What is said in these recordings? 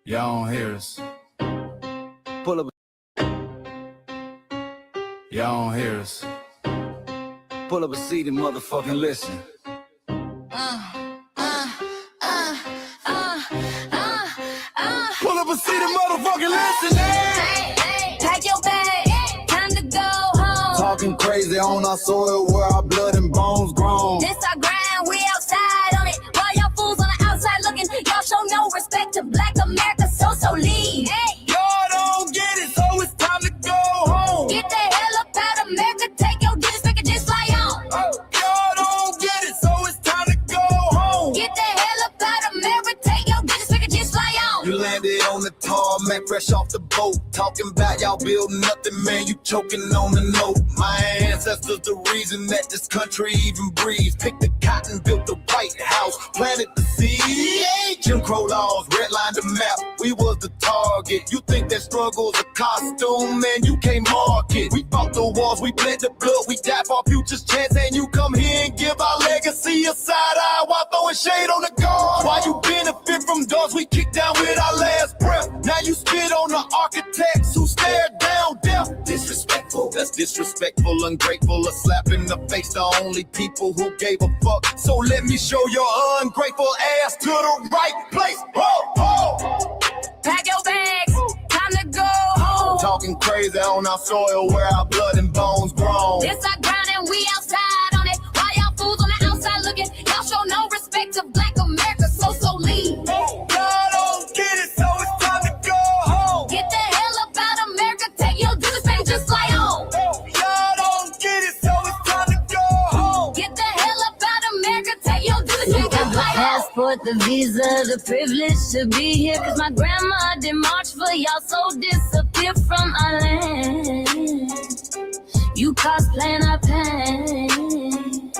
Y'all don't hear us. Pull up. Y'all don't hear us. Pull up a seat and motherfucking listen. Pull up a seat and motherfucking listen. Hey, pack your bag, time to go home. Talking crazy on our soil where our blood and bones grown. This our grind, we outside on it. While y'all fools on the outside looking, y'all show no respect to Black America, so leave. Hey, Y'all don't get it, so it's time to go home. get the hell up out of America, take your disrespect and just fly on. Y'all don't get it, so it's time to go home. Get the hell up out of America, take your disrespect and just fly on. You landed on the tarmac, fresh off the boat. Talking about y'all building nothing, man, you choking on the note. My ancestors the reason that this country even breathes. Picked the cotton, built the White House, planted the seed. Jim Crow laws, redlined the map, we was the target. You think that struggle's a costume, man, you can't mark it. We fought the wars, we bled the blood, we died for our future's chance. And you come here and give our legacy a side eye while throwing shade on the guard. While you benefit from doors we kick down with our last breath. Now you spit on the architects who stared down death. Disrespectful, that's disrespectful, ungrateful, a slap in the face to only people who gave a fuck. So let me show your ungrateful ass to the right place. Ho, ho. Pack your bags, time to go home. Talking crazy on our soil where our blood and bones grown. This our grind and we outside on it. While y'all fools on the outside looking, y'all show no respect to Black America, so leave. Y'all don't get it, so it's time to go home. Get the hell up out of America, take your disrespect and just fly on. Y'all don't get it, so it's time to go home. Get the hell up out of America, take your disrespect You and got the fly on. passport, the visa, the privilege to be here. Cause my grandma did march for y'all, so disappear from our land. You cosplaying our pain.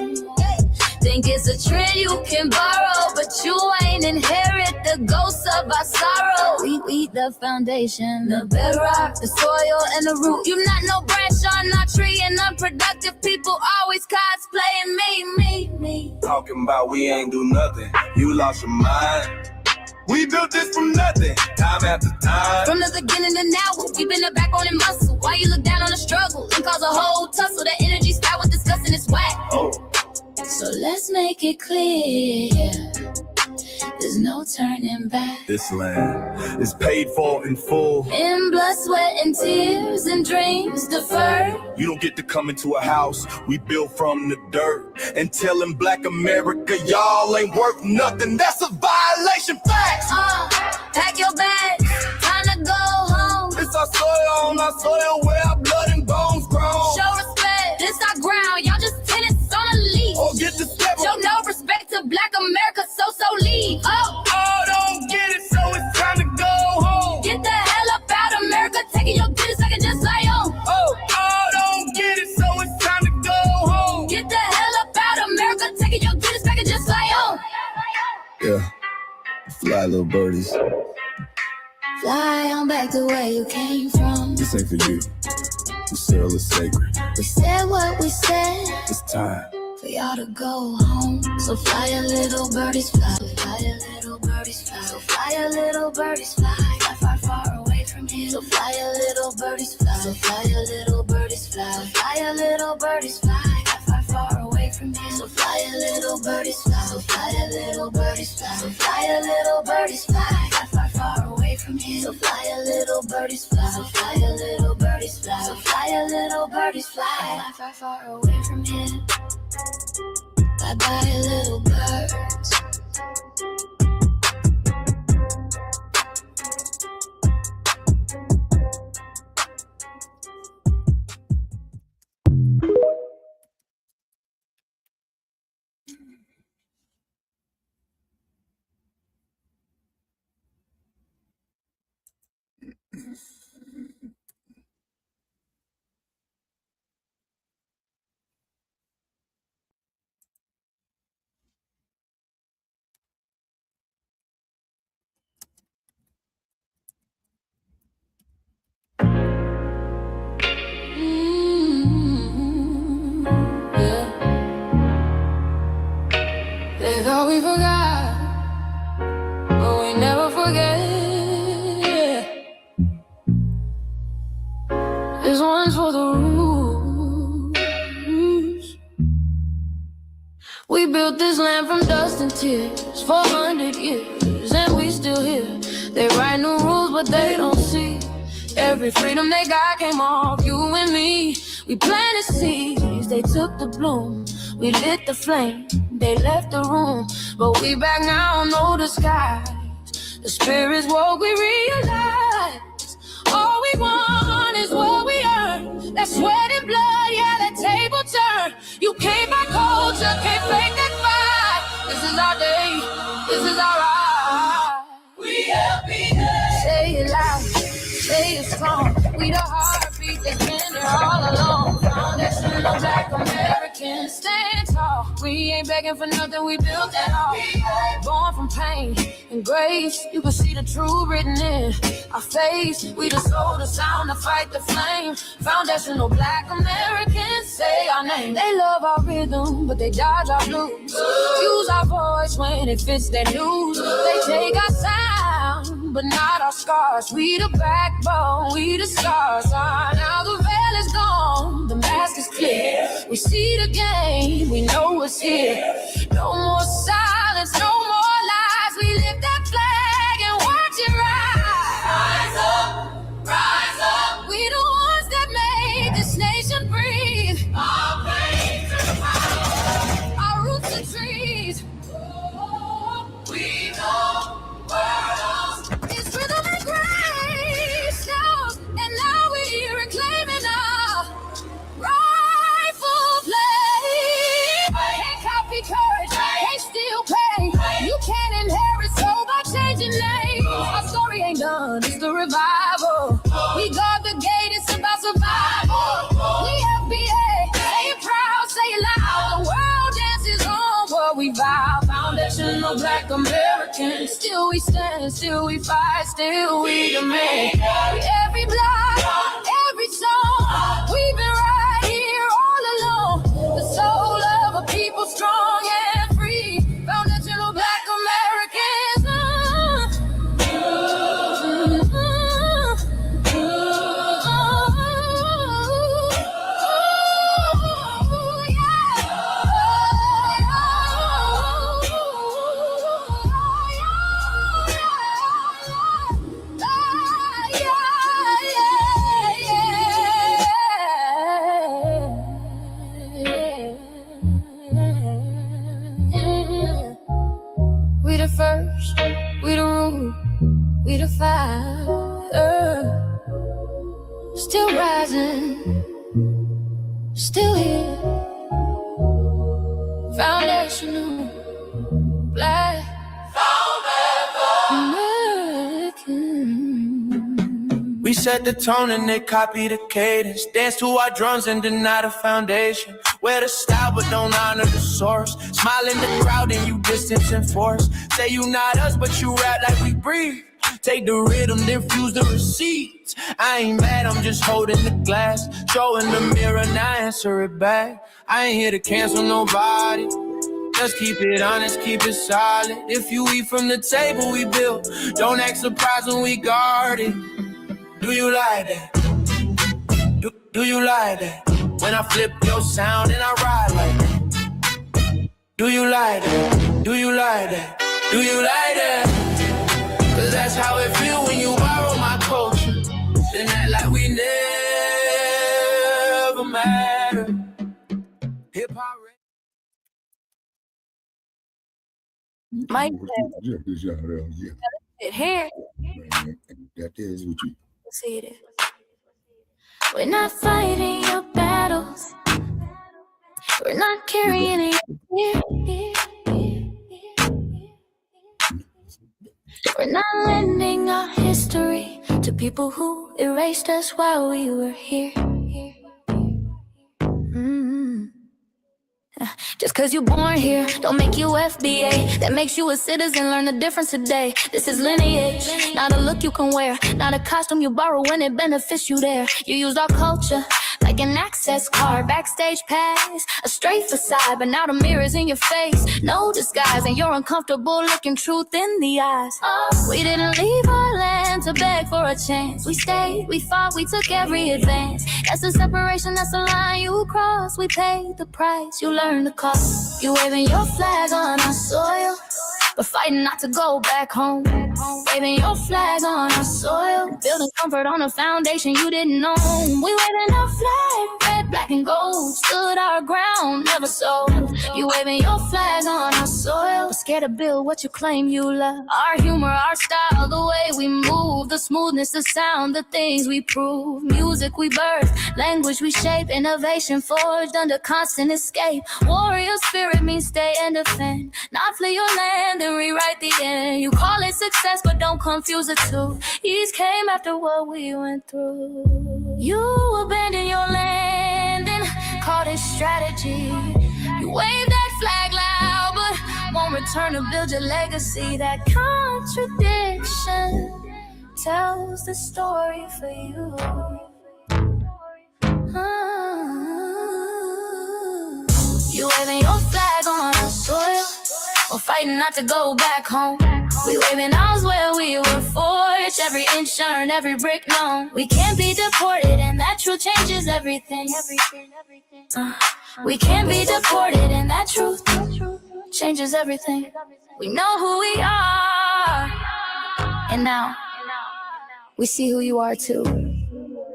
Think it's a trend you can borrow, but you ain't inherit the ghosts of our sorrow. We the foundation, the bedrock, the soil, and the root. You not no branch on our tree, and unproductive people always cosplaying me. Talking about we ain't do nothing, you lost your mind. We built this from nothing, time after time. From the beginning to now, we been the backbone and muscle. Why you look down on the struggle and cause a whole tussle? The energy sky was discussing it's whack. Oh. So let's make it clear, there's no turning back. This land is paid for in full. In blood, sweat, and tears, and dreams deferred. You don't get to come into a house we built from the dirt and telling Black America y'all ain't worth nothing. That's a violation. Facts. Pack your bags, time to go home. It's our soil on our soil where our blood and bones grown. Show respect, this our ground, y'all just tenants on a leash. Or get the step. Show no respect to Black America, so leave. Oh, don't get it, so it's time to go home. Get the hell up out of America, taking your business, I can just fly on. Oh, don't get it, so it's time to go home. Get the hell up out of America, taking your business, I can just fly on. Yeah, fly little birdies. Fly on back to where you came from. This ain't for you. The soil is sacred. We said what we said, It's time. for y'all to go home. So fly a little birdies, fly. Fly a little birdies, fly. So fly a little birdies, fly. Fly far away from here. So fly a little birdies, fly. So fly a little birdies, fly. So fly a little birdies, fly. Far away from here. So fly a little birdies, fly. So fly a little birdies, fly. So fly a little birdies, fly. Far away from here. So fly a little birdies, fly. So fly a little birdies, fly. So fly a little birdies, fly. Far away from here. Bye bye, little birds. They thought we forgot, but we never forget. built this land from dust and tears, 400 years, and we still here. They write new rules, but they don't see. Every freedom they got came off you and me. We planted seeds, they took the bloom. We lit the flame, they left the room. But we back now, no disguise. The spirit's woke, we realize. All we want is what we earn. That sweat and blood, yeah, that table turn. You can't buy culture, can't fake that fight. This is our day, this is our right. We LBA. Say it loud, say it strong. We the heartbeat that's been there all along. Nationalist Black Americans, stand tall. We ain't begging for nothing, we built that all. Born from pain and grace, you can see the truth written in our face. We the soul, the sound, to fight the flame. Foundational Black Americans, say our name. They love our rhythm, but they dodge our blues. Use our voice when it fits their news. They take our sound, but not our scars. We the backbone, we the stars. Now the veil is gone, the mask is clear. We see the game, we know what's here. No more silence, no more lies. We lift that flag and watch it rise. Rise up, rise up. We the ones that made this nation breathe. Our veins are power, our roots are trees. We know world is rhythm and grace now, and now we're reclaiming our rightful place. Can't copy courage, can't steal pain. You can't inherit soul by changing names. Our story ain't done, it's the revival. We guard the gate, it's about survival. We FBA, say it proud, say it loud. The world dances on what we vow. Foundational Black Americans, still we stand, still we fight, still we demand. Every block, every song, we've been right here all along. The soul of a people strong and free. Foundational Black Americans. We the first, we the root, we the fire. Still rising, still here. Foundational Black American. We set the tone and they copy the cadence. Dance to our drums and deny the foundation. Wear the style but don't honor the source. Smile in the crowd and you distance and force. Say you not us but you rap like we breathe. Take the rhythm, then fuse the receipts. I ain't mad, I'm just holding the glass. Showing the mirror, now answer it back. I ain't here to cancel nobody. Just keep it honest, keep it solid. If you eat from the table we built, don't act surprised when we guard it. Do you like that? Do you like that? When I flip your sound and I ride like that. Do you like that? Do you like that? Do you like that? Cause that's how it feel when you borrow my culture. Then act like we never matter. Hip-hop. Mike Yeah. said, here. That is what you. See it. We're not fighting your battles. We're not carrying it. We're not lending our history to people who erased us while we were here. Just cause you're born here, don't make you FBA. That makes you a citizen, learn the difference today. This is lineage, not a look you can wear. Not a costume you borrow when it benefits you there. You used our culture like an access card. Backstage pass, a straight facade. But now the mirror's in your face, no disguise. And you're uncomfortable looking truth in the eyes. We didn't leave our land willing to beg for a chance. We stayed, we fought, we took every advance. That's the separation, that's the line you cross. We paid the price, you learned the cost. You waving your flag on our soil, but fighting not to go back home. Waving your flag on our soil, building comfort on a foundation you didn't know. We waving our flag, red, black, and gold. Stood our ground, never sold. You waving your flag on our soil, but scared to build what you claim you love. Our humor, our style, the way we move, the smoothness, the sound, the things we prove. Music we birth, language we shape, innovation forged under constant escape. Warrior spirit means stay and defend, not flee your land and rewrite the end. You call it success, but don't confuse the two. Ease came after what we went through. You abandoned your land and called it strategy. You waved that flag loud, but won't return to build your legacy. That contradiction tells the story for you. You waving your flag on our soil, we're fighting not to go back home. We waving ours where we were forged, every inch earned, every brick known. We can't be deported, and that truth changes everything. We can't be deported, and that truth changes everything. We know who we are, and now we see who you are too.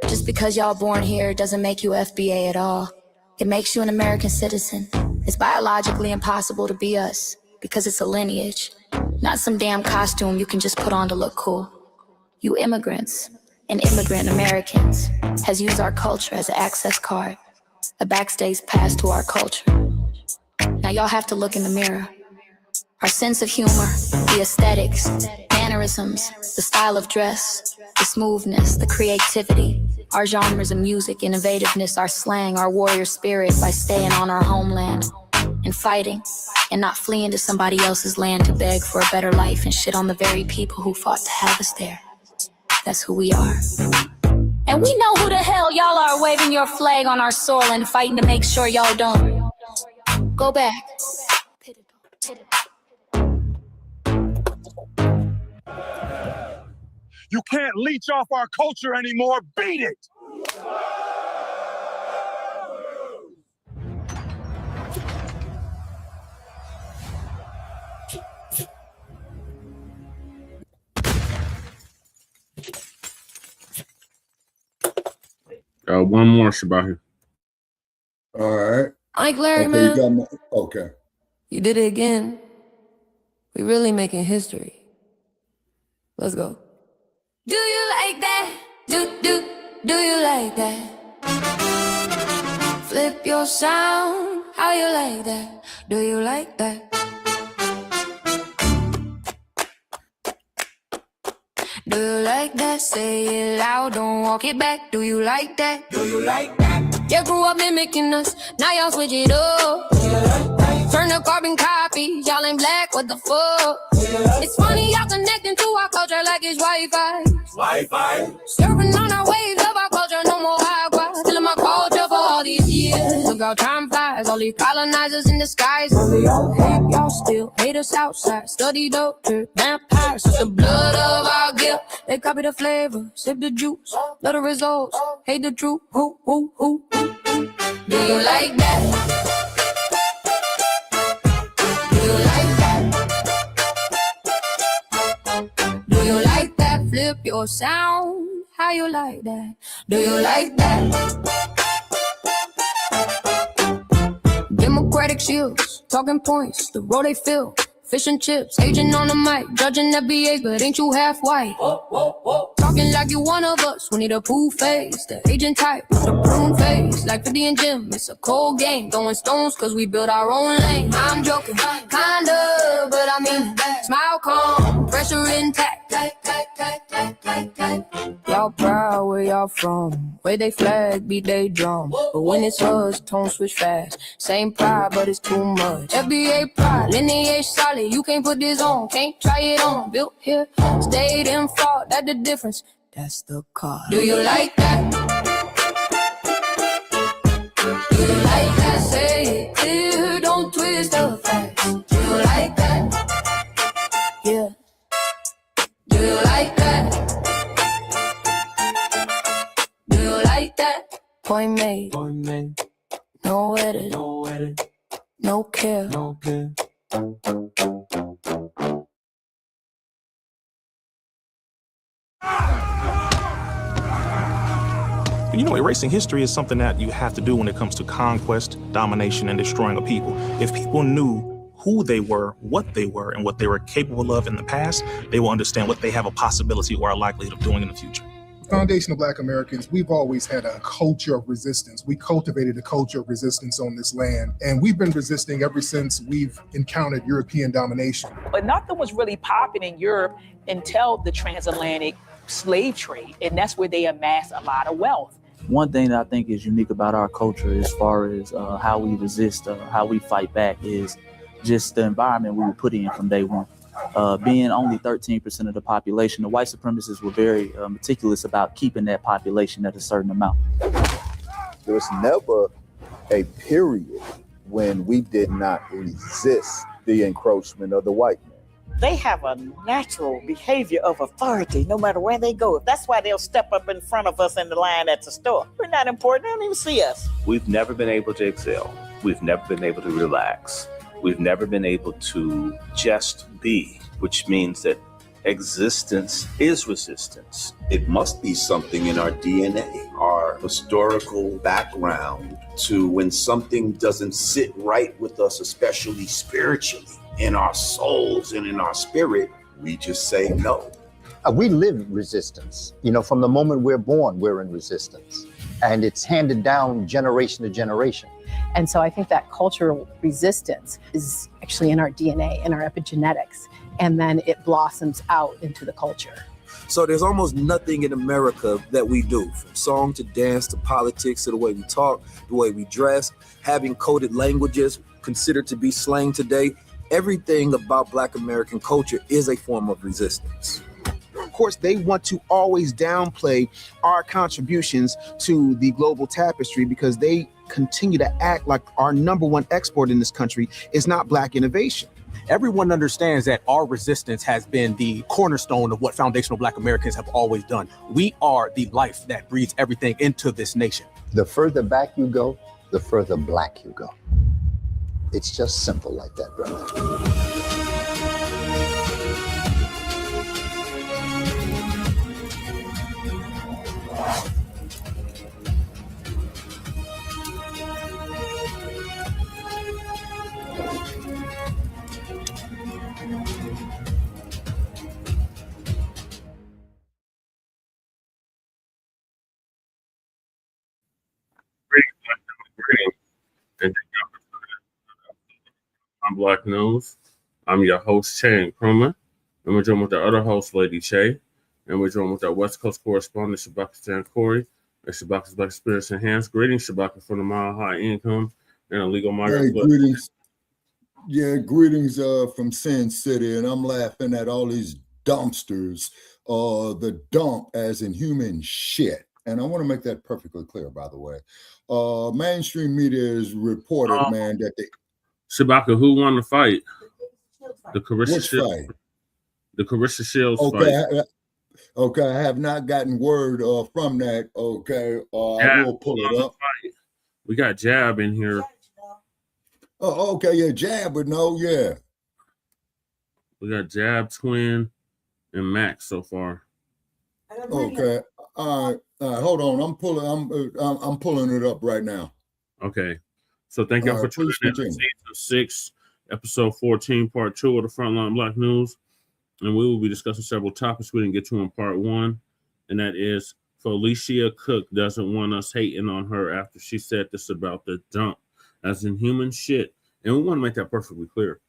Just because y'all born here doesn't make you FBA at all. It makes you an American citizen. It's biologically impossible to be us, because it's a lineage, not some damn costume you can just put on to look cool. You immigrants and immigrant Americans has used our culture as an access card, a backstage pass to our culture. Now y'all have to look in the mirror. Our sense of humor, the aesthetics, mannerisms, the style of dress, the smoothness, the creativity, our genres of music, innovativeness, our slang, our warrior spirit by staying on our homeland and fighting and not fleeing to somebody else's land to beg for a better life and shit on the very people who fought to have us there. That's who we are. And we know who the hell y'all are, waving your flag on our soil and fighting to make sure y'all don't go back. You can't leech off our culture anymore. Beat it! One more, Shabahi. All right. Mike Larry, Okay, man. you got okay. You did it again. We really making history. Let's go. Do you like that? Do you like that? Flip your sound. How you like that? Do you like that? Do you like that? Say it loud, don't walk it back. Do you like that? Do you like that? You grew up mimicking us, now y'all switch it up. Turn the carbon copy, y'all ain't black, what the fuck? It's funny y'all connecting to our culture like it's Wi-Fi. Surfing on our waves of our culture, no more high-fi. Killing my culture for all these years. Look how time flies, all these colonizers in disguise. Y'all hate, y'all still hate us outside. Study doctor, vampires, it's the blood of our guilt. They copy the flavor, sip the juice. Love the results, hate the truth. Who? Do you like that? Do you like that? Do you like that? Flip your sound. How you like that? Do you like that? Democratic shields, talking points, the road they fill. Fish and chips, agent on the mic, judging FBAs, but ain't you half white? Talking like you one of us, we need a poo face. The agent type, the prune face. Like 50 and Jim, it's a cold game. Throwing stones cause we built our own lane. I'm joking, kinda, but I mean that. Smile calm, pressure intact. Y'all proud where y'all from. Where they flag, beat they drum. But when it's us, tone switch fast. Same pride, but it's too much. FBA pride, lineage solid. You can't put this on, can't try it on. Built here, stayed in fought, that's the difference. That's the car. Do you like that? Do you like that? Say it clear, don't twist the facts. Do you like that? Yeah. Do you like that? Point made. No edit. No care. You know, erasing history is something that you have to do when it comes to conquest, domination, and destroying a people. If people knew who they were, what they were, and what they were capable of in the past, they will understand what they have a possibility or a likelihood of doing in the future. Foundation of Black Americans, we've always had a culture of resistance. We cultivated a culture of resistance on this land, and we've been resisting ever since we've encountered European domination. But nothing was really popping in Europe until the transatlantic slave trade, and that's where they amassed a lot of wealth. One thing that I think is unique about our culture as far as how we resist, how we fight back, is just the environment we were put in from day one. Being only 13% of the population, the white supremacists were very meticulous about keeping that population at a certain amount. There was never a period when we did not resist the encroachment of the white man. They have a natural behavior of authority no matter where they go. That's why they'll step up in front of us in the line at the store. We're not important. They don't even see us. We've never been able to excel. We've never been able to relax. We've never been able to just be, which means that existence is resistance. It must be something in our DNA, our historical background, to when something doesn't sit right with us, especially spiritually, in our souls and in our spirit, we just say no. We live resistance. You know, from the moment we're born, we're in resistance. And it's handed down generation to generation. And so I think that cultural resistance is actually in our DNA, in our epigenetics, and then it blossoms out into the culture. So there's almost nothing in America that we do, from song to dance to politics to the way we talk, the way we dress, having coded languages considered to be slang today. Everything about Black American culture is a form of resistance. Of course, they want to always downplay our contributions to the global tapestry because they continue to act like our number one export in this country is not Black innovation. Everyone understands that our resistance has been the cornerstone of what foundational Black Americans have always done. We are the life that breathes everything into this nation. The further back you go, the further Black you go. It's just simple like that, brother. And I'm Black News. I'm your host, Che and Krumah, and we're joined with our other host, Lady Che, and we're joined with our West Coast correspondent, Shabaka Corey, and Shabaka's Black Spirits Enhanced. Greetings, Shabaka, from the Mile High Income and Illegal Migrant. Hey, greetings. Yeah, greetings from Sin City, and I'm laughing at all these dumpsters, the dump as in human shit. And I want to make that perfectly clear, by the way. Mainstream media is reported, man, that they... Shabaka, who won the fight? The Carissa Shields fight? The Carissa Shields fight. Okay, I have not gotten word from that. Okay, I will pull it up. We got Jab in here. Oh, okay, yeah, Jab would know, yeah. We got Jab, Twin, and Max so far. Okay, all right, hold on. I'm pulling it up right now. Okay, so thank y'all for tuning in to season 6, episode 14, part 2 of the Front Line Blacc News, and we will be discussing several topics we didn't get to in part 1, and that is Forlesia Cook doesn't want us hating on her after she said this about the dump as in human shit, and we want to make that perfectly clear.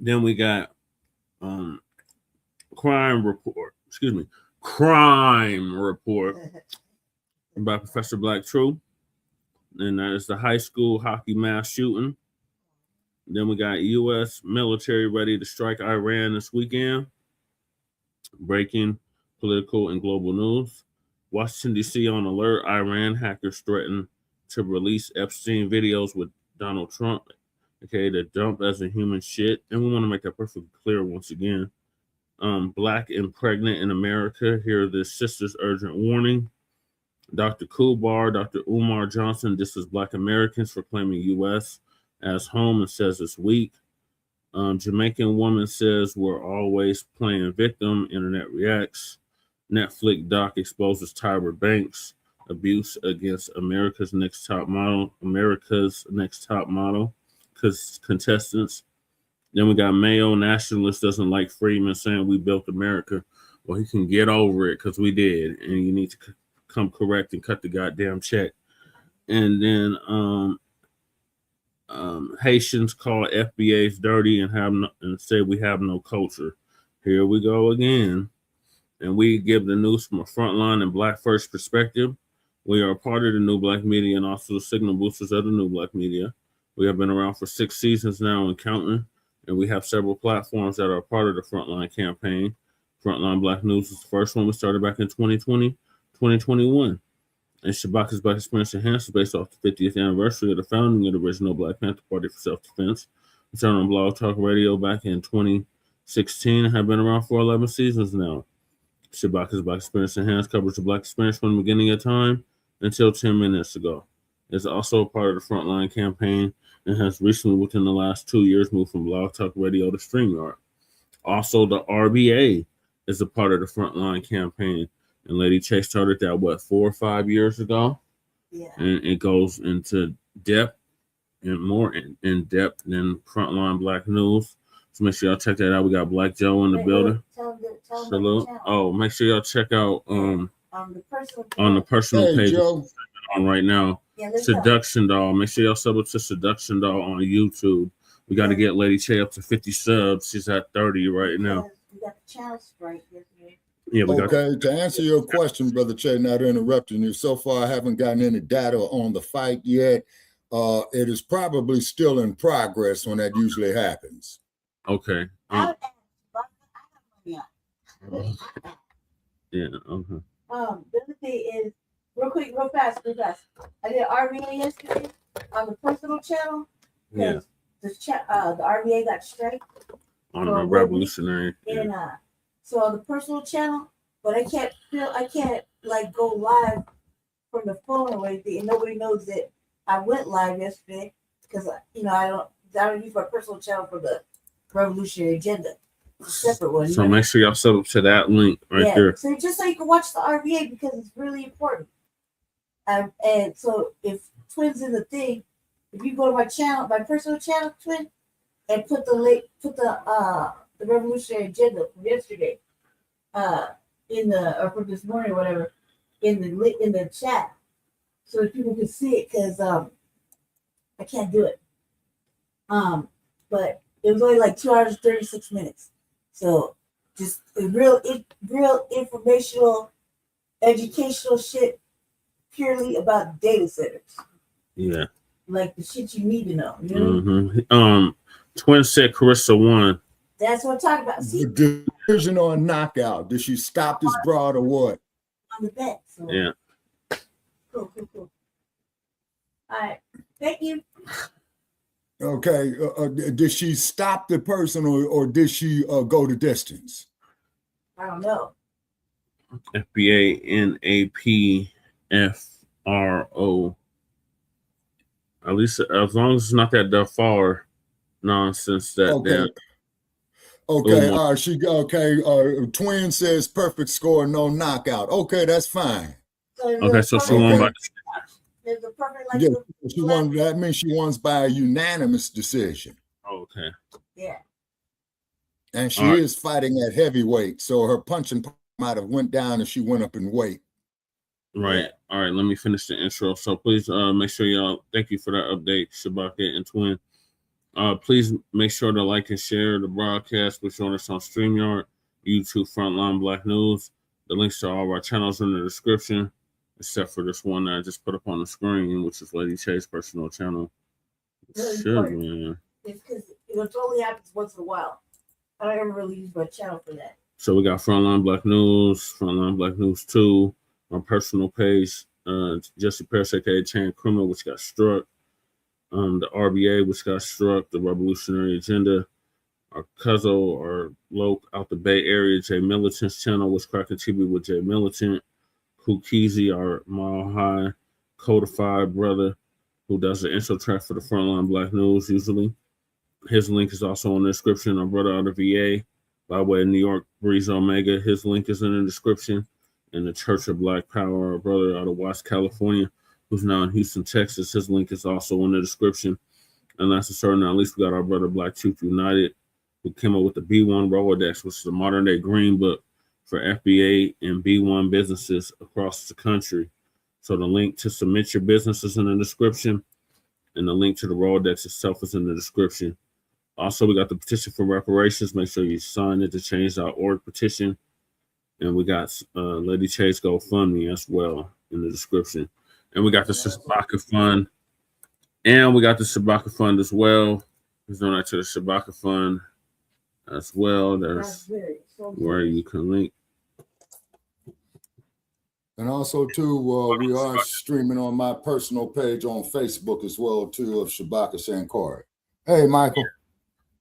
Then we got crime report by Professor Black True, and that is the high school hockey mass shooting. Then we got U.S. military ready to strike Iran this weekend. Breaking political and global news. Washington, D.C. on alert. Iran hackers threaten to release Epstein videos with Donald Trump. Okay, the dump as a human shit. And we want to make that perfectly clear once again. Black and pregnant in America. Hear this sister's urgent warning. Dr. Kubar, Dr. Umar Johnson, this is Black Americans for claiming U.S. as home and says it's weak. Jamaican woman says we're always playing victim. Internet reacts. Netflix doc exposes Tyra Banks abuse against America's Next Top Model. Because contestants. Then we got Mayo. Nationalist doesn't like Freedman saying we built America. Well, he can get over it because we did, and you need to come correct and cut the goddamn check. And then Haitians call FBAs dirty and say we have no culture. Here we go again. And we give the news from a Front Line and Black First perspective. We are a part of the new Black media and also the signal boosters of the new Black media. We have been around for 6 seasons now and counting, and we have several platforms that are a part of the Front Line campaign. Front Line Black News is the first one we started back in 2020, 2021. And Shabaka's Black Experience Enhanced is based off the 50th anniversary of the founding of the original Black Panther Party for Self-Defense. We started on Blog Talk Radio back in 2016 and have been around for 11 seasons now. Shabaka's Black Experience Enhanced covers the Black experience from the beginning of time until 10 minutes ago. It's also a part of the Frontline campaign and has recently, within the last 2 years, moved from Blog Talk Radio to StreamYard. Also, the RBA is a part of the Frontline campaign. And Lady Chase started that, 4 or 5 years ago? Yeah. And it goes into depth and more in depth than Frontline Black News. So make sure y'all check that out. We got Black Joe in the building. Salute. Oh, make sure y'all check out on the personal page on right now. Yeah, Seduction Doll. Make sure y'all sub up to Seduction Doll on YouTube. We got to get Lady Che up to 50 subs. She's at 30 right now. We got the channel straight. Yeah, okay, to answer your question, Brother Che, not interrupting you, so far I haven't gotten any data on the fight yet. It is probably still in progress when that usually happens. Okay. Yeah, okay. The other thing is, real fast. I did RVA yesterday on the personal channel. Yeah. The RVA got straight on the revolutionary. And so on the personal channel, but I can't like go live from the phone or anything, and nobody knows that I went live yesterday because I don't use my personal channel for the revolutionary agenda. It's a separate one. So make sure y'all sub up to that link right there. So just so you can watch the RVA because it's really important. And so if Twin's in the thing, if you go to my channel, my personal channel, Twin, and put the link, the revolutionary agenda from yesterday, or from this morning, or whatever, in the chat, so that people can see it. Because I can't do it. But it was only like 2 hours and 36 minutes. So just real informational, educational shit, purely about data centers. Yeah. Like the shit you need to know. You know? Mm-hmm. Twin said Carissa won. That's what I'm talking about. See? Decision or knockout. Did she stop this broad or what? On the bet. So. Yeah. Cool. All right. Thank you. Okay. Did she stop the person or did she go the distance? I don't know. FBA NAPFRO. At least as long as it's not that far nonsense that. Okay. Twin says perfect score, no knockout. Okay, that's fine. Okay, so she won by. There's a perfect she won. That means she won by a unanimous decision. Okay. Yeah. And she is fighting at heavyweight, so her punching might have went down and she went up in weight. Right. Yeah. All right. Let me finish the intro. So please make sure y'all. Thank you for that update, Shabaka and Twin. Please make sure to like and share the broadcast. We're showing us on StreamYard, YouTube, Frontline Black News. The links to all of our channels are in the description, except for this one that I just put up on the screen, which is Lady Che's personal channel. It's because it only happens once in a while. I don't ever really use my channel for that. So we got Frontline Black News, Frontline Black News 2, my personal page, Jesse Parrish, aka Chain Criminal, which got struck. The RBA, which got struck, the Revolutionary Agenda, our Cuzzo, our Loke out the Bay Area, Jay Militant's channel, which cracking TV with Jay Militant, Kukizi, our Mile High codified brother who does the intro track for the Front Line Blacc News usually. His link is also in the description. Our brother out of VA, by way of New York, Breeze Omega. His link is in the description. And the Church of Black Power, our brother out of West California, who's now in Houston, Texas. His link is also in the description. And last but certainly not least, we got our brother Black Truth United, who came up with the B1 Rolodex, which is a modern day green book for FBA and B1 businesses across the country. So the link to submit your business is in the description, and the link to the Rolodex itself is in the description. Also, we got the petition for reparations. Make sure you sign it, to change.org petition. And we got Lady Chase GoFundMe as well in the description. And we got the Shabaka Fund. And we got the Shabaka Fund as well. Let's donate to the Shabaka Fund as well. There's where you can link. And also, too, we are streaming on my personal page on Facebook as well, too, of Shabaka Sankari. Hey, Michael.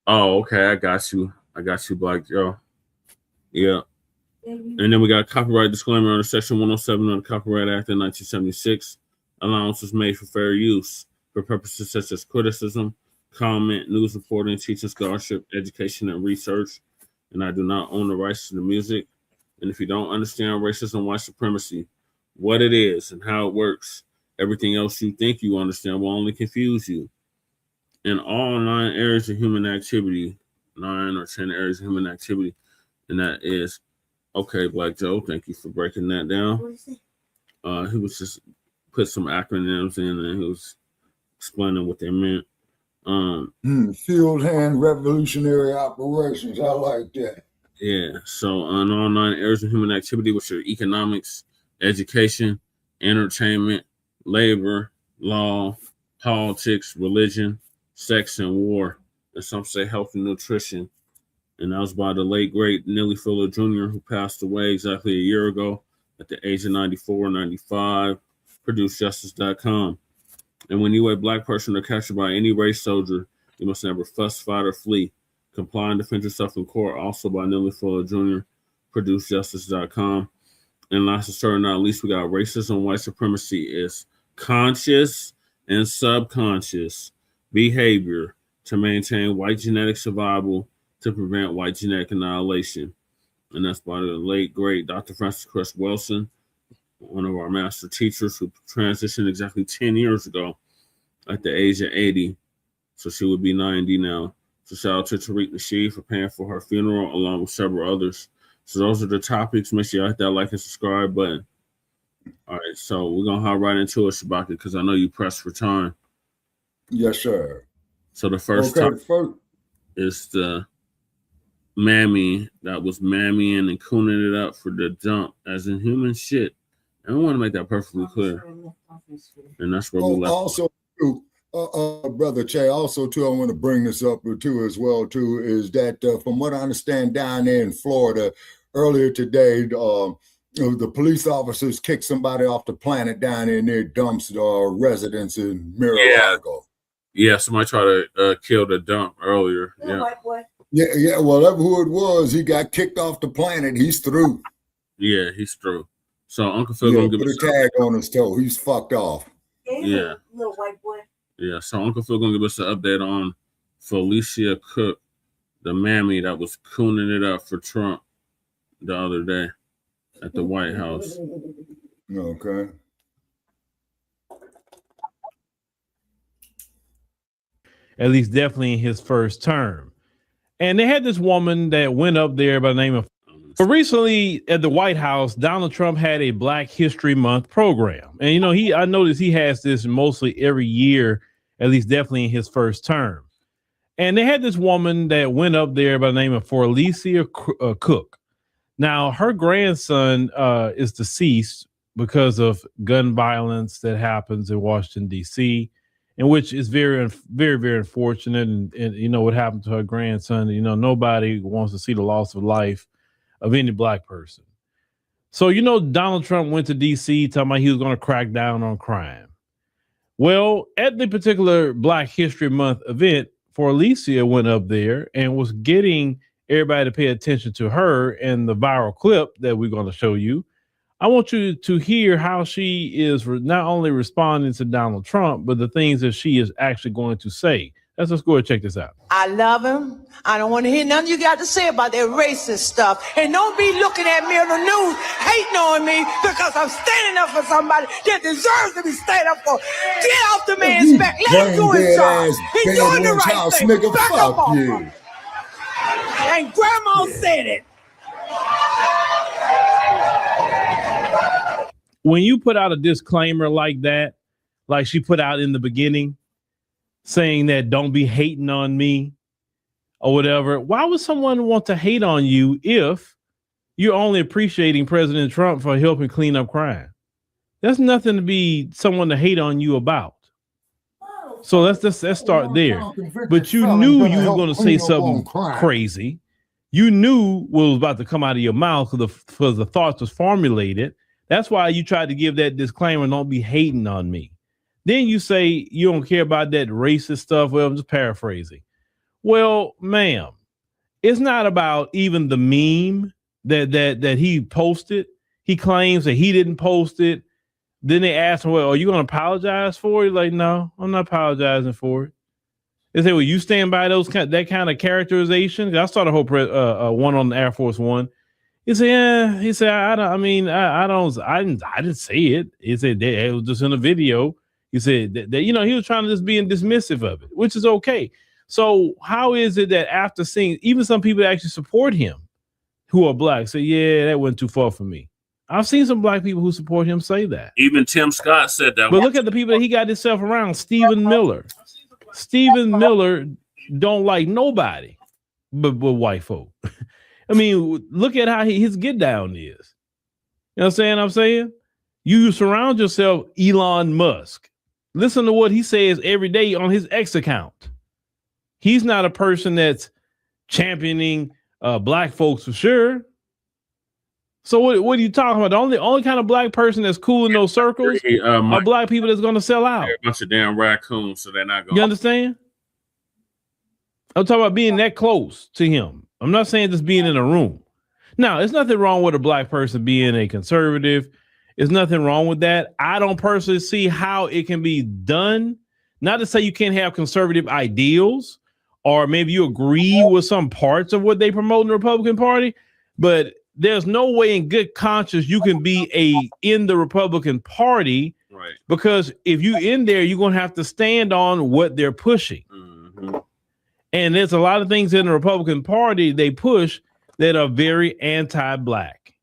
Oh, okay. I got you, Black Joe. Yeah. And then we got a copyright disclaimer under Section 107 of the Copyright Act of 1976. Allowance was made for fair use for purposes such as criticism, comment, news reporting, teaching, scholarship, education, and research. And I do not own the rights to the music. And if you don't understand racism, white supremacy, what it is and how it works, everything else you think you understand will only confuse you. In all 9 areas of human activity, 9 or 10 areas of human activity, and that is, okay, Black Joe, thank you for breaking that down. He was just put some acronyms in and he was explaining what they meant. Field hand revolutionary operations. I like that. Yeah. So on all 9 areas of human activity, which are economics, education, entertainment, labor, law, politics, religion, sex, and war, and some say health and nutrition. And that was by the late, great Nellie Fuller Jr., who passed away exactly a year ago at the age of 94, 95, ProduceJustice.com. And when you, a Black person, are captured by any race soldier, you must never fuss, fight, or flee. Comply and defend yourself in court, also by Nellie Fuller Jr., ProduceJustice.com. And last but certainly not least, we got racism, white supremacy is conscious and subconscious behavior to maintain white genetic survival to prevent white genetic annihilation. And that's by the late, great Dr. Frances Cress Wilson, one of our master teachers who transitioned exactly 10 years ago at the age of 80. So she would be 90 now. So shout out to Tariq Nasheed for paying for her funeral, along with several others. So those are the topics. Make sure you hit that like and subscribe button. All right, so we're going to hop right into it, Shabaka, because I know you pressed for time. Yes, sir. So the first topic is the mammy that was mammying and cooning it up for the dump, as in human shit. And I want to make that perfectly clear. And that's where we left. Also, too, Brother Che, also, too, I want to bring this up, too, as well, too, is that from what I understand down there in Florida, earlier today, the police officers kicked somebody off the planet down in their dumps residence in Mar-a-Lago. Yeah, somebody tried to kill the dump earlier. Yeah, whatever who it was, he got kicked off the planet. He's through. Yeah, he's through. So Uncle Phil gonna give us a tag on his toe. He's fucked off. Yeah, little white boy. Yeah, so Uncle Phil gonna give us an update on Forlesia Cook, the mammy that was cooning it up for Trump the other day at the White House. Okay. At least definitely in his first term. And they had this woman that went up there by the name of, but recently at the White House, Donald Trump had a Black History Month program. And, you know, I noticed he has this mostly every year, at least definitely in his first term. And they had this woman that went up there by the name of Forlesia Cook. Now, her grandson is deceased because of gun violence that happens in Washington, D.C., and which is very, very, very unfortunate. And you know what happened to her grandson. You know, nobody wants to see the loss of life of any Black person. So, you know, Donald Trump went to D.C. talking about he was going to crack down on crime. Well, at the particular Black History Month event, Forlesia went up there and was getting everybody to pay attention to her, and the viral clip that we're going to show you I want you to hear how she is not only responding to Donald Trump, but the things that she is actually going to say. Let's just go ahead and check this out. I love him. I don't want to hear nothing you got to say about that racist stuff. And don't be looking at me on the news, hating on me because I'm standing up for somebody that deserves to be standing up for. Get off the man's back. Let him do his job. He's doing the right thing. Nigga, Back up fuck off you. him. And Grandma said it. When you put out a disclaimer like that, like she put out in the beginning, saying that don't be hating on me or whatever, why would someone want to hate on you if you're only appreciating President Trump for helping clean up crime? There's nothing to be someone to hate on you about. So let's start there. But you knew you were going to say something crazy. You knew what was about to come out of your mouth because the thoughts was formulated. That's why you tried to give that disclaimer, don't be hating on me. Then you say you don't care about that racist stuff. Well, I'm just paraphrasing. Well, ma'am, it's not about even the meme that he posted. He claims that he didn't post it. Then they ask him, well, are you going to apologize for it? Like, no, I'm not apologizing for it. They say, well, you stand by that kind of characterization? I saw the whole one on the Air Force One. He said, yeah. He said, I didn't say it. He said it was just in a video. He said that he was trying to just being dismissive of it, which is okay. So how is it that after seeing, even some people that actually support him who are black say, yeah, that went too far for me. I've seen some black people who support him say that. Even Tim Scott said that. But look at the people that he got himself around. Stephen Miller. Stephen Miller don't like nobody but white folk. I mean, look at how his get down is. You know what I'm saying? You surround yourself Elon Musk. Listen to what he says every day on his X account. He's not a person that's championing black folks for sure. So what are you talking about? The only kind of black person that's cool in those circles are black people that's going to sell out. They're a bunch of damn raccoons, so they're not going. You understand? I'm talking about being that close to him. I'm not saying just being in a room. Now, there's nothing wrong with a black person being a conservative. There's nothing wrong with that. I don't personally see how it can be done. Not to say you can't have conservative ideals, or maybe you agree with some parts of what they promote in the Republican Party, but there's no way in good conscience you can be in the Republican Party, right? Because if you in there, you're gonna have to stand on what they're pushing. Mm-hmm. And there's a lot of things in the Republican Party they push that are very anti-black.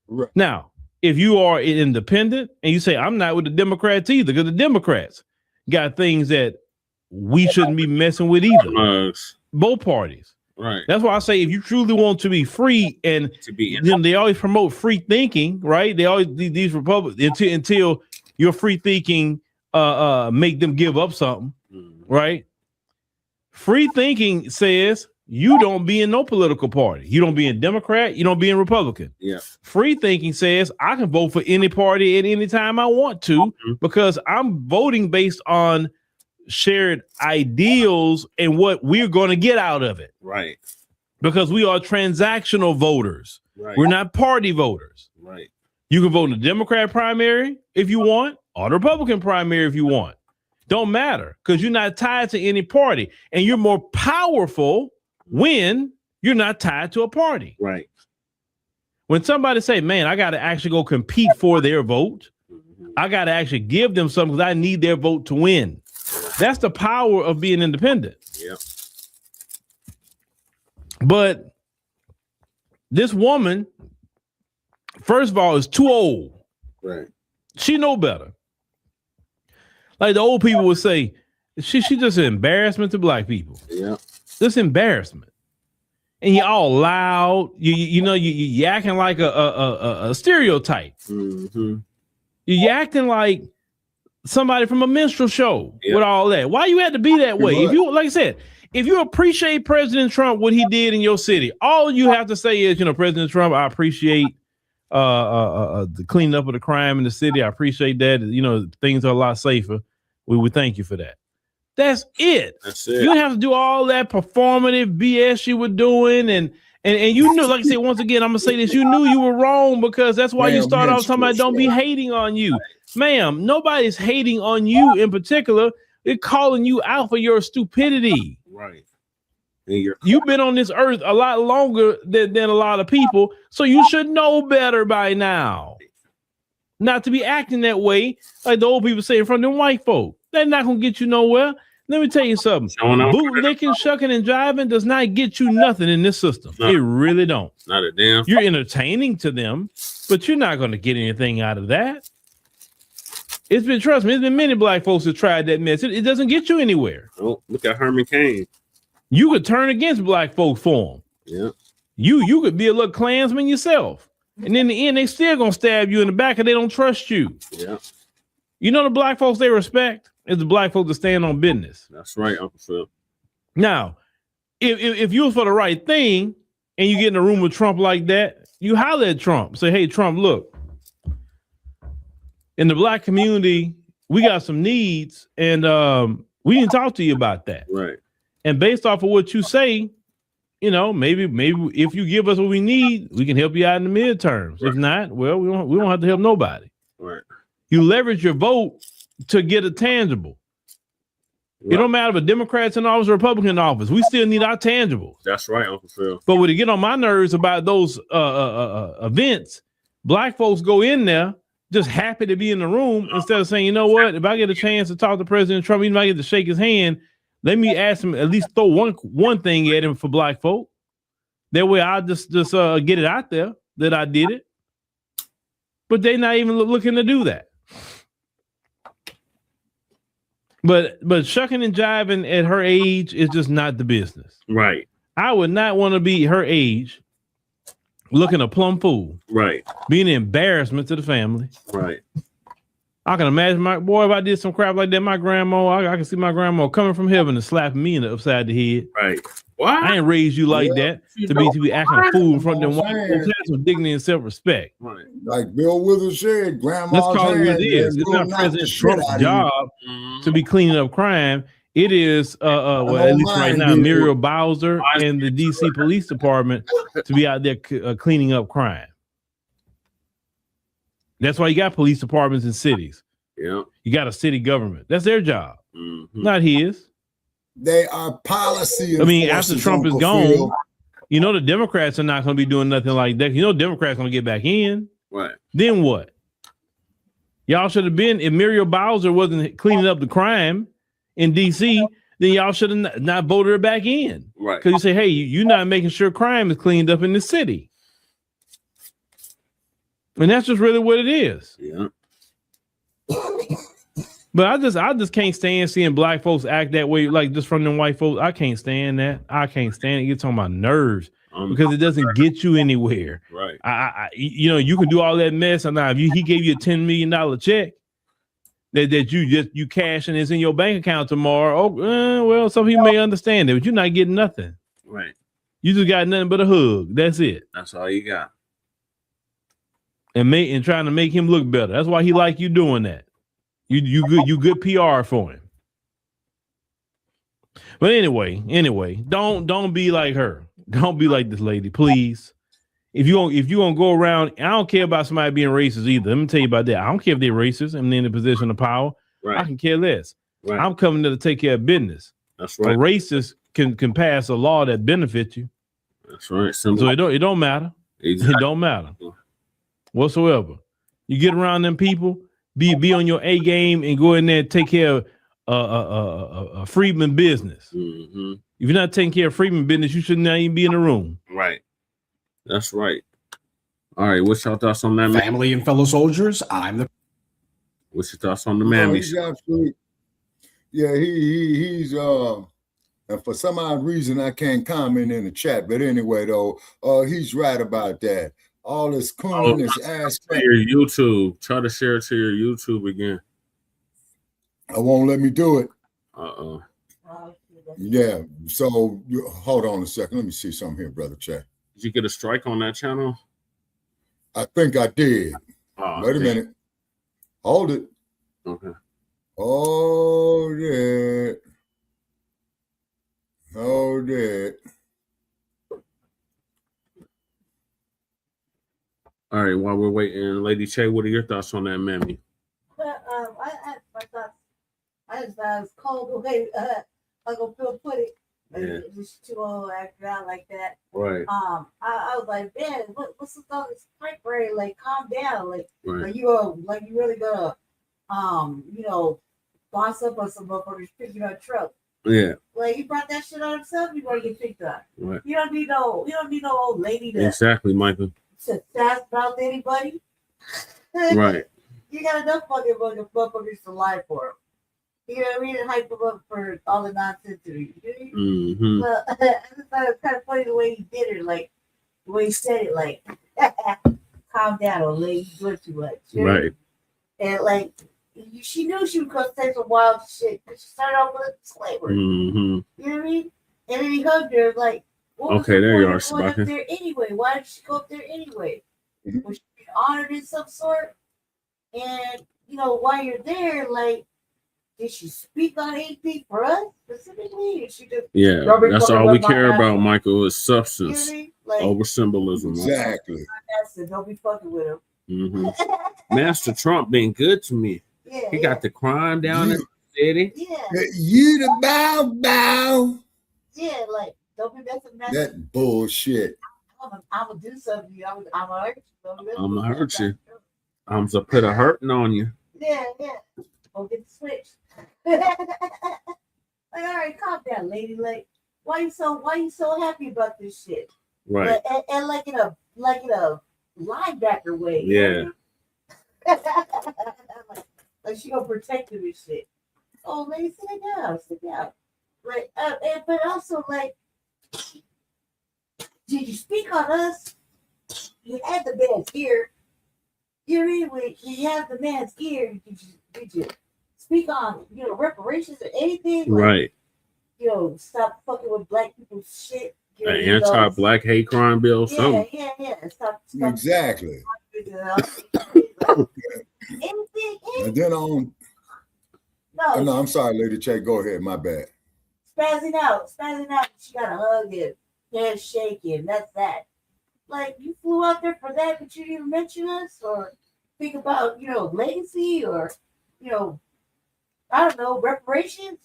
Right. Now, if you are an independent and you say, I'm not with the Democrats either, because the Democrats got things that we shouldn't be messing with either. Both parties. Right. That's why I say if you truly want to be free, and they always promote free thinking, right? They always these Republicans until your free thinking make them give up something, right? Free thinking says you don't be in no political party. You don't be in Democrat, you don't be in Republican. Yeah. Free thinking says I can vote for any party at any time I want to, because I'm voting based on shared ideals and what we're going to get out of it. Right. Because we are transactional voters. Right. We're not party voters. Right. You can vote in the Democrat primary if you want, or the Republican primary if you want. Don't matter, because you're not tied to any party, and you're more powerful when you're not tied to a party. Right. When somebody say, man, I got to actually go compete for their vote, I got to actually give them something because I need their vote to win. That's the power of being independent. Yeah. But this woman, first of all, is too old. Right. She know better. Like the old people would say, she just an embarrassment to black people. Yeah. Just embarrassment. And you're all loud. You acting like a stereotype. Mm-hmm. You're acting like somebody from a minstrel show with all that. Why you had to be that way? If you, like I said, if you appreciate President Trump, what he did in your city, all you have to say is, President Trump, I appreciate the cleaning up of the crime in the city. I appreciate that. Things are a lot safer. We would thank you for that. That's it. That's it. You don't have to do all that performative BS you were doing And you knew, like I said, once again, I'm gonna say this: you knew you were wrong because that's why you start off talking about don't be hating on you, ma'am. Nobody's hating on you in particular. They're calling you out for your stupidity. Right. You've been on this earth a lot longer than a lot of people, so you should know better by now. Not to be acting that way, like the old people say in front of them white folk. They're not gonna get you nowhere. Let me tell you something. Bootlicking, shucking, and jiving does not get you nothing in this system. It really don't. Not a damn. You're entertaining to them, but you're not gonna get anything out of that. Trust me, there's been many black folks that tried that mess. It doesn't get you anywhere. Oh, look at Herman Cain. You could turn against black folks for them. Yeah. You could be a little Klansman yourself. And in the end, they still gonna stab you in the back because they don't trust you. Yeah. You know the black folks they respect is the black folks that stand on business. That's right, Uncle Phil. Now, if you was for the right thing and you get in a room with Trump like that, you holler at Trump. Say, hey, Trump, look, in the black community, we got some needs, and we didn't talk to you about that. Right. And based off of what you say, you know, maybe if you give us what we need, we can help you out in the midterms. Right. If not, well, we won't have to help nobody. Right. You leverage your vote to get a tangible. Right. It don't matter if a Democrat's in office or Republican in office. We still need our tangibles. That's right, Uncle Phil. But when it get on my nerves about those events, black folks go in there just happy to be in the room instead of saying, you know what, if I get a chance to talk to President Trump, even if I get to shake his hand, let me ask him, at least throw one thing at him for black folk. That way I'll just get it out there that I did it. But they're not even looking to do that. But shucking and jiving at her age is just not the business. Right. I would not want to be her age looking a plumb fool. Right. Being an embarrassment to the family. Right. I can imagine my boy, if I did some crap like that, my grandma, I can see my grandma coming from heaven and slapping me in the upside the head. Right. What? I ain't raised you like that to be acting a fool in front of them white folks. Have some dignity and self-respect. Right. Like Bill Withers said, grandma's Let's call it what it hand is. It's not President Trump's job to be cleaning up crime. It is, well, at least right now, Muriel Bowser and the DC Police Department to be out there cleaning up crime. That's why you got police departments in cities. Yeah. You got a city government. That's their job, not his. They are policy. I mean, after Trump is gone, you know the Democrats are not going to be doing nothing like that. You know, Democrats going to get back in. Right. Then what? Y'all should have been, if Muriel Bowser wasn't cleaning up the crime in DC, then y'all should have not voted her back in. Right. Because you say, hey, you're not making sure crime is cleaned up in the city. And that's just really what it is. Yeah. But I just can't stand seeing black folks act that way, like just from them white folks. I can't stand that. I can't stand it. It gets on my nerves because it doesn't get you anywhere. Right. I you know, you can do all that mess, and now if he gave you a $10 million check that you cash and it's in your bank account tomorrow. Well, some people may understand it, but you're not getting nothing. Right. You just got nothing but a hug. That's it. That's all you got. And trying to make him look better. That's why he like you doing that. You good PR for him. But anyway, don't be like her. Don't be like this lady, please. If you gonna go around, I don't care about somebody being racist either. Let me tell you about that. I don't care if they're racist and they're in a position of power. Right. I can care less. Right. I'm coming to take care of business. That's right. A racist can pass a law that benefits you. That's right. So it don't matter. Exactly. It don't matter whatsoever. You get around them people, be on your A game and go in there and take care of Freedman business. Mm-hmm. If you're not taking care of Freedman business, you should not even be in the room. Right. That's right. All right. What's your thoughts on that? Family and fellow soldiers, What's your thoughts on the Mammy? Yeah, he's and for some odd reason I can't comment in the chat, but anyway though, he's right about that. All this cooning, this ass. Your YouTube. Try to share it to your YouTube again. I won't let me do it. Uh-oh. Yeah. So hold on a second. Let me see something here, brother Chat. Did you get a strike on that channel? I think I did. Wait a minute. Hold it. Okay. Hold it. Hold it. All right, while we're waiting, Lady Che, what are your thoughts on that, Mammy? But my thoughts. I just thought it was cold the way Uncle Phil put it. Yeah. Just too old acting out like that. Right. I was like, man, what's with all this pipe brain? Like, calm down. Like, Right. are you really gonna boss up on some motherfuckers picking up truck? Yeah. Like, he brought that shit on himself. You gonna get picked up. Right. You don't need no old lady to Exactly, Michael. sass about anybody. Right. You got enough fucking motherfuckers to lie for him. You know what I mean? And hype him up for all the nonsense. You know? Mm-hmm. But I just thought it was kind of funny the way he did it, like the way he said it, like calm down, old lady, you doing too much. You know? Right. And like she knew she was gonna say some wild shit because she started off with a disclaimer. Mm-hmm. You know what I mean? And then he hugged her like, what was Okay, the there point you are, of going up Sabaka. there anyway? Why did she go up there anyway? Was she being honored in some sort? And while you're there, like, did she speak on anything for us specifically? Or she just That's all we care about, Michael. Michael, is substance Like, over symbolism. Exactly. Don't be fucking with him. Mm-hmm. Master Trump been good to me. Yeah, He got the crime down in the city. Yeah. You the bow. Yeah, like, don't be messing with That bullshit. I'm gonna do something to you. I'm gonna hurt you. I'm gonna hurt you. I'm gonna put a hurting on you. Yeah. Go get the switch. Like, all right, calm down, lady. Like, why you so happy about this shit? Right. And like in a linebacker way. Yeah. Like she gonna protect him and shit. Oh, lady, sit down. Like, but also like, did you speak on us? You had the man's ear. You know what I mean? When you have the man's ear, did you speak on reparations or anything? Like, Right. Stop fucking with black people's shit. An anti-black hate crime bill. Something. Yeah. Stop. Exactly. Anything. And then on. No, I'm sorry, Lady Che. Go ahead. My bad. Spazzing out. She got a hug and hand shaking. That's that. Like, you flew out there for that, but you didn't even mention us or think about, legacy or, I don't know, reparations.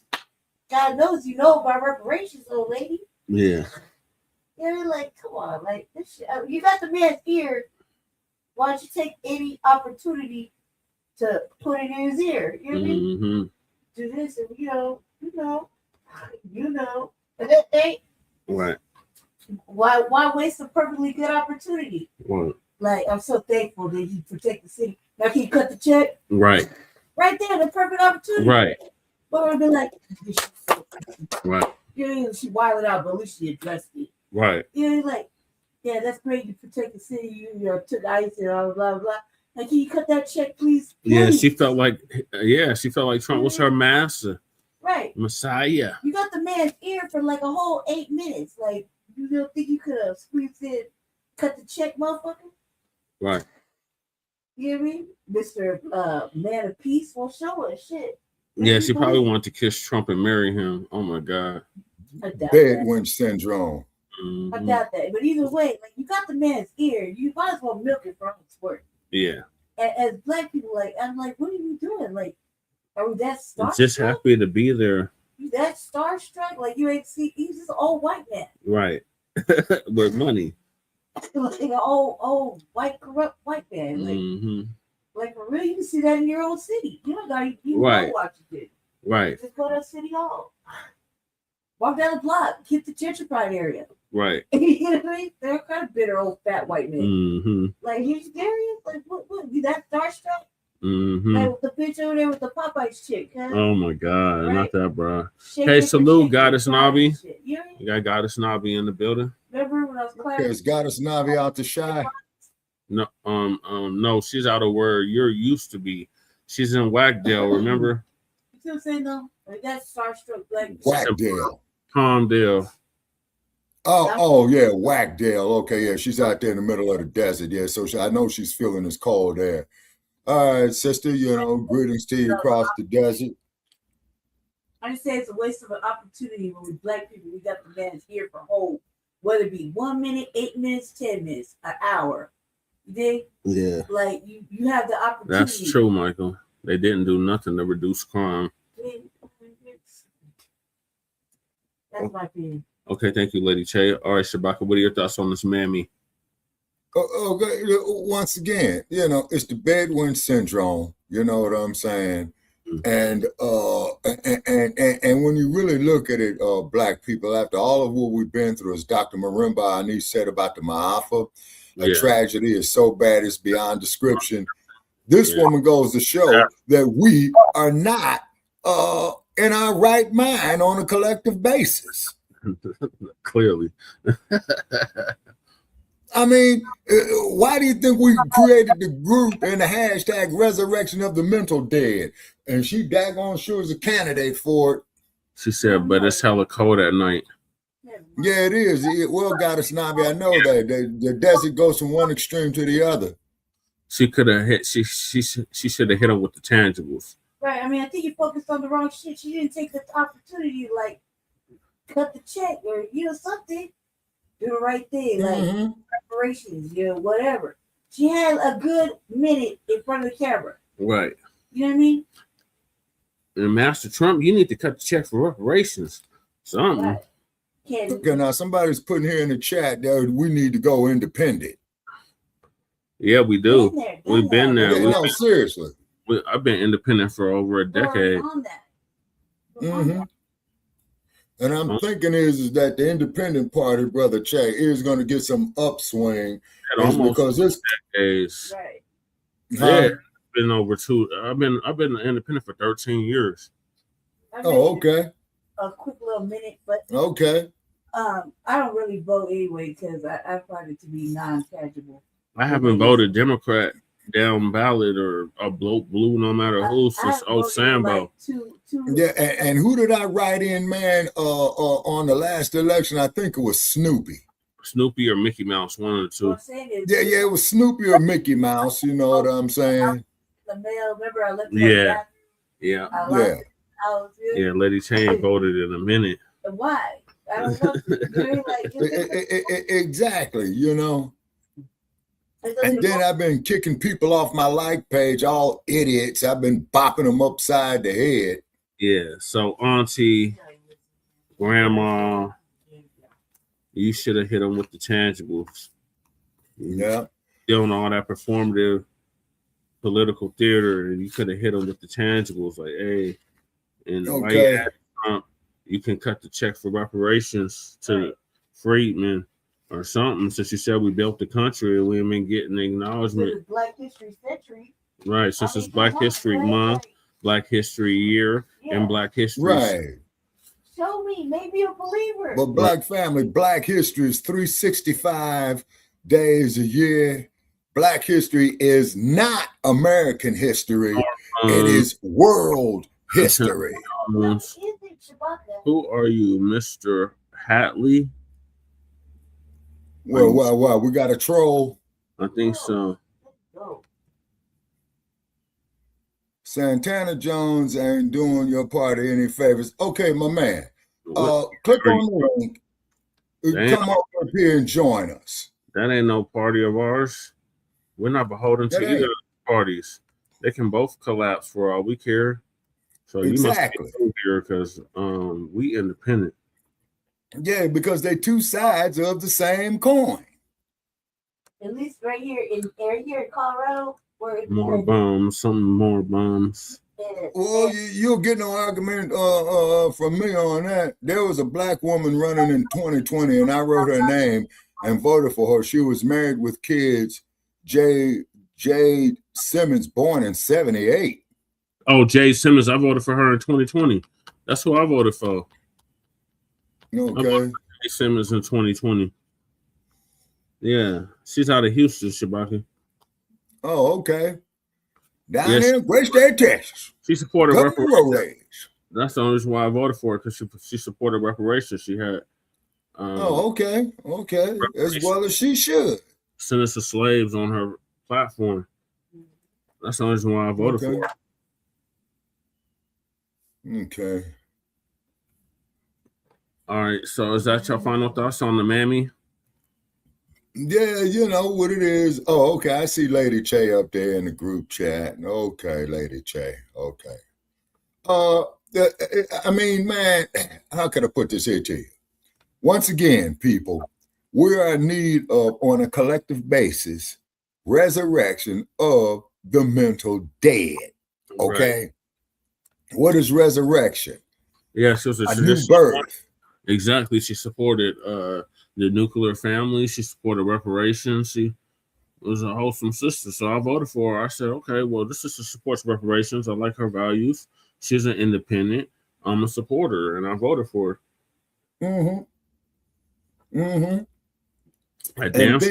God knows you know about reparations, old lady. Yeah. Like, come on, like this shit. You got the man's ear. Why don't you take any opportunity to put it in his ear? You know what I mean? Mm-hmm. Do this, and you know. Right. Why waste a perfectly good opportunity? Right. Like, I'm so thankful that he protect the city. Now can you cut the check? Right. Right there, the perfect opportunity. Right. But I would be like, Right. She wilded out, but at least she addressed it. Right. Like, yeah, that's great. You protect the city. You took ice and blah blah blah. Like, can you cut that check, please? Yeah, she felt like Trump was her master. Right. Messiah. You got the man's ear for like a whole 8 minutes. Like, you don't think you could have squeezed in, cut the check, motherfucker? Right. You know what I mean? Mr. Man of Peace will show us shit. Yeah, she probably wanted to kiss Trump and marry him. Oh my God. Bedouin syndrome. Mm-hmm. I doubt that. But either way, like, you got the man's ear. You might as well milk it for its worth. Yeah. And as black people, like, I'm like, what are you doing? Like, are we that starstruck? Just happy to be there. You that starstruck? Like, you ain't see, he's just an old white man. Right. With money. Like an old white corrupt white man. Like, Mm-hmm. like for real, you can see that in your own city. You don't gotta Right. know what you did. Right. Just go to City Hall. Walk down the block, hit the gentrified area. Right. You know what I mean? They're kind of bitter old fat white men. Mm-hmm. Like, you serious? Like, what you that starstruck? Mm-hmm. Like with the bitch over there with the Popeyes chick, huh? Oh my God, Right. not that, bro. Shaking Hey, her salute, shit, Goddess Navi. shit. You know what I mean? You got Goddess Navi in the building. Remember when I was clapping? There's Goddess Navi out to shy. No, no, she's out of where you're used to be. She's in Wagdale, remember? You see what I'm saying though? Like that starstruck black Wagdale. Palmdale. Oh yeah, Wagdale. Okay, yeah, she's out there in the middle of the desert. Yeah, so I know she's feeling this cold there. All right, sister, greetings to you across the desert. I just say it's a waste of an opportunity when we black people, we got the man's here for whole, whether it be 1 minute, 8 minutes, 10 minutes, an hour. You dig? Yeah. Like you have the opportunity. That's true, Michael. They didn't do nothing to reduce crime. That's my opinion. Okay, thank you, Lady Che. All right, Shabaka, what are your thoughts on this mammy? Okay, once again, it's the Bedouin syndrome. You know what I'm saying? And when you really look at it, black people, after all of what we've been through, as Dr. Marimba Ani said about the Ma'afa, a tragedy is so bad it's beyond description. This woman goes to show that we are not in our right mind on a collective basis. Clearly. I mean, why do you think we created the group and the hashtag resurrection of the mental dead? And she daggone sure is a candidate for it. She said, but it's hella cold at night. Yeah, it is. Well, Goddess Nabi, I know that. The desert goes from one extreme to the other. She could have hit, she should have hit him with the tangibles. Right. I mean, I think you focused on the wrong shit. She didn't take the opportunity to, like, cut the check or, something. Do the right thing, like preparations, whatever. She had a good minute in front of the camera. Right. You know what I mean? And Master Trump, you need to cut the check for reparations. Something. Right. Okay, now somebody's putting here in the chat that we need to go independent. Yeah, we do. We've been there. Yeah, no, seriously. I've been independent for over a decade. And I'm thinking is that the independent party, Brother Che, is going to get some upswing. Because it's decades. Right. Yeah, been over two. I've been independent for 13 years. Oh, okay. A quick little minute, but okay. I don't really vote anyway because I find it to be non-tangible. I haven't voted Democrat down ballot or a blue no matter who since Sambo. Like two. Yeah, and who did I write in, man? On the last election, I think it was Snoopy. Snoopy or Mickey Mouse, one of the two. Yeah, it was Snoopy or Mickey Mouse. You know what I'm saying? The mail, remember I left. Yeah. Yeah. Lady Chain voted in a minute. Why? I don't know. Exactly. And then I've been kicking people off my like page, all idiots. I've been bopping them upside the head. Yeah. So auntie, grandma, you should have hit them with the tangibles. Yeah. Doing all that performative political theater, and you could have hit them with the tangibles. Like, hey, and you can cut the check for reparations to Freedman or something, since you said we built the country and we ain't been getting acknowledgement. Black History Century. Right, since it's Black History Month, Black History Year, and Black History. Right. Show me, maybe a believer. But Black family, Black history is 365 days a year. Black history is not American history. It is world history. Who are you, Mr. Hatley? Well, we got a troll. I think so. Santana Jones ain't doing your party any favors. Okay, my man. Click on the link. Come up here and join us. That ain't no party of ours. We're not beholden to either parties. They can both collapse for all we care. So you must be here because we independent. Yeah, because they're two sides of the same coin. At least right here in Colorado, where more bombs, some more bombs. Well, you'll get no argument from me on that. There was a black woman running in 2020, and I wrote her name and voted for her. She was married with kids. Jade Simmons, born in 78. Oh, Jade Simmons, I voted for her in 2020. That's who I voted for. Okay. Jade Simmons in 2020. Yeah, she's out of Houston, Shabaki. Oh, okay. Down in Great State, Texas. She supported reparations. That's the only reason why I voted for her, because she supported reparations. She had. Okay. As well as she should. Sentence of slaves on her platform. That's the only reason why I voted for her. Okay. All right. So is that your final thoughts on the mammy? Yeah, you know what it is. Oh, okay. I see Lady Che up there in the group chat. Okay, Lady Che. Okay. I mean, man, how can I put this here to you? Once again, people, we are in need of, on a collective basis, resurrection of the mental dead. Okay. Right. What is resurrection? Yes, it was a new birth. Exactly. She supported the nuclear family. She supported reparations. She was a wholesome sister. So I voted for her. I said, okay, well, this sister supports reparations. I like her values. She's an independent. I'm a supporter, and I voted for her. Mm-hmm. Mm-hmm. I danced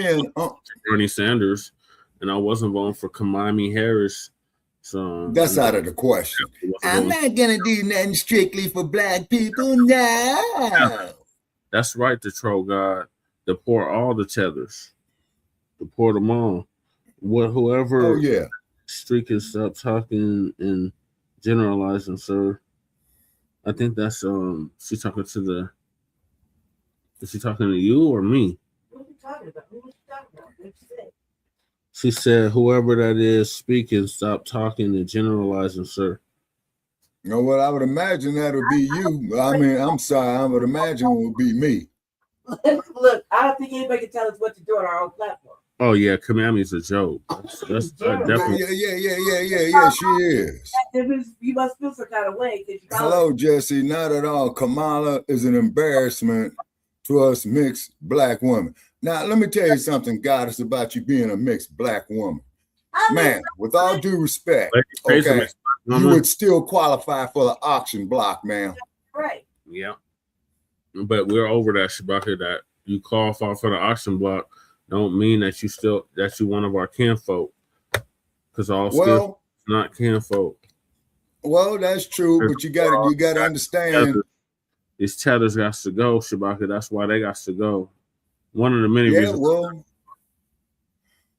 Bernie Sanders, and I wasn't voting for Kamala Harris. So that's out of the question. I'm not gonna do nothing strictly for black people. No. That's right, the troll God. Deport all the tethers. Deport them all. Whoever streak can stop talking and generalizing, sir. I think that's she's talking to the. Is she talking to you or me? What are you talking about? Who was you talking about? What you say? She said, whoever that is speaking, stop talking and generalizing, sir. You know what? I would imagine that would be you. I mean, I'm sorry. I would imagine it would be me. Look, I don't think anybody can tell us what to do on our own platform. Oh, yeah. Kamami's a joke. That's definitely. Yeah, she is. You must feel some kind of way. Hello, Jesse. Not at all. Kamala is an embarrassment to us mixed black women. Now, let me tell you something, Goddess, about you being a mixed black woman. Man, with all due respect, okay, you would still qualify for the auction block, man. Right. Yeah. But we're over that, Shabaka, that you qualify for the auction block don't mean that you one of our kinfolk. Because all still not kinfolk. Well, that's true, but you gotta understand. These tethers got to go, Shabaka. That's why they got to go. One of the many reasons.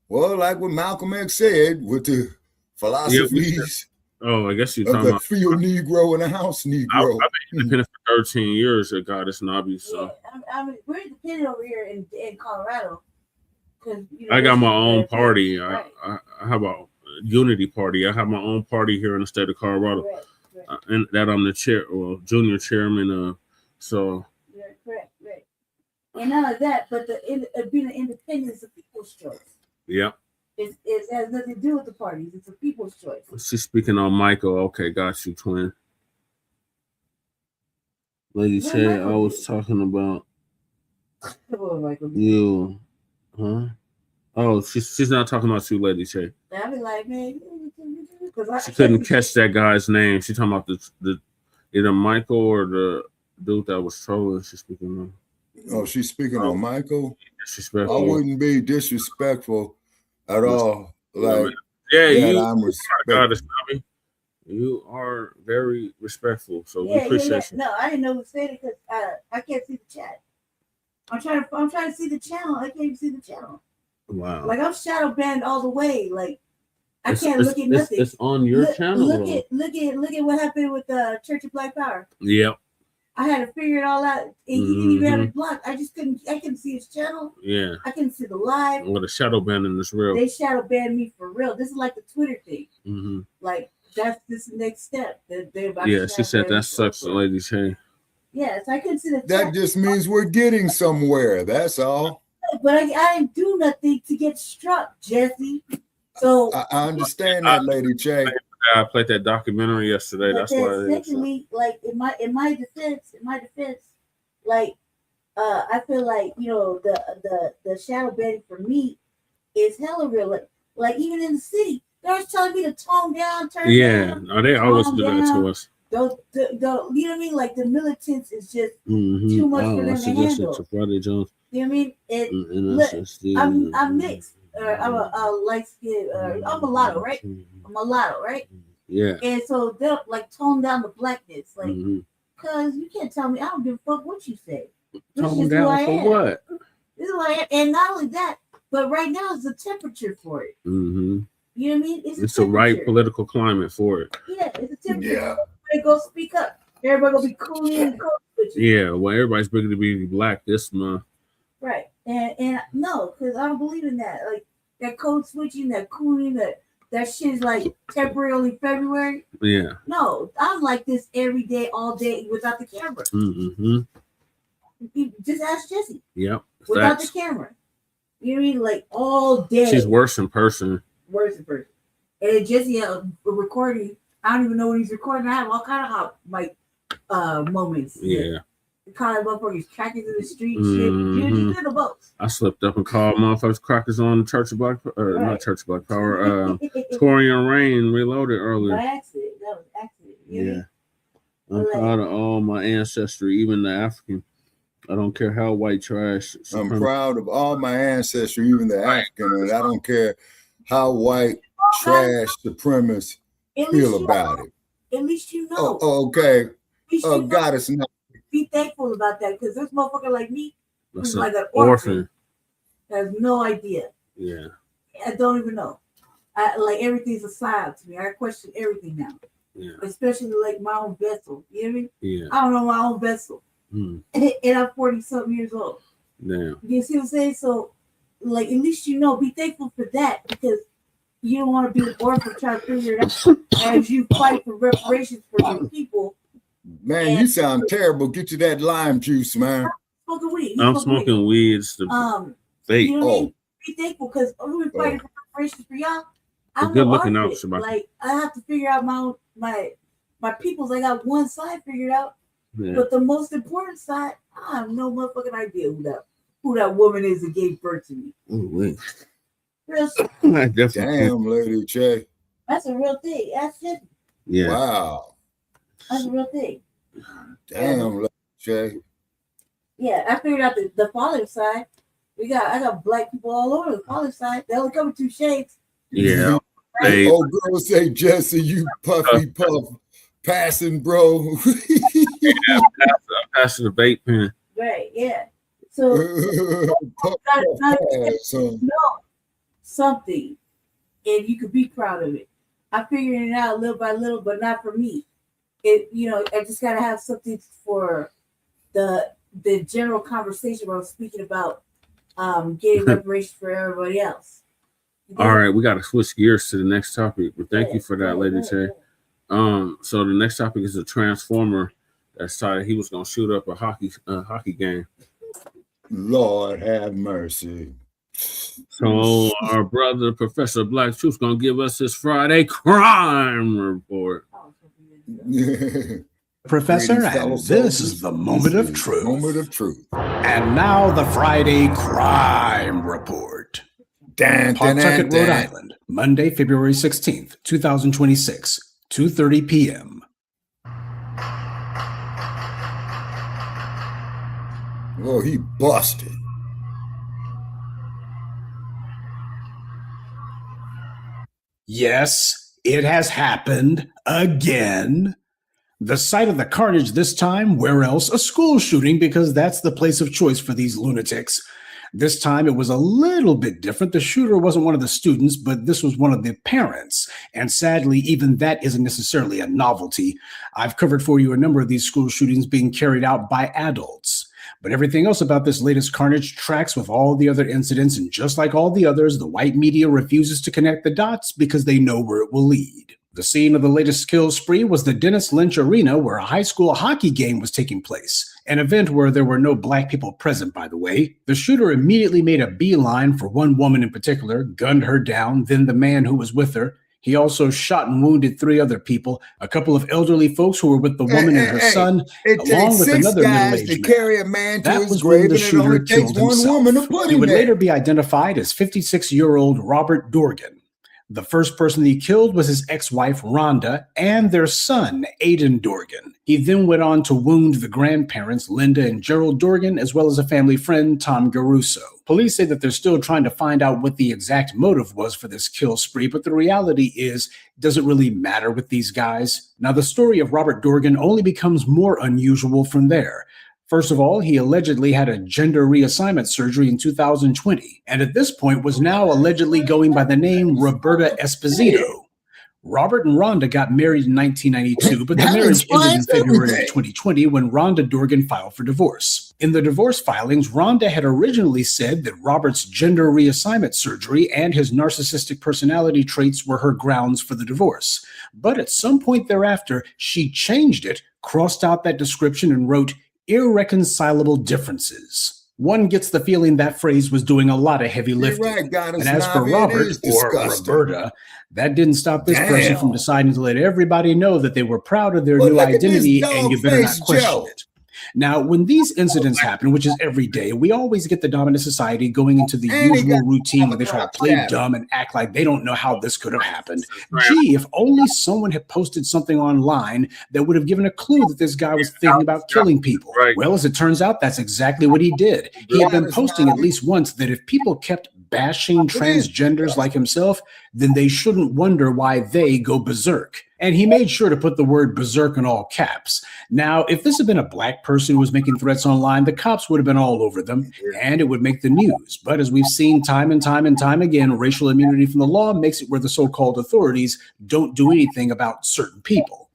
Well, like what Malcolm X said, with the philosophies I guess you're of talking the about field Negro and the house Negro. I've been independent for 13 years at Goddess Nobby, so. Yeah, I mean, we're independent over here in Colorado. I got my own party. I have a unity party. I have my own party here in the state of Colorado. Right. And that I'm the junior chairman of. So. Yeah, correct. And none of that, but being an independent is a people's choice. Yeah. It has nothing to do with the parties. It's a people's choice. She's speaking on Michael. Okay, got you, twin. Lady Che, I was talking about you. Huh? Oh, she's not talking about you, Lady Che. I be like, man, she couldn't catch that guy's name. She's talking about the either Michael or the dude that was trolling. She's speaking on. Oh, she's speaking on Michael. Disrespectful. I wouldn't be disrespectful at all. Like, I'm respectful. You are very respectful, so we appreciate you. No, I didn't know who said it because I can't see the chat. I'm trying to see the channel. I can't even see the channel. Wow. Like I'm shadow banned all the way. Like I can't look at nothing. It's on your channel. Look at what happened with the Church of Black Power. Yep. I had to figure it all out. And he didn't even have it blocked. I couldn't see his channel. Yeah. I couldn't see the live. Well, the shadow banning is real. They shadow banned me for real. This is like the Twitter thing. Mm-hmm. Like this is the next step. She said that sucks, Lady Che. Yes, I couldn't see the chat. That just means we're getting somewhere. That's all. But I didn't do nothing to get struck, Jesse. So I understand that, Lady Che. I played that documentary yesterday. That's why. Secondly, like in my defense, like I feel like the shadow banning for me is hella real. Like even in the city, they're always telling me to tone down, turn down. No, they always do that to us. You know what I mean? Like the militants is just too much for them to handle. To Friday Jones. You know what I mean? I'm mixed. I'm a light skin. I'm mulatto, right? I'm mulatto, right? Yeah. And so they'll like tone down the blackness, like, cause you can't tell me I don't give a fuck what you say. Tone down for what? This is like, and not only that, but right now is the temperature for it. Mm-hmm. You know what I mean? It's the right political climate for it. Yeah, it's a temperature. Yeah. Everybody go speak up. Everybody gonna be cool and cool with you. Yeah, well, everybody's bigger to be black this month. Right. And no, because I don't believe in that. Like that code switching, that cooning, that shit is like temporarily February. Yeah. No, I'm like this every day, all day without the camera. Mm-hmm. Just ask Jessie. Yep. Without Facts. the camera. You know what I mean? Like all day. She's worse in person. Worse in person. And Jessie recording. I don't even know when he's recording. I have all kind of hot moments. Yeah. The kind of motherfuckers cracking in the street. Shit. You do the most. I slipped up and called motherfuckers crackers on Church of Black, not Church of Black Power, Torian Rain Reloaded earlier. By accident. That was accident. Yeah. I'm proud of all my ancestry, even the African. I don't care how white trash. I'm proud of all my ancestry, even the African, and I don't care how white trash supremacists feel about it. At least you know. Oh, okay. Goddess, now. Be thankful about that, because this motherfucker like me, who's like an orphan, has no idea. Yeah. I don't even know. I like everything's a sign to me. I question everything now. Yeah. Especially like my own vessel. You know what I mean? Yeah. I don't know my own vessel. Mm. And I'm 40-something years old. Damn. You see what I'm saying? So, like, at least you know, be thankful for that, because you don't want to be an orphan trying to figure it out as you fight for reparations for your people. Man, you sound terrible. Get you that lime juice, man. Smoking weed. I'm smoking weed. It's the fake. You know what I mean? Be thankful, because we've been fighting for reparations for y'all. I'm good no looking out, artist. Shabbat. Like, I have to figure out my peoples. I got one side figured out. Yeah. But the most important side, I have no motherfucking idea who that woman is that gave birth to me. Ooh, wait. Real shit. Damn, Lady Che. That's a real thing. That's it. Yeah. Wow. That's a real thing. Damn, Lady Che. Yeah, I figured out the father side. I got black people all over the father side. They only come in two shades. Yeah. Hey. Oh, girl, say Jesse, you puffy puff passing, bro. Yeah, I'm passing the vape pen. Right, yeah. So gotta know something, and you could be proud of it. I'm figuring it out little by little, but not for me. I just gotta have something for the general conversation where I'm speaking about getting reparations for everybody else. All right, we got to switch gears to the next topic. But thank you for that, Lady Che. So the next topic is a transformer that decided he was gonna shoot up a hockey game. Lord have mercy. So our brother Professor Black Truth's gonna give us his Friday crime report. Professor, and this is the moment of truth. Moment of truth. And now the Friday crime report. Pawtucket, Rhode Island, Monday, February 16th, 2026, 2:30 p.m. Oh, he busted. Yes, it has happened again. The site of the carnage this time, where else? A school shooting, because that's the place of choice for these lunatics. This time it was a little bit different. The shooter wasn't one of the students, but this was one of the parents. And sadly, even that isn't necessarily a novelty. I've covered for you a number of these school shootings being carried out by adults. But everything else about this latest carnage tracks with all the other incidents, and just like all the others, the white media refuses to connect the dots because they know where it will lead. The scene of the latest kill spree was the Dennis Lynch Arena, where a high school hockey game was taking place, an event where there were no black people present, by the way. The shooter immediately made a beeline for one woman in particular, gunned her down, then the man who was with her. He also shot and wounded 3 other people, a couple of elderly folks who were with the woman and her son, along with another middle-aged man. Carry a man to that his was grave, when the and it shooter only takes killed one himself. woman to put He him would there. later be identified as 56-year-old Robert Dorgan. The first person he killed was his ex-wife, Rhonda, and their son, Aiden Dorgan. He then went on to wound the grandparents, Linda and Gerald Dorgan, as well as a family friend, Tom Garuso. Police say that they're still trying to find out what the exact motive was for this kill spree, but the reality is, does it really matter with these guys? Now, the story of Robert Dorgan only becomes more unusual from there. First of all, he allegedly had a gender reassignment surgery in 2020, and at this point was now allegedly going by the name Roberta Esposito. Robert and Rhonda got married in 1992, but the marriage ended in February of 2020 when Rhonda Dorgan filed for divorce. In the divorce filings, Rhonda had originally said that Robert's gender reassignment surgery and his narcissistic personality traits were her grounds for the divorce. But at some point thereafter, she changed it, crossed out that description, and wrote irreconcilable differences. One gets the feeling that phrase was doing a lot of heavy lifting. Right, and as for Robert or Roberta, that didn't stop this person from deciding to let everybody know that they were proud of their new identity and you better not question it. Now, when these incidents happen, which is every day, we always get the dominant society going into the usual routine where they try to play dumb and act like they don't know how this could have happened. Gee, if only someone had posted something online that would have given a clue that this guy was thinking about killing people. Well, as it turns out, that's exactly what he did. He had been posting at least once that if people kept bashing transgenders like himself, then they shouldn't wonder why they go berserk. And he made sure to put the word berserk in all caps. Now, if this had been a black person who was making threats online, the cops would have been all over them and it would make the news. But as we've seen time and time and time again, racial immunity from the law makes it where the so-called authorities don't do anything about certain people.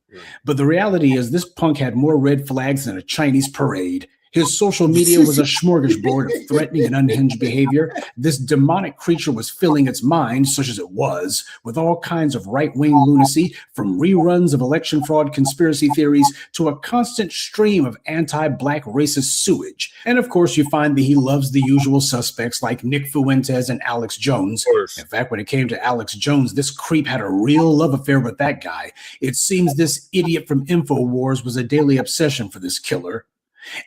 But the reality is this punk had more red flags than a Chinese parade. His social media was a smorgasbord of threatening and unhinged behavior. This demonic creature was filling its mind, such as it was, with all kinds of right-wing lunacy, from reruns of election fraud conspiracy theories to a constant stream of anti-black racist sewage. And of course, you find that he loves the usual suspects like Nick Fuentes and Alex Jones. In fact, when it came to Alex Jones, this creep had a real love affair with that guy. It seems this idiot from InfoWars was a daily obsession for this killer.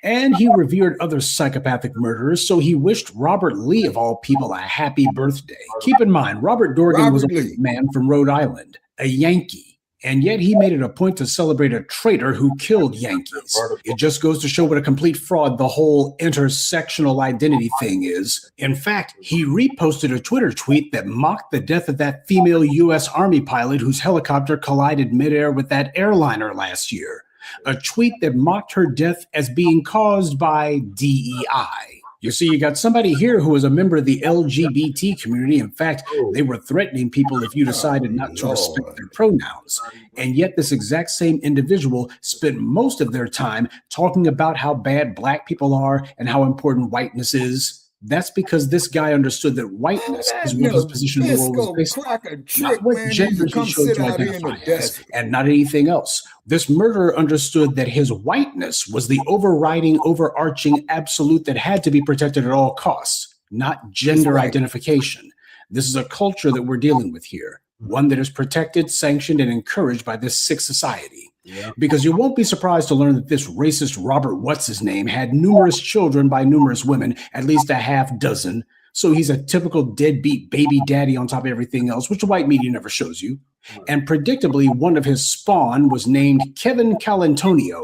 And he revered other psychopathic murderers, so he wished Robert Lee, of all people, a happy birthday. Keep in mind, Robert Dorgan was a man from Rhode Island, a Yankee, and yet he made it a point to celebrate a traitor who killed Yankees. It just goes to show what a complete fraud the whole intersectional identity thing is. In fact, he reposted a Twitter tweet that mocked the death of that female U.S. Army pilot whose helicopter collided midair with that airliner last year. A tweet that mocked her death as being caused by DEI. You see, you got somebody here who is a member of the LGBT community. In fact, they were threatening people if you decided not to respect their pronouns. And yet this exact same individual spent most of their time talking about how bad black people are and how important whiteness is. That's because this guy understood that whiteness is what his position in the world was based on, not what gender he chose to identify as, and not anything else. This murderer understood that his whiteness was the overriding, overarching absolute that had to be protected at all costs, not gender identification. This is a culture that we're dealing with here, one that is protected, sanctioned, and encouraged by this sick society. Because you won't be surprised to learn that this racist Robert What's-His-Name had numerous children by numerous women, at least a half dozen. So he's a typical deadbeat baby daddy on top of everything else, which the white media never shows you. And predictably, one of his spawn was named Kevin Calantonio.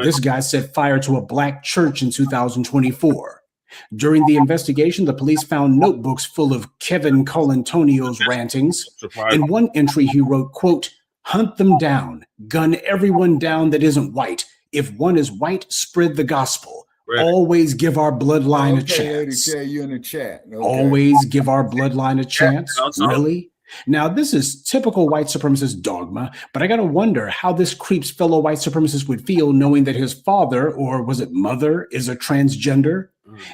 This guy set fire to a black church in 2024. During the investigation, the police found notebooks full of Kevin Calantonio's rantings. In one entry, he wrote, quote, "Hunt them down, gun everyone down that isn't white. If one is white, spread the gospel. Always give our bloodline a chance." You in the chat. Always give our bloodline a chance? Really? Now, this is typical white supremacist dogma, but I gotta wonder how this creep's fellow white supremacist would feel knowing that his father, or was it mother, is a transgender?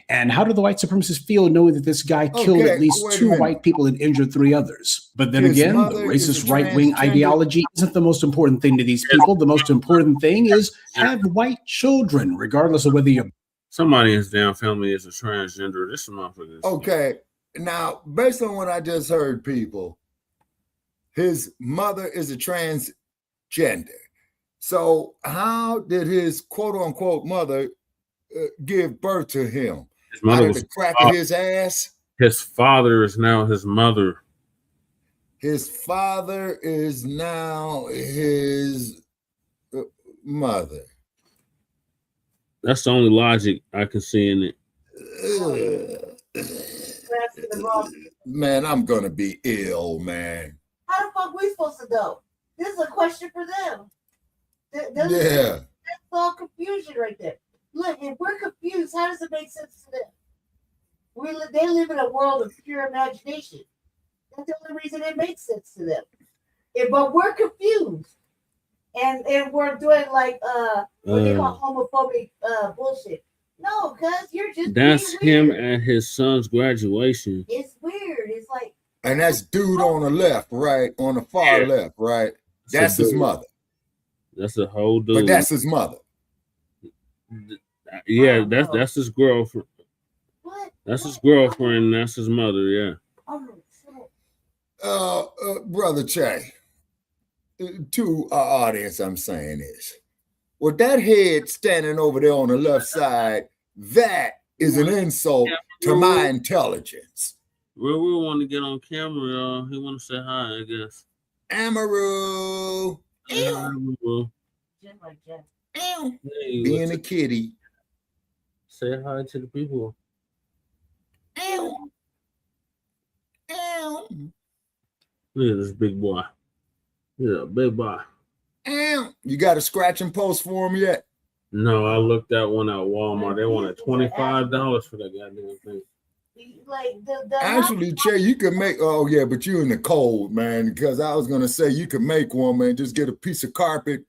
And how do the white supremacists feel knowing that this guy killed at least 2 white people and injured 3 others? But then again, the racist right-wing ideology isn't the most important thing to these people. The most important thing is have white children, regardless of whether you're... Somebody in his damn family is a transgender. This motherfucker. Okay, now, based on what I just heard, people, his mother is a transgender. So how did his quote-unquote mother give birth to him? His mother was the crack of his ass? His father is now his mother. His father is now his mother. That's the only logic I can see in it. Man, I'm gonna be ill, man. How the fuck we supposed to know? This is a question for them. Yeah. That's all confusion right there. Look, if we're confused, how does it make sense to them? They live in a world of pure imagination. That's the only reason it makes sense to them. but we're confused, and we're doing like what they call homophobic bullshit. No, cuz you're just That's being him weird. at his son's graduation. It's weird. It's like, And that's dude on the left, right? On the far left, right? That's his mother. That's a whole dude. But that's his mother. Yeah, that's his girlfriend. What? That's his girlfriend. That's his mother. Yeah. Brother Che, to our audience, I'm saying is, with that head standing over there on the left side, that is an insult to my intelligence. Real want to get on camera. He want to say hi, I guess. Amaru. Amaru. Hey, Being a kitty. Say hi to the people. Look at this big boy. Yeah, big boy. You got a scratch and post for him yet? No, I looked at one at Walmart. They wanted $25 for that goddamn thing. like Actually, Che, you could make, oh yeah, but you in the cold, man, because I was gonna say you could make one, man, just get a piece of carpet.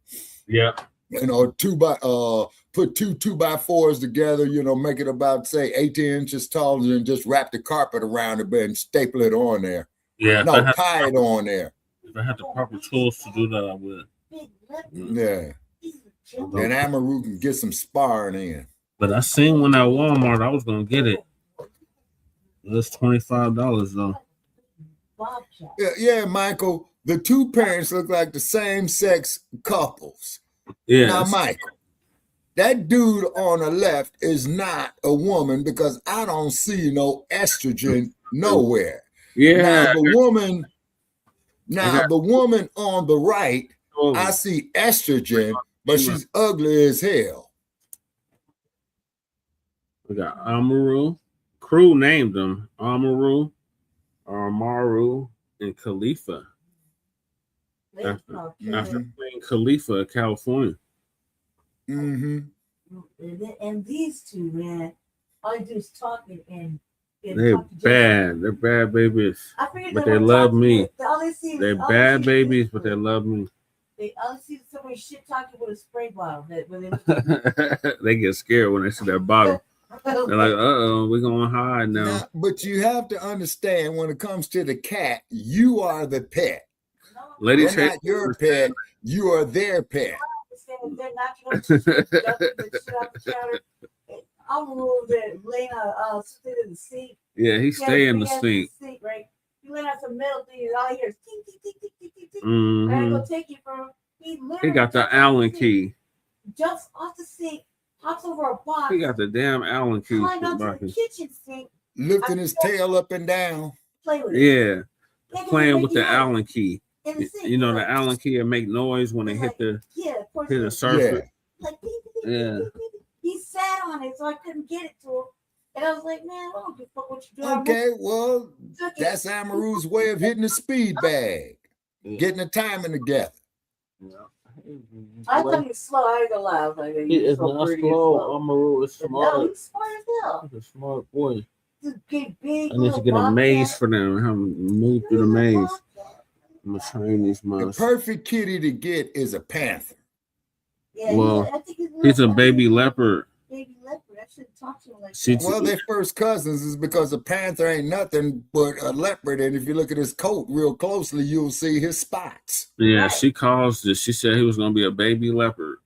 Yeah. You know, put two 2x4s together, you know, make it about, say, 18 inches taller, and just wrap the carpet around it and staple it on there. Yeah. No, tie it on there. If I had the proper tools to do that, I would. Yeah. And Amaru can get some sparring in. But I seen one at Walmart. I was gonna get it. It was $25 though. Yeah, Michael. The two parents look like the same sex couples. Yeah. Now, Michael, that dude on the left is not a woman because I don't see no estrogen nowhere. Yeah. Now the woman on the right, I see estrogen, but she's ugly as hell. We got Amaru. Crew named them Amaru, and Khalifa. After Queen Khalifa of California. Mm-hmm. And these two, man, all you do is talking and they're bad. They're bad babies. But they love me. They're bad babies, but they love me. They all see somebody shit talking with a spray bottle. They get scared when they see that bottle. They're like, uh-oh, we're going to hide now. But you have to understand, when it comes to the cat, you are the pet. Ladies, they're not your pet, you are their pet. They're not going to I'm over there laying on something in the sink. Yeah, he stay in the sink. Right? You laying on some metal thing, and all you hear is ting, ting, ting, ting, ting, ting, ting. Mm-hmm. And I go take you from. He got the Allen key. Jumps off the sink, hops over a box. He got the damn Allen key. Climbed onto the kitchen sink. Lifting his tail up and down. Play with it. Yeah. Playing with the Allen key. You know, the Allen key will make noise when they hit the surface. Yeah. He sat on it, so I couldn't get it to him. And I was like, man, I don't give a fuck what you doing. Okay, well, that's Amaru's way of hitting the speed bag. Getting the timing together. I thought he was slow. I ain't gonna lie. I was like, he is not slow. Amaru is smart. No, he's smart as hell. He's a smart boy. Big, I need to get a maze for them. Have them move through the maze. I'm gonna train these monsters. The perfect kitty to get is a panther. Yeah, well, I think he's a baby leopard. Baby leopard. I should talk to him like that. Well, they're first cousins is because a panther ain't nothing but a leopard. And if you look at his coat real closely, you'll see his spots. Yeah, right. She calls this. She said he was going to be a baby leopard.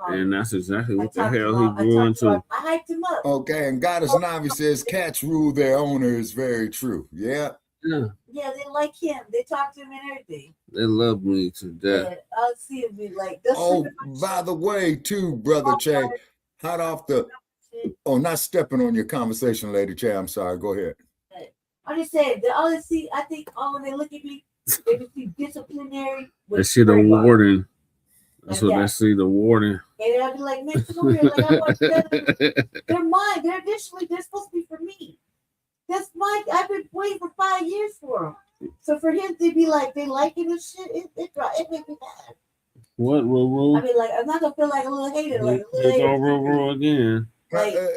And that's exactly what the hell he grew into. I hyped him up. Okay, and Goddess Navi says cats rule their owner is very true. Yeah. Yeah, they like him. They talk to him and everything. They love me to death. Yeah, I'll see him be like. Oh, by the way, too, Brother Che, hot off the. Oh, not stepping on your conversation, Lady Che. I'm sorry. Go ahead. I'm just saying. They all see. I think all when they look at me, they can see disciplinary. They see the warden. That's what they see. The warden. And I'll be like, man, come over here. Like, I want they're mine. They're supposed to be for me. That's mine. I've been waiting for 5 years for them. So for him to be like, they liking this shit, it makes me mad. What, Ruru? I mean, like, I'm not gonna feel like a little hater. Like, a little hater. Ruru again.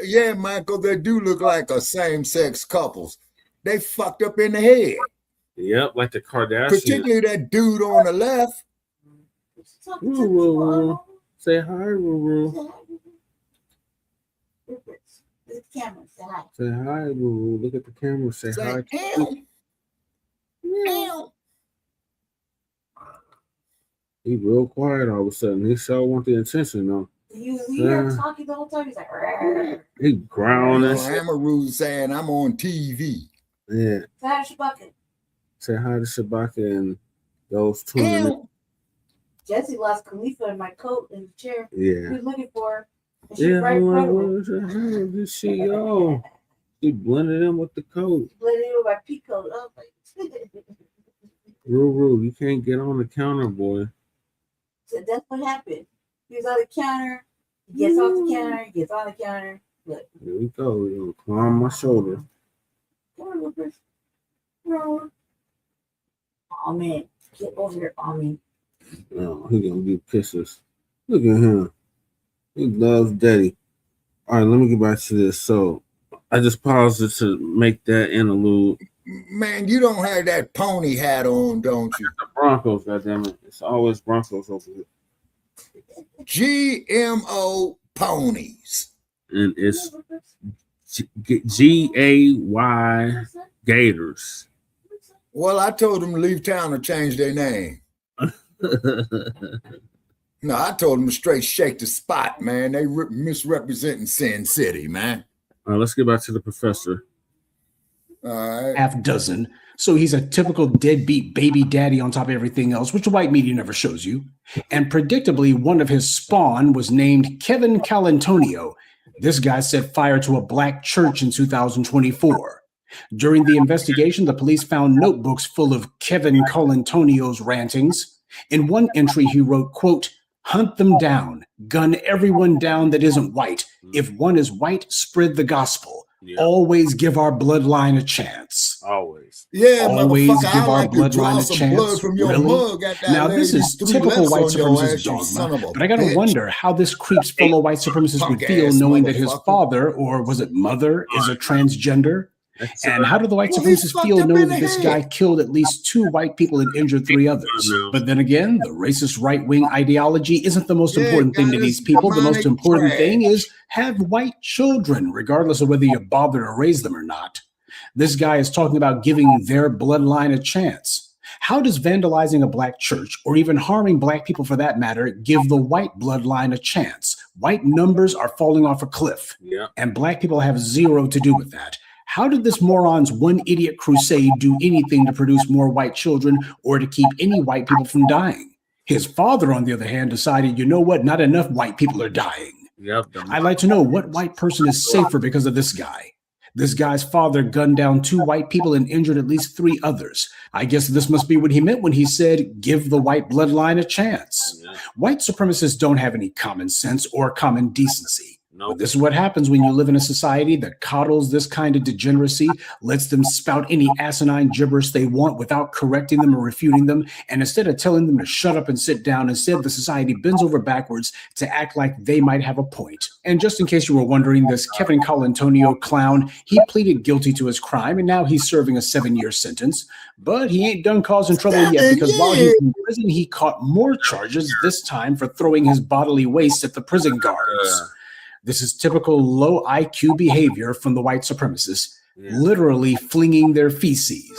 Yeah, Michael, they do look like a same-sex couples. They fucked up in the head. Yep, like the Kardashians. Particularly that dude on the left. Ruru. Say hi, Ruru. The camera, say hi. Say hi, Ruru. Look at the camera. Say hi. He real quiet all of a sudden. He sure want the attention though. You hear him talking the whole time? He's like, "Rrr." He growling. Amaru saying I'm on TV. Yeah. Say hi to Shabaka. Say hi to Shabaka and those two. Jesse lost Khalifa in my coat in the chair. Yeah. He was looking for her. And she's Yeah, right in front of him. where the hell she go? He blended in with the coat. Blended in with my pea coat. I was like, Ruru, you can't get on the counter, boy. so that's what happened. He was on the counter. He gets off the counter. He gets on the counter. Look. Here we go. You're gonna climb my shoulder. Come on, Lucas. No. Oh man, get over here on me. Oh, he gonna give kisses. Look at him. He loves daddy. All right, let me get back to this. So I just paused it to make that interlude. Man, you don't have that pony hat on, don't you? The Broncos, goddammit. It's always Broncos over here. GMO ponies. And it's GAY Gators. Well, I told them to leave town or change their name. No, I told them to straight shake the spot, man. They misrepresenting Sin City, man. All right, let's get back to the professor. All right. Half dozen. So he's a typical deadbeat baby daddy on top of everything else, which the white media never shows you. And predictably, one of his spawn was named Kevin Calantonio. This guy set fire to a black church in 2024. During the investigation, the police found notebooks full of Kevin Calantonio's rantings. In one entry, he wrote, quote, "Hunt them down, gun everyone down that isn't white. If one is white, spread the gospel. Always give our bloodline a chance." Always. Yeah, always motherfucker, give I our like to draw bloodline a some chance. blood from your Really? mug at that Now, this lady is with 3 typical lefts white on your supremacist ass, you son dogma, of a but I gotta bitch. wonder how this creep's fellow white supremacist would feel Punk-ass knowing that his motherfucker. father, or was it mother, is a transgender. And how do the white Well, he's supremacists fucked feel up knowing in that the this head. guy killed at least 2 white people and injured 3 others? But then again, the racist right-wing ideology isn't the most important thing to these people. The most important thing is have white children, regardless of whether you bother to raise them or not. This guy is talking about giving their bloodline a chance. How does vandalizing a black church, or even harming black people for that matter, give the white bloodline a chance? White numbers are falling off a cliff, and black people have zero to do with that. How did this moron's one idiot crusade do anything to produce more white children or to keep any white people from dying? His father, on the other hand, decided, you know what, not enough white people are dying. I'd like to know what white person is safer because of this guy. This guy's father gunned down 2 white people and injured at least 3 others. I guess this must be what he meant when he said, give the white bloodline a chance. White supremacists don't have any common sense or common decency. But this is what happens when you live in a society that coddles this kind of degeneracy, lets them spout any asinine gibberish they want without correcting them or refuting them, and instead of telling them to shut up and sit down, instead the society bends over backwards to act like they might have a point. And just in case you were wondering, this Kevin Calantonio clown, he pleaded guilty to his crime, and now he's serving a 7-year sentence. But he ain't done causing trouble yet, because while he's in prison, he caught more charges, this time for throwing his bodily waste at the prison guards. This is typical low IQ behavior from the white supremacists, literally flinging their feces.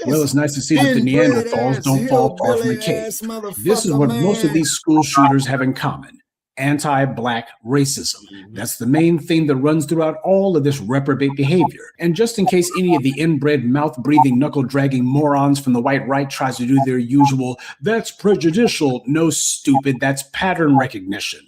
Well, it's nice to see that the Neanderthals don't fall far from the cave. This is what most of these school shooters have in common: anti-black racism. That's the main thing that runs throughout all of this reprobate behavior. And just in case any of the inbred, mouth-breathing, knuckle-dragging morons from the white right tries to do their usual, that's prejudicial, no, stupid, that's pattern recognition.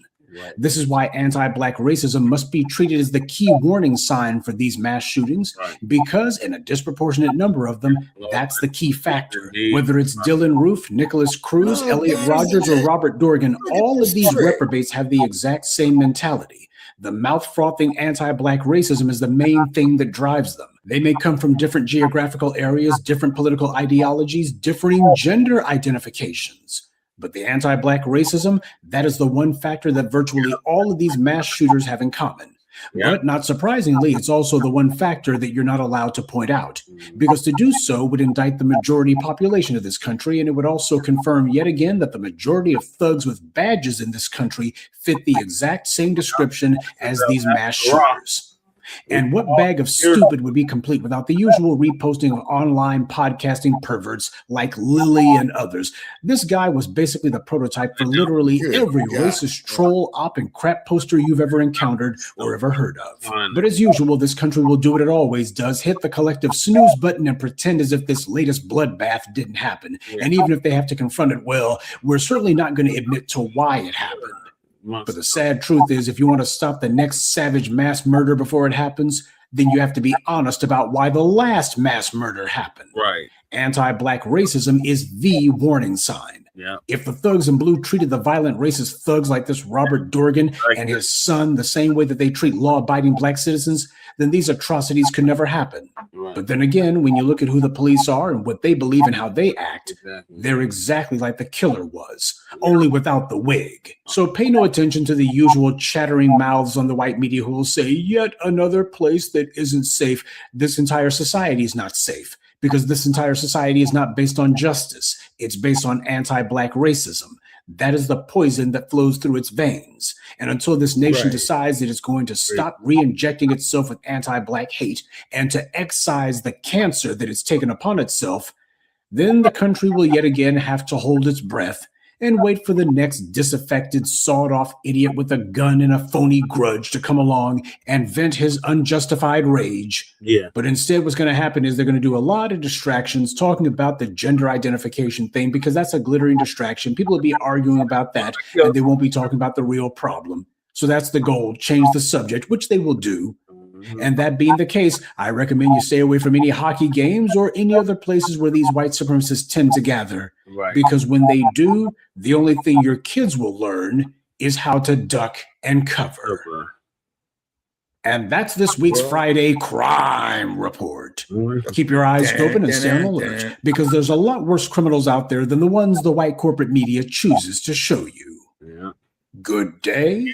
This is why anti-black racism must be treated as the key warning sign for these mass shootings, because in a disproportionate number of them, that's the key factor. Whether it's Dylan Roof, Nicholas Cruz, Elliot Rogers, or Robert Dorgan, all of these reprobates have the exact same mentality. The mouth-frothing anti-black racism is the main thing that drives them. They may come from different geographical areas, different political ideologies, differing gender identifications. But the anti-black racism, that is the one factor that virtually all of these mass shooters have in common. But not surprisingly, it's also the one factor that you're not allowed to point out, because to do so would indict the majority population of this country, and it would also confirm yet again that the majority of thugs with badges in this country fit the exact same description as these mass shooters. And what bag of stupid would be complete without the usual reposting of online podcasting perverts like Lily and others? This guy was basically the prototype for literally every racist troll, op, and crap poster you've ever encountered or ever heard of. But as usual, this country will do what it always does, hit the collective snooze button and pretend as if this latest bloodbath didn't happen. And even if they have to confront it, well, we're certainly not going to admit to why it happened. But the sad truth is, if you want to stop the next savage mass murder before it happens, then you have to be honest about why the last mass murder happened. Right. Anti-Black racism is the warning sign. Yeah. If the thugs in blue treated the violent racist thugs like this Robert Dorgan and his son the same way that they treat law-abiding Black citizens, then these atrocities could never happen. Right. But then again, when you look at who the police are and what they believe and how they act, they're exactly like the killer was, only without the wig. So pay no attention to the usual chattering mouths on the white media who will say, yet another place that isn't safe. This entire society is not safe, because this entire society is not based on justice. It's based on anti-Black racism. That is the poison that flows through its veins. And until this nation decides that it's going to stop re-injecting itself with anti-Black hate and to excise the cancer that it's taken upon itself, then the country will yet again have to hold its breath and wait for the next disaffected, sawed-off idiot with a gun and a phony grudge to come along and vent his unjustified rage. Yeah. But instead, what's going to happen is they're going to do a lot of distractions talking about the gender identification thing, because that's a glittering distraction. People will be arguing about that, and they won't be talking about the real problem. So that's the goal, change the subject, which they will do. And that being the case, I recommend you stay away from any hockey games or any other places where these white supremacists tend to gather. Right. Because when they do, the only thing your kids will learn is how to duck and cover. And that's this week's Friday Crime Report. Keep your eyes open and stay on alert, because there's a lot worse criminals out there than the ones the white corporate media chooses to show you. Yeah. Good day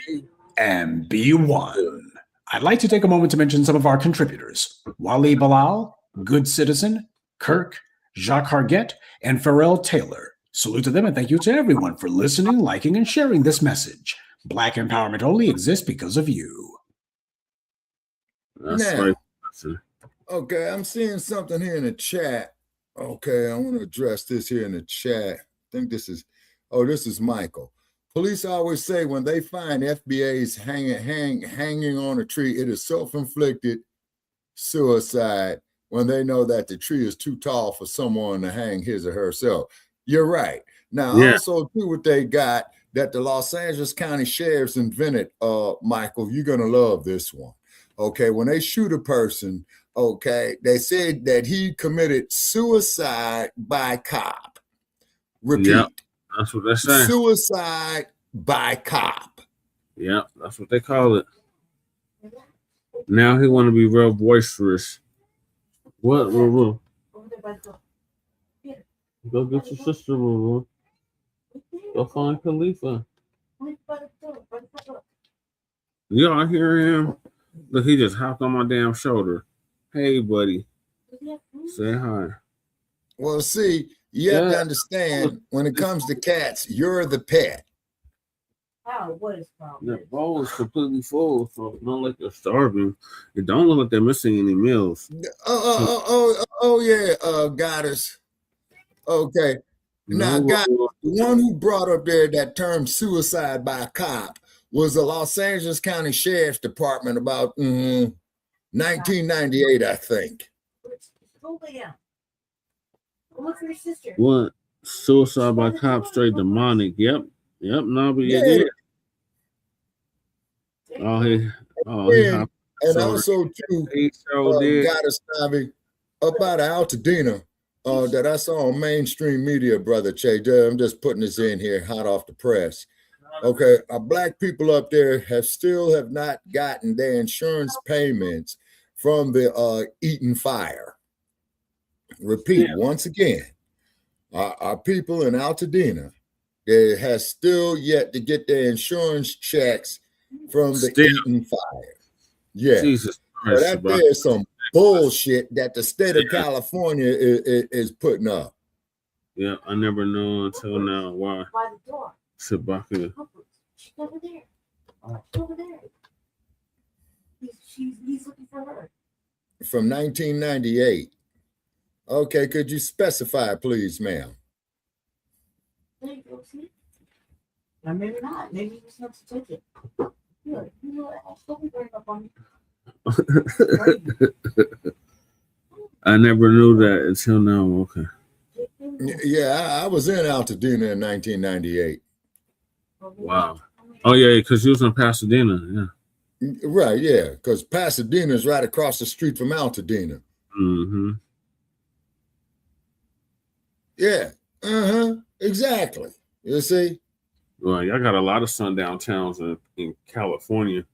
and be one. I'd like to take a moment to mention some of our contributors: Wally Bilal, Good Citizen, Kirk, Jacques Hargett, and Pharrell Taylor. Salute to them, and thank you to everyone for listening, liking, and sharing this message. Black empowerment only exists because of you. That's Now, right. Okay, I'm seeing something here in the chat. Okay, I want to address this here in the chat. I think this is Michael. Police always say when they find FBA's hanging on a tree, it is self-inflicted suicide when they know that the tree is too tall for someone to hang his or herself. You're right. Now, also, too, what they got that the Los Angeles County Sheriff's invented, Michael, you're going to love this one. Okay, when they shoot a person, okay, they said that he committed suicide by cop. Repeat. Yep. That's what they're saying. Suicide by cop. Yeah, that's what they call it. Now he want to be real boisterous. What, Ruru? Go get your sister, Ruru. Go find Khalifa. Y'all hear him? Look, he just hopped on my damn shoulder. Hey, buddy. Say hi. Well, see, you have to understand, when it comes to cats, you're the pet. Oh, what is wrong? That bowl is completely full, so it's not like they're starving. It don't look like they're missing any meals. Yeah, Goddess. Okay. Now, God, the one who brought up there that term suicide by cop was the Los Angeles County Sheriff's Department about 1998, I think. Go lay down. Look for your sister. What? Suicide by cop, straight demonic. Yep. No, but you did. And also too, Goddess Navi, up out of Altadena, that I saw on mainstream media, brother Che. I'm just putting this in here, hot off the press. Okay, Black people up there have not gotten their insurance payments from the Eaton fire. Repeat once again, our people in Altadena, they has still yet to get their insurance checks from the Eaton fire. Yeah. Jesus So Christ, that bro. there's some bullshit that the state of California is putting up. Yeah, I never knew until now why. By the door. Shabaka. She's over there. She's over there. He's looking for her. From 1998. Okay, could you specify, please, ma'am? There you go, see? Or maybe not. Maybe he just wants to take it. Here, you know what? Don't bring up on me. I never knew that until now. Okay. Yeah, I was in Altadena in 1998. Wow. Oh yeah, because you was in Pasadena. Yeah. Right, yeah, because Pasadena is right across the street from Altadena. Mm-hmm. Yeah. Exactly. You see? Well, y'all got a lot of sundown towns in California.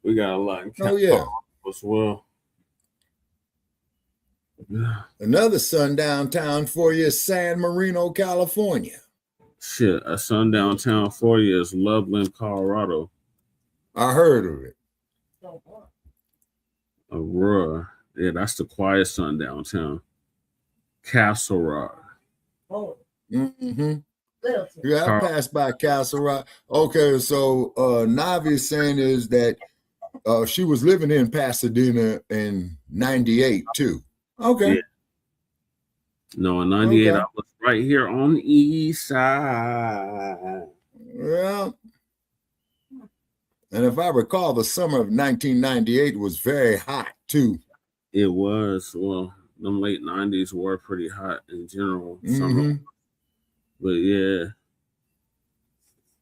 We got a lot in California as well. Yeah. Another sundown town for you is San Marino, California. Shit, a sundown town for you is Loveland, Colorado. I heard of it. Aurora. Yeah, that's the quiet sundown town. Castle Rock. Mm-hmm. Yeah, I passed by Castle Rock. Okay, so Navi's saying is that she was living in Pasadena in 98 too. Okay. Yeah. No, in 98, Okay. I was right here on the east side. Yeah. And if I recall, the summer of 1998 was very hot too. It was. Well, them late 90s were pretty hot in general. Summer. But yeah,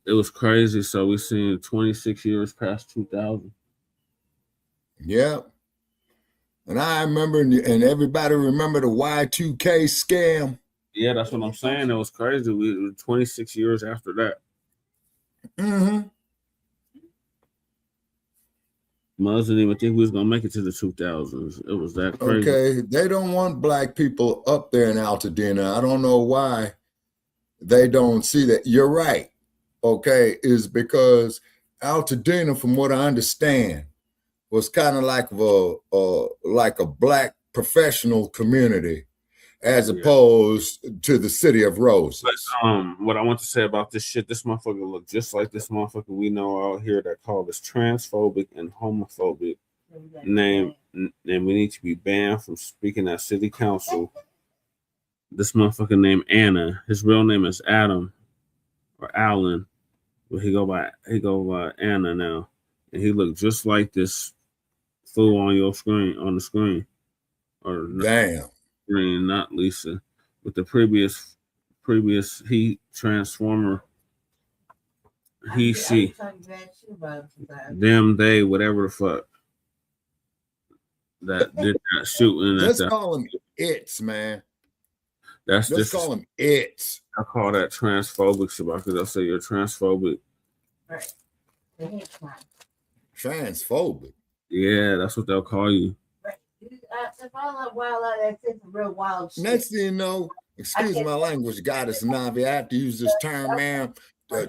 it was crazy. So we seen 26 years past 2000. Yeah. And I remember, and everybody remember the Y2K scam. Yeah, that's what I'm saying. It was crazy. We were 26 years after that. Mm-hmm. Muzz didn't even think we was gonna make it to the 2000s. It was that crazy. Okay, they don't want black people up there in Altadena. I don't know why they don't see that. You're right. Okay, is because Altadena, from what I understand, was kind of like a black professional community, as opposed to the City of Roses. But, what I want to say about this shit, this motherfucker look just like this motherfucker we know out here that call us transphobic and homophobic. And we need to be banned from speaking at city council. This motherfucker named Anna. His real name is Adam or Alan, but he go by Anna now, and he look just like this fool on your screen, on the screen, or damn screen, not Lisa, with the previous he transformer, he she, them they, whatever the fuck that did that shooting. Let's call them its, man. Let's call them its. I call that transphobic, Shabaka, because they'll say you're transphobic. Right. Transphobic. Yeah, that's what they'll call you. Right. If I like wild out, that's real wild shit. Next thing you know, excuse my language, goddess Navi, I have to use this term, man,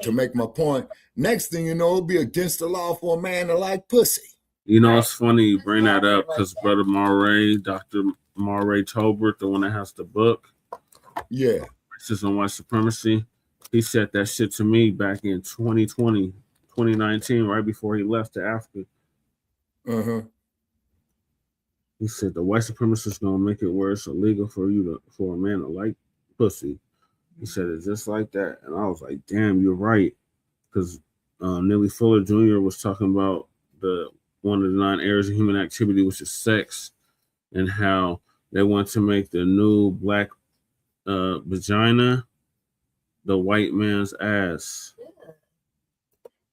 to make my point. Next thing you know, it'll be against the law for a man to like pussy. You know, it's funny you bring that up because Brother Murray, Dr. Murray Tolbert, the one that has the book, yeah, Racism and White Supremacy, he said that shit to me back in 2019, right before he left to Africa. He said the white supremacists gonna make it where it's illegal for a man to like pussy. He said it just like that, and I was like, "Damn, you're right." Because Nelly Fuller Jr. was talking about one of the 9 areas of human activity, which is sex, and how they want to make the new black vagina the white man's ass.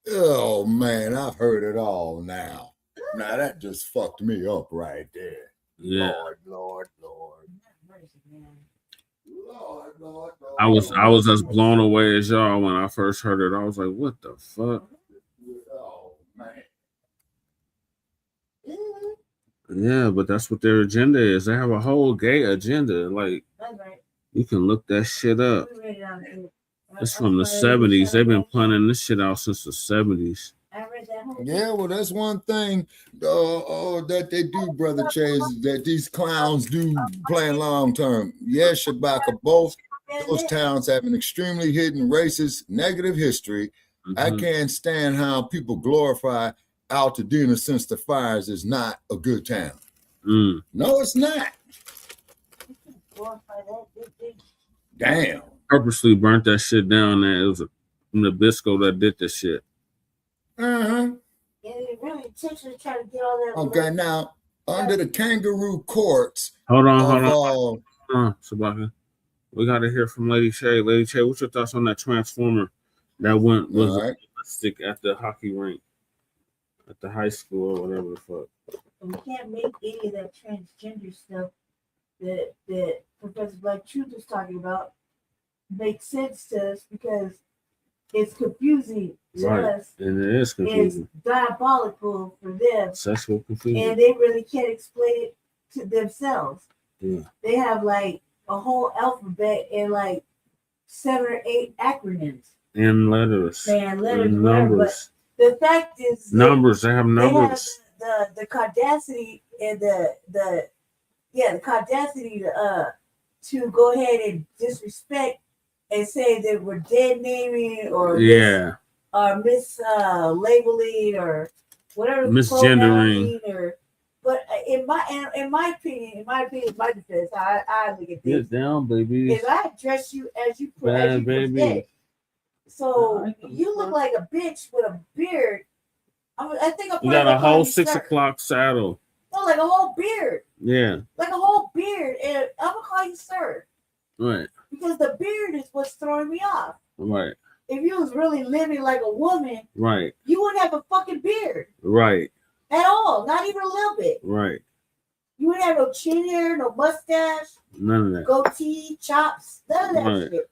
Oh man, I've heard it all now. Now that just fucked me up right there. Yeah. Lord. I was as blown away as y'all when I first heard it. I was like, "What the fuck?" Oh man. Yeah, but that's what their agenda is. They have a whole gay agenda. Like, you can look that shit up. It's from the 70s. They've been planning this shit out since the 70s. I read that Yeah, well, that's one thing that they do, Brother Chase, that these clowns do playing long term. Yes, Shabaka, both those towns have an extremely hidden racist negative history. I can't stand how people glorify Altadena since the fires is not a good town. No, it's not. Damn. Purposely burnt that shit down there. It was a Nabisco that did this shit. Uh-huh. Yeah, they really intentionally try to get all that. Okay, now under the kangaroo courts. Hold on. Sabaka. We gotta hear from Lady Shay. Lady Shay, what's your thoughts on that transformer that was realistic at the hockey rink, at the high school or whatever the fuck? We can't make any of that transgender stuff that Professor Black Truth was talking about make sense to us because it's confusing to us. And it is confusing. It's diabolical for them. Sexual confusion. And they really can't explain it to themselves. Yeah. They have like a whole alphabet and like 7 or 8 acronyms. And letters. And letters. And whatever. numbers. But the fact is Numbers. They have numbers. They have the caudacity and the caudacity to go ahead and disrespect and say that we're dead naming or mislabeling or whatever, misgendering but in my opinion, my defense, I look at this. Get down, baby. If I address you as you baby. So you look like a bitch with a beard. I think You got a whole 6 o'clock saddle. No, like a whole beard. Yeah. Like a whole beard, and I'm gonna call you sir. Right. Because the beard is what's throwing me off. Right. If you was really living like a woman, Right. you wouldn't have a fucking beard Right. at all, not even a little bit. Right. You wouldn't have no chin hair, no mustache, None of that. goatee, chops, none of that Right. shit.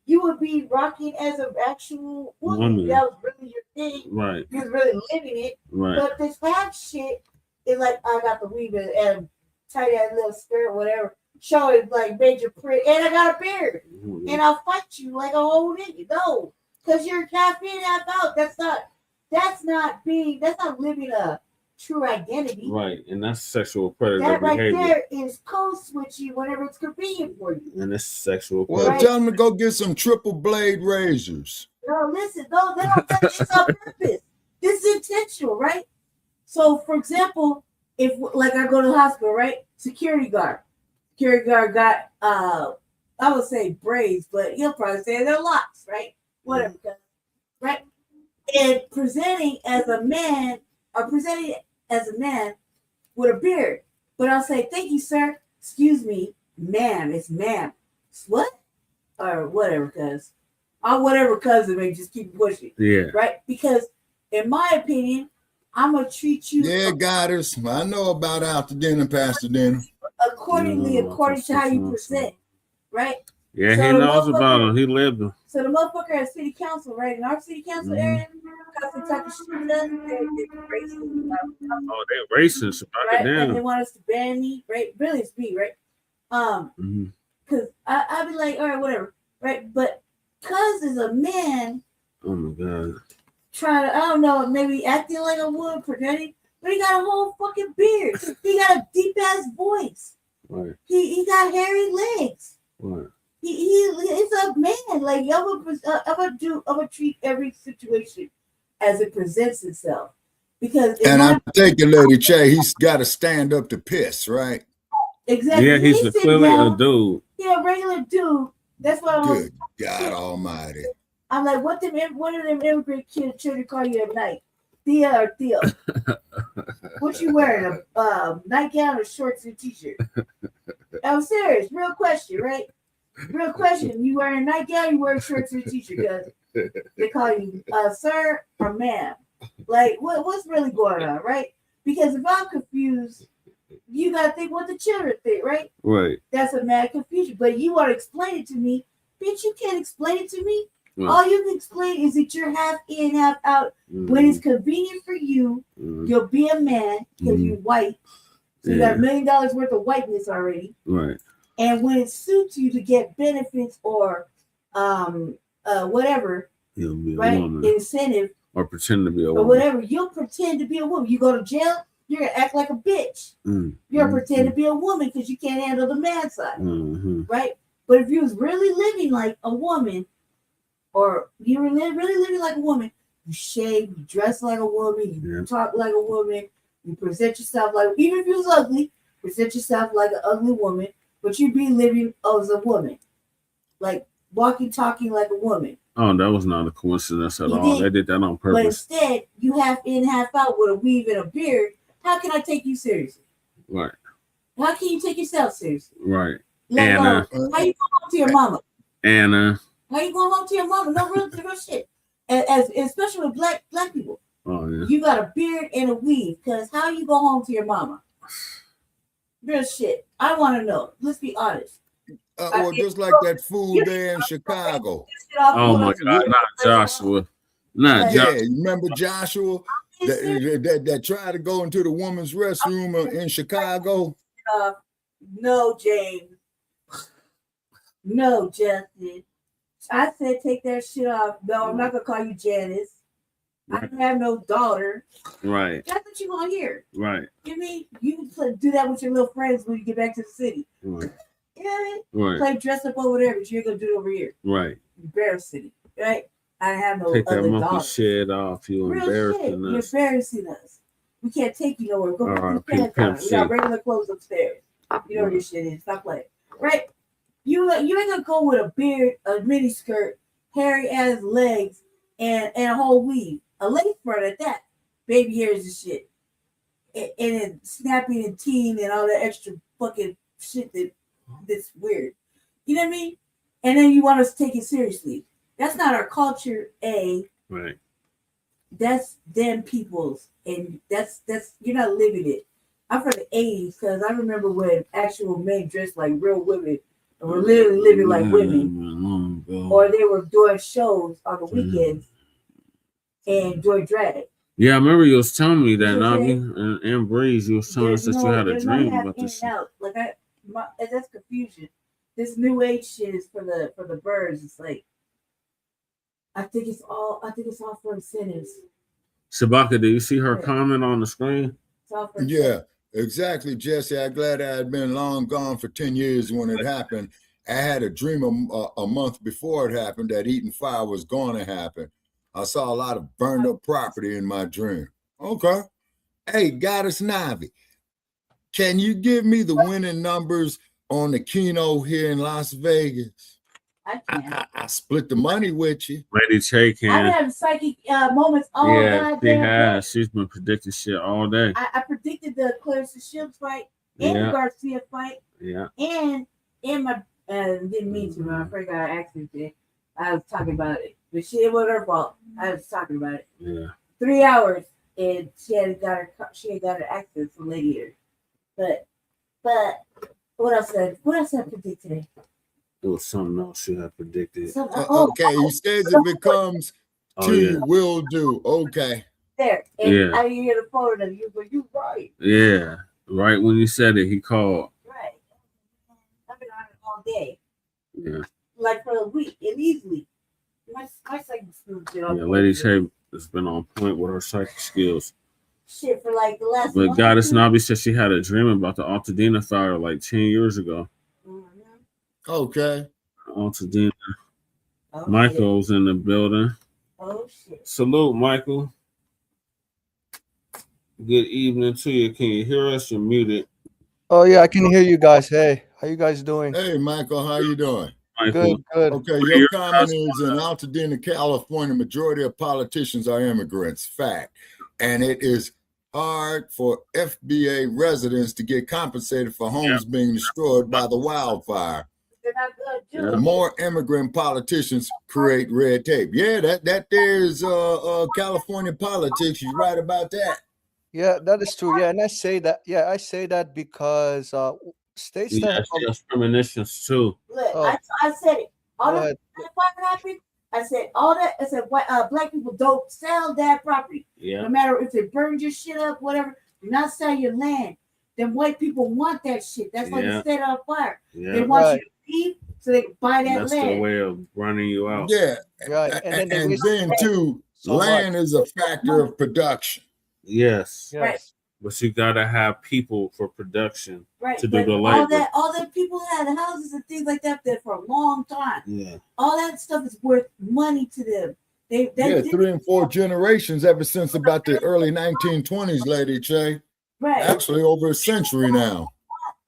You would be rocking as an actual woman. Woman. That was really your thing. Right. You was really living it. Right. But this half shit is like, I got the weave and tight ass little skirt, whatever, showing like major print, and I got a beard, and I'll fight you like a whole nigga. No, because you're half in, half out. That's not living a true identity. Right. And that's sexual predator That right behavior. there is code switching whenever it's convenient for you. And it's sexual Well, predator. tell them to go get some triple blade razors. No, listen, no, they don't touch this on purpose. This is intentional, right? So, for example, if like I go to the hospital, right? Security guard got I would say braids, but he'll probably say they're locks, right? Whatever, right? And presenting as a man with a beard, but I'll say, "Thank you, sir. Excuse me, ma'am. It's ma'am. What or whatever, cuz it may just keep pushing, Yeah. right? Because in my opinion, I'm gonna treat you Goddess. I know about out to dinner, Pastor Dinner. according to how you present, right? Yeah, So he the knows about motherfucker- him. He lived them. So the motherfucker at city council, right? In our city council area, constantly talking shit to us, they're racist. Oh, they racist. Back Right? it And they down. want us to ban me, right? Really, it's me, right? Because I'd be like, all right, whatever, right? But cuz is a man Oh my God. trying to, I don't know, maybe acting like a woman, pretending, but he got a whole fucking beard. He got a deep ass voice. Right. He got hairy legs. Right. He's a man. Like I'm gonna treat every situation as it presents itself. Because And I take it, Lady Che, he's got to stand up to piss, right? exactly, Yeah, he's sitting clearly down, a dude. Yeah, a regular dude. That's what I was. Good God Almighty. I'm like, what do them immigrant children call you at night? Thea or Theo? What you wearing? A nightgown or shorts and t-shirt? I'm serious. Real question, right? Real question. You wearing a nightgown? You wearing shorts and t-shirt? Because they call you sir or ma'am. Like, what's really going on, right? Because if I'm confused, you gotta think what the children think, right? Right. That's a mad confusion. But you want to explain it to me, bitch? You can't explain it to me. Right. All you can explain is that you're half in, half out. When it's convenient for you, you'll be a man because you're white. So you got $1 million worth of whiteness already. Right. And when it suits you to get benefits or whatever, He'll be a right? woman. Incentive, Or pretend to be a or woman. whatever. You'll pretend to be a woman. You go to jail, you're gonna act like a bitch. You're gonna pretend to be a woman because you can't handle the man side, right? But if you was really living like a woman, or you were really living like a woman, you shave, you dress like a woman, you talk like a woman, you present yourself like, even if you was ugly, present yourself like an ugly woman, but you be living as a woman, like walking, talking like a woman. Oh, that was not a coincidence at all. They did that on But purpose. instead, you half in, half out with a weave and a beard. How can I take you seriously? Right. How can you take yourself seriously? Right. Like, Anna. how you going home to your mama? Anna. How you going home to your mama? No real shit. As especially with black people. Oh yeah. You got a beard and a weave, because how you go home to your mama? Real shit. I want to know. Let's be honest. Well, just like that fool there in Chicago. Oh my God! Not Joshua. Not yeah, Joshua. you remember Joshua that tried to go into the woman's restroom in Chicago? No, James. No, Justin. I said take that shit off. No, I'm not gonna call you Janice. I don't have no daughter. Right. That's what you gonna hear. Right. You mean you can do that with your little friends when you get back to the city? Right. You know what I mean? Right. Play dress up over there, but you ain't gonna do it over here. Right. Embarrassing, right? I have no Take that other monkey daughter. shit off. You Real embarrassing shit. You're us. embarrassing us. We can't take you nowhere. Go put Pimp your pants on. We got C. regular clothes upstairs. You know where your shit is. Stop playing. Right? You ain't gonna go with a beard, a mini skirt, hairy ass legs, and a whole weave. A lace front at that. Baby hairs and shit. And then snapping and teeing and all that extra fucking shit that's weird. You know what I mean? And then you want us to take it seriously. That's not our culture, A. Right. That's them people's, and that's you're not living it. I'm from the 80s because I remember when actual men dressed like real women and were literally living like women, or they were doing shows on the weekends and doing drag. Yeah, I remember you was telling me that, Navi, and Breeze. You was telling us that you had a dream about this. Like that's confusion. This new age shit is for the birds. It's like I think it's all for incentives. Shabaka, do you see her comment on the screen? Yeah, exactly, Jesse. I'm glad I had been long gone for 10 years when it happened. I had a dream a month before it happened that eating fire was going to happen. I saw a lot of burned up property in my dream. Okay. Hey, Goddess Navi, can you give me the winning numbers on the Keno here in Las Vegas? I split the money with you. Lady Che can. I have psychic moments all Yeah, she goddamn has. day. She's been predicting shit all day. I predicted the Clarissa Shields fight and the Garcia fight. Yeah. And my didn't mean to, I forgot I accident. I was talking about it. But it wasn't her fault. I was talking about it. Yeah. 3 hours and she had got her access to Lady Eater. But what else did I predict today? It was something else she had predicted. Okay, he says it becomes will do. Okay. There. And I didn't hear the phone of you, but you're right. Yeah. Right when you said it, he called. Right. I've been on it all day. Yeah. Like for a week, and easily. My psychic skills get on. Yeah, Lady Che has been on point with her psychic skills. Shit for like the last. But Goddess Nabi said she had a dream about the Altadena fire like 10 years ago. Okay. Altadena. Michael's in the building. Oh shit. Salute, Michael. Good evening to you. Can you hear us? You're muted. Oh yeah, I can hear you guys. Hey, how you guys doing? Hey, Michael, how you doing? Good, good. Okay, your comment is in Altadena, California, majority of politicians are immigrants. Fact. And it is hard for FBA residents to get compensated for homes being destroyed by the wildfire. The more immigrant politicians create red tape. Yeah, that there's California politics. You're right about that. Yeah, that is true. Yeah, and I say that. Yeah, I say that because states Yeah, that she has premonitions too. Look, I said it. All that happened. I said all that. I said black people don't sell that property. Yeah. No matter if they burned your shit up, whatever. Do not sell your land. Then white people want that shit. That's why they set it on fire. Yeah. They want you to leave so they can buy that That's land. their way of running you out. Yeah. Right. And then too, So Land much. is a factor of production. Yes. Yes. But you gotta have people for production Right. to do But the all labor. that people had houses and things like that there for a long time. Yeah. All that stuff is worth money to them. They Yeah, 3 and 4 generations ever since about the early 1920s, Lady Che. right. Actually, over a century now.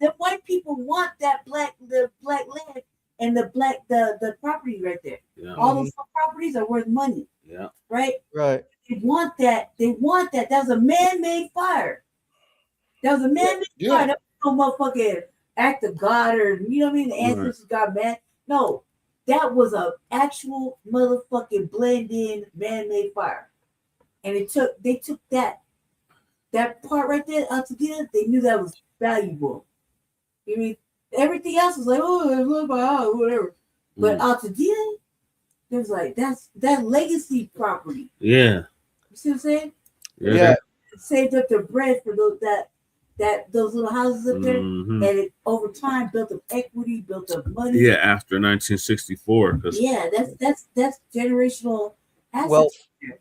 The white people want the black land and the property right there. Yeah. All those properties are worth money. Yeah. Right? Right. They want that. They want that. That was a man-made fire. That was a man-made fire. That was no motherfucking act of God or you know what I mean? The ancestors got mad. No, that was a actual motherfucking blend-in man-made fire. And they took that part right there out to dinner. They knew that was valuable. I mean, everything else was like, oh, I love my house, whatever. But out to dinner, it was like that legacy property. Yeah. You see what I'm saying? Yeah. Saved up their bread for those little houses up there, Mhm. and it over time built up equity, built up money. Yeah, after 1964. Yeah, that's generational assets. Well, there.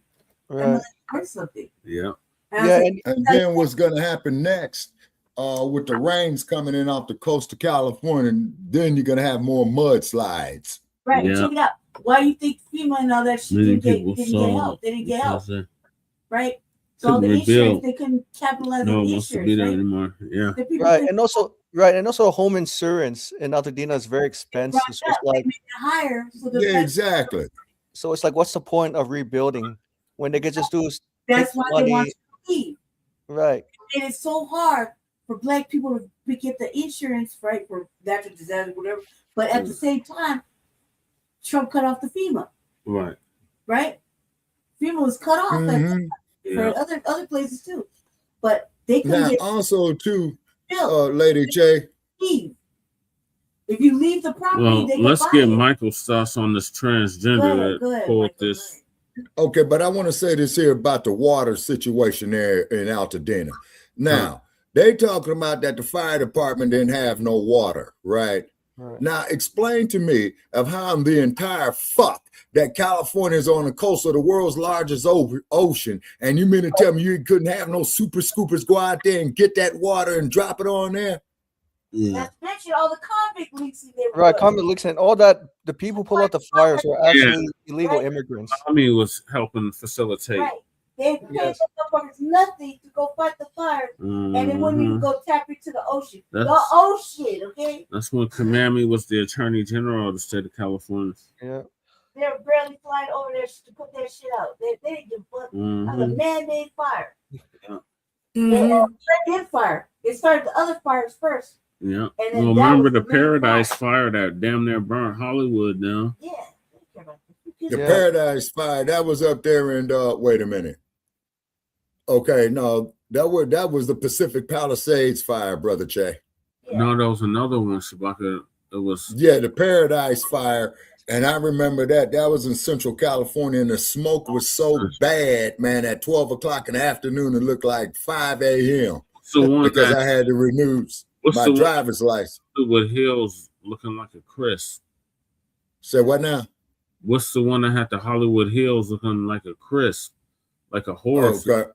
right. Worth something. Yeah. Yeah, And then what's going to happen next with the rains coming in off the coast of California, then you're going to have more mudslides. Right. Yeah. Check it out. Why do you think FEMA and all that shit Many didn't get people help? They didn't get help. because they Right? So all the couldn't insurance, rebuild. they couldn't capitalize No on one the wants to insurance, be there right? anymore. Yeah. The people Right. think And also home insurance in Altadena is very expensive. So it's like they make it higher. So the Yeah, exactly. so it's like what's the point of rebuilding when they could just do is That's take why money. they want you to leave. Right. And it's so hard for black people to get the insurance, right, for natural disaster, whatever. But at the same time, Trump cut off the FEMA, Right. right? FEMA was cut off Yeah. for other places too. But they couldn't Now, get also, too, built. Lady Che, Leave. If you leave the property, Well, they can let's buy get it. Michael's thoughts on this transgender Go ahead, that pulled Michael, this. okay, but I want to say this here about the water situation there in Altadena. Now, they talking about that the fire department didn't have no water, right? Right. Now, explain to me of how in the entire fuck that California is on the coast of the world's largest ocean, and you mean to tell me you couldn't have no super scoopers go out there and get that water and drop it on there? Yeah. Not to mention all the convict leaks in there. Right. Convict leaks and all that. The people who pull out the fires are actually illegal immigrants. Tommy was helping facilitate. Right. They paid Yes. the motherfuckers nothing to go fight the fire, and they wouldn't even Mhm. go tap into the ocean. The That's- ocean, okay? That's when Kamami was the Attorney General of the state of California. Yeah. They're barely flying over there to put that shit out. They didn't give a fuck. That was a Mhm. man-made fire. Yeah. They did fire. They started the other fires first. Yeah. And then Well, that remember was the the main Paradise Fire that damn near burnt Hollywood down? Yeah. The Paradise Fire, that was up there in wait a minute. Okay, no, that was the Pacific Palisades fire, Brother Che. No, there was another one, Shabaka. It was Yeah, the Paradise Fire. And I remember that was in Central California, and the smoke was so bad, man. At 12 o'clock in the afternoon, it looked like 5 a.m. the one because that- I had to renew What's my the one- driver's license. with Hills looking like a crisp. Say what now? What's the one that had the Hollywood Hills looking like a crisp, like a horror film? Okay.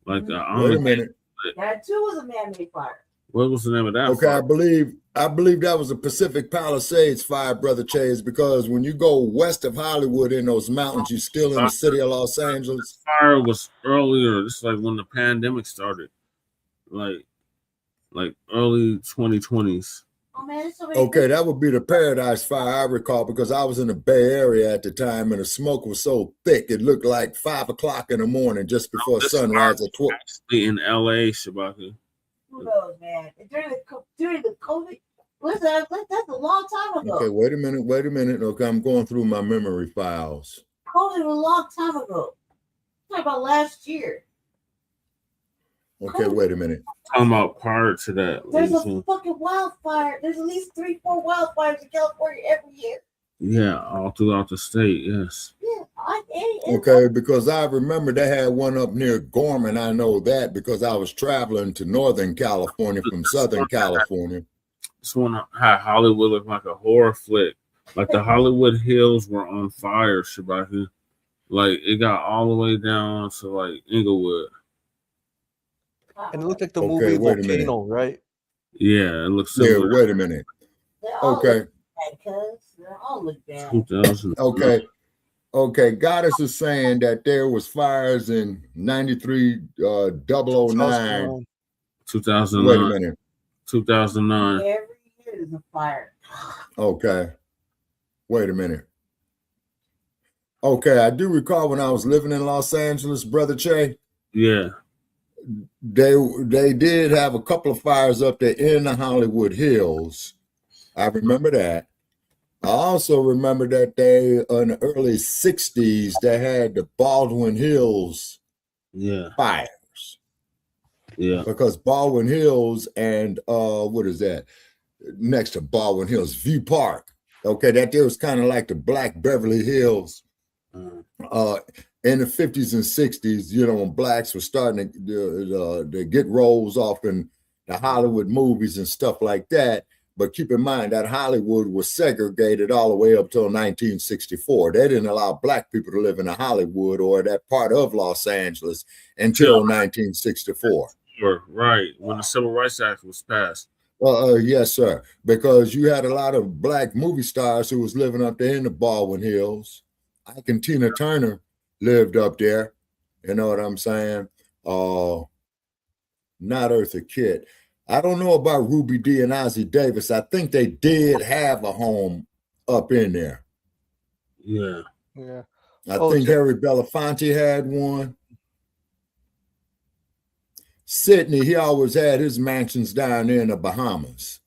Like Wait a minute. That too was a man-made fire. What was the name of that? Okay, fire? I believe that was a Pacific Palisades fire, Brother Chase, because when you go west of Hollywood in those mountains, you're still in the city of Los Angeles. Fire was earlier. It's like when the pandemic started, like early 2020s. Oh man, it's so many Okay, that would be the Paradise Fire, I recall, because I was in the Bay Area at the time, and the smoke was so thick it looked like 5 o'clock in the morning just before This sunrise at 12. Actually in LA, Shabaka. Who knows, man? During the COVID, what's that? That's a long time ago. Okay, wait a minute. Okay, I'm going through my memory files. COVID was a long time ago. Talking about last year. Okay, wait a minute. Talking about prior to that. There's Lisa. a fucking wildfire. There's at least 3-4 wildfires in California every year. Yeah, all throughout the state. Yes. Yeah, Okay, because I remember they had one up near Gorman. I know that because I was traveling to Northern California from Southern California. This one had Hollywood look like a horror flick. Like the Hollywood Hills were on fire, Shabaka. Like it got all the way down to like Inglewood. And it looked like the Okay, movie wait a minute. Volcano, right? Yeah, it looks Yeah, similar. wait a minute. Okay. They all look bad. 2000. Okay. Okay. Goddess is saying that there was fires in 93 009. 2009. 2009. Wait a minute. 2009. Every year there's a fire. Okay. Wait a minute. Okay, I do recall when I was living in Los Angeles, Brother Che. Yeah. They did have a couple of fires up there in the Hollywood Hills. I remember that. I also remember that they in the early 60s they had the Baldwin Hills fires. Yeah. Because Baldwin Hills and what is that? Next to Baldwin Hills, View Park. Okay, that there was kind of like the Black Beverly Hills. In the 50s and 60s, you know, when blacks were starting to get roles off in the Hollywood movies and stuff like that. But keep in mind that Hollywood was segregated all the way up till 1964. They didn't allow black people to live in Hollywood or that part of Los Angeles until 1964. Right, when the Civil Rights Act was passed. Yes, sir. Because you had a lot of black movie stars who was living up there in the Baldwin Hills. Ike and Tina Turner lived up there. You know what I'm saying? Not Eartha Kitt. I don't know about Ruby Dee and Ozzie Davis. I think they did have a home up in there. Yeah. Yeah. I think Harry Belafonte had one. Sidney, he always had his mansions down there in the Bahamas.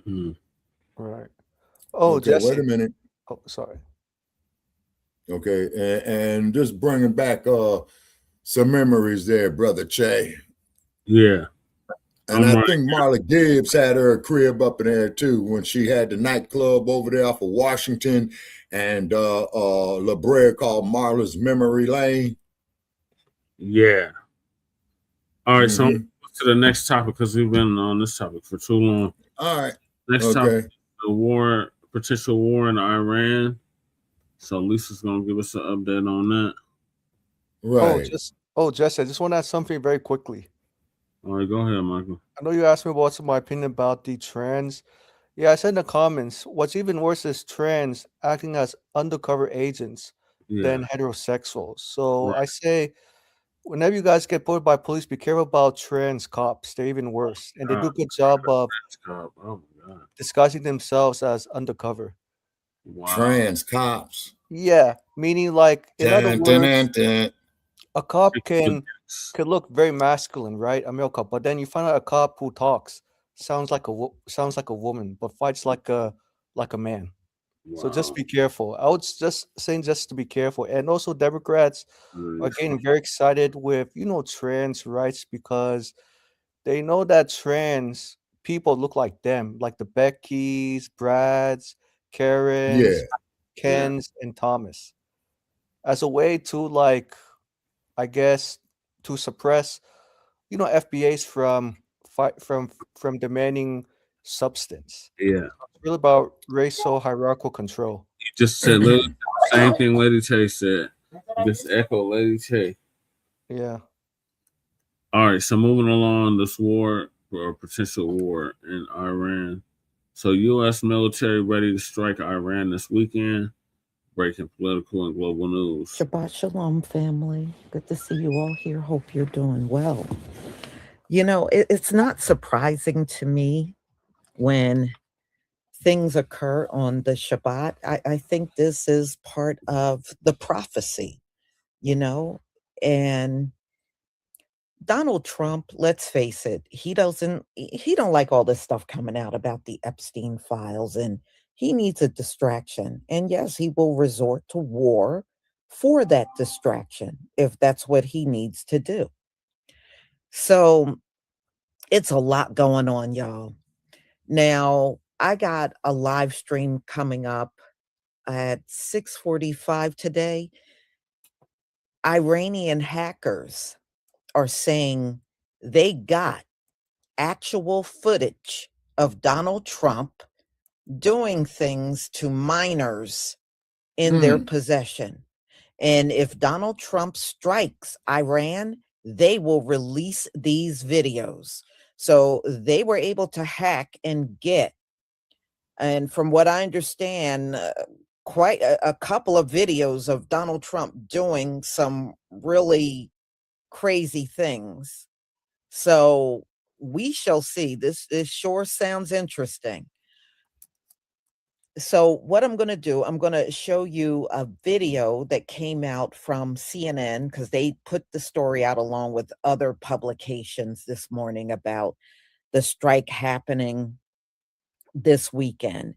Right. Oh, okay, Jesse. wait a minute. Oh, sorry. Okay, and just bringing back some memories there, Brother Che. Yeah. And I think Marla Gibbs had her crib up in there too when she had the nightclub over there off of Washington and La Brea called Marla's Memory Lane. Yeah. All right, so to the next topic because we've been on this topic for too long. All right. Next topic, the potential war in Iran. So Lisa's gonna give us an update on that. Right. Jesse, I just want to add something very quickly. All right, go ahead, Michael. I know you asked me what's my opinion about the trans. Yeah, I said in the comments, what's even worse is trans acting as undercover agents than heterosexuals. So I say, whenever you guys get put by police, be careful about trans cops. They're even worse. And they do a good job of disguising themselves as undercover. Wow. Trans cops. Yeah, meaning like, in other words, a cop could look very masculine, right? A male cop, but then you find out a cop who talks sounds like a woman, but fights like a man. So just be careful. I would just saying just to be careful, and also Democrats are getting very excited with trans rights because they know that trans people look like them, like the Beckys, Brads, Karens, Kens, and Thomas, as a way to I guess to suppress, FBAs from demanding substance. Yeah. It's really about racial hierarchical control. You just said literally the same thing Lady Che said. Just echo Lady Che. Yeah. All right, so moving along, this war or potential war in Iran. So U.S. military ready to strike Iran this weekend. Breaking political and global news. Shabbat Shalom, family. Good to see you all here. Hope you're doing well. You know, it's not surprising to me when things occur on the Shabbat. I think this is part of the prophecy, and Donald Trump, let's face it, he don't like all this stuff coming out about the Epstein files, and he needs a distraction. And yes, he will resort to war for that distraction if that's what he needs to do. So it's a lot going on, y'all. Now, I got a live stream coming up at 6:45 today. Iranian hackers are saying they got actual footage of Donald Trump doing things to minors in their possession. And if Donald Trump strikes Iran, they will release these videos. So they were able to hack and get, and from what I understand, quite a couple of videos of Donald Trump doing some really crazy things. So we shall see. This sure sounds interesting. So what I'm going to do, I'm going to show you a video that came out from CNN, because they put the story out along with other publications this morning about the strike happening this weekend.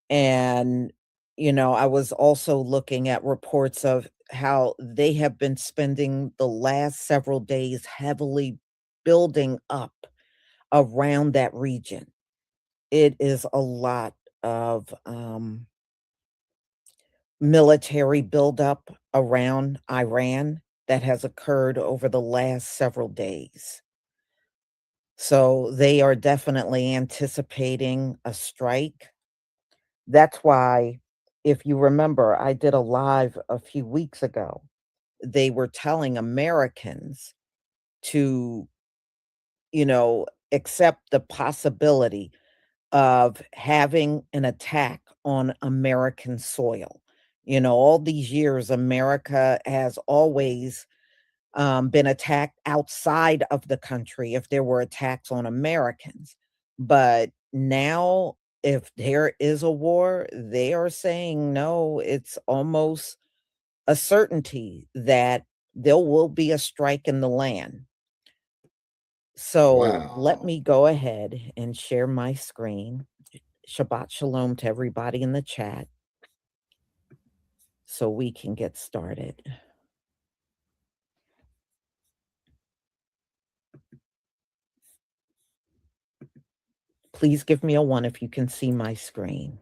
And, you know, I was also looking at reports of how they have been spending the last several days heavily building up around that region. It is a lot of military buildup around Iran that has occurred over the last several days. So they are definitely anticipating a strike. That's why, if you remember, I did a live a few weeks ago. They were telling Americans to, you know, accept the possibility of having an attack on American soil. You know, all these years, America has always been attacked outside of the country if there were attacks on Americans. But now, if there is a war, they are saying no, it's almost a certainty that there will be a strike in the land. So let me go ahead and share my screen. Shabbat shalom to everybody in the chat so we can get started. Please give me a 1 if you can see my screen.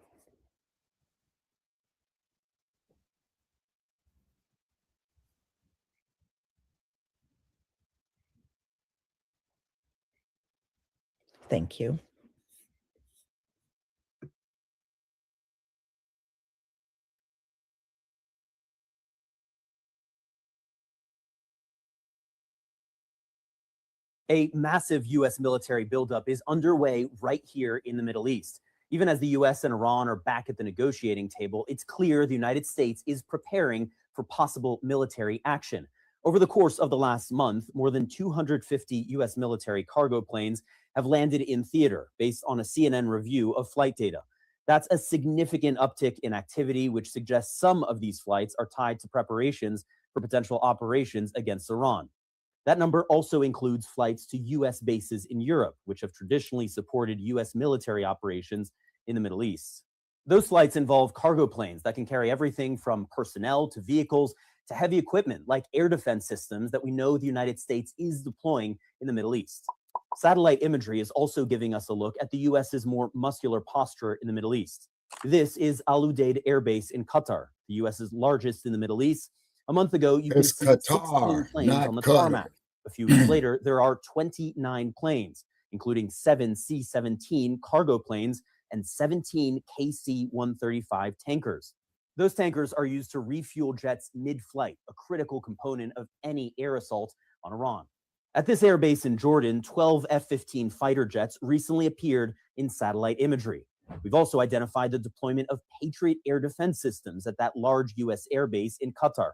Thank you. A massive U.S. military buildup is underway right here in the Middle East. Even as the U.S. and Iran are back at the negotiating table, it's clear the United States is preparing for possible military action. Over the course of the last month, more than 250 U.S. military cargo planes have landed in theater, based on a CNN review of flight data. That's a significant uptick in activity, which suggests some of these flights are tied to preparations for potential operations against Iran. That number also includes flights to U.S. bases in Europe, which have traditionally supported U.S. military operations in the Middle East. Those flights involve cargo planes that can carry everything from personnel to vehicles to heavy equipment like air defense systems that we know the United States is deploying in the Middle East. Satellite imagery is also giving us a look at the U.S.'s more muscular posture in the Middle East. This is Al Udeid Air Base in Qatar, the U.S.'s largest in the Middle East. A month ago, you can see 16 planes on the tarmac. A few weeks later, there are 29 planes, including 7 C-17 cargo planes and 17 KC-135 tankers. Those tankers are used to refuel jets mid-flight, a critical component of any air assault on Iran. At this airbase in Jordan, 12 F-15 fighter jets recently appeared in satellite imagery. We've also identified the deployment of Patriot air defense systems at that large U.S. airbase in Qatar.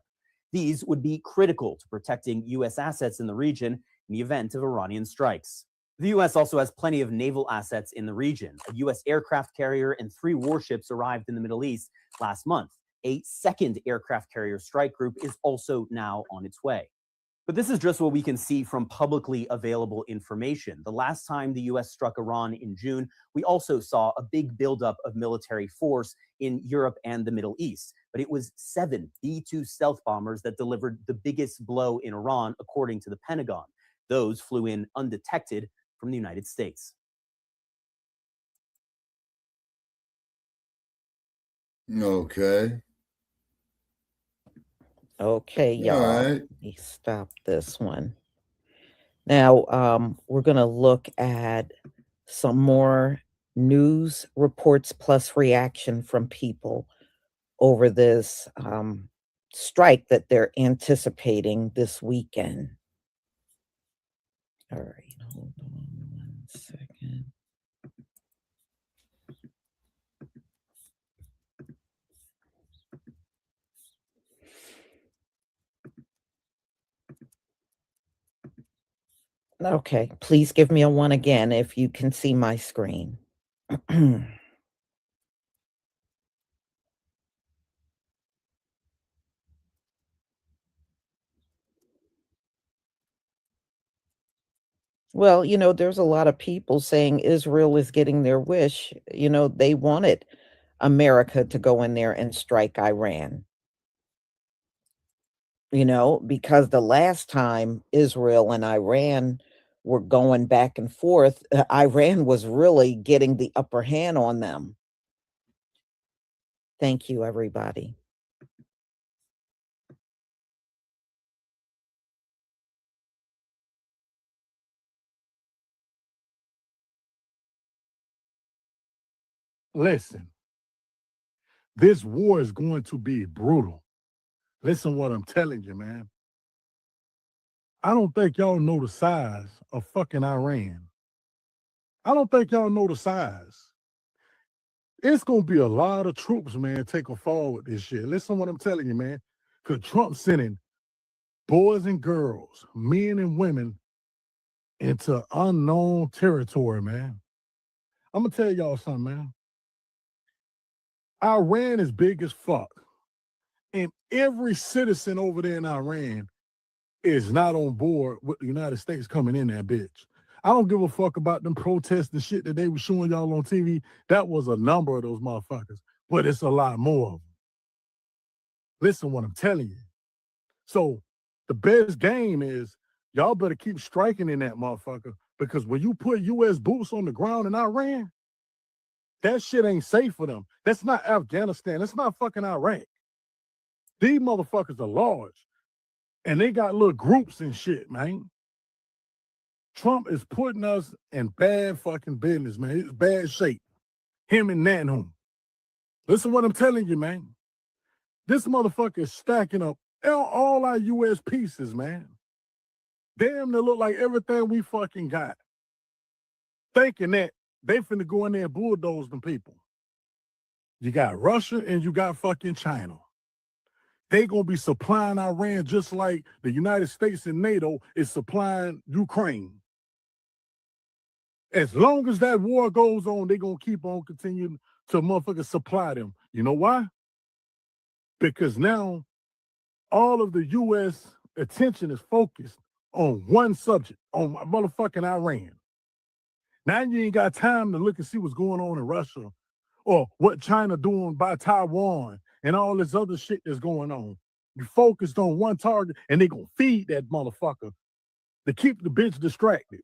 These would be critical to protecting U.S. assets in the region in the event of Iranian strikes. The U.S. also has plenty of naval assets in the region. A U.S. aircraft carrier and 3 warships arrived in the Middle East last month. A second aircraft carrier strike group is also now on its way. But this is just what we can see from publicly available information. The last time the U.S. struck Iran in June, we also saw a big buildup of military force in Europe and the Middle East. But it was 7 B-2 stealth bombers that delivered the biggest blow in Iran, according to the Pentagon. Those flew in undetected from the United States. Okay. Okay, y'all. All right. Let me stop this one. Now, we're going to look at some more news reports plus reaction from people over this strike that they're anticipating this weekend. All right, hold on 1 second. Okay, please give me a 1 again if you can see my screen. Well, there's a lot of people saying Israel is getting their wish. They wanted America to go in there and strike Iran. Because the last time Israel and Iran were going back and forth, Iran was really getting the upper hand on them. Thank you, everybody. Listen, this war is going to be brutal. Listen what I'm telling you, man. I don't think y'all know the size of fucking Iran. I don't think y'all know the size. It's going to be a lot of troops, man, taking forward this shit. Listen what I'm telling you, man. Because Trump's sending boys and girls, men and women into unknown territory, man. I'm going to tell y'all something, man. Iran is big as fuck. And every citizen over there in Iran is not on board with the United States coming in that bitch. I don't give a fuck about them protests and shit that they were showing y'all on TV. That was a number of those motherfuckers, but it's a lot more of them. Listen what I'm telling you. So the best game is y'all better keep striking in that motherfucker, because when you put U.S. boots on the ground in Iran, that shit ain't safe for them. That's not Afghanistan. That's not fucking Iraq. These motherfuckers are large, and they got little groups and shit, man. Trump is putting us in bad fucking business, man. It's bad shape. Him and Nanhum. Listen what I'm telling you, man. This motherfucker is stacking up all our U.S. pieces, man. Damn, they look like everything we fucking got. Thinking that they finna go in there and bulldoze them people. You got Russia and you got fucking China. They gonna be supplying Iran just like the United States and NATO is supplying Ukraine. As long as that war goes on, they gonna keep on continuing to motherfuckers supply them. You know why? Because now all of the U.S. attention is focused on one subject, on motherfucking Iran. Now you ain't got time to look and see what's going on in Russia or what China doing by Taiwan and all this other shit that's going on. You focused on one target and they gonna feed that motherfucker to keep the bitch distracted.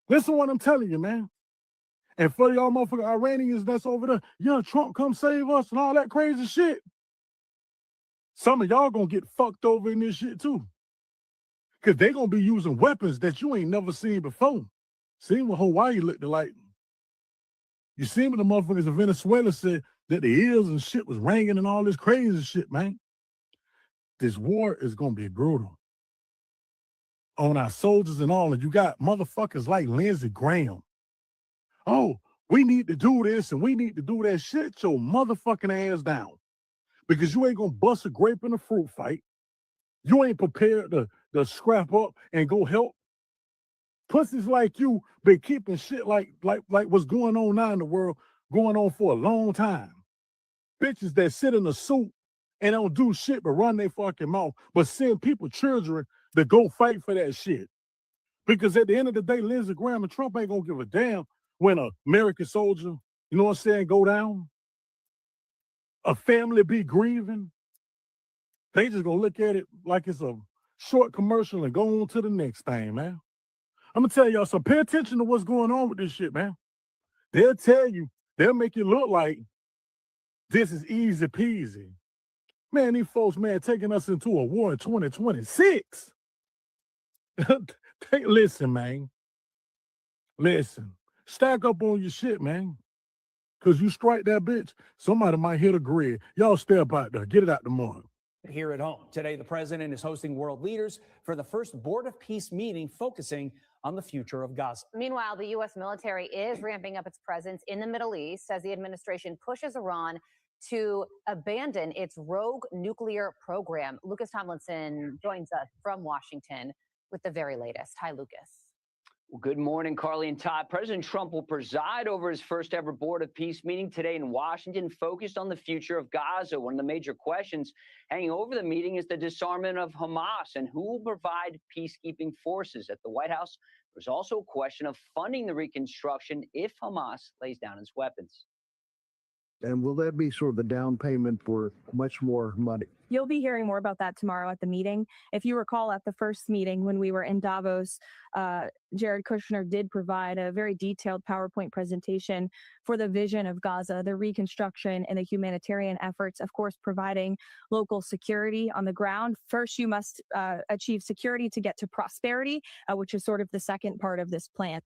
Listen to what I'm telling you, man. And for y'all motherfucking Iranians that's over there, yeah, Trump come save us and all that crazy shit. Some of y'all gonna get fucked over in this shit too. Because they gonna be using weapons that you ain't never seen before. Seen what Hawaii looked like. You see what the motherfuckers in Venezuela said that the ears and shit was ringing and all this crazy shit, man. This war is gonna be brutal on our soldiers and all. And you got motherfuckers like Lindsey Graham. Oh, we need to do this and we need to do that shit. Your motherfucking ass down. Because you ain't gonna bust a grape in a fruit fight. You ain't prepared to scrap up and go help. Pussies like you been keeping shit like what's going on now in the world going on for a long time. Bitches that sit in a suit and don't do shit but run their fucking mouth, but send people, children, to go fight for that shit. Because at the end of the day, Lindsey Graham and Trump ain't gonna give a damn when an American soldier, you know what I'm saying, go down. A family be grieving. They just gonna look at it like it's a short commercial and go on to the next thing, man. I'm gonna tell y'all, so pay attention to what's going on with this shit, man. They'll tell you, they'll make it look like this is easy peasy. Man, these folks, man, taking us into a war in 2026. Listen, man. Listen. Stack up on your shit, man. Because you strike that bitch, somebody might hit a grid. Y'all step out there. Get it out the mud. Here at home. Today, the president is hosting world leaders for the first Board of Peace meeting focusing on the future of Gaza. Meanwhile, the U.S. military is ramping up its presence in the Middle East as the administration pushes Iran to abandon its rogue nuclear program. Lucas Tomlinson joins us from Washington with the very latest. Hi, Lucas. Well, good morning, Carly and Todd. President Trump will preside over his first ever Board of Peace meeting today in Washington, focused on the future of Gaza. One of the major questions hanging over the meeting is the disarmament of Hamas and who will provide peacekeeping forces. At the White House, there's also a question of funding the reconstruction if Hamas lays down its weapons. And will that be sort of the down payment for much more money? You'll be hearing more about that tomorrow at the meeting. If you recall, at the first meeting when we were in Davos, Jared Kushner did provide a very detailed PowerPoint presentation for the vision of Gaza, the reconstruction and the humanitarian efforts, of course, providing local security on the ground. First, you must achieve security to get to prosperity, which is sort of the second part of this plan.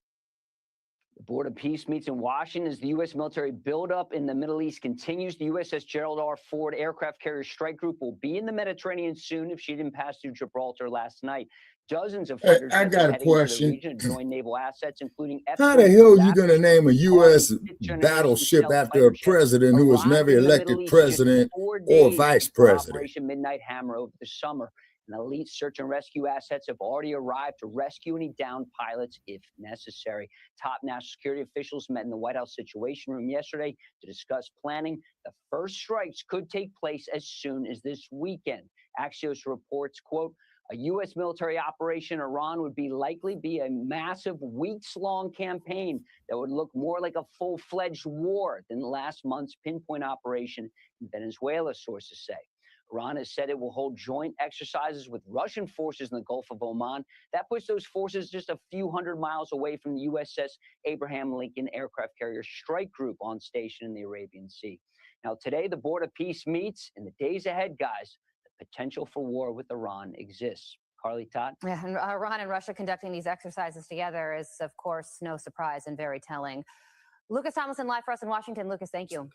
The Board of Peace meets in Washington as the U.S. military buildup in the Middle East continues. The USS Gerald R. Ford aircraft carrier strike group will be in the Mediterranean soon if she didn't pass through Gibraltar last night. Dozens of fighters I got a question. To join naval assets, including How the hell are you going to name a U.S. battleship after a president who was never elected president or vice president? Operation Midnight Hammer over the summer. And elite search and rescue assets have already arrived to rescue any downed pilots if necessary. Top national security officials met in the White House Situation Room yesterday to discuss planning. The first strikes could take place as soon as this weekend. Axios reports, quote, a U.S. military operation in Iran would likely be a massive weeks-long campaign that would look more like a full-fledged war than last month's pinpoint operation in Venezuela, sources say. Iran has said it will hold joint exercises with Russian forces in the Gulf of Oman. That puts those forces just a few hundred miles away from the USS Abraham Lincoln aircraft carrier strike group on station in the Arabian Sea. Now, today, the Board of Peace meets. In the days ahead, guys, the potential for war with Iran exists. Carly, Todd? Yeah, and Iran and Russia conducting these exercises together is, of course, no surprise and very telling. Lucas Tomlinson, live for us in Washington. Lucas, thank you.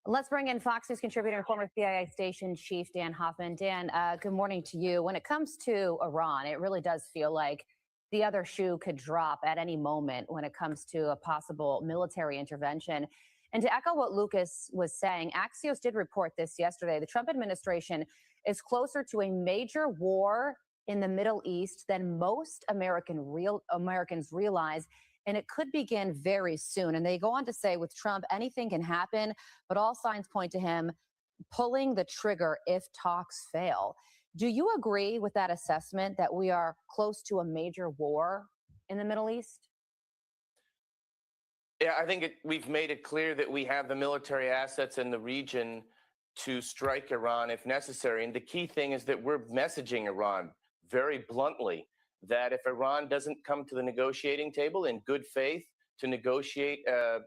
Let's bring in Fox News contributor and former CIA station chief Dan Hoffman. Dan, good morning to you. When it comes to Iran, it really does feel like the other shoe could drop at any moment when it comes to a possible military intervention. And to echo what Lucas was saying, Axios did report this yesterday. The Trump administration is closer to a major war in the Middle East than most Americans realize. And it could begin very soon. And they go on to say with Trump, anything can happen, but all signs point to him pulling the trigger if talks fail. Do you agree with that assessment that we are close to a major war in the Middle East? Yeah, I think we've made it clear that we have the military assets in the region to strike Iran if necessary. And the key thing is that we're messaging Iran very bluntly that if Iran doesn't come to the negotiating table in good faith to negotiate,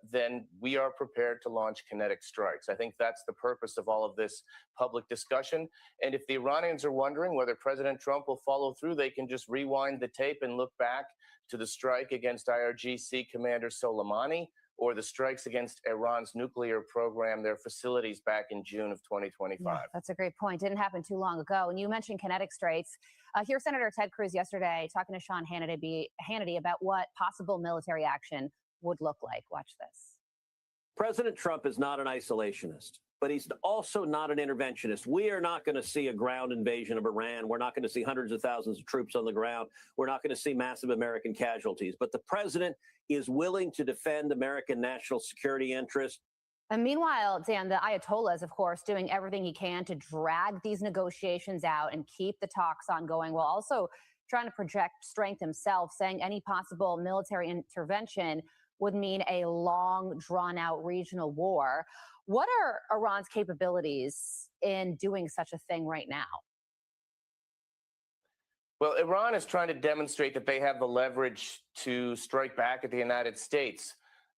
then we are prepared to launch kinetic strikes. I think that's the purpose of all of this public discussion. And if the Iranians are wondering whether President Trump will follow through, they can just rewind the tape and look back to the strike against IRGC Commander Soleimani or the strikes against Iran's nuclear program, their facilities back in June of 2025. Yeah, that's a great point. Didn't happen too long ago. And you mentioned kinetic strikes. Here's Senator Ted Cruz yesterday talking to Sean Hannity about what possible military action would look like. Watch this. President Trump is not an isolationist, but he's also not an interventionist. We are not going to see a ground invasion of Iran. We're not going to see hundreds of thousands of troops on the ground. We're not going to see massive American casualties. But the president is willing to defend American national security interests. And meanwhile, Dan, the Ayatollah is, of course, doing everything he can to drag these negotiations out and keep the talks ongoing while also trying to project strength himself, saying any possible military intervention would mean a long, drawn-out regional war. What are Iran's capabilities in doing such a thing right now? Well, Iran is trying to demonstrate that they have the leverage to strike back at the United States.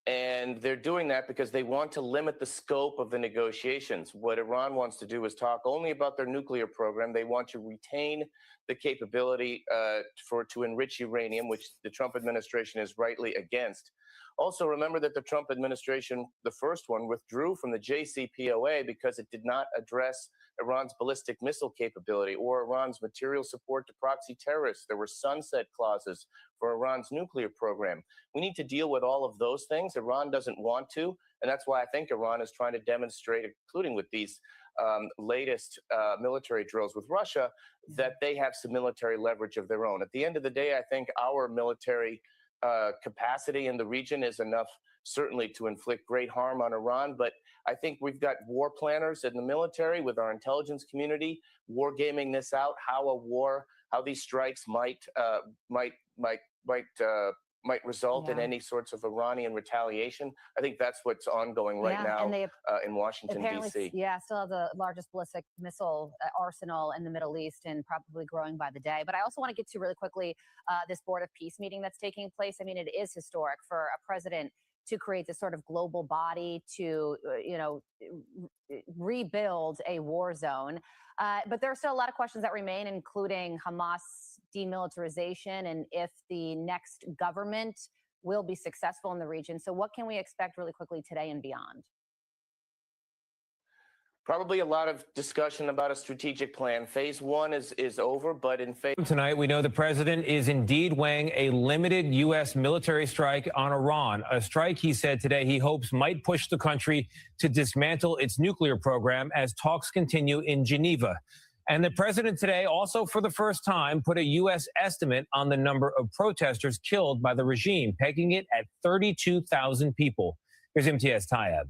And they're doing that because they want to limit the scope of the negotiations. What Iran wants to do is talk only about their nuclear program. They want to retain the capability to enrich uranium, which the Trump administration is rightly against. Also, remember that the Trump administration, the first one, withdrew from the JCPOA because it did not address Iran's ballistic missile capability or Iran's material support to proxy terrorists. There were sunset clauses for Iran's nuclear program. We need to deal with all of those things. Iran doesn't want to, and that's why I think Iran is trying to demonstrate, including with these latest military drills with Russia, that they have some military leverage of their own. At the end of the day, I think our military capacity in the region is enough, certainly, to inflict great harm on Iran. But I think we've got war planners in the military with our intelligence community, war gaming this out, how these strikes might result in any sorts of Iranian retaliation. I think that's what's ongoing right now and they in Washington, apparently, D.C. still have the largest ballistic missile arsenal in the Middle East and probably growing by the day. But I also want to get to really quickly this Board of Peace meeting that's taking place. I mean, it is historic for a president to create this sort of global body to, rebuild a war zone. But there are still a lot of questions that remain, including Hamas demilitarization and if the next government will be successful in the region. So what can we expect really quickly today and beyond? Probably a lot of discussion about a strategic plan. Phase one is over, but in phase... Tonight, we know the president is indeed weighing a limited U.S. military strike on Iran, a strike he said today he hopes might push the country to dismantle its nuclear program as talks continue in Geneva. And the president today also, for the first time, put a U.S. estimate on the number of protesters killed by the regime, pegging it at 32,000 people. Here's MTS Tyra.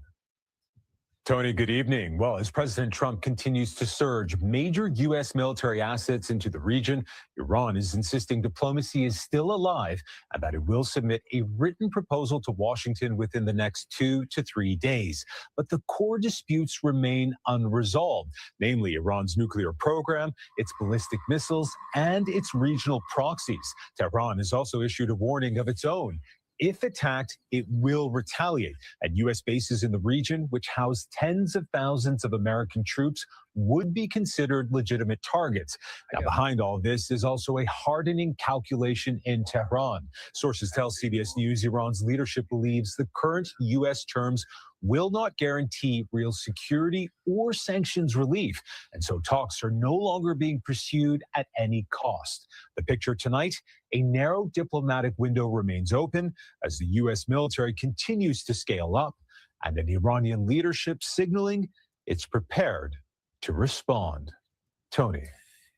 Tony, good evening. Well, as President Trump continues to surge major U.S. military assets into the region, Iran is insisting diplomacy is still alive and that it will submit a written proposal to Washington within the next 2 to 3 days. But the core disputes remain unresolved, namely Iran's nuclear program, its ballistic missiles, and its regional proxies. Tehran has also issued a warning of its own. If attacked, it will retaliate. And U.S. bases in the region, which house tens of thousands of American troops, would be considered legitimate targets. Now, behind all this is also a hardening calculation in Tehran. Sources tell CBS News Iran's leadership believes the current U.S. terms will not guarantee real security or sanctions relief. And so talks are no longer being pursued at any cost. The picture tonight, a narrow diplomatic window remains open as the U.S. military continues to scale up and an Iranian leadership signaling it's prepared to respond. Tony.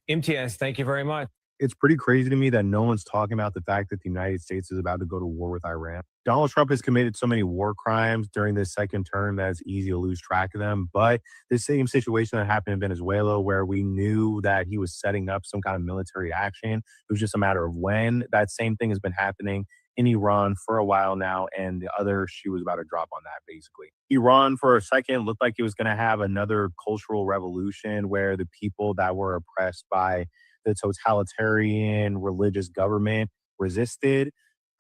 MTS, thank you very much. It's pretty crazy to me that no one's talking about the fact that the United States is about to go to war with Iran. Donald Trump has committed so many war crimes during this second term that it's easy to lose track of them. But the same situation that happened in Venezuela, where we knew that he was setting up some kind of military action, it was just a matter of when. That same thing has been happening in Iran for a while now, and the other shoe was about to drop on that, basically. Iran, for a second, looked like it was going to have another cultural revolution where the people that were oppressed by the totalitarian religious government resisted.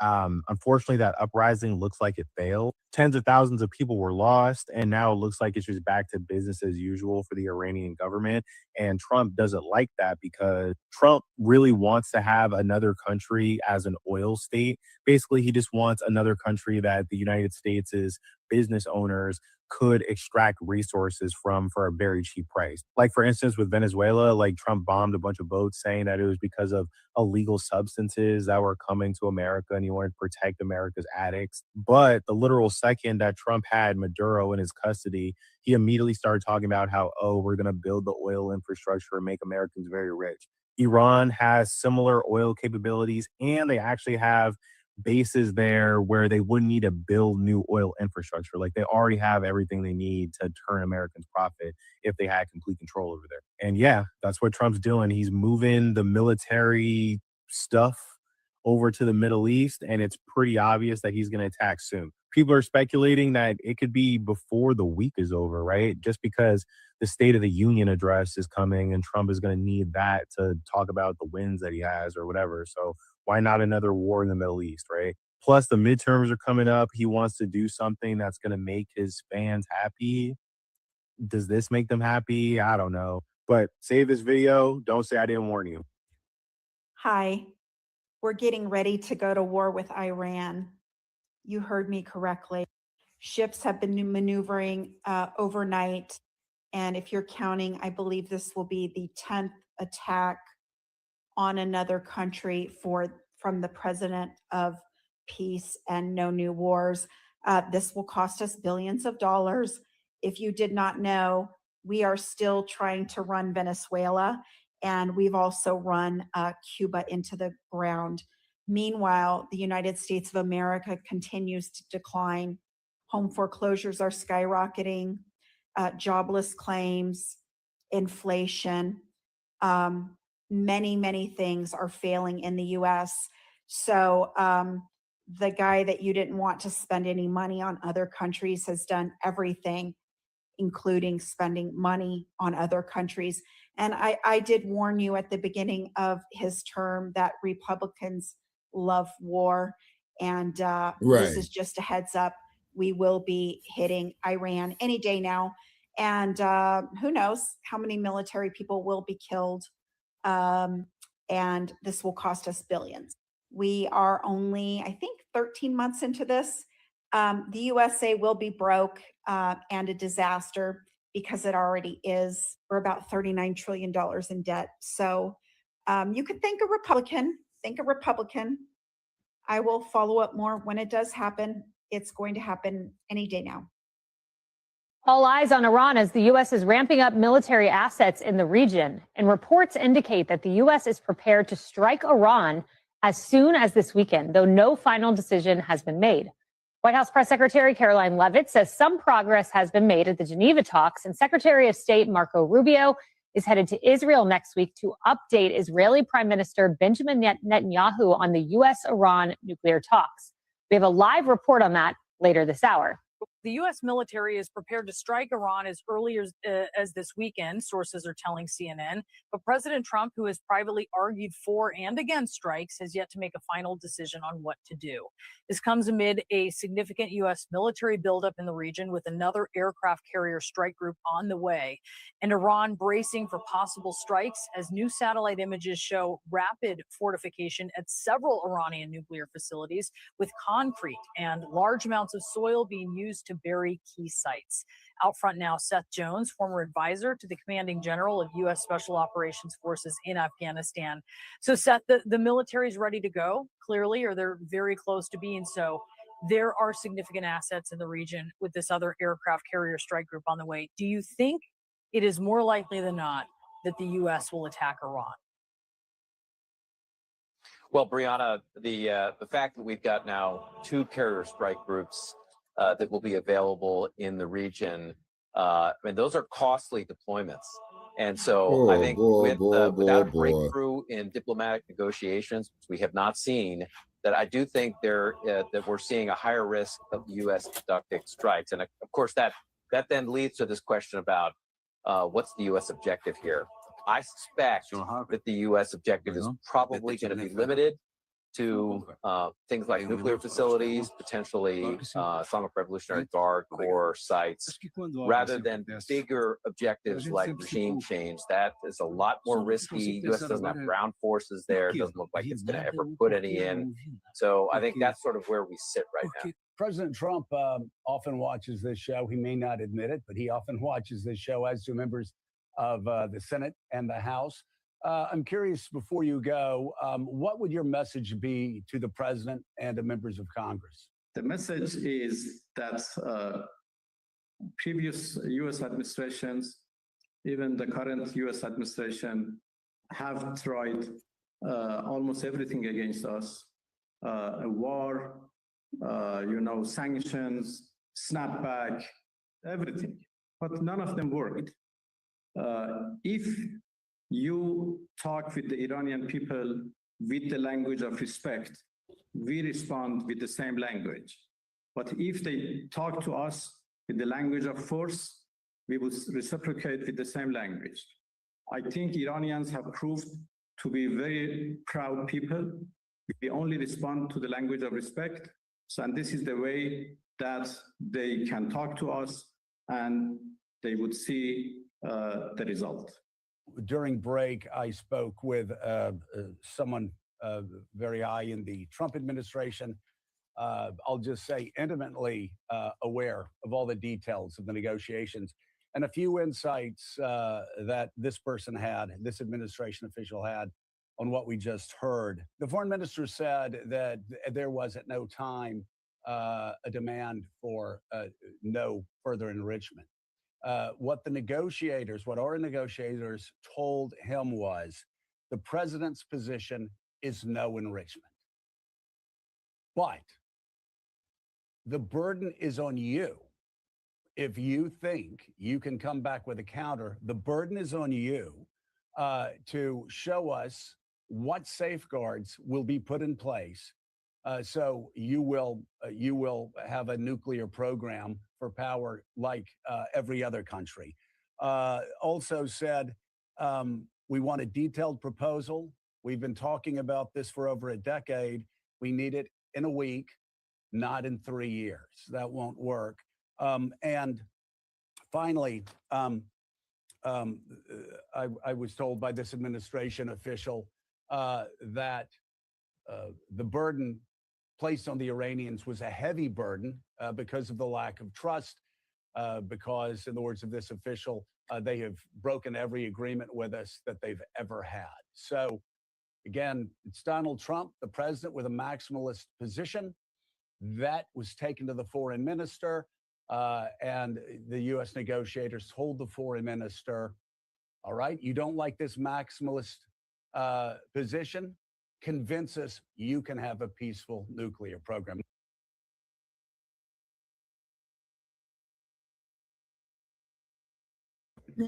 Unfortunately, that uprising looks like it failed. Tens of thousands of people were lost, and now it looks like it's just back to business as usual for the Iranian government. And Trump doesn't like that because Trump really wants to have another country as an oil state. Basically, he just wants another country that the United States' business owners could extract resources from for a very cheap price. Like, for instance, with Venezuela, like Trump bombed a bunch of boats saying that it was because of illegal substances that were coming to America and he wanted to protect America's addicts. But the literal second that Trump had Maduro in his custody, he immediately started talking about how, oh, we're going to build the oil infrastructure and make Americans very rich. Iran has similar oil capabilities, and they actually have bases there where they wouldn't need to build new oil infrastructure. Like, they already have everything they need to turn Americans profit if they had complete control over there. And yeah, that's what Trump's doing. He's moving the military stuff over to the Middle East, and it's pretty obvious that he's going to attack soon. People are speculating that it could be before the week is over, right? Just because the State of the Union address is coming and Trump is going to need that to talk about the wins that he has or whatever. So why not another war in the Middle East, right? Plus, the midterms are coming up. He wants to do something that's going to make his fans happy. Does this make them happy? I don't know. But save this video. Don't say I didn't warn you. Hi. We're getting ready to go to war with Iran. you heard me correctly. Ships have been maneuvering overnight. And if you're counting, I believe this will be the 10th attack on another country from the president of peace and no new wars. This will cost us billions of dollars. If you did not know, we are still trying to run Venezuela, and we've also run Cuba into the ground. Meanwhile, the United States of America continues to decline. Home foreclosures are skyrocketing, jobless claims, inflation, many, many things are failing in the US. So the guy that you didn't want to spend any money on other countries has done everything, including spending money on other countries. And I did warn you at the beginning of his term that Republicans love war. And this is just a heads up. We will be hitting Iran any day now. And who knows how many military people will be killed. And this will cost us billions. We are only, I think, 13 months into this. The USA will be broke and a disaster because it already is. We're about $39 trillion in debt. So you could think a Republican. I will follow up more when it does happen. It's going to happen any day now. All eyes on Iran as the U.S. is ramping up military assets in the region. And reports indicate that the U.S. is prepared to strike Iran as soon as this weekend, though no final decision has been made. White House Press Secretary Caroline Leavitt says some progress has been made at the Geneva talks, and Secretary of State Marco Rubio is headed to Israel next week to update Israeli Prime Minister Benjamin Netanyahu on the U.S.-Iran nuclear talks. We have a live report on that later this hour. The U.S. military is prepared to strike Iran as early as this weekend, sources are telling CNN. But President Trump, who has privately argued for and against strikes, has yet to make a final decision on what to do. This comes amid a significant U.S. military buildup in the region, with another aircraft carrier strike group on the way, and Iran bracing for possible strikes as new satellite images show rapid fortification at several Iranian nuclear facilities, with concrete and large amounts of soil being used to bury key sites. Out front now, Seth Jones, former advisor to the commanding general of U.S. Special Operations Forces in Afghanistan. So, Seth, the military is ready to go, clearly, or they're very close to being so. There are significant assets in the region with this other aircraft carrier strike group on the way. Do you think it is more likely than not that the U.S. will attack Iran? Well, Brianna, the fact that we've got now 2 carrier strike groups that will be available in the region, I mean, those are costly deployments. And so I think without a breakthrough in diplomatic negotiations, which we have not seen, that I do think that we're seeing a higher risk of the U.S. conducting strikes. And of course, that then leads to this question about what's the U.S. objective here. I suspect that the U.S. objective is probably going to be limited to things like nuclear facilities, potentially Islamic Revolutionary Guard Corps sites, rather than bigger objectives like regime change. That is a lot more risky. U.S. doesn't have ground forces there. It doesn't look like it's going to ever put any in. So I think that's sort of where we sit right now. President Trump often watches this show. He may not admit it, but he often watches this show, as do members of the Senate and the House. I'm curious, before you go, what would your message be to the president and the members of Congress? The message is that previous U.S. administrations, even the current U.S. administration, have tried almost everything against us. A war, sanctions, snapback, everything. But none of them worked. If you talk with the Iranian people with the language of respect, we respond with the same language. But if they talk to us with the language of force, we will reciprocate with the same language. I think Iranians have proved to be very proud people. We only respond to the language of respect. And this is the way that they can talk to us and they would see the result. During break, I spoke with someone very high in the Trump administration. I'll just say, intimately aware of all the details of the negotiations. And a few insights that this person had, this administration official had, on what we just heard. The foreign minister said that there was at no time a demand for no further enrichment. What our negotiators told him was, the president's position is no enrichment. But the burden is on you. If you think you can come back with a counter, the burden is on you to show us what safeguards will be put in place so you will have a nuclear program for power like every other country. Also said, we want a detailed proposal. We've been talking about this for over a decade. We need it in a week, not in 3 years. That won't work. And finally, I was told by this administration official that the burden placed on the Iranians was a heavy burden because of the lack of trust, because, in the words of this official, they have broken every agreement with us that they've ever had. So, again, it's Donald Trump, the president, with a maximalist position. That was taken to the foreign minister, and the U.S. negotiators told the foreign minister, all right, you don't like this maximalist position? Convince us you can have a peaceful nuclear program.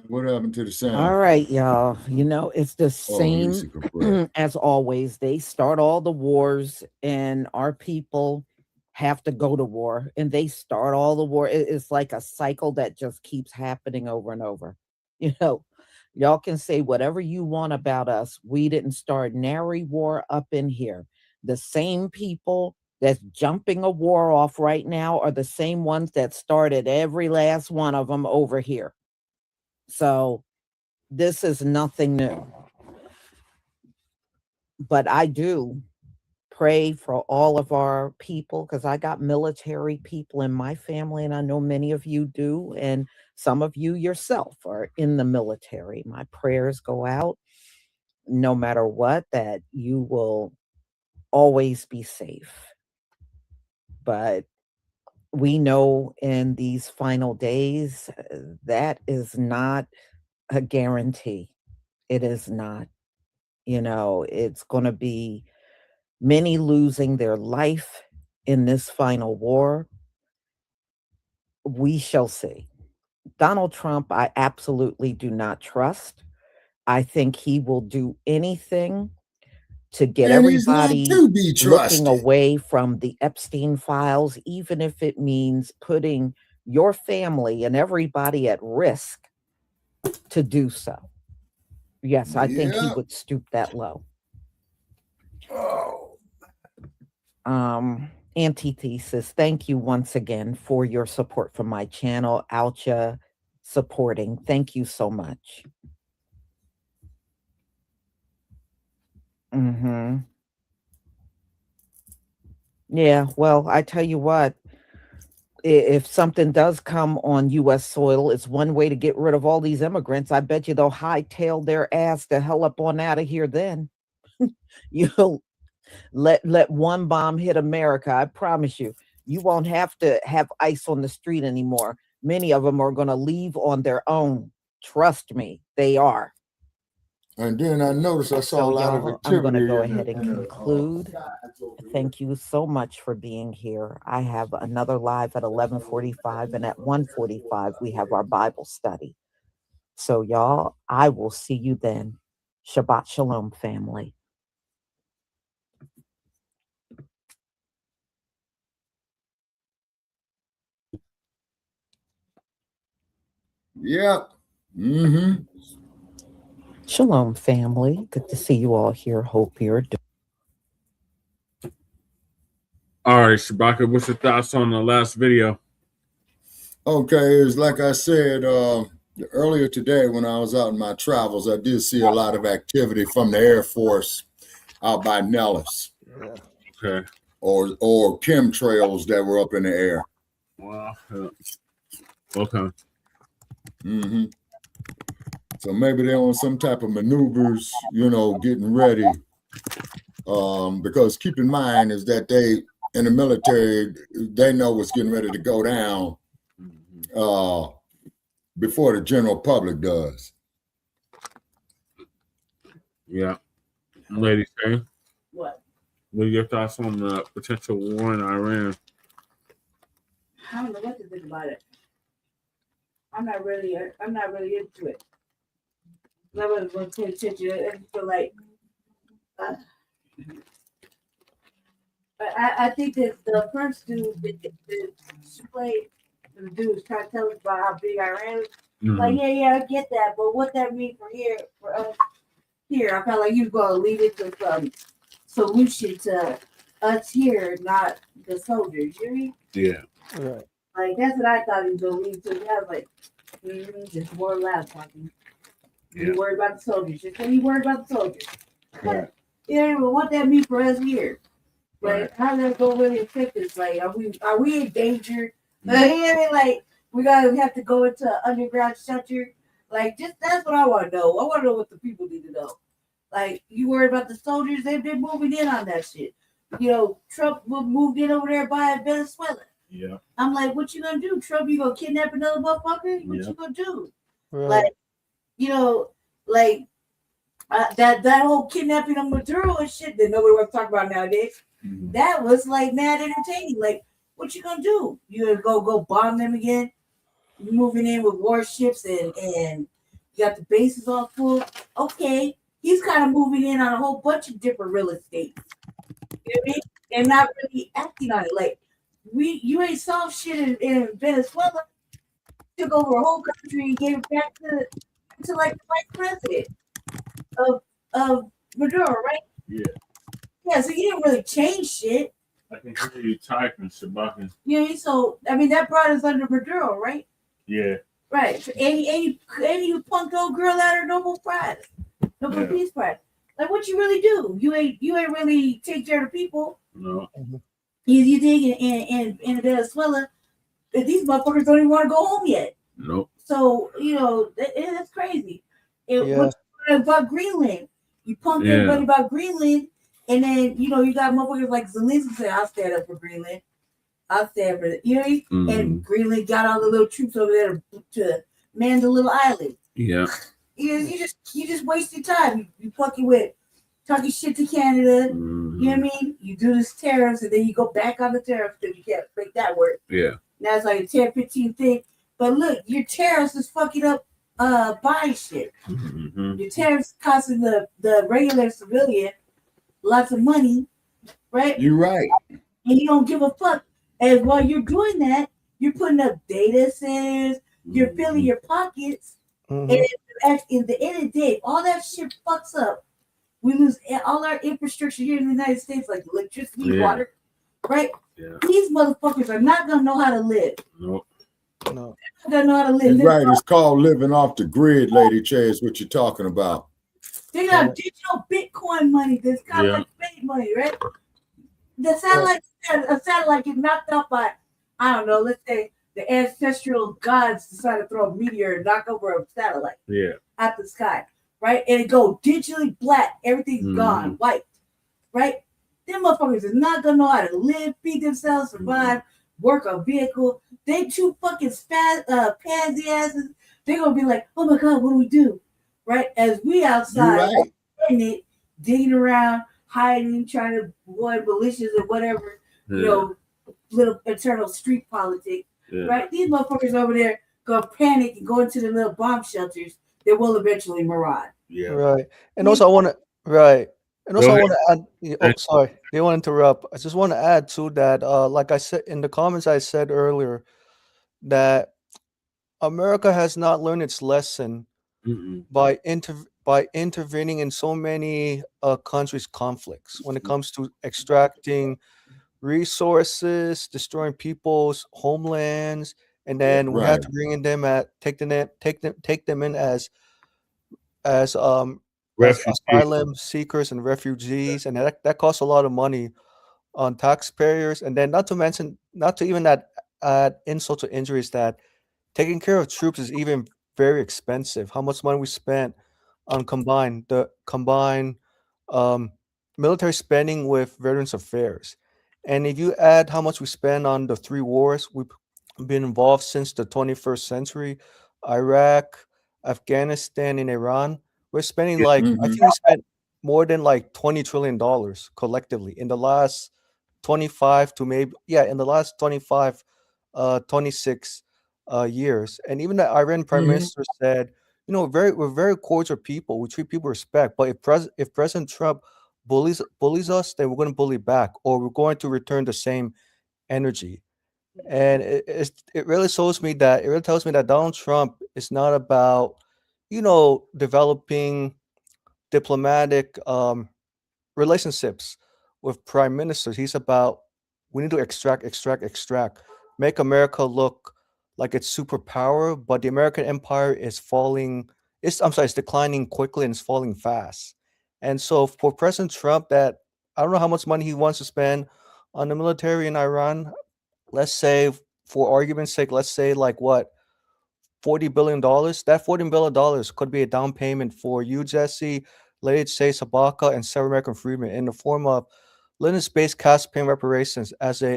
What happened to the sound? All right, y'all. You know, it's the same breath. as always. They start all the wars, and our people have to go to war, and they start all the war. It's like a cycle that just keeps happening over and over. You know, y'all can say whatever you want about us. We didn't start nary war up in here. The same people that's jumping a war off right now are the same ones that started every last one of them over here. So this is nothing new. But I do pray for all of our people, because I got military people in my family, and I know many of you do, and some of you yourself are in the military. My prayers go out, no matter what, that you will always be safe. But we know in these final days, that is not a guarantee. It is not. You know, it's going to be many losing their life in this final war. We shall see. Donald Trump, I absolutely do not trust. I think he will do anything to get And he's not everybody to be looking trusted. away from the Epstein files, even if it means putting your family and everybody at risk to do so. Yes, I think he Yeah. would stoop that low. Oh. Antithesis, thank you once again for your support for my channel. Outcha supporting. Thank you so much. Yeah, well, I tell you what, if something does come on U.S. soil, it's one way to get rid of all these immigrants. I bet you they'll hightail their ass the hell up on out of here then. You'll let one bomb hit America. I promise you, you won't have to have ICE on the street anymore. Many of them are going to leave on their own. Trust me, they are. And then I noticed I saw So, a lot of y'all, activity. I'm going to go ahead and conclude. Thank you so much for being here. I have another live at 11:45, and at 1:45 we have our Bible study. So, y'all, I will see you then. Shabbat Shalom, family. Yep. Shalom, family. Good to see you all here. Hope you're doing. All right, Shabaka, what's your thoughts on the last video? Okay, it's like I said earlier today when I was out in my travels, I did see a lot of activity from the Air Force out by Nellis. Okay. or chemtrails that were up in the air. Wow. Okay. Mm-hmm. So maybe they're on some type of maneuvers, getting ready. Because keep in mind is that they in the military, they know what's getting ready to go down before the general public does. Yeah. Lady K. What? What are your thoughts on the potential war in Iran? I don't know what to think about it. I'm not really into it. I wasn't going to pay attention. I feel like I think that the first dude that played, the dude was trying to tell us about how big Iran is. Like, yeah, I get that, but what that mean for us here, I felt like you were going to lead it to some solution to us here, not the soldiers. You mean? Yeah. Right. Like that's what I thought he was going to lead to. I was like, just more loud talking. Yeah. You worried about the soldiers. Just when you worried about the soldiers. Right. Yeah, but what that mean for us here? Right. Like, how does that go really affect us? Like, are we in danger? Like, you know what I mean? Like, we gotta have to go into an underground shelter. Like, just that's what I want to know. I want to know what the people need to know. Like, you worried about the soldiers? They've been moving in on that shit. Trump moved in over there by Venezuela. Yeah. I'm like, what you gonna do, Trump? You gonna kidnap another motherfucker? What you gonna do? Right. Like, that whole kidnapping of Maduro and shit that nobody wants to talk about nowadays. Mm-hmm. That was like mad entertaining. Like, what you gonna do? You gonna go bomb them again? You moving in with warships and you got the bases all full. Okay, he's kind of moving in on a whole bunch of different real estate. You know what I mean? And not really acting on it. Like you ain't solved shit in Venezuela. Took over a whole country and gave it back to like the vice president of Maduro, right? Yeah. Yeah, so you didn't really change shit. I can hear you typing, Shabakan. So I mean that brought us under Maduro, right? Yeah. Right. So any punk old girl out of Nobel Prize, Nobel Peace Prize. Like what you really do? You ain't really take care of the people. No. You dig in Venezuela, these motherfuckers don't even want to go home yet. Nope. So that's crazy. Yeah. About Greenland, you punk everybody about Greenland, and then you got motherfuckers like Zelensky say, "I'll stand up for Greenland. I'll stand for it." And Greenland got all the little troops over there to man the little island. Yeah. You just wasted time. You fucking with talking shit to Canada. You know what I mean? You do this tariffs, and then you go back on the tariffs because you can't make that work. Yeah. Now it's like a 10-15 thing. But look, your tariffs is fucking up buying shit. Mm-hmm. Your tariffs costing the regular civilian lots of money, right? You're right. And you don't give a fuck. And while you're doing that, you're putting up data centers, you're filling your pockets. And in the end of the day, all that shit fucks up. We lose all our infrastructure here in the United States, like electricity, water, right? Yeah. These motherfuckers are not gonna know how to live. Nope. No. They're not gonna know how to live. That's right. It's called living off the grid, Lady Che, is what you're talking about. They got digital Bitcoin money. That's kind of like fake money, right? The satellite gets knocked out by, I don't know, let's say the ancestral gods decide to throw a meteor and knock over a satellite out the sky, right? And it go digitally black. Everything's gone, white, right? Them motherfuckers is not gonna know how to live, feed themselves, survive, work a vehicle. They too fucking pansy asses. They're gonna be like, oh my God, what do we do? Right? As we outside, digging around, hiding, trying to avoid militias or whatever, little internal street politics. Right? These motherfuckers over there gonna panic and go into the little bomb shelters that will eventually maraud. Yeah. Right. And also I want to add, sorry, didn't want to interrupt. I just want to add to that, like I said in the comments, I said earlier that America has not learned its lesson by intervening in so many countries' conflicts when it comes to extracting resources, destroying people's homelands, and then we have to bring in them take them in as asylum seekers and refugees, and that costs a lot of money on taxpayers, and then not to even add insult to injuries, that taking care of troops is even very expensive. How much money we spent on combined military spending with Veterans Affairs, and if you add how much we spend on the 3 wars we've been involved since the 21st century, Iraq, Afghanistan, and Iran, we're spending like I think we spent more than like $20 trillion collectively in the last 25 to maybe in the last 25 26 years. And even the Iran prime minister said, we're very cordial people, we treat people with respect, but if President Trump bullies us, then we're going to bully back, or we're going to return the same energy. And it really tells me that Donald Trump is not about developing diplomatic relationships with prime ministers. He's about, we need to extract, make America look like it's superpower, but the American empire is it's declining quickly and it's falling fast. And so for President Trump, that I don't know how much money he wants to spend on the military in Iran. Let's say, for argument's sake, let's say like what, $40 billion. That $40 billion could be a down payment for you, Jesse, Lady Say Sabaka, and Sarah American Freedman in the form of limits-based cash payment reparations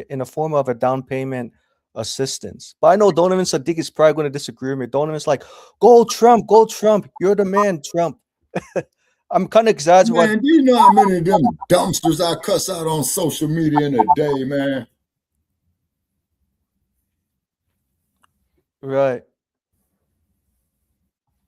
in the form of a down payment assistance. But I know Donovan Sadiq is probably going to disagree with me. Donovan's like, go Trump, you're the man, Trump. I'm kind of exaggerating. Man, do you know how many of them dumpsters I cuss out on social media in a day, man? Right.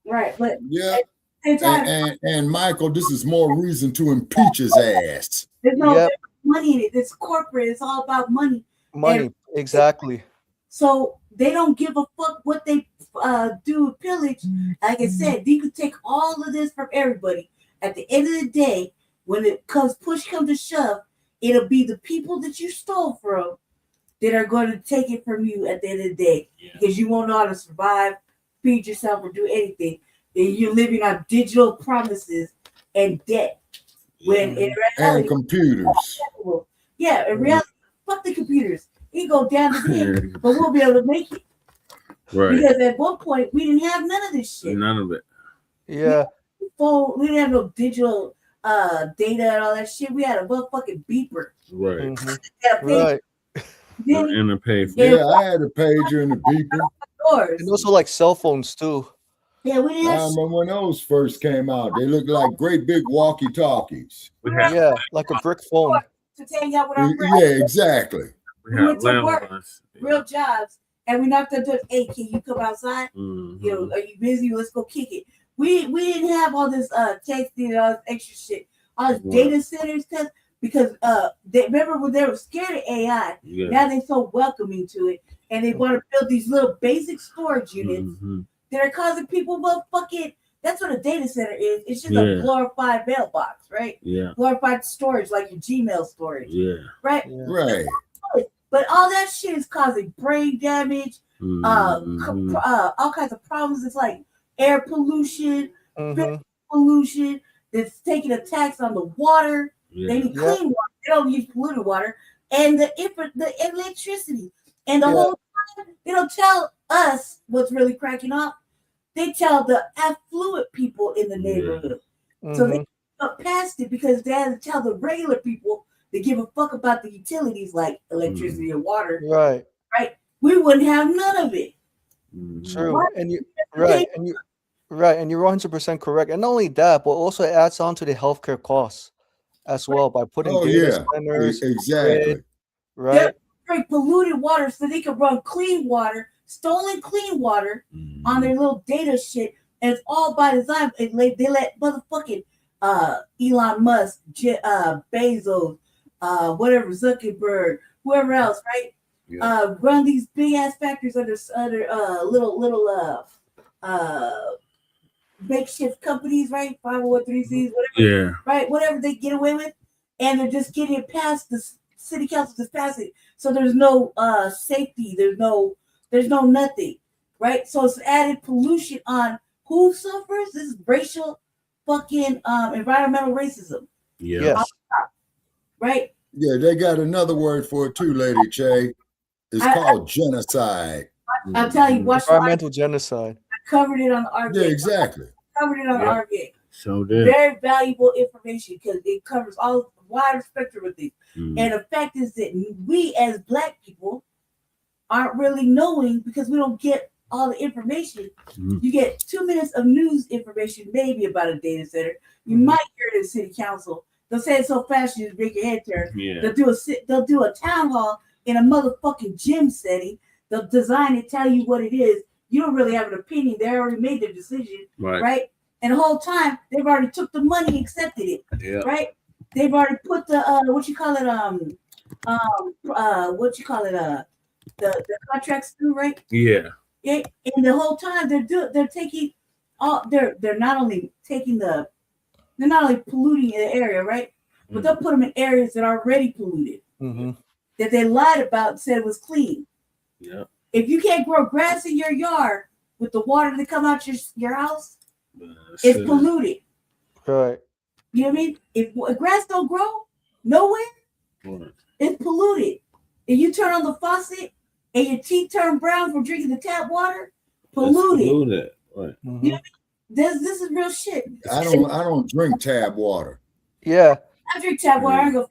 Right, but yeah, and Michael, this is more reason to impeach his ass. There's no money in it. It's corporate. It's all about money. Money, exactly. So they don't give a fuck what they do with pillage. Like I said, you could take all of this from everybody. At the end of the day, when push comes to shove, it'll be the people that you stole from that are going to take it from you at the end of the day, because you won't know how to survive, feed yourself, or do anything. And you're living on digital promises and debt. When in reality, and computers. In reality, fuck the computers. It go down to them, but we'll be able to make it. Right. Because at one point we didn't have none of this shit. None of it. Yeah. We didn't have no digital data and all that shit. We had a motherfucking beeper. Right. Right. And a pay for Yeah, I had a pager and a beeper. And also like cell phones too. Yeah, we didn't I remember when those first came out. They looked like great big walkie-talkies. Yeah, like a brick phone. To hang out with our friends. Yeah, exactly. We went to work, real jobs, and we knocked on the door. Hey, can you come outside? Mm-hmm. Are you busy? Let's go kick it. We didn't have all this texting and all this extra shit, all this data centers, because remember when they were scared of AI. Yeah. Now they're so welcoming to it, and they want to build these little basic storage units that are causing people motherfucking. That's what a data center is. It's just a glorified mailbox, right? Yeah. Glorified storage, like your Gmail storage. Yeah. Right. Right. But all that shit is causing brain damage, all kinds of problems. It's like air pollution, pollution. That's taking a tax on the water. Yeah. They need clean water. They don't use polluted water, and the electricity. And the whole time, they don't tell us what's really cracking up. They tell the affluent people in the neighborhood. So they got past it because they had to tell the regular people to give a fuck about the utilities like electricity and water. Right. Right. We wouldn't have none of it. True. And you're 100% correct. And not only that, but also it adds on to the healthcare costs as well by putting data centers. Exactly. Right. They drink polluted water so they can run clean water, stolen clean water on their little data shit. And it's all by design. They let motherfucking Elon Musk, Bezos, whatever, Zuckerberg, whoever else, right? Run these big ass factories under little makeshift companies, right? 501(c)(3)s, whatever. Yeah. Right, whatever they get away with, and they're just getting it past the city council, just pass it. So there's no safety. There's no nothing, right? So it's added pollution on who suffers. This is racial, fucking environmental racism. Yeah. Right. Yeah, they got another word for it too, Lady Che. It's called genocide. I'll tell you, watch environmental genocide. I covered it on the RVA. Yeah, exactly. Covered it on the RVA. So did. Very valuable information because it covers all wide spectrum of things. And the fact is that we as Black people aren't really knowing because we don't get all the information. You get 2 minutes of news information, maybe about a data center. You might hear it in city council. They'll say it so fast you just make your head turn. Yeah. They'll do a town hall in a motherfucking gym setting. They'll design it, tell you what it is. You don't really have an opinion. They already made their decision, right? And the whole time they've already took the money, and accepted it, right? They've already put the the contracts through, right? Yeah. Yeah. And the whole time they're taking all they're not only polluting the area, right? But they'll put them in areas that are already polluted, that they lied about and said was clean. Yeah. If you can't grow grass in your yard with the water that come out your house, it's polluted. Right. You know what I mean? If grass don't grow nowhere, it's polluted. If you turn on the faucet and your teeth turn brown from drinking the tap water, polluted. Right. You know what I mean? This is real shit. I don't drink tap water. Yeah. I drink tap water. I go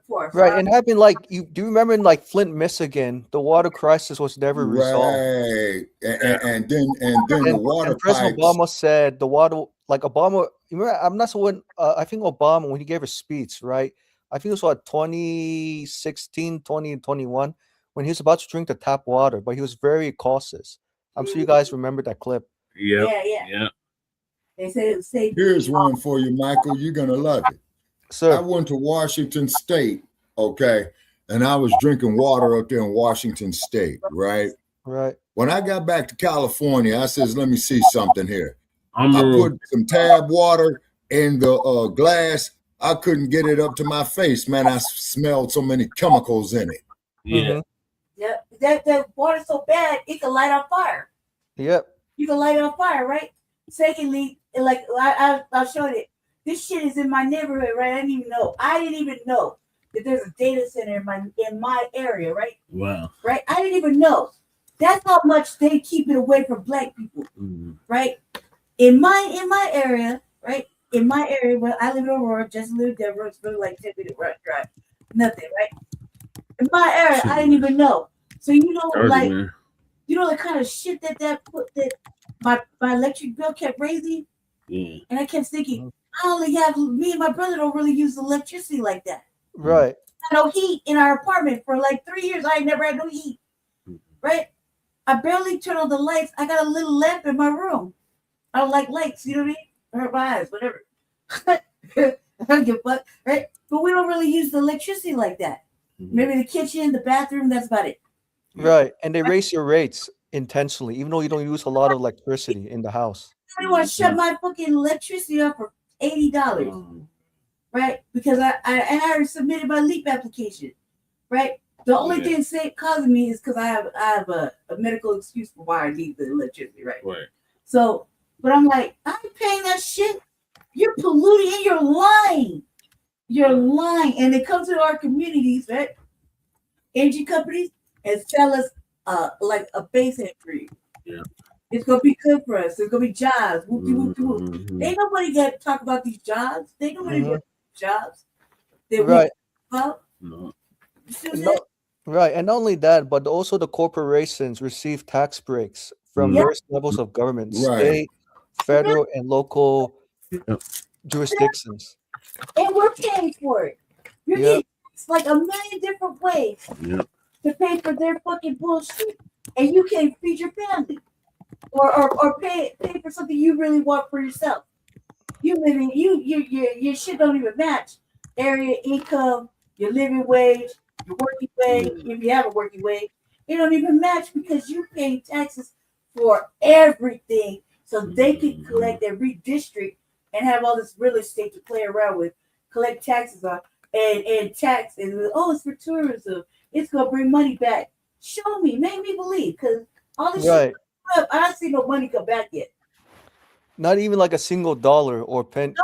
for Right, and having like do you remember in like Flint, Michigan, the water crisis was never resolved. Right, and then the water President pipes. Obama said the water, like Obama. You remember, I'm not sure when. I think Obama when he gave a speech, right? I think it was what 2016, 2021, when he was about to drink the tap water, but he was very cautious. I'm sure you guys remember that clip. Yeah. They said it was safe. Here's one for you, Michael. You're gonna love it. Sir. I went to Washington State, okay, and I was drinking water up there in Washington State, right? Right. When I got back to California, I says, "Let me see something here." I Umar. put some tab water in the glass. I couldn't get it up to my face, man. I smelled so many chemicals in it. Yeah. Yep. That water's so bad it can light on fire. Yep. You can light it on fire, right? Secondly, like I'll show it. This shit is in my neighborhood, right? I didn't even know that there's a data center in my area, right? Wow. Right? I didn't even know. That's how much they keep it away from Black people, right? In my area, right? In my area where I live in Aurora, just live in Denver, it's really like 10-minute drive. Nothing, right? In my area, I didn't even know. So you know, you know the kind of shit that my electric bill kept raising, and I kept thinking, me and my brother don't really use electricity like that. Right. No heat in our apartment for like 3 years. I never had no heat. Right? I barely turn on the lights. I got a little lamp in my room. I don't like lights, you know what I mean? Hurt my eyes, whatever. I don't give a fuck, right? But we don't really use the electricity like that. Maybe the kitchen, the bathroom, that's about it. Right. And they raise your rates intentionally, even though you don't use a lot of electricity in the house. I want to shut my fucking electricity up for $80, right? Because I already submitted my LEAP application, right? The only thing causing me is because I have a medical excuse for why I need the electricity, right? Right. So, but I'm like, I ain't paying that shit. You're polluting and you're lying. You're lying. And they come to our communities, right? Energy companies and sell us like a base entry. Yeah. It's gonna be good for us. There's gonna be jobs. Ain't nobody got to talk about these jobs. Ain't nobody got jobs. Right. No. Right. And not only that, but also the corporations receive tax breaks from various levels of government, state, federal, and local jurisdictions. And we're paying for it. You're getting like a million different ways to pay for their fucking bullshit. And you can't feed your family. Or pay for something you really want for yourself. Your shit don't even match. Area income, your living wage, your working wage, if you have a working wage, it don't even match because you're paying taxes for everything so they can collect and redistrict and have all this real estate to play around with, collect taxes on and tax and it's for tourism. It's gonna bring money back. Show me, make me believe, because all this shit I don't see no money come back yet. Not even like a single dollar or penny.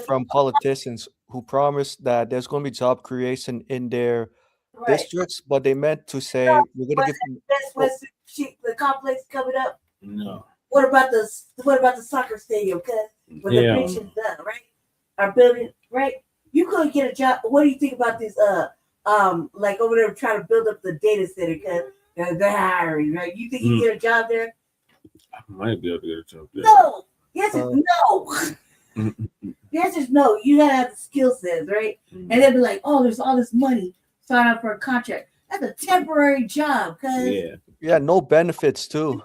from politicians who promised that there's going to be job creation in their districts, but they meant to say we're going to give. That's what's the complex coming up. No. What about the soccer stadium? Cause when the pension's done, right? Our building, right? You couldn't get a job. What do you think about this? Like over there trying to build up the data center because they're hiring, right? You think you get a job there? I might be able to get a job there. No. Yes, it's no. Yes, it's no. You gotta have the skill sets, right? And they'll be like, "Oh, there's all this money. Sign up for a contract. That's a temporary job." Cause yeah, no benefits too.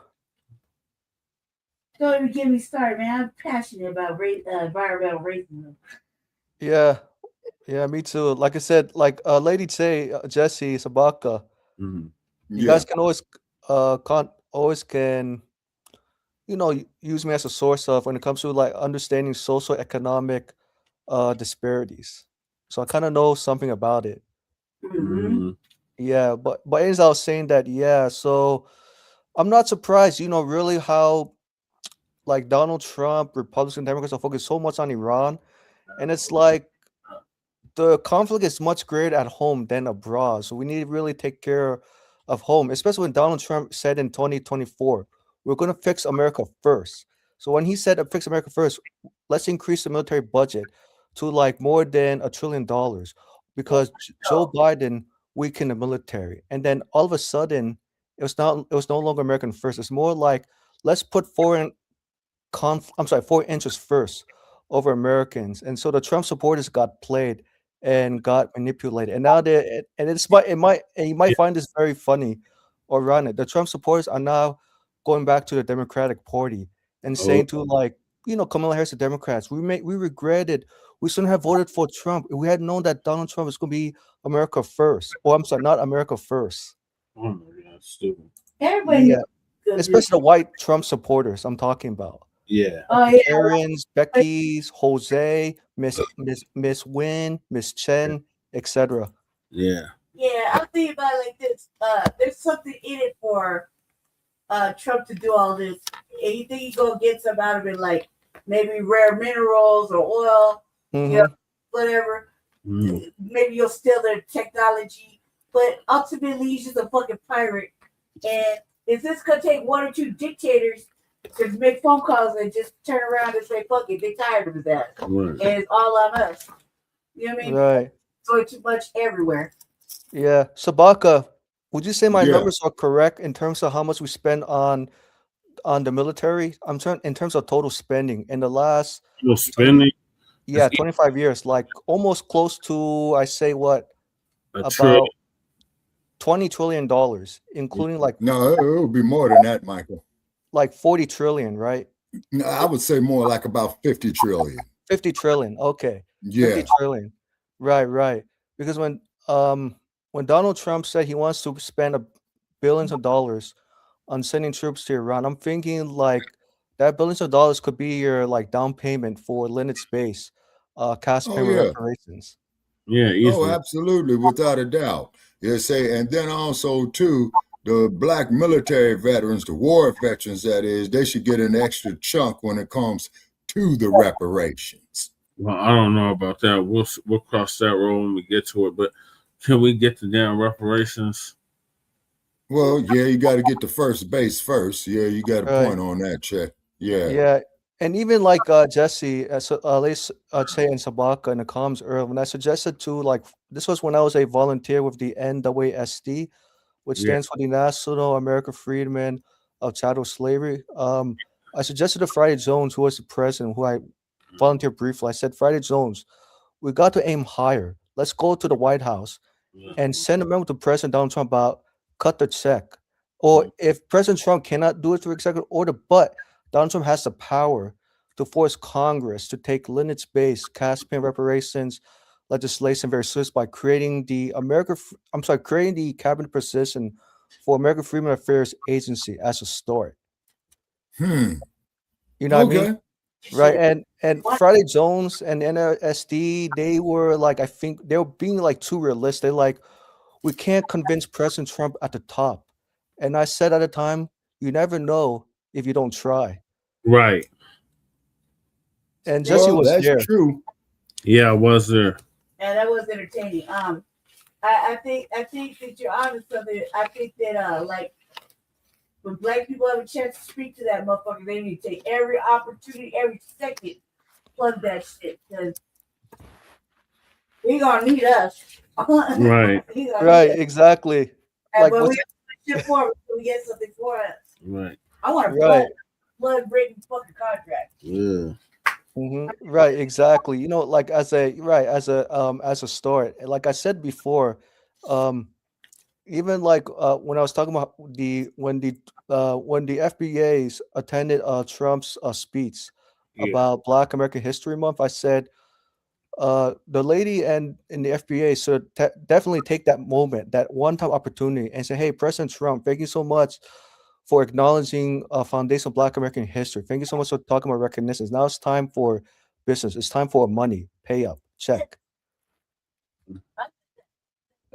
Don't even get me started, man. I'm passionate about environmental racism. Yeah, me too. Like I said, like Lady Jesse Sabaka, you guys can always can use me as a source of when it comes to like understanding socioeconomic disparities. So I kind of know something about it. Yeah, but as I was saying that, so I'm not surprised, really how like Donald Trump, Republicans, and Democrats are focused so much on Iran, and it's like the conflict is much greater at home than abroad. So we need to really take care of home, especially when Donald Trump said in 2024, we're going to fix America first. So when he said fix America first, let's increase the military budget to like more than $1 trillion because Joe Biden weakened the military. And then all of a sudden, it was no longer American first. It's more like let's put foreign interests first over Americans. And so the Trump supporters got played and got manipulated. And now you might find this very funny or ironic. The Trump supporters are now going back to the Democratic Party and saying to Kamala Harris, the Democrats, we regretted we shouldn't have voted for Trump. If we had known that Donald Trump is going to be America first. Or I'm sorry, not America first. Oh my God, stupid. Everybody, especially the white Trump supporters I'm talking about. Yeah. Karens, Becky's, Jose, Miss Wynn, Miss Chen, etc. Yeah. Yeah, I'm thinking about it like this. There's something in it for Trump to do all this. And you think he's gonna get some out of it, like maybe rare minerals or oil, whatever. Maybe you'll steal their technology, but ultimately he's just a fucking pirate. And is this gonna take one or two dictators to make phone calls and just turn around and say, fuck it, they're tired of that. And it's all on us. You know what I mean? Right. So too much everywhere. Yeah. Sabaka, would you say my numbers are correct in terms of how much we spend on the military? In terms of total spending in the last 25 years, like almost close to, I say what, about $20 trillion, including like no, it would be more than that, Michael. Like 40 trillion, right? No, I would say more like about 50 trillion. 50 trillion, okay. Yeah. 50 trillion. Right. Because when Donald Trump said he wants to spend billions of dollars on sending troops to Iran, I'm thinking like that billions of dollars could be your like down payment for Linux base cast payment reparations. Yeah, easily. Oh, absolutely, without a doubt. And then also too, the black military veterans, the war veterans, that is, they should get an extra chunk when it comes to the reparations. Well, I don't know about that. We'll cross that road when we get to it. But can we get the damn reparations? Well, yeah, you got to get the first base first. Yeah, you got a point on that, Chet. Yeah. And even like Jesse, Che and Sabaka in the comms earlier, when I suggested to this was when I was a volunteer with the NAASD, which stands for the National American Freedman of Chattel Slavery. I suggested to Friday Jones, who was the president, who I volunteered briefly. I said, Friday Jones, we got to aim higher. Let's go to the White House and send a memo to President Donald Trump about cut the check. Or if President Trump cannot do it through executive order, but Donald Trump has the power to force Congress to take lineage-based cash payment reparations legislation very serious by creating the cabinet position for American Freedmen Affairs Agency as a start. You know what I mean? Right. And Friday Jones and NASD, they were like, I think they were being like too realistic. They're like, we can't convince President Trump at the top. And I said at the time, you never know if you don't try. Right. And Jesse was that's there. true. Yeah, I was there. And that was entertaining. I think that you're onto something. I think that like when black people have a chance to speak to that motherfucker, they need to take every opportunity, every second, plug that shit, because he gonna need us. Right. He gonna Right, need us. exactly. And Like when we what's get shit for us, we get something for us. Right. I want to right. blood breaking fucking contract. Yeah. Right, exactly. You know, like as a start, like I said before, even like when I was talking about when the FBAs attended Trump's speech Yeah. about Black American History Month, I said the lady and in the FBA should definitely take that moment, that one-time opportunity, and say, "Hey, President Trump, thank you so much for acknowledging foundation of Black American history. Thank you so much for talking about recognitions. Now it's time for business. It's time for money, pay up, check."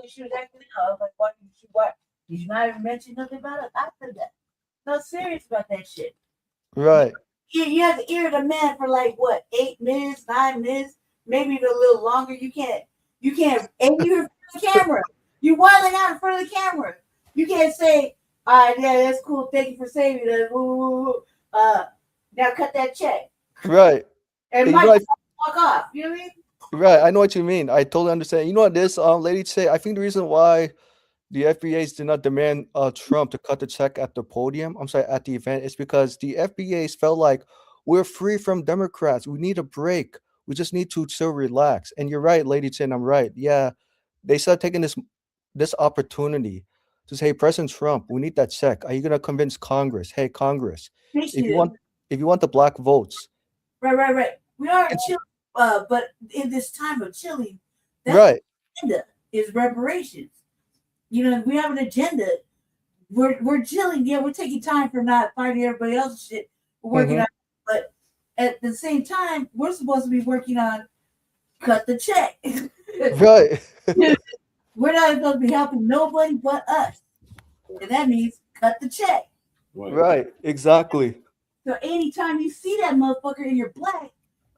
She was acting out. I was like, what? Did you not even mention nothing about it? I said that. No, serious about that shit. Right. You have to ear the man for like what, 8 minutes, 9 minutes, maybe even a little longer. You can't, and you're in front of the camera. You're wilding out in front of the camera. You can't say, all right, yeah, that's cool. Thank you for saving us. Now cut that check. Right. And You Mike know, walk off. You know what I mean? right. I know what you mean. I totally understand. You know what this lady say? I think the reason why the FBAs did not demand Trump to cut the check at the podium, I'm sorry, at the event, is because the FBAs felt like we're free from Democrats. We need a break. We just need to chill, relax. And you're right, Lady Chin, I'm right. Yeah, they started taking this opportunity to say, "Hey, President Trump, we need that check. Are you gonna convince Congress? Hey, Congress, if you want the black votes." Right. We are chill, but in this time of chilling, that's Right. the agenda is reparations. You know, we have an agenda. We're chilling. Yeah, we're taking time for not fighting everybody else's shit. We're working on, but at the same time, we're supposed to be working on cut the check. Right. We're not supposed to be helping nobody but us, and that means cut the check. Right. Exactly. So anytime you see that motherfucker and you're black,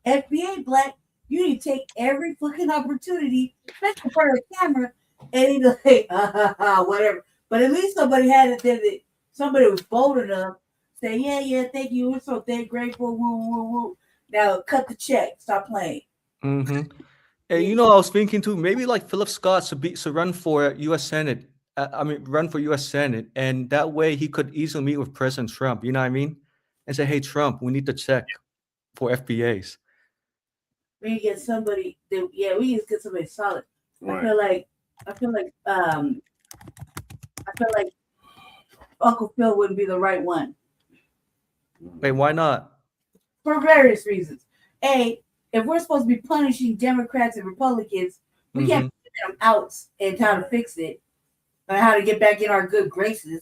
FBA black, you need to take every fucking opportunity, especially in front of the camera, and either say, whatever. But at least somebody had it there that somebody was bold enough to say, yeah, thank you. We're so grateful. Woo. Now cut the check. Stop playing. And you know, I was thinking too, maybe like Philip Scott should run for U.S. Senate. Run for U.S. Senate, and that way he could easily meet with President Trump. You know what I mean? And say, "Hey, Trump, we need to check for FBAs." We need to get somebody. We need to get somebody solid. Right. I feel like Uncle Phil wouldn't be the right one Wait, why not? for various reasons. A, if we're supposed to be punishing Democrats and Republicans, we can't figure them out and how to fix it or how to get back in our good graces.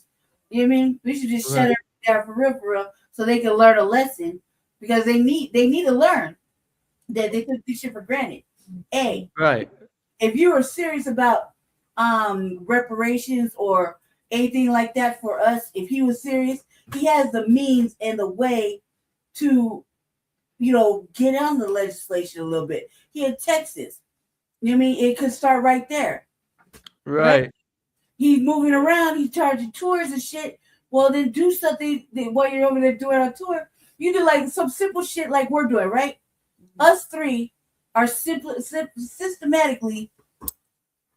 You know what I mean? We should just shut everything down for real, so they can learn a lesson, because they need to learn that they took this shit for granted. A, Right. if you were serious about reparations or anything like that for us, if he was serious, he has the means and the way to, get on the legislation a little bit. He had Texas. You know what I mean? It could start right there. Right. He's moving around. He's charging tours and shit. Well, then do something while you're over there doing on tour. You do like some simple shit like we're doing, right? Us three are systematically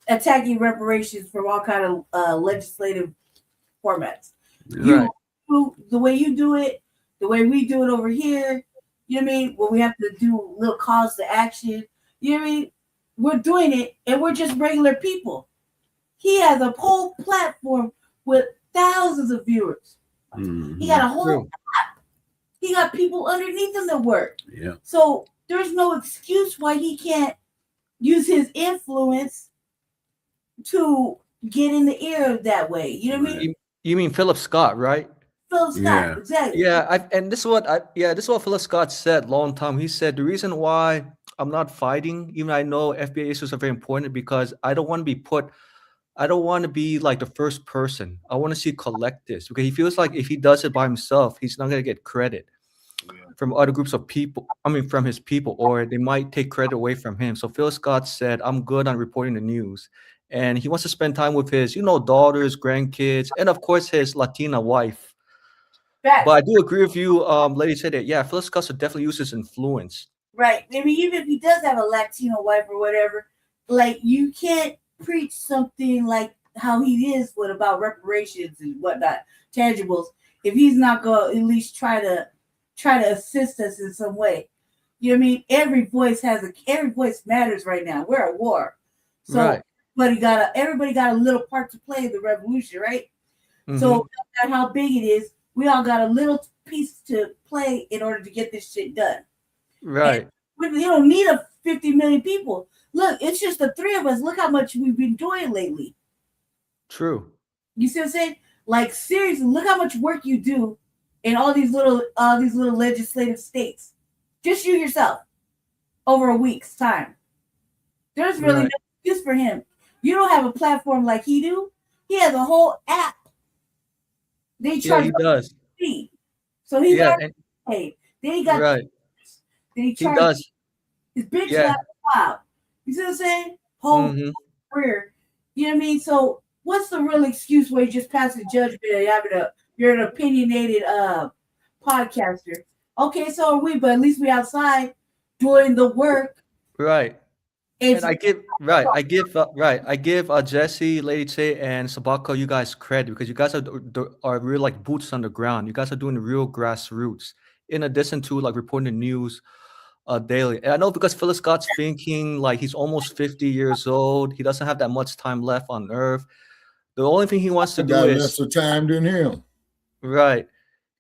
attacking reparations from all kind of legislative formats. Right. The way you do it, the way we do it over here, you know what I mean? When we have to do little calls to action, you know what I mean? We're doing it, and we're just regular people. He has a whole platform with thousands of viewers. He got a whole app. He got people underneath him that work. Yeah. So there's no excuse why he can't use his influence to get in the ear that way. You know what I mean? You mean Philip Scott, right? Philip Scott, exactly. Yeah, this is what Philip Scott said long time. He said the reason why I'm not fighting, even I know FBA issues are very important, because I don't want to be like the first person. I want to see collectives, because he feels like if he does it by himself, he's not going to get credit. from other groups of people. I mean, from his people, or they might take credit away from him. So Phil Scott said, "I'm good on reporting the news," and he wants to spend time with his, daughters, grandkids, and of course his Latina wife. But I do agree with you, lady, said that. Yeah, Phil Scott should definitely use his influence. Right. I mean, even if he does have a Latino wife or whatever, like you can't preach something like how he is with about reparations and whatnot, tangibles, if he's not going to at least try to assist us in some way. You know what I mean? Every voice matters right now. We're at war. So Right. everybody got a little part to play in the revolution, right? Mhm. So no matter how big it is, we all got a little piece to play in order to get this shit done. Right. And you don't need 50 million people. Look, it's just the three of us. Look how much we've been doing lately. True. You see what I'm saying? Like seriously, look how much work you do in all these little legislative states. Just you yourself over a week's time. There's really no excuse for him. You don't have a platform like he do. He has a whole app. They charge he does. fee. So he's already paid. Then he got Right. then he He charged does. his bitch Yeah. left wow. You see what I'm saying? Whole career. You know what I mean? So what's the real excuse where you just pass a judgment and you're an opinionated podcaster? Okay, so are we, but at least we outside doing the work. Right. It's, And I give Jesse, Lady Che, and Sabako, you guys credit because you guys are real like boots on the ground. You guys are doing the real grassroots. In addition to like reporting the news daily. And I know because Phil Scott's thinking like he's almost 50 years old. He doesn't have that much time left on Earth. The only thing he wants to do got is lesser time than him. right.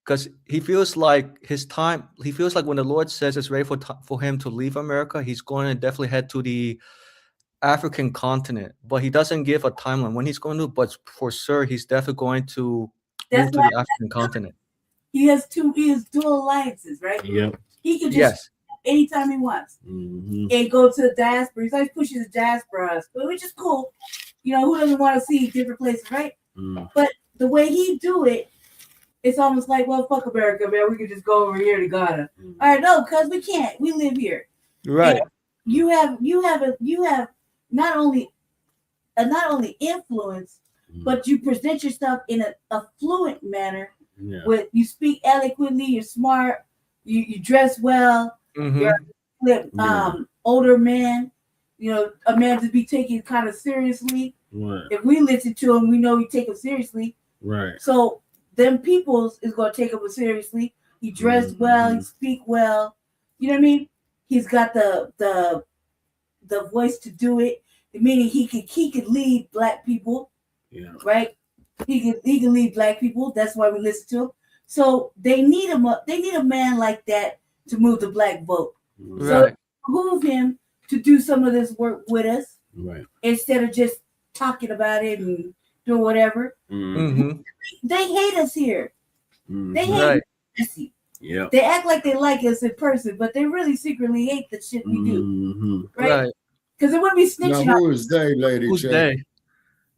Because he feels like he feels like when the Lord says it's ready for him to leave America, he's going to definitely head to the African continent. But he doesn't give a timeline when he's going to, but for sure, he's definitely going to move to the African continent. He has dual alliances, right? Yep. He can just anytime he wants and go to the diaspora. He's always pushing the diaspora, which is cool. You know, who doesn't want to see different places, right? But the way he do it, it's almost like, well, fuck America, man. We could just go over here to Ghana. All right, no, because we can't. We live here. Right. And you have not only influence, but you present yourself in a fluent manner. Yeah. With you speak eloquently, you're smart, you dress well, you're older man, a man to be taken kind of seriously. Right. If we listen to him, we know we take him seriously. Right. So them peoples is gonna take him seriously. He dressed well, he speak well. You know what I mean? He's got the voice to do it. Meaning he could lead Black people. Yeah. Right? He can lead Black people. That's why we listen to him. So they need him. They need a man like that to move the Black vote. So move him to do some of this work with us, right? Instead of just talking about it and doing whatever. They hate us here. They hate us. Yeah. They act like they like us in person, but they really secretly hate the shit we do. Right? Because it wouldn't be snitching. Now, who is they, Lady? Who's they?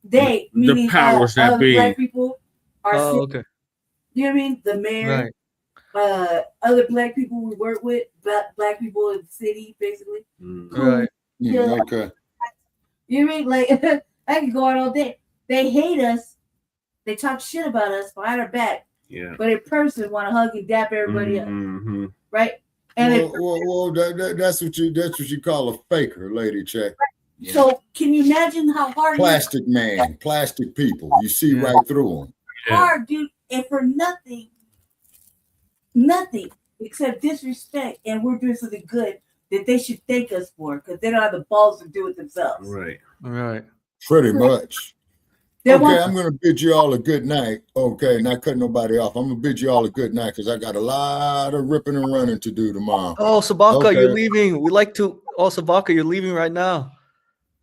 They, meaning the powers that be. Black people are. Okay. You know what I mean? The mayor, other Black people we work with, black people in the city, basically. Right. Okay. You know what I mean? Like I can go on all day. They hate us. They talk shit about us behind our back. Yeah. But in person, want to hug and dap everybody up, right? And that's what you call a faker, Lady Check. So can you imagine how hard? Plastic man, plastic people. You see right through them. Hard, dude, and for nothing except disrespect, and we're doing something good that they should thank us for because they don't have the balls to do it themselves. Right. Right. Pretty much. Okay, I'm going to bid you all a good night. Okay, not cutting nobody off. I'm going to bid you all a good night because I got a lot of ripping and running to do tomorrow. Oh, Sabaka, you're leaving. We like to. Oh, Sabaka, you're leaving right now.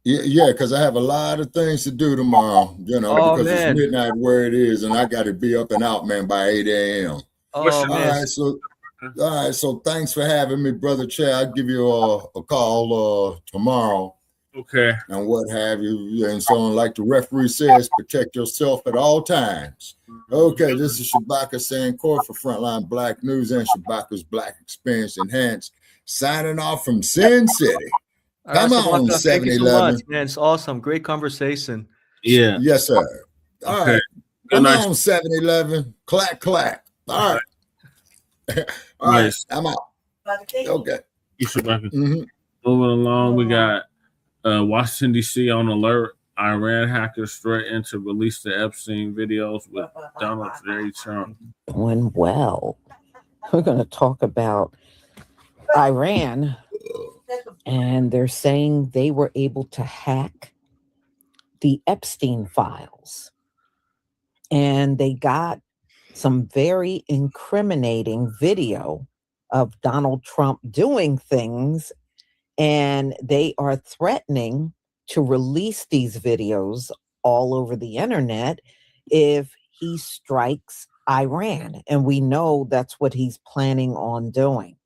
Yeah, because I have a lot of things to do tomorrow, because it's midnight where it is, and I got to be up and out, man, by 8 a.m. Oh, All right, so thanks for having me, Brother Chad. I'll give you a call tomorrow Okay. And what have you, and so on. Like the referee says, protect yourself at all times. Okay, this is Shabaka saying Court for Frontline Black News and Shabaka's Black Experience Enhanced, signing off from Sin City. All right, Come on, Shabaka, thank you so 7-Eleven. much, man. It's awesome. Great conversation. Yeah. Yes, sir. All Okay. right. Good Come night. on, 7-Eleven. Clack, clack. All right. All right. Nice. I'm out. Okay. You should back it. Mhm. Moving along, we got Washington, D.C. on alert. Iran hackers threaten to release the Epstein videos with Donald J. Trump. Doing well. We're going to talk about Iran, and they're saying they were able to hack the Epstein files. And they got some very incriminating video of Donald Trump doing things, and they are threatening to release these videos all over the internet if he strikes Iran. And we know that's what he's planning on doing.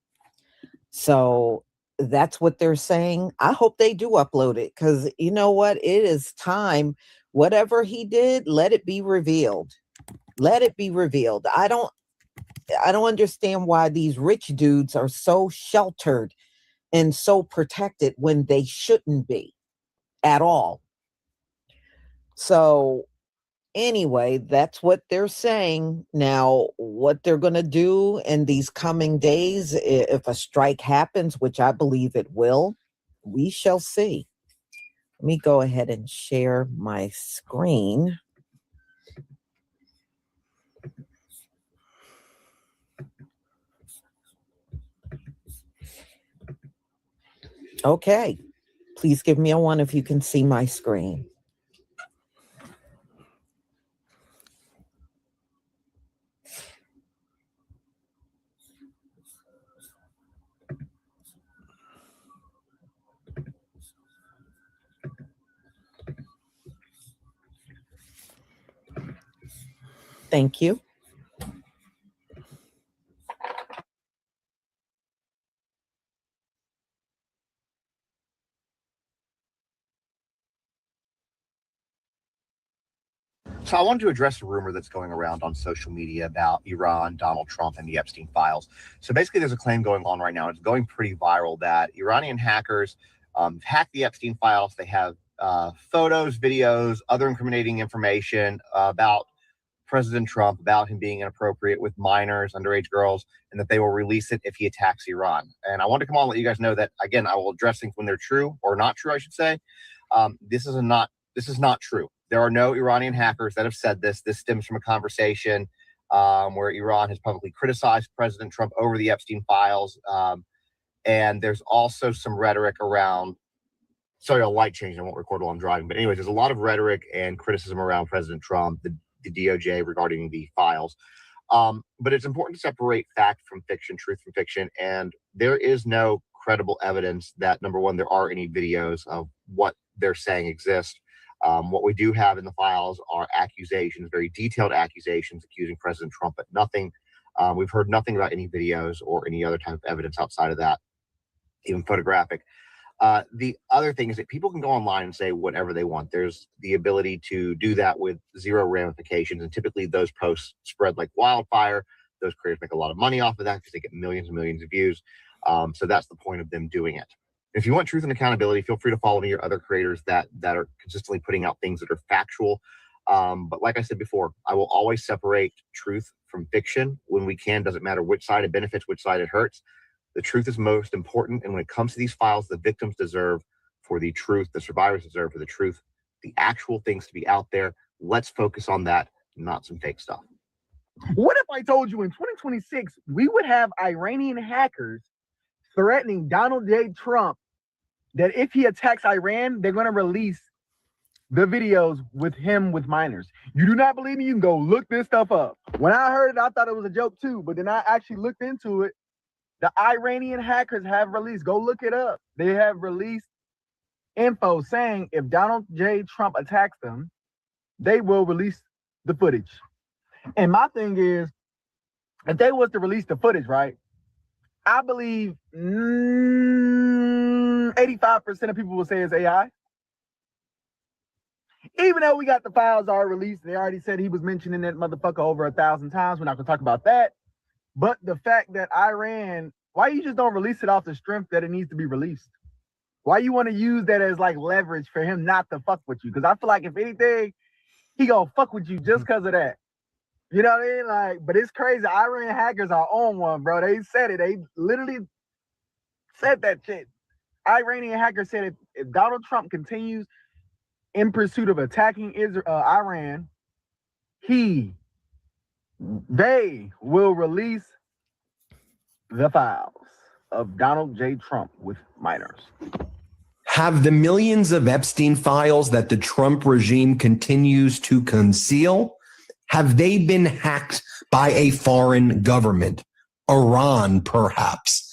So that's what they're saying. I hope they do upload it, because you know what? It is time. Whatever he did, let it be revealed. Let it be revealed. I don't understand why these rich dudes are so sheltered and so protected when they shouldn't be at all. So anyway, that's what they're saying. Now, what they're going to do in these coming days, if a strike happens, which I believe it will, we shall see. Let me go ahead and share my screen. Okay. Please give me a 1 if you can see my screen. Thank you. So I wanted to address a rumor that's going around on social media about Iran, Donald Trump, and the Epstein files. So basically, there's a claim going on right now. It's going pretty viral that Iranian hackers hacked the Epstein files. They have photos, videos, other incriminating information about President Trump, about him being inappropriate with minors, underage girls, and that they will release it if he attacks Iran. And I want to come on and let you guys know that, again, I will address things when they're true or not true, I should say. This is not true. There are no Iranian hackers that have said this. This stems from a conversation where Iran has publicly criticized President Trump over the Epstein files. And there's also some rhetoric around, sorry, a light change. I won't record while I'm driving. But anyways, there's a lot of rhetoric and criticism around President Trump, the DOJ regarding the files. But it's important to separate fact from fiction, truth from fiction. And there is no credible evidence that, number one, there are any videos of what they're saying exist. What we do have in the files are accusations, very detailed accusations accusing President Trump, but nothing, we've heard nothing about any videos or any other type of evidence outside of that, even photographic. The other thing is that people can go online and say whatever they want. There's the ability to do that with zero ramifications. And typically those posts spread like wildfire. Those creators make a lot of money off of that because they get millions and millions of views. So that's the point of them doing it. If you want truth and accountability, feel free to follow your other creators that are consistently putting out things that are factual. But like I said before, I will always separate truth from fiction when we can. Doesn't matter which side it benefits, which side it hurts. The truth is most important. And when it comes to these files, the victims deserve for the truth. The survivors deserve for the truth. The actual things to be out there. Let's focus on that, not some fake stuff. What if I told you in 2026, we would have Iranian hackers threatening Donald J. Trump that if he attacks Iran, they're going to release the videos with him with minors? You do not believe me? You can go look this stuff up. When I heard it, I thought it was a joke too, but then I actually looked into it. The Iranian hackers have released, go look it up. They have released info saying if Donald J. Trump attacks them, they will release the footage. And my thing is, if they was to release the footage, right, I believe 85% of people will say it's AI. even though we got the files already released, they already said he was mentioning that motherfucker over 1,000 times. We're not gonna talk about that. But the fact that Iran, why you just don't release it off the strength that it needs to be released? Why you want to use that as like leverage for him not to fuck with you? Because I feel like if anything, he gonna fuck with you just because of that. You know what I mean? Like, but it's crazy. Iran hackers are on one, bro. They said it. They literally said that shit. Iranian hackers said if Donald Trump continues in pursuit of attacking Iran, they will release the files of Donald J. Trump with minors. Have the millions of Epstein files that the Trump regime continues to conceal, have they been hacked by a foreign government? Iran, perhaps.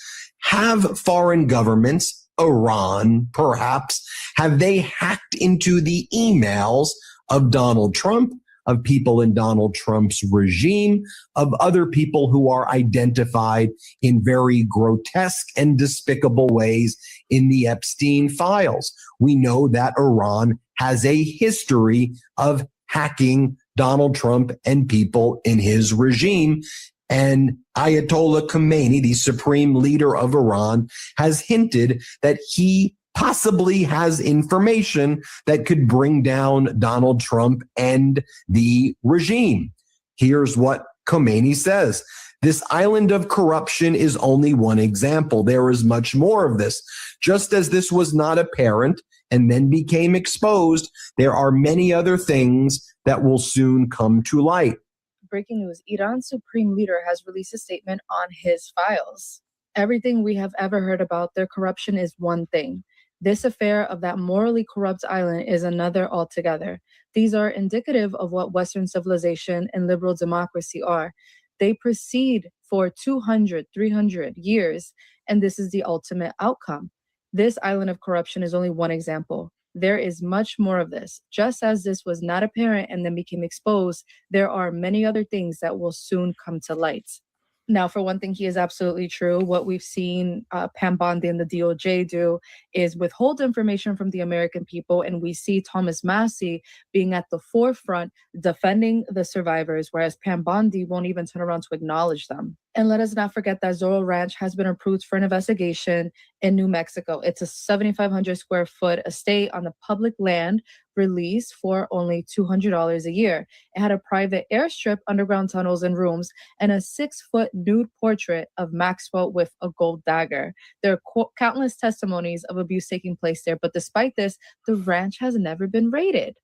Have foreign governments, Iran, perhaps, have they hacked into the emails of Donald Trump, of people in Donald Trump's regime, of other people who are identified in very grotesque and despicable ways in the Epstein files? We know that Iran has a history of hacking Donald Trump and people in his regime. And Ayatollah Khomeini, the supreme leader of Iran, has hinted that he possibly has information that could bring down Donald Trump and the regime. Here's what Khomeini says. This island of corruption is only one example. There is much more of this. Just as this was not apparent and then became exposed, there are many other things that will soon come to light. Breaking news, Iran's supreme leader has released a statement on his files. Everything we have ever heard about their corruption is one thing. This affair of that morally corrupt island is another altogether. These are indicative of what Western civilization and liberal democracy are. They proceed for 200, 300 years, and this is the ultimate outcome. This island of corruption is only one example. There is much more of this. Just as this was not apparent and then became exposed, there are many other things that will soon come to light. Now, for one thing, he is absolutely true. What we've seen Pam Bondi and the DOJ do is withhold information from the American people, and we see Thomas Massie being at the forefront defending the survivors, whereas Pam Bondi won't even turn around to acknowledge them. And let us not forget that Zorro Ranch has been approved for an investigation in New Mexico. It's a 7,500 square foot estate on the public land, released for only $200 a year. It had a private airstrip, underground tunnels and rooms, and a 6-foot nude portrait of Maxwell with a gold dagger. There are countless testimonies of abuse taking place there, but despite this, the ranch has never been raided.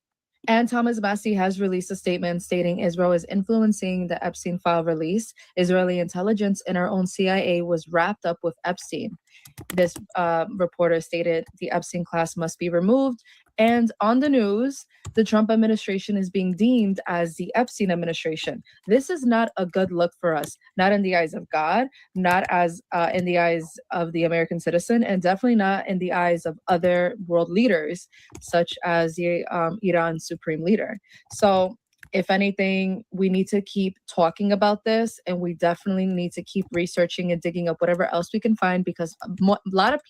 And Thomas Massie has released a statement stating Israel is influencing the Epstein file release. Israeli intelligence and our own CIA was wrapped up with Epstein. This reporter stated the Epstein class must be removed. And on the news, the Trump administration is being deemed as the Epstein administration. This is not a good look for us, not in the eyes of God, not as in the eyes of the American citizen, and definitely not in the eyes of other world leaders, such as the Iran supreme leader. So if anything, we need to keep talking about this, and we definitely need to keep researching and digging up whatever else we can find, because a lot of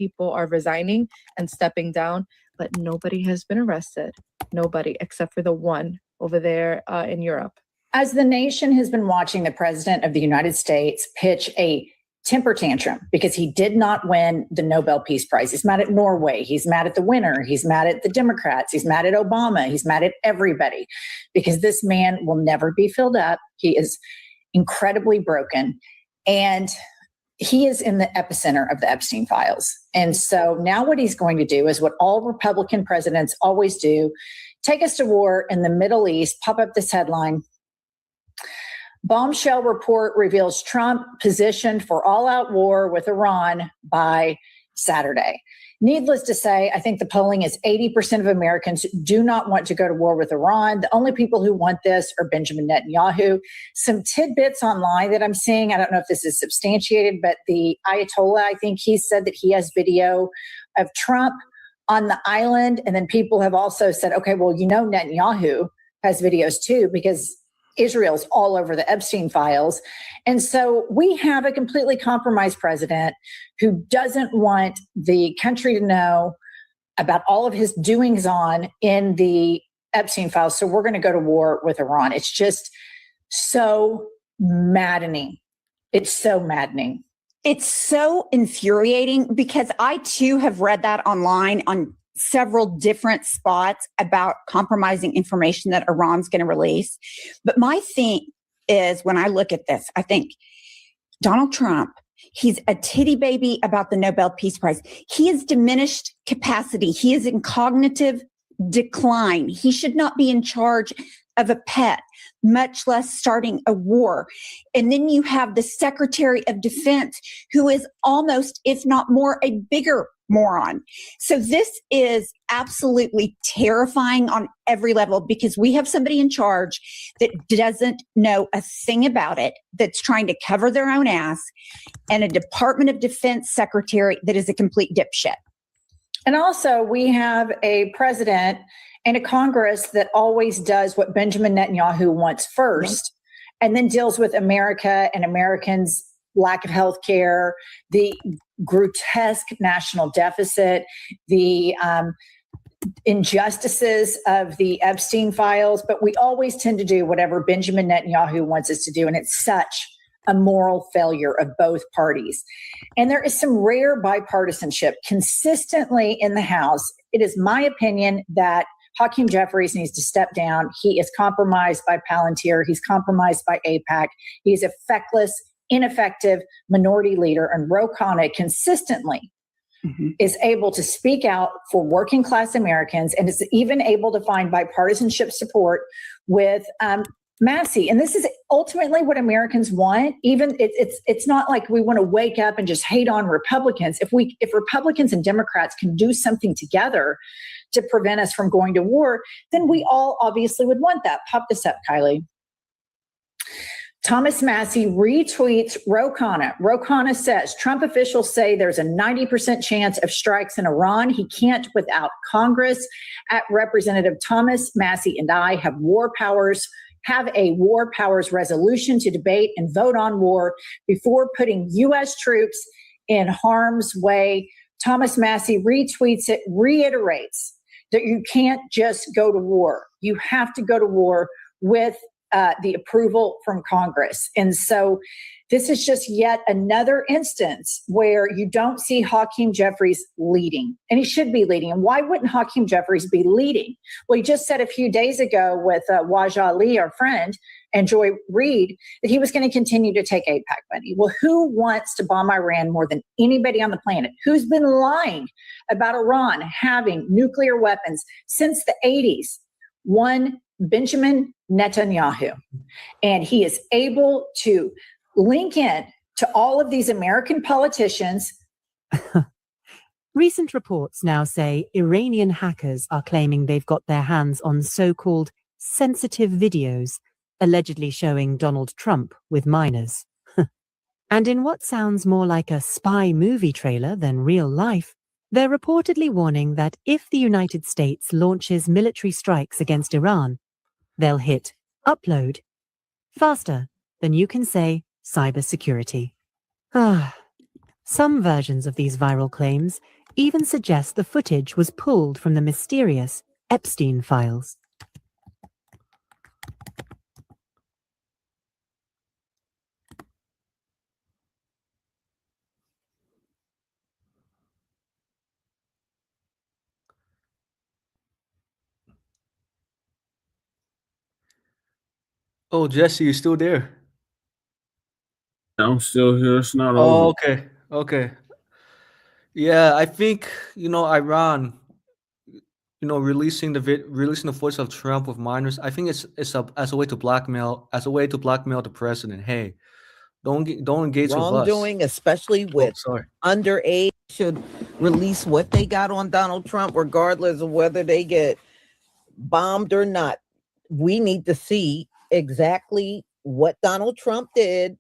people are resigning and stepping down, but nobody has been arrested. Nobody, except for the one over there in Europe. As the nation has been watching the president of the United States pitch a temper tantrum because he did not win the Nobel Peace Prize. He's mad at Norway. He's mad at the winner. He's mad at the Democrats. He's mad at Obama. He's mad at everybody because this man will never be filled up. He is incredibly broken. And he is in the epicenter of the Epstein files. And so now what he's going to do is what all Republican presidents always do, take us to war in the Middle East, pop up this headline. Bombshell report reveals Trump positioned for all-out war with Iran by Saturday. Needless to say, I think the polling is 80% of Americans do not want to go to war with Iran. The only people who want this are Benjamin Netanyahu. Some tidbits online that I'm seeing, I don't know if this is substantiated, but the Ayatollah, I think he said that he has video of Trump on the island. And then people have also said, okay, well, you know, Netanyahu has videos too, because Israel's all over the Epstein files. And so we have a completely compromised president who doesn't want the country to know about all of his doings on in the Epstein files. So we're going to go to war with Iran. It's just so maddening. It's so maddening. It's so infuriating because I too have read that online on several different spots about compromising information that Iran's going to release. But my thing is, when I look at this, I think Donald Trump, he's a titty baby about the Nobel Peace Prize. He has diminished capacity. He is in cognitive decline. He should not be in charge of a pet, much less starting a war. And then you have the Secretary of Defense, who is almost, if not more, a bigger moron. So this is absolutely terrifying on every level, because we have somebody in charge that doesn't know a thing about it, that's trying to cover their own ass, and a Department of Defense secretary that is a complete dipshit. And also, we have a president and a Congress that always does what Benjamin Netanyahu wants first, and then deals with America and Americans' lack of health care, the grotesque national deficit, the injustices of the Epstein files. But we always tend to do whatever Benjamin Netanyahu wants us to do. And it's such a moral failure of both parties. And there is some rare bipartisanship consistently in the House. It is my opinion that Hakeem Jeffries needs to step down. He is compromised by Palantir. He's compromised by AIPAC. He's a feckless, ineffective minority leader. And Ro Khanna consistently is able to speak out for working class Americans, and is even able to find bipartisanship support with Massey. And this is ultimately what Americans want. Even it's not like we want to wake up and just hate on Republicans. If Republicans and Democrats can do something together to prevent us from going to war, then we all obviously would want that. Pop this up, Kylie. Thomas Massey retweets Ro Khanna. Ro Khanna says, Trump officials say there's a 90% chance of strikes in Iran. He can't without Congress. At Representative Thomas Massey and I have a war powers resolution to debate and vote on war before putting U.S. troops in harm's way. Thomas Massey retweets it, reiterates that you can't just go to war. You have to go to war with the approval from Congress. And so this is just yet another instance where you don't see Hakeem Jeffries leading, and he should be leading. And why wouldn't Hakeem Jeffries be leading? Well, he just said a few days ago with Waj Ali, our friend, and Joy Reid, that he was going to continue to take AIPAC money. Well, who wants to bomb Iran more than anybody on the planet? Who's been lying about Iran having nuclear weapons since the 80s? One Benjamin Netanyahu. And he is able to link in to all of these American politicians. Recent reports now say Iranian hackers are claiming they've got their hands on so-called sensitive videos, allegedly showing Donald Trump with minors. And in what sounds more like a spy movie trailer than real life, they're reportedly warning that if the United States launches military strikes against Iran, they'll hit upload faster than you can say cybersecurity. Some versions of these viral claims even suggest the footage was pulled from the mysterious Epstein files. Oh, Jesse, you still there? I'm still here. It's not Oh, over. okay. Yeah, I think, Iran, releasing the footage of Trump with minors. I think it's as a way to blackmail the president. Hey, don't engage with us. Wrongdoing, especially with underage, should release what they got on Donald Trump, regardless of whether they get bombed or not. We need to see exactly what Donald Trump did.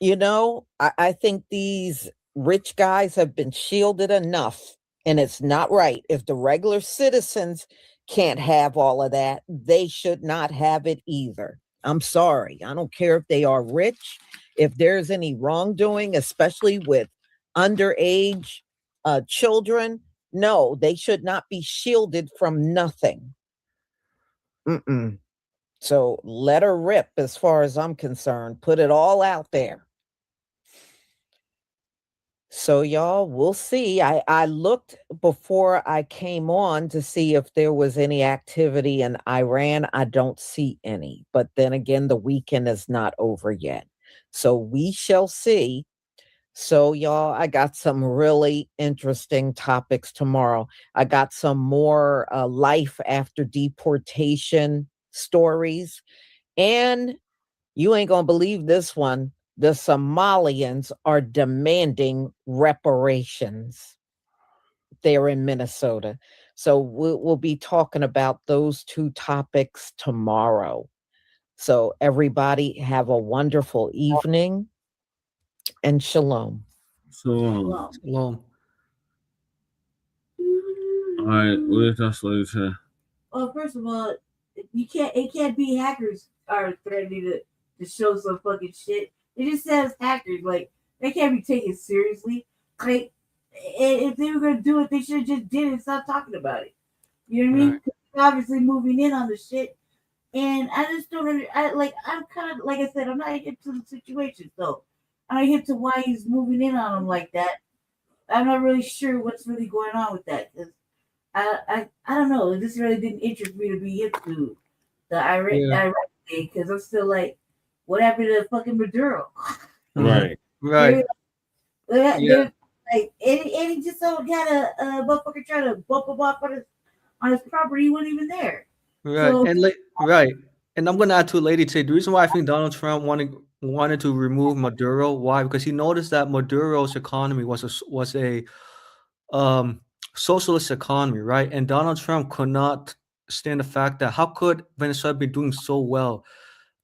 I think these rich guys have been shielded enough, and it's not right. If the regular citizens can't have all of that, they should not have it either. I'm sorry. I don't care if they are rich. If there's any wrongdoing, especially with underage children, No, they should not be shielded from nothing. So let her rip as far as I'm concerned. Put it all out there. So y'all, we'll see. I looked before I came on to see if there was any activity in Iran. I don't see any. But then again, the weekend is not over yet. So we shall see. So y'all, I got some really interesting topics tomorrow. I got some more life after deportation stories. And you ain't gonna believe this one. The Somalians are demanding reparations. They're in Minnesota. So we'll be talking about those two topics tomorrow. So everybody have a wonderful evening and shalom. So, Shalom. all right, what else later say? Well, first of all, it can't be hackers are threatening to show some fucking shit. It just says hackers. Like, they can't be taken seriously. Like, if they were gonna do it, they should have just did it and stopped talking about it. You know what I mean? They're obviously moving in on the shit. And I just don't I'm kind of, like I said, I'm not hip to the situation, so I'm not hip to why he's moving in on them like that. I'm not really sure what's really going on with that, because I don't know. This really didn't interest me to be hip to the Iraq thing, because I'm still like, what happened to fucking Maduro? Right. Right. Like, and he just so had a motherfucker try to bump him off on his property. He wasn't even there. Right. So, Right. And I'm gonna add to Lady T. The reason why I think Donald Trump wanted to remove Maduro, why? Because he noticed that Maduro's economy was a socialist economy, right? And Donald Trump could not stand the fact that how could Venezuela be doing so well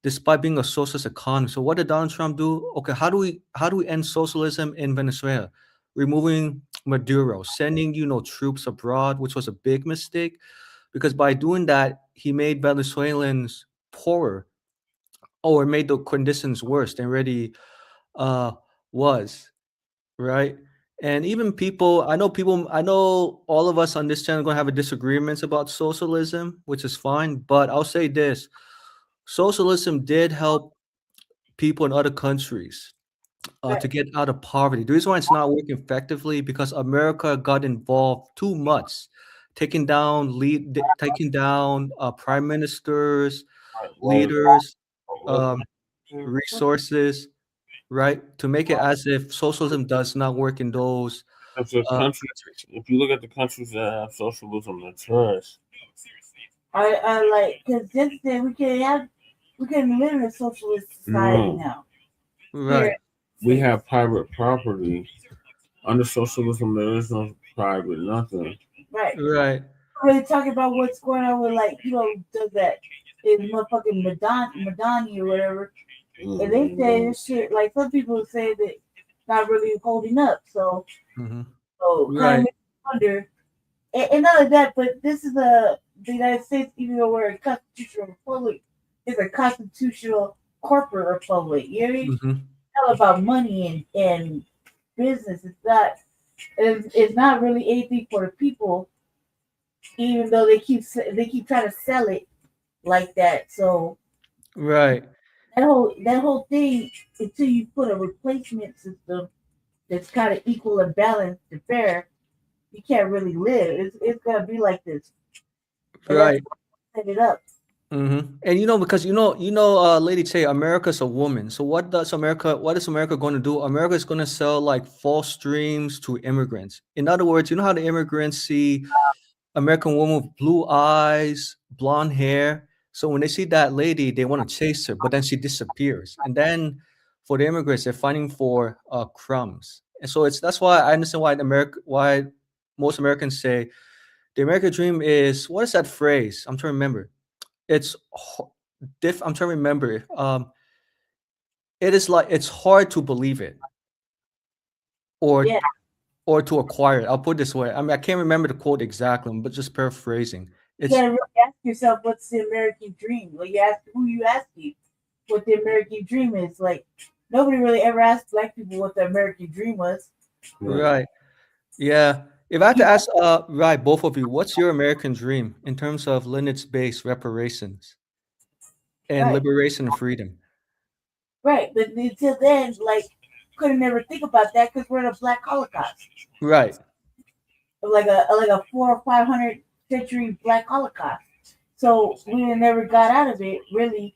despite being a socialist economy? So what did Donald Trump do? Okay, how do we end socialism in Venezuela? Removing Maduro, sending troops abroad, which was a big mistake, because by doing that he made Venezuelans poorer, or made the conditions worse than already was, right? And even I know all of us on this channel are going to have a disagreements about socialism, which is fine, but I'll say this: socialism did help people in other countries to get out of poverty. The reason why it's not working effectively because America got involved too much, taking down prime ministers, leaders, resources, right? To make it as if socialism does not work in those. If you look at the countries that have socialism, they're trash. I like, because since then we can live in a socialist society now. Right. We have private property. Under socialism, there is no private nothing. Right. Right. Really talking about what's going on with, like, does that in motherfucking Madani or whatever. And they say this shit, like, some people say that not really holding up. So so kind of makes me wonder. And not only that, but this is the United States, even though we're a constitutional republic, is a constitutional corporate republic. You know what I mean? It's all about money and business. It's not really anything for the people, even though they keep trying to sell it like that. So right, that whole thing, until you put a replacement system that's kind of equal and balanced and fair, you can't really live. It's gonna be like this. And right. set it up. And because Lady Tay, America's a woman. So what is America going to do? America is going to sell like false dreams to immigrants. In other words, you know how the immigrants see American woman with blue eyes, blonde hair. So when they see that lady, they want to chase her, but then she disappears. And then for the immigrants, they're fighting for crumbs. And so that's why I understand why most Americans say the American dream is, what is that phrase? I'm trying to remember. I'm trying to remember. It is like it's hard to believe it, or to acquire it. I'll put it this way. I mean, I can't remember the quote exactly, but just paraphrasing. You gotta really ask yourself, what's the American dream? Well, you ask who you asking what the American dream is. Like, nobody really ever asked Black people what the American dream was. Right. Yeah. If I had to ask, right, both of you, what's your American dream in terms of lineage-based reparations and Right. liberation and freedom? Right, but until then, like, couldn't never think about that because we're in a Black Holocaust, Right. like a 400 or 500 century Black Holocaust. So we never got out of it. Really,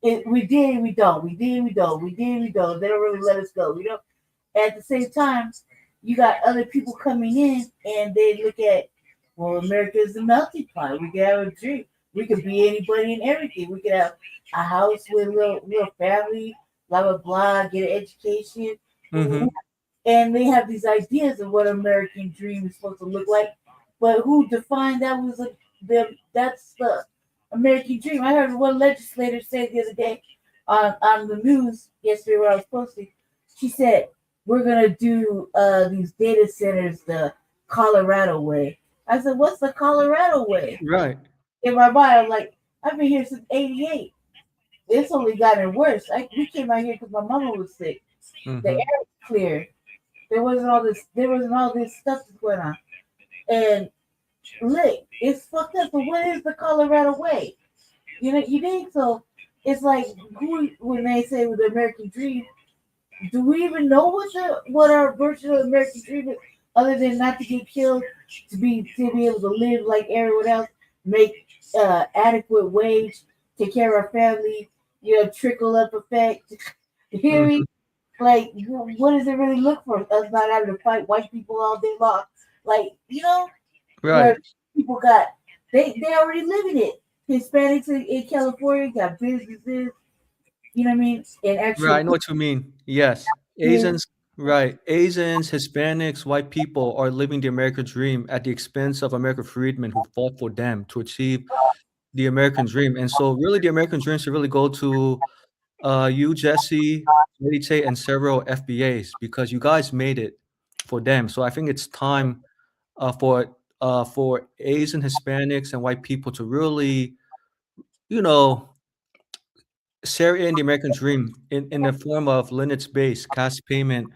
we did, we don't. We did, we don't. We did, we don't. They don't really let us go. We don't. At the same time, you got other people coming in, and they look at, well, America is a melting pot. We can have a dream. We could be anybody and everything. We could have a house with a little family, blah blah blah. Get an education, Mhm. and they have these ideas of what American dream is supposed to look like. But who defined that was that's the American dream? I heard one legislator say the other day on the news yesterday where I was posting. She said, we're gonna do these data centers the Colorado way. I said, what's the Colorado way? Right. In my mind, I'm like, I've been here since '88. It's only gotten worse. We came out here because my mama was sick. The Mhm. air was clear. There wasn't all this. There wasn't all this stuff that's going on. And look, it's fucked up. But what is the Colorado way? You know, you think so? It's like when they say with the American dream, do we even know what our version of American dream is, other than not to get killed, to be able to live like everyone else, make adequate wage, take care of our family, trickle up effect. You hear me? Like, what does it really look for? Us not having to fight white people all day long, like where Right. people got they already living it. Hispanics in California got businesses. You know what I mean? And actually, Right. I know what you mean. Yes. Asians, right. Asians, Hispanics, white people are living the American dream at the expense of American freedmen who fought for them to achieve the American dream. And so really the American dream should really go to you, Jesse, Lady Tate, and several FBAs because you guys made it for them. So I think it's time for Asian, Hispanics, and white people to really, you know, share in the American dream in the form of lineage-based cash payment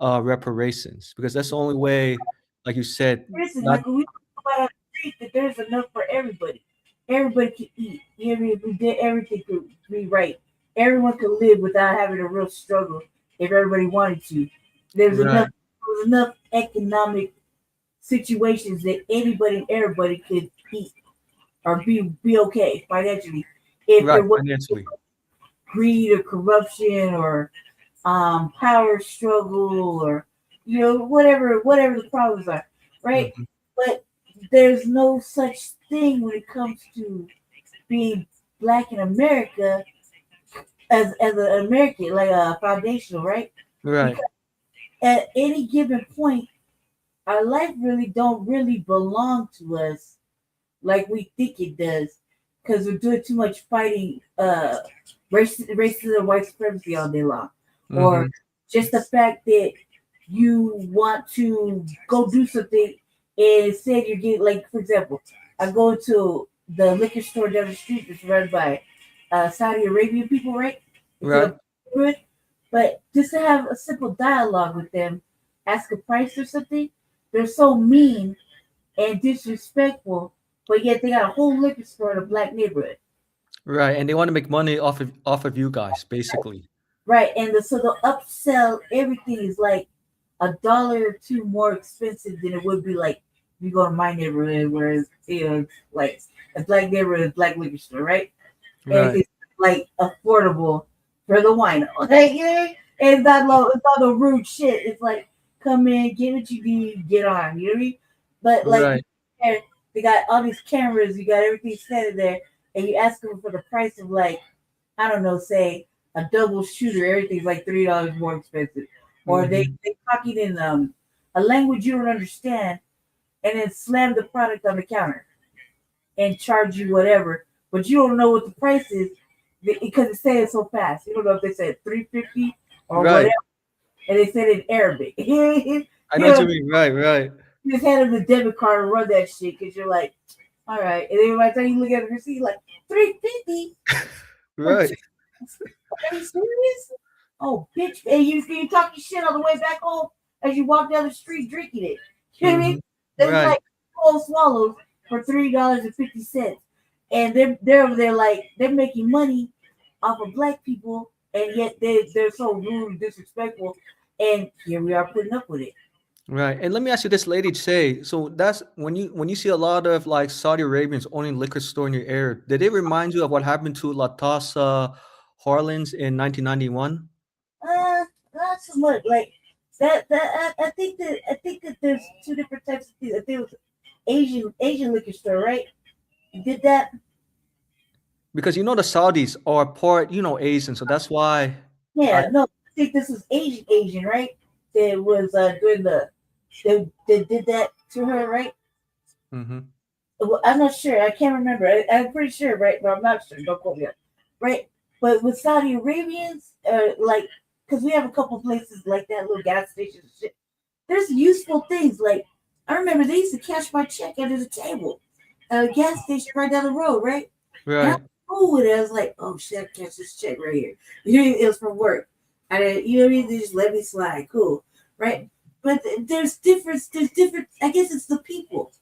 reparations because that's the only way, like you said, listen, not like when we talk about on the street, that there's enough for everybody. Everybody can eat. You know what I mean? If we did everything could be right. Everyone could live without having a real struggle if everybody wanted to. right, There's enough economic situations that anybody and everybody could eat or be okay financially. If right, it wasn't financially. greed or corruption or power struggle or whatever the problems are, right? Mhm. But there's no such thing when it comes to being black in America as an American, like a foundational, right? Right, Because at any given point, our life don't really belong to us like we think it does, because we're doing too much fighting racism, white supremacy all day long, or Mhm. just the fact that you want to go do something and instead you're getting, like, for example, I go to the liquor store down the street that's run by Saudi Arabian people, right? It's in right, a neighborhood, but just to have a simple dialogue with them, ask a price or something, they're so mean and disrespectful, but yet they got a whole liquor store in a black neighborhood. right, and they want to make money off of you guys, basically. Right, and so they'll upsell everything is like $1 or $2 more expensive than it would be like if you go to my neighborhood, where it's like a black neighborhood, black liquor store, right? And Right, it's like affordable for the wino. Like, and it's not no rude shit. It's like come in, get what you need, get on. You know what I mean? But like right, they got all these cameras, you got everything standing there, and you ask them for the price of, like, I don't know, say a double shooter, everything's like $3 more expensive. Or they Mhm. talk it in a language you don't understand and then slam the product on the counter and charge you whatever, but you don't know what the price is because it's saying so fast. You don't know if they said $3.50 or Right. whatever, and they said it in Arabic. you I know what you mean. Right, right, just hand them the debit card and run that shit because you're like, all right. And then by the time you look at the receipt, like $3.50. right. Are you serious? Oh, bitch! And you talking shit on the way back home as you walk down the street drinking it. You know what I mean? It's Right. like 12 swallows for $3.50, and they're over there like they're making money off of black people, and yet they're so rude and disrespectful, and here we are putting up with it. Right. And let me ask you this, Lady Che. So that's when you see a lot of like Saudi Arabians owning liquor store in your area, did it remind you of what happened to Latassa Harlins in 1991? Not so much like that. I think that there's two different types of things. I think it was Asian liquor store, right? You did that. Because the Saudis are part, Asian, so that's why. Yeah, no, I think this was Asian, right? That was doing they did that to her, right? Mm-hmm. Well, I'm not sure. I can't remember. I'm pretty sure, right? But I'm not sure. Don't quote me. Right? But with Saudi Arabians, like, because we have a couple places like that, little gas stations and shit. There's useful things. Like, I remember they used to cash my check under the table at a gas station right down the road, right? And I Right. was cool with it. I was like, oh shit, I catch this check right here. It was from work. I didn't, you know what I mean? They just let me slide. Cool. Right? But there's different, I guess it's the people.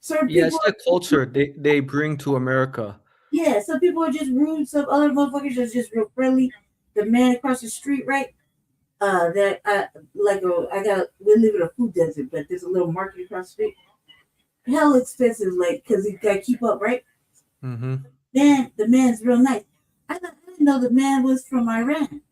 Certain Yeah, people it's the culture they bring to America. Yeah, some people are just rude. Some other motherfuckers are just real friendly. The man across the street, right? That we live in a food desert, but there's a little market across the street. Hell expensive, like, because you gotta keep up, right? Mm-hmm. Man, the man's real nice. I didn't know the man was from Iran,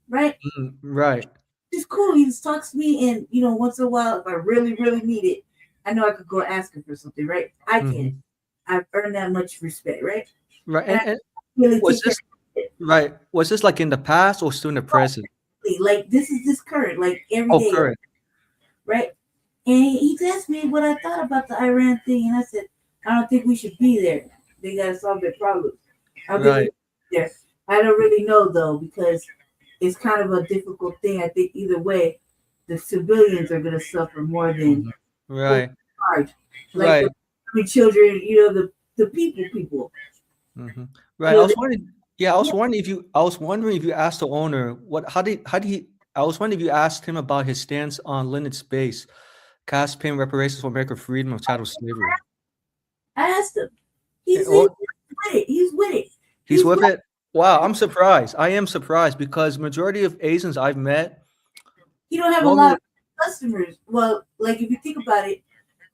right? Right. He's cool. He just talks to me, and once in a while, if I really, really need it, I know I could go ask him for something, right? I can. Mhm. I've earned that much respect, right? Right. And And I really was take care this of it. right? Was this like in the past or still in the present? Like this is this current, like every Oh, day, current. right? And he asked me what I thought about the Iran thing, and I said, I don't think we should be there. They gotta solve their problems. I don't think we Right. should be there. I don't really know though, because it's kind of a difficult thing. I think either way, the civilians are gonna suffer more than Right. charge. Like Right. the children, the people. Mm-hmm. Right. You I know, was wondering. Yeah, I was wondering if you asked the owner I was wondering if you asked him about his stance on Leonard Space, cast paying reparations for American freedom of chattel slavery. I asked him. He's Or- with it. He's with it. He's with it. Wow, I'm surprised. I am surprised because majority of Asians I've met, He don't have a lot of customers. Well, like if you think about it,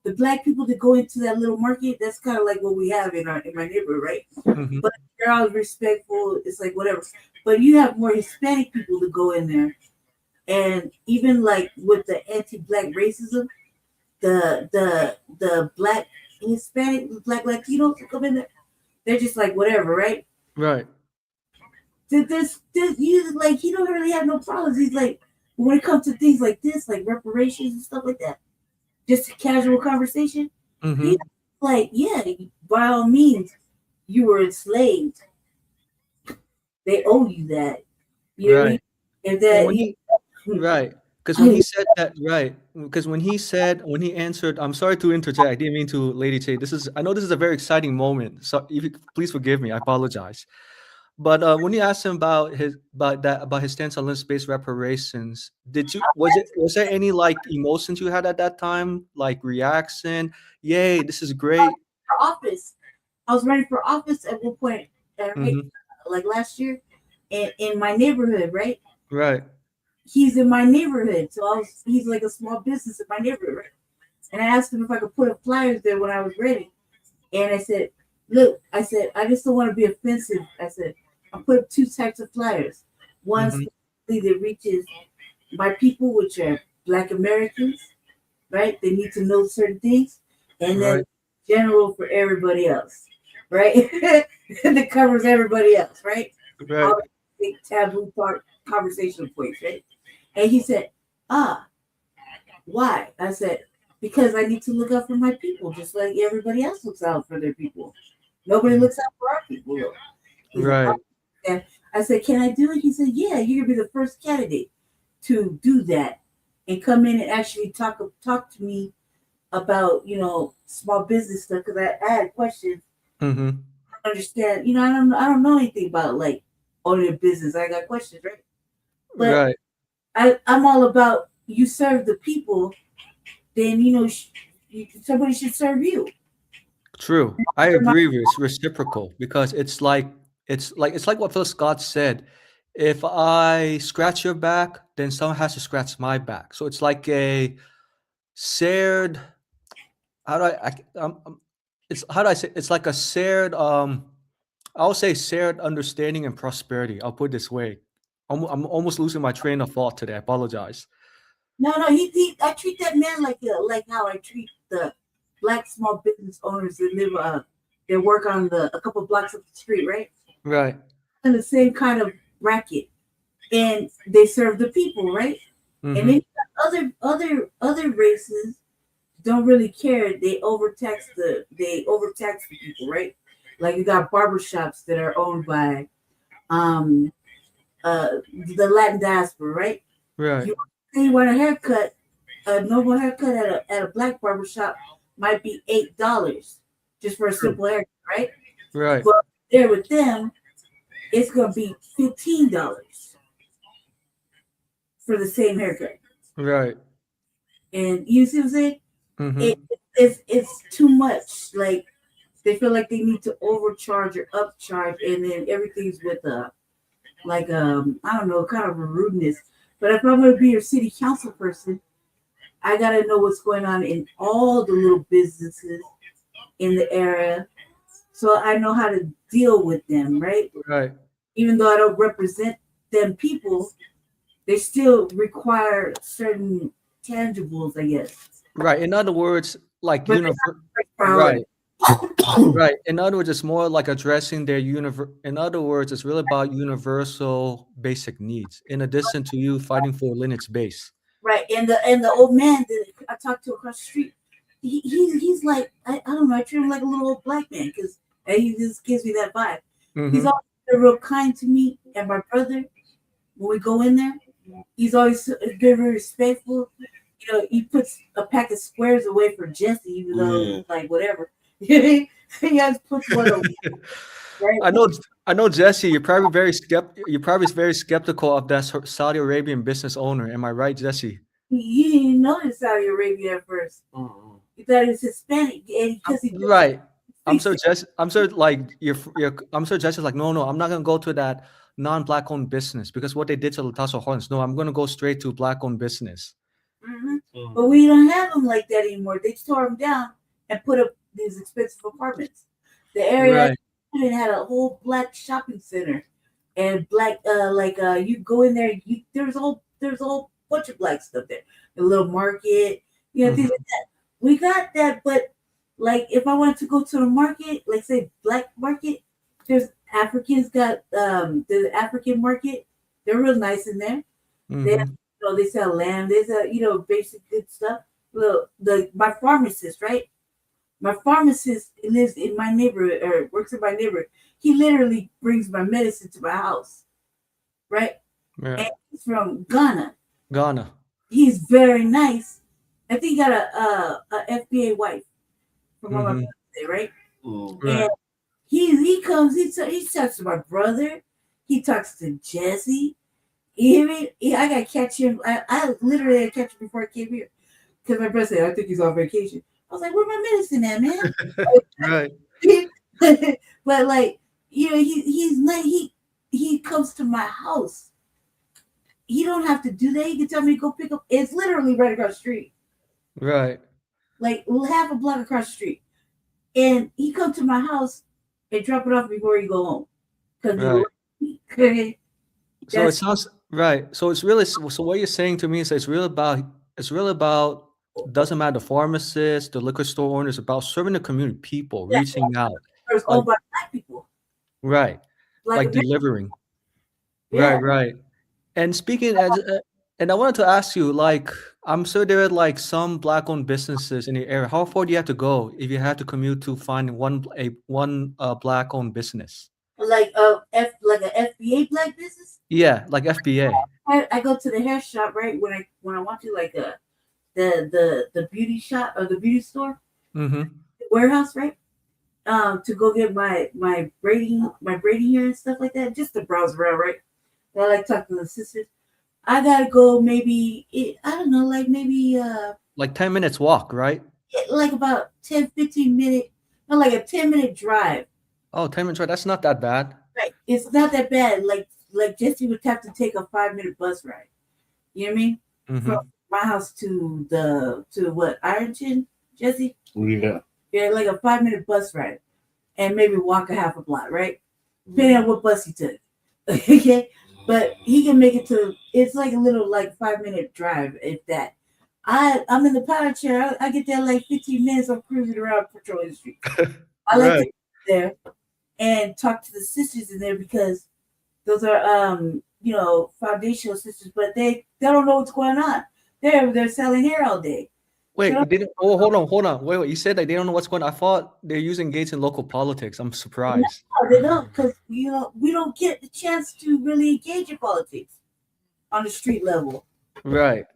the black people that go into that little market, that's kind of like what we have in my neighborhood, right? Mhm. But they're all respectful. It's like whatever. But you have more Hispanic people that go in there, and even like with the anti-black racism, the black Hispanic, black Latinos that come in there, they're just like whatever, right? Right. There's he don't really have no problems. He's like, when it comes to things like this, like reparations and stuff like that, just a casual conversation. Mhm. He's like, yeah, by all means, you were enslaved. They owe you that. You know what I mean? Right. And that When he, right. Because when he said that, right. Because when he answered, I'm sorry to interject. I didn't mean to, Lady Che. I know this is a very exciting moment. So if you please forgive me, I apologize. But when you asked him about his stance on limit-based reparations, was there any like emotions you had at that time, like reaction? Yay, this is great. for office. I was running for office at one point, right? Mhm. Like last year, in my neighborhood, right? Right. He's in my neighborhood, so he's like a small business in my neighborhood, right? And I asked him if I could put up flyers there when I was ready. And I said, look, I said, I just don't want to be offensive. I said, I put up two types of flyers. One specifically that reaches my people, which are Black Americans, right? They need to know certain things. And then Right. general for everybody else, right? That covers everybody else, right? Right. All the big taboo part conversation points, right? And he said, why? I said, because I need to look out for my people, just like everybody else looks out for their people. Nobody looks out for our people, though. He's like, Right. and I said, can I do it? He said, yeah, you're gonna be the first candidate to do that and come in and actually talk to me about small business stuff, because I had questions. Mm-hmm. I understand, I don't know anything about like owning a business. I got questions, right? But Right. I'm all about you serve the people then somebody should serve you. True. I agree with it's reciprocal because it's like what Phil Scott said. If I scratch your back, then someone has to scratch my back. So it's like a shared how do it's how do I say it's like a shared I'll say shared understanding and prosperity. I'll put it this way. I'm almost losing my train of thought today. I apologize. No, I treat that man like how I treat the black small business owners that live that work on a couple blocks up the street, right? Right. In the same kind of bracket, and they serve the people, right? Mhm. And then other races don't really care. They overtax the people, right? Like you got barbershops that are owned by the Latin diaspora, right? Right. You want a haircut, a normal haircut at a black barbershop might be $8 just for a simple haircut, right? Right. But there with them, it's gonna be $15 for the same haircut. Right. And you see what I'm saying? Mhm. It's too much. Like they feel like they need to overcharge or upcharge, and then everything's with I don't know, kind of a rudeness. But if I'm gonna be your city council person, I gotta know what's going on in all the little businesses in the area, so I know how to deal with them, right? Right. Even though I don't represent them people, they still require certain tangibles, I guess. Right. In other words, like But right. Right. In other words, it's more like addressing their in other words, it's really about universal basic needs, in addition to you fighting for a lineage base. Right, and the old man that I talked to across the street, he's like I don't know, I treat him like a little old black man because he just gives me that vibe. He's Mhm. always been real kind to me and my brother when we go in there. He's always very respectful. He puts a pack of squares away for Jesse, even though like whatever. He has puts one away. Right? I know, Jesse. You're probably very skeptical of that Saudi Arabian business owner. Am I right, Jesse? You didn't know it's Saudi Arabia at first. You thought it was Hispanic, and because he Right. I'm sure Jesse. I'm sure like I'm sure Jesse's like, no, I'm not gonna go to that non-black owned business because what they did to Latasha Horns. No, I'm gonna go straight to black owned business. But we don't have them like that anymore. They tore them down and put up these expensive apartments. The area had a whole black shopping center and black you go in there, there's a whole bunch of black stuff there. A little market, things like that. We got that, but like if I wanted to go to the market, like say black market, there's Africans got the African market. They're real nice in there. They they sell lamb, they sell basic good stuff. Well, my pharmacist, right? My pharmacist lives in my neighborhood or works in my neighborhood. He literally brings my medicine to my house, right? Yeah. And he's from Ghana. Ghana. He's very nice. I think he got a FBA wife from my birthday, right? And he comes. He talks to my brother. He talks to Jesse. I gotta catch him. I literally had to catch him before I came here because my brother said I think he's on vacation. I was like, "Where's my medicine at, man?" Right. But like, he's nice. He comes to my house. He don't have to do that. He can tell me to go pick up. It's literally right across the street, Right. like half a block across the street. And he come to my house and drop it off before he go home. Right. So it sounds right. So it's really so what you're saying to me is it's really about doesn't matter the pharmacist, the liquor store owner, it's about serving the community, people, reaching out. It's all about black people. Right. Like delivering. Right. And speaking and I wanted to ask you, like, I'm sure there are like some black-owned businesses in the area. How far do you have to go if you had to commute to find one black-owned business? Like an FBA black business? Yeah, like FBA. I go to the hair shop, right? When I want to like the beauty shop or the beauty store, warehouse, right? To go get my braiding hair and stuff like that, just to browse around, right? I like talking to the sisters. I gotta go maybe I don't know, like maybe Like 10 minutes walk, right? Like about 10, 15 minute, not like a 10-minute drive. Oh, 10 minutes, right? That's not that bad. Right. It's not that bad. Like Jesse would have to take a 5-minute bus ride. You know what I mean? From my house to what, Ironton, Jesse? Yeah. Yeah, like a 5-minute bus ride. And maybe walk a half a block, right? Depending on what bus he took. Okay. But he can make it to, it's like a little like 5-minute drive, if that. I'm in the power chair. I get there like 15 minutes. I'm cruising around patrolling the street. I like to get there and talk to the sisters in there because those are foundational sisters, but they don't know what's going on. They're selling hair all day. Wait, hold on. Wait. You said that they don't know what's going on. I thought they're using gates in local politics. I'm surprised. No, they don't, because we don't get the chance to really engage in politics on the street level. Right.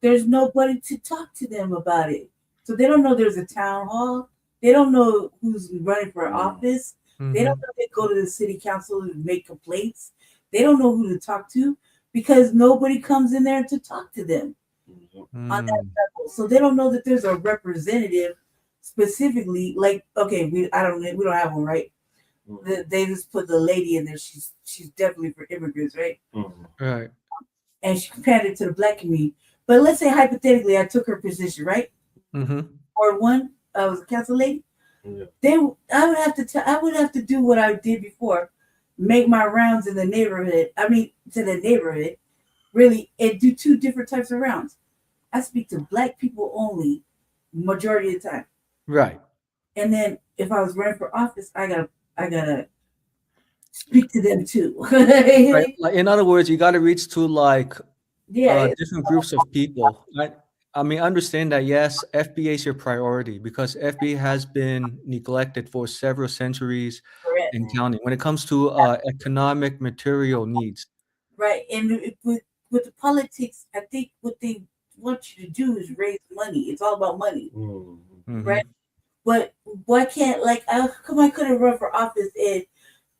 There's nobody to talk to them about it. So they don't know there's a town hall. They don't know who's running for office. They don't know they go to the city council and make complaints. They don't know who to talk to because nobody comes in there to talk to them on that level. So they don't know that there's a representative specifically. Like, okay, we don't have one, right? They just put the lady in there. She's definitely for immigrants, right? Right. And she compared it to the Black community. But let's say hypothetically, I took her position, right? Or one, I was a council lady. I would have to do what I did before, make my rounds in the neighborhood. To the neighborhood, really, and do 2 different types of rounds. I speak to Black people only, majority of the time. Right. And then if I was running for office, I gotta speak to them too. Right. Like, in other words, you got to reach to different groups of people. Right? I understand that, yes, FBA is your priority because FBA has been neglected for several centuries and counting when it comes to economic material needs. Right. And with the politics, I think what they want you to do is raise money. It's all about money. Right. But why can't, come I could have run for office and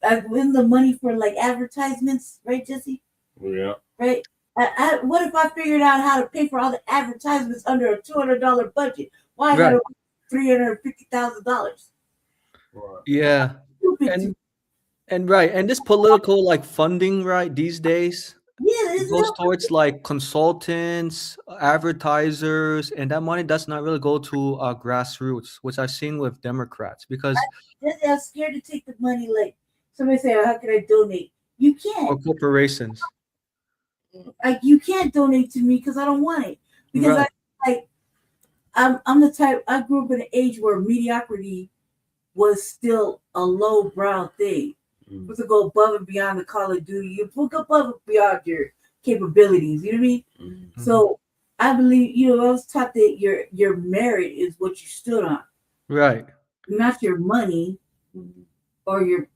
I win the money for like advertisements, right, Jesse? Yeah. Right. What if I figured out how to pay for all the advertisements under a $200 budget? Why I got $350,000? Yeah. And right. And this political funding, right, these days, it goes towards consultants, advertisers, and that money does not really go to grassroots, which I've seen with Democrats because I'm scared to take the money. Like somebody say, how can I donate? You can't. Or corporations. You can't donate to me because I don't want it. Because I'm the type, I grew up in an age where mediocrity was still a lowbrow thing. You have to go above and beyond the Call of Duty. You look above and beyond your capabilities. You know what I mean? So I believe, I was taught that your merit is what you stood on. Right. Not your money or your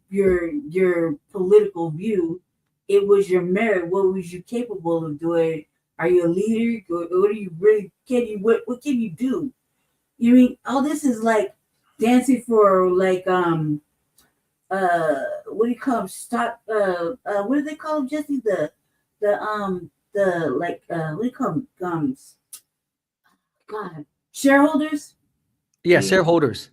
political view. It was your merit. What was you capable of doing? Are you a leader? What do you really what can you do? You mean all this is like dancing for what do you call them? Stock what do they call them, Jesse? What do you call them? God, shareholders? Yeah, shareholders.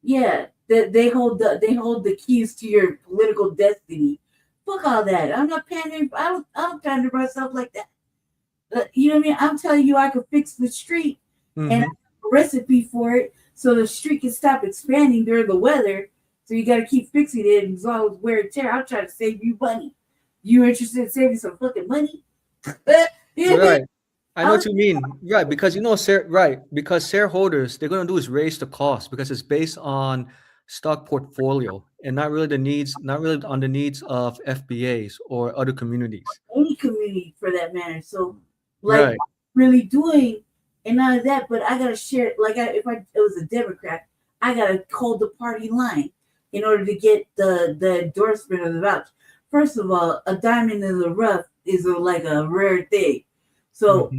Yeah. They hold the keys to your political destiny. Fuck all that. I'm not pandering. I don't pander myself like that. You know what I mean? I'm telling you, I could fix the street and I have a recipe for it, so the street can stop expanding during the weather. So you got to keep fixing it, and as long as wear and tear, I'm trying to save you money. You interested in saving some fucking money? Right. I know what you mean. Right, because because shareholders, they're gonna do is raise the cost because it's based on stock portfolio and not really on the needs of FBAs or other communities. Any community for that matter. So really doing and none of that, but I gotta share if I was a Democrat, I gotta hold the party line in order to get the endorsement of the voucher. First of all, a diamond in the rough is a rare thing. So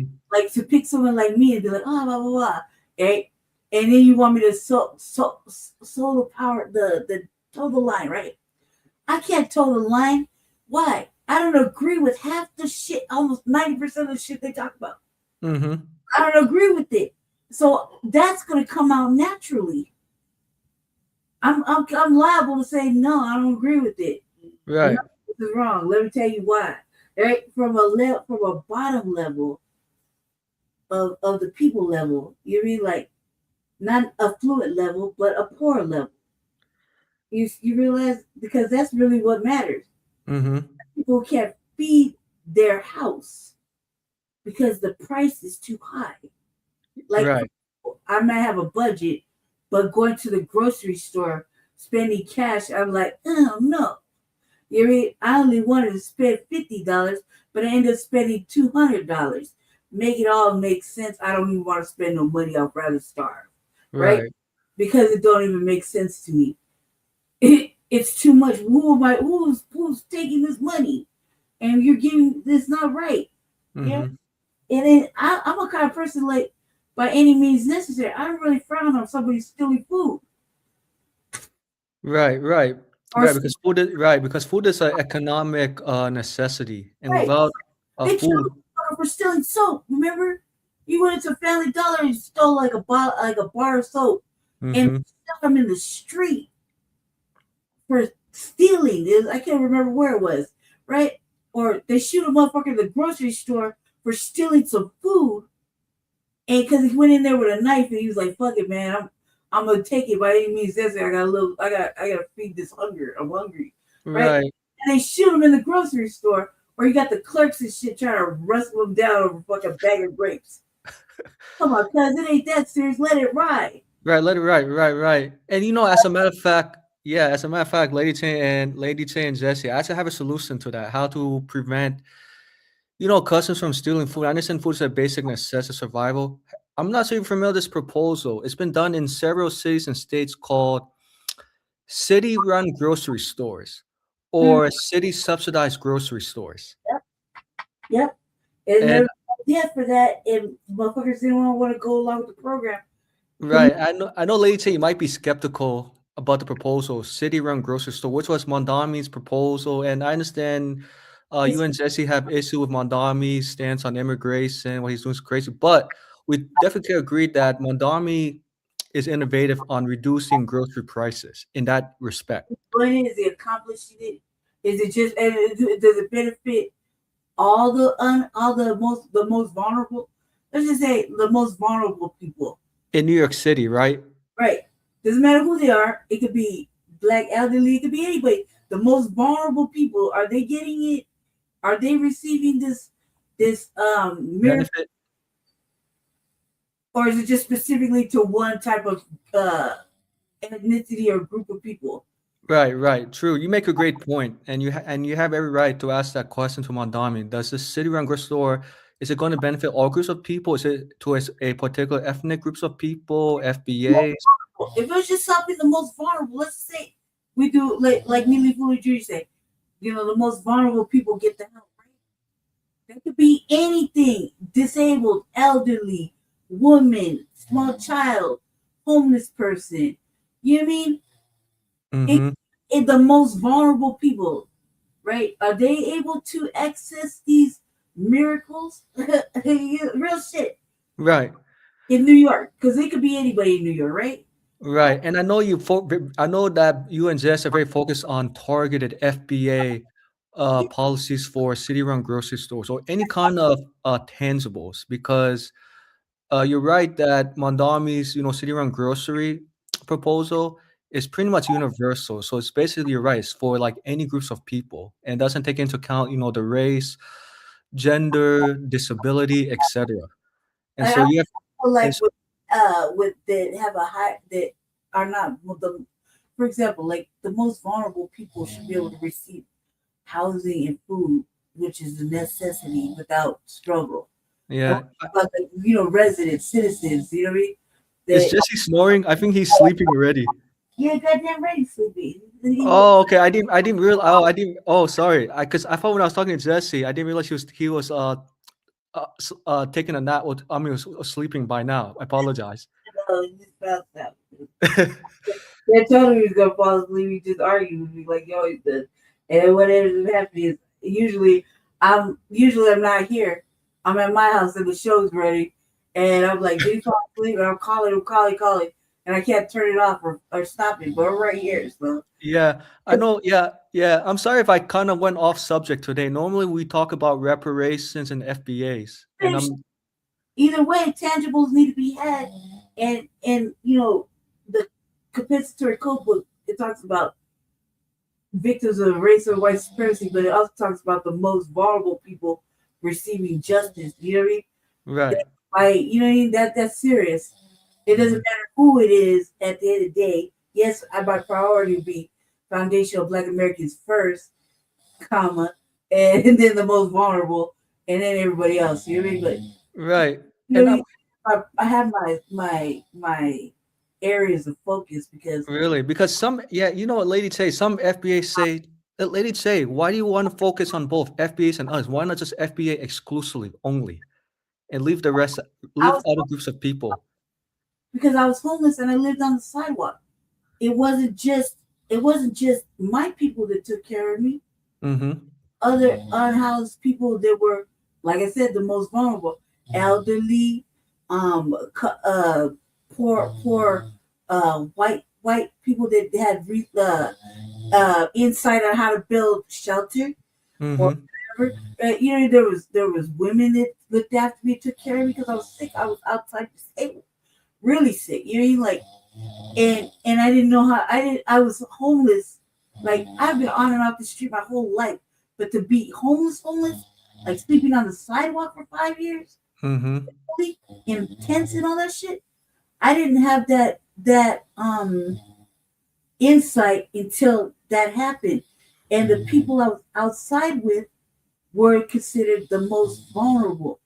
to pick someone like me and be like, oh, blah, blah, blah, right? And then you want me to solo power the toe the line, right? I can't toe the line. Why? I don't agree with half the shit, almost 90% of the shit they talk about. I don't agree with it. So that's going to come out naturally. I'm liable to say no. I don't agree with it. Right. No, this is wrong. Let me tell you why. Right from a bottom level of the people level. You mean like not affluent level, but a poor level. You realize because that's really what matters. Mm-hmm. People can't feed their house because the price is too high. Like Right. I might have a budget, but going to the grocery store, spending cash, I'm like, oh no. You mean I only wanted to spend $50, but I ended up spending $200. Make it all make sense. I don't even want to spend no money. I'd rather starve, right? Right. Because it don't even make sense to me. It's too much. Who's taking this money? And you're giving this not right. Mm-hmm. Yeah. And then I'm a kind of person like by any means necessary. I don't really frown on somebody stealing food. Right. Right. Or Right. Because food is an economic necessity, and right. without They food, killed for stealing soap. Remember, you went into Family Dollar and stole like a bar of soap, and mm-hmm. stuck them in the street for stealing. I can't remember where it was, right? Or they shoot a motherfucker in the grocery store for stealing some food, and because he went in there with a knife and he was like, "Fuck it, man, I'm gonna take it by any means necessary. I gotta feed this hunger. I'm hungry, right?" Right. And they shoot him in the grocery store, or you got the clerks and shit trying to wrestle him down over fucking bag of grapes. Come on, cuz it ain't that serious. Let it ride. Right. Let it right. And as a matter of fact, Lady T and Jesse, I actually have a solution to that. How to prevent cousins from stealing food. I understand food is a basic necessity of survival. I'm not so familiar with this proposal. It's been done in several cities and states called city-run grocery stores or city-subsidized grocery stores. Yep. And And there's idea for that, and motherfuckers didn't want to go along with the program. right, I know, Lady T, you might be skeptical about the proposal, city-run grocery store, which was Mondami's proposal, and I understand you and Jesse have issue with Mondami's stance on immigration, what he's doing is crazy, but we definitely agree that Mondami is innovative on reducing grocery prices in that respect. What is it accomplishing it? Is it just and does it benefit all the most vulnerable? Let's just say the most vulnerable people. In New York City, right? Right. Doesn't matter who they are. It could be black, elderly. It could be anybody. The most vulnerable people, are they getting it? Are they receiving this benefit, or is it just specifically to one type of ethnicity or group of people? Right. True. You make a great point, and you have every right to ask that question to Mondami. Does the city-run grocery store, is it going to benefit all groups of people? Is it to a particular ethnic groups of people, FBAs? If it's just something the most vulnerable, let's say we do like Neely Fully Jr. say, the most vulnerable people get the help, right? That could be anything: disabled, elderly, woman, small child, homeless person. You know what I mean? Mm-hmm. In the most vulnerable people, right? Are they able to access these miracles? Real shit. Right. In New York, because it could be anybody in New York, right? Right. And I know I know that you and Jess are very focused on targeted FBA policies for city-run grocery stores or any kind of tangibles, because you're right that Mondami's city-run grocery proposal is pretty much universal. So it's basically, you're right, it's for like any groups of people and doesn't take into account the race, gender, disability, etc. And so you have like with that have a high that are not for example, like the most vulnerable people should be able to receive housing and food, which is a necessity without struggle. Yeah. But residents, citizens, you know what I mean? Is Jesse snoring? I think he's sleeping already. Yeah, goddamn right, he's sleeping. Oh, okay. I didn't realize. Oh, I didn't. Oh, sorry. Because I thought when I was talking to Jesse, I didn't realize he was taking a nap. I mean, was sleeping by now. I apologize. No, he just felt that. They told him he was gonna fall asleep. He just argued with me like, "Yo, he's good." And what ends up happening is usually I'm not here. I'm at my house and the show's ready, And I'm like, did he fall asleep? And I'm calling him, and I can't turn it off or stop it. But I'm right here, so. Yeah, I know. Yeah. I'm sorry if I kind of went off subject today. Normally we talk about reparations and FBAs, and I'm Either way, tangibles need to be had, and the compensatory code book, it talks about victims of race or white supremacy, but it also talks about the most vulnerable people receiving justice. You know what I mean? right. You know what I mean? That's serious. It doesn't matter who it is at the end of the day. Yes, my priority would be foundational Black Americans first, comma, and then the most vulnerable, and then everybody else. You know what I mean? But Right. you know, And I have my areas of focus because really, because you know what lady say, some FBA say, lady say, why do you want to focus on both FBAs and us? Why not just FBA exclusively only and leave the rest, leave other groups of people? because I was homeless and I lived on the sidewalk. It wasn't just my people that took care of me. Mm-hmm. Other unhoused people that were, like I said, the most vulnerable, elderly, poor white people that had insight on how to build shelter or whatever. There was women that looked after me, took care of me because I was sick. I was outside disabled, really sick. You know what I mean? Like, and I didn't know how. I was homeless. Like, I've been on and off the street my whole life, but to be homeless, like sleeping on the sidewalk for 5 years, in tents and all that shit, I didn't have that insight until that happened. And the people I was outside with were considered the most vulnerable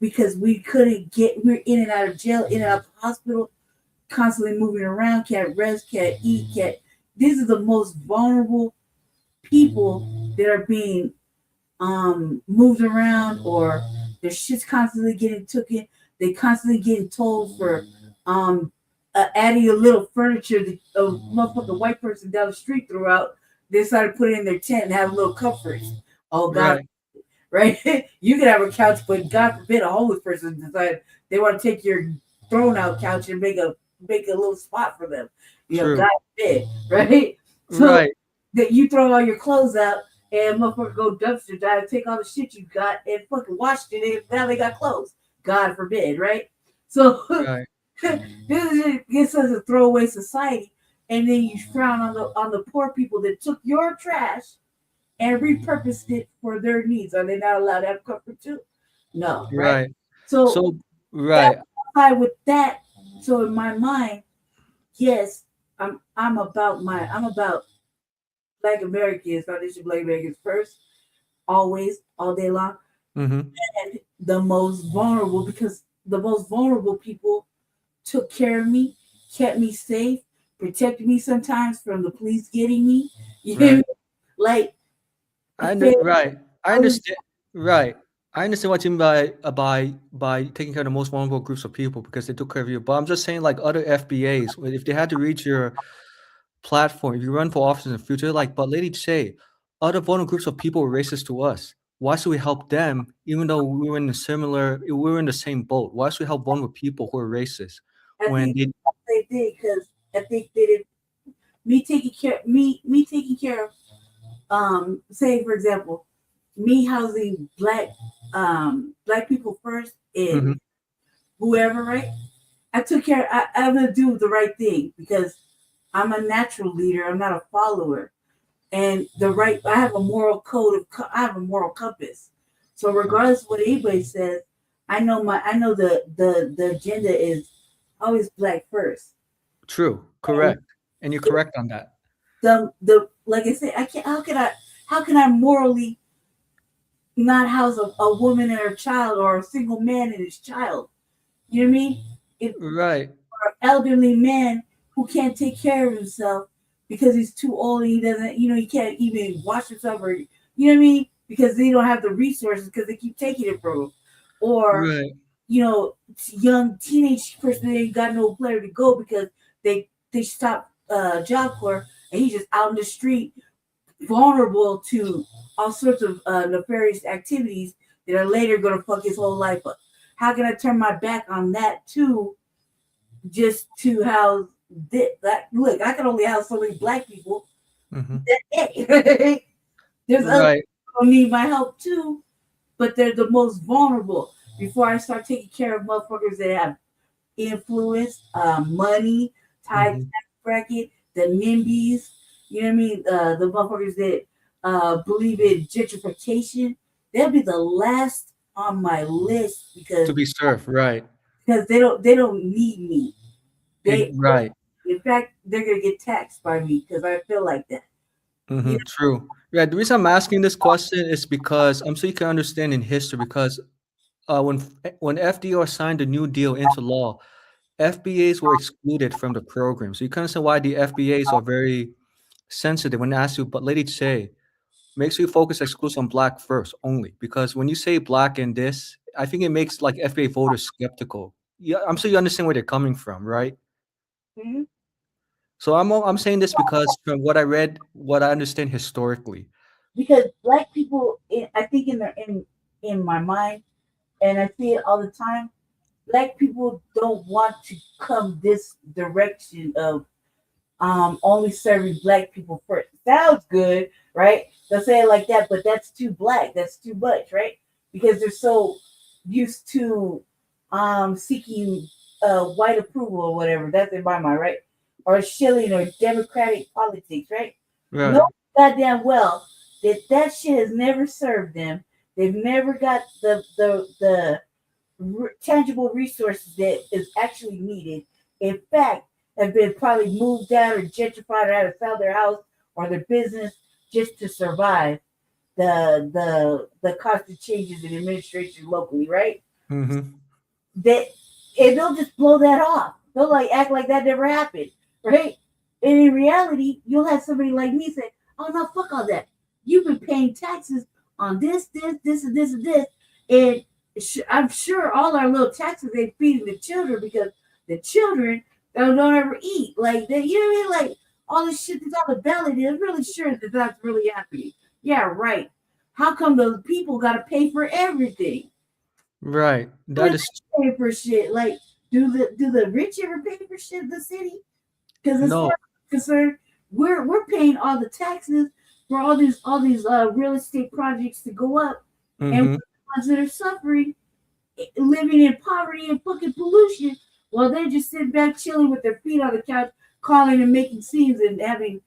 because we we're in and out of jail, in and out of the hospital, constantly moving around, can't rest, can't eat, these are the most vulnerable people that are being moved around, or their shit's constantly getting taken. They constantly getting told for adding a little furniture that a motherfucking white person down the street threw out. They decided to put it in their tent and have a little comforts. Oh God, right? You could have a couch, but God forbid a homeless person decide they want to take your thrown out couch and make a little spot for them. You know, God forbid, right? So that you throw all your clothes out and motherfucker go dumpster dive, take all the shit you got and fucking washed it, and now they got clothes. God forbid, right? So this gets us a throwaway society, and then you frown on the poor people that took your trash and repurposed it for their needs. Are they not allowed to have comfort too? No, right? So with that. So in my mind, yes, I'm about Black Americans, foundation Black Americans first, always, all day long, and the most vulnerable, because the most vulnerable people took care of me, kept me safe, protected me sometimes from the police getting me. You hear me? Like, I understand. Right. I understand what you mean by taking care of the most vulnerable groups of people because they took care of you. But I'm just saying, like other FBAs, if they had to reach your platform, if you run for office in the future, but Lady Che, other vulnerable groups of people were racist to us. Why should we help them, even though we were in the same boat? Why should we help vulnerable people who are racist I think they did because I think they did. Me taking care of, say for example, me housing black people first and whoever, right? I took care. I'm gonna do the right thing because I'm a natural leader. I'm not a follower, and I have a moral code. I have a moral compass. So regardless of what anybody says, I know the agenda is always black first. True, correct, and you're correct on that. The like I said, I can't. How can I morally not house a woman and her child, or a single man and his child? You know what I mean? Right. Or an elderly man who can't take care of himself because he's too old and he doesn't, he can't even wash himself, or you know what I mean? Because they don't have the resources because they keep taking it from him. Or young teenage person that ain't got no place to go because they stopped Job Corps and he's just out in the street, vulnerable to all sorts of nefarious activities that are later going to fuck his whole life up. how can I turn my back on that too, just to house that? Look, I can only house so many black people. Mhm. There's other Right. people who need my help too, but they're the most vulnerable. Before I start taking care of motherfuckers that have influence, money, tied Mhm. tax bracket, the NIMBYs, you know what I mean? The motherfuckers that believe in gentrification, they'll be the last on my list To be served, right. because they don't need me. Right. In fact, they're gonna get taxed by me because I feel like that. Mm-hmm, true. Yeah, the reason I'm asking this question is because so you can understand in history because when FDR signed the New Deal into law, FBAs were excluded from the program. So you can understand why the FBAs are very sensitive when they ask you, but Lady Che, make sure you focus exclusive on black first only. Because when you say black in this, I think it makes like FBA voters skeptical. Yeah, I'm sure you understand where they're coming from, right? Mm-hmm. So I'm saying this because from what I read, what I understand historically. Because black people, I think in my mind, and I see it all the time. Black people don't want to come this direction of only serving black people first. Sounds good, right? They'll say it like that, but that's too black. That's too much, right? Because they're so used to seeking white approval or whatever. That's in my mind, right? Or shilling or democratic politics, right? Right. No goddamn well that shit has never served them. They've never got the tangible resources that is actually needed. In fact, have been probably moved out or gentrified or had to sell their house or their business just to survive the constant changes in administration locally, right? Mm-hmm. That and they'll just blow that off. They'll like act like that never happened, right? And in reality, you'll have somebody like me say, "Oh no, fuck all that. You've been paying taxes on this, and this, and I'm sure all our little taxes they feeding the children because the children don't ever eat like that. You know what I mean? Like all this shit that's on the ballot. They're really sure that that's really happening. Yeah, right. How come those people got to pay for everything? Right. Who That is is paying for shit? Like, do the rich ever pay for shit in the city? Because as far no. as I'm concerned, we're paying all the taxes for all these real estate projects to go up, and we're Mm-hmm. the ones that are suffering, living in poverty and fucking pollution, while they're just sitting back chilling with their feet on the couch, calling and making scenes and having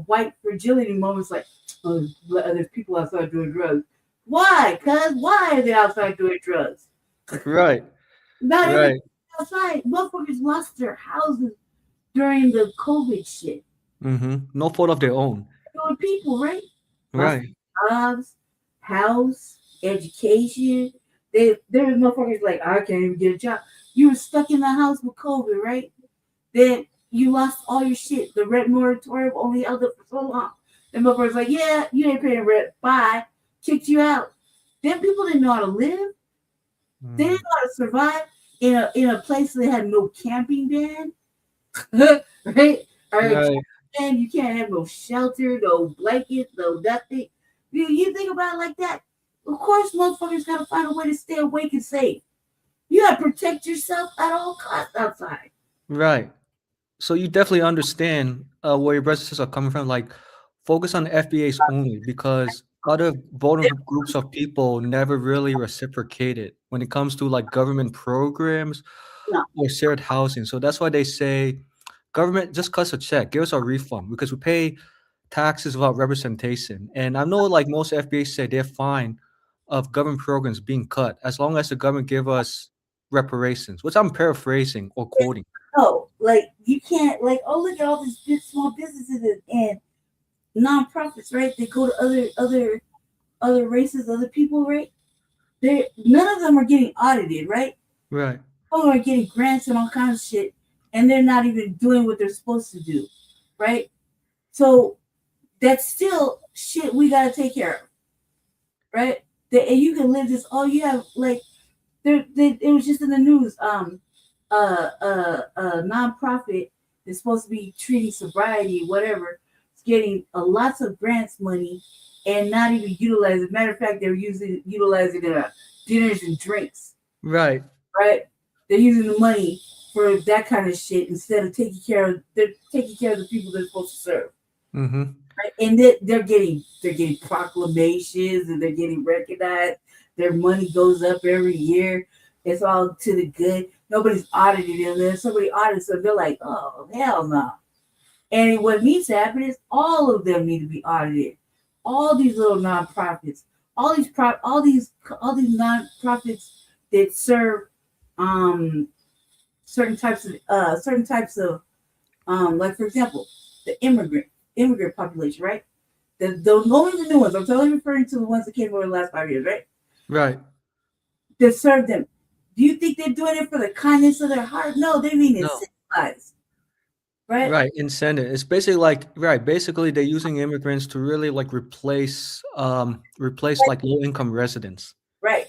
white fragility moments like, oh, there's people outside doing drugs. Why? Cause why are they outside doing drugs? Right. Not Right. everything outside. Motherfuckers lost their houses during the COVID shit. Mm-hmm. No fault of their own. Doing people, right? Lost Right. jobs, house, education. There was motherfuckers like, I can't even get a job. You were stuck in the house with COVID, right? Then you lost all your shit. The rent moratorium only held up for so long. And motherfuckers like, yeah, you ain't paying rent. Bye. Kicked you out. Then people didn't know how to live. They didn't know how to survive in a place that had no camping ban. Right? Right. And you can't have no shelter, no blanket, no nothing. You think about it like that. Of course, motherfuckers gotta find a way to stay awake and safe. You gotta protect yourself at all costs outside. Right. So you definitely understand where your brothers and sisters are coming from. Like, focus on the FBAs only because other vulnerable groups of people never really reciprocated when it comes to like government programs No. or shared housing. So that's why they say, government, just cut us a check, give us a refund because we pay taxes without representation. And I know like most FBAs say they're fine of government programs being cut as long as the government give us reparations, which I'm paraphrasing or quoting. No, like you can't like, oh, look at all these small businesses and nonprofits, right? They go to other races, other people, right? None of them are getting audited, right? Right. Some are getting grants and all kinds of shit, and they're not even doing what they're supposed to do, right? So that's still shit we gotta take care of, right? And you can live this. Oh, you have like it was just in the news. Nonprofit is supposed to be treating sobriety, whatever. It's getting lots of grants money and not even utilizing. Matter of fact, they're utilizing dinners and drinks. Right. Right? They're using the money for that kind of shit instead of taking care of the people they're supposed to serve. Mm-hmm. Right? And they're getting proclamations and they're getting recognized. Their money goes up every year. It's all to the good. Nobody's audited them. Then somebody audits them. They're like, oh hell no. And what needs to happen is all of them need to be audited. All these little nonprofits, all these nonprofits that serve certain types of like for example, the immigrant population, right? Only the new ones. I'm totally referring to the ones that came over the last 5 years, right? Right. That serve them. Do you think they're doing it for the kindness of their heart? No, they're being incentivized. Right? Right. Incentive. It's basically like basically they're using immigrants to really like replace like low income residents. Right.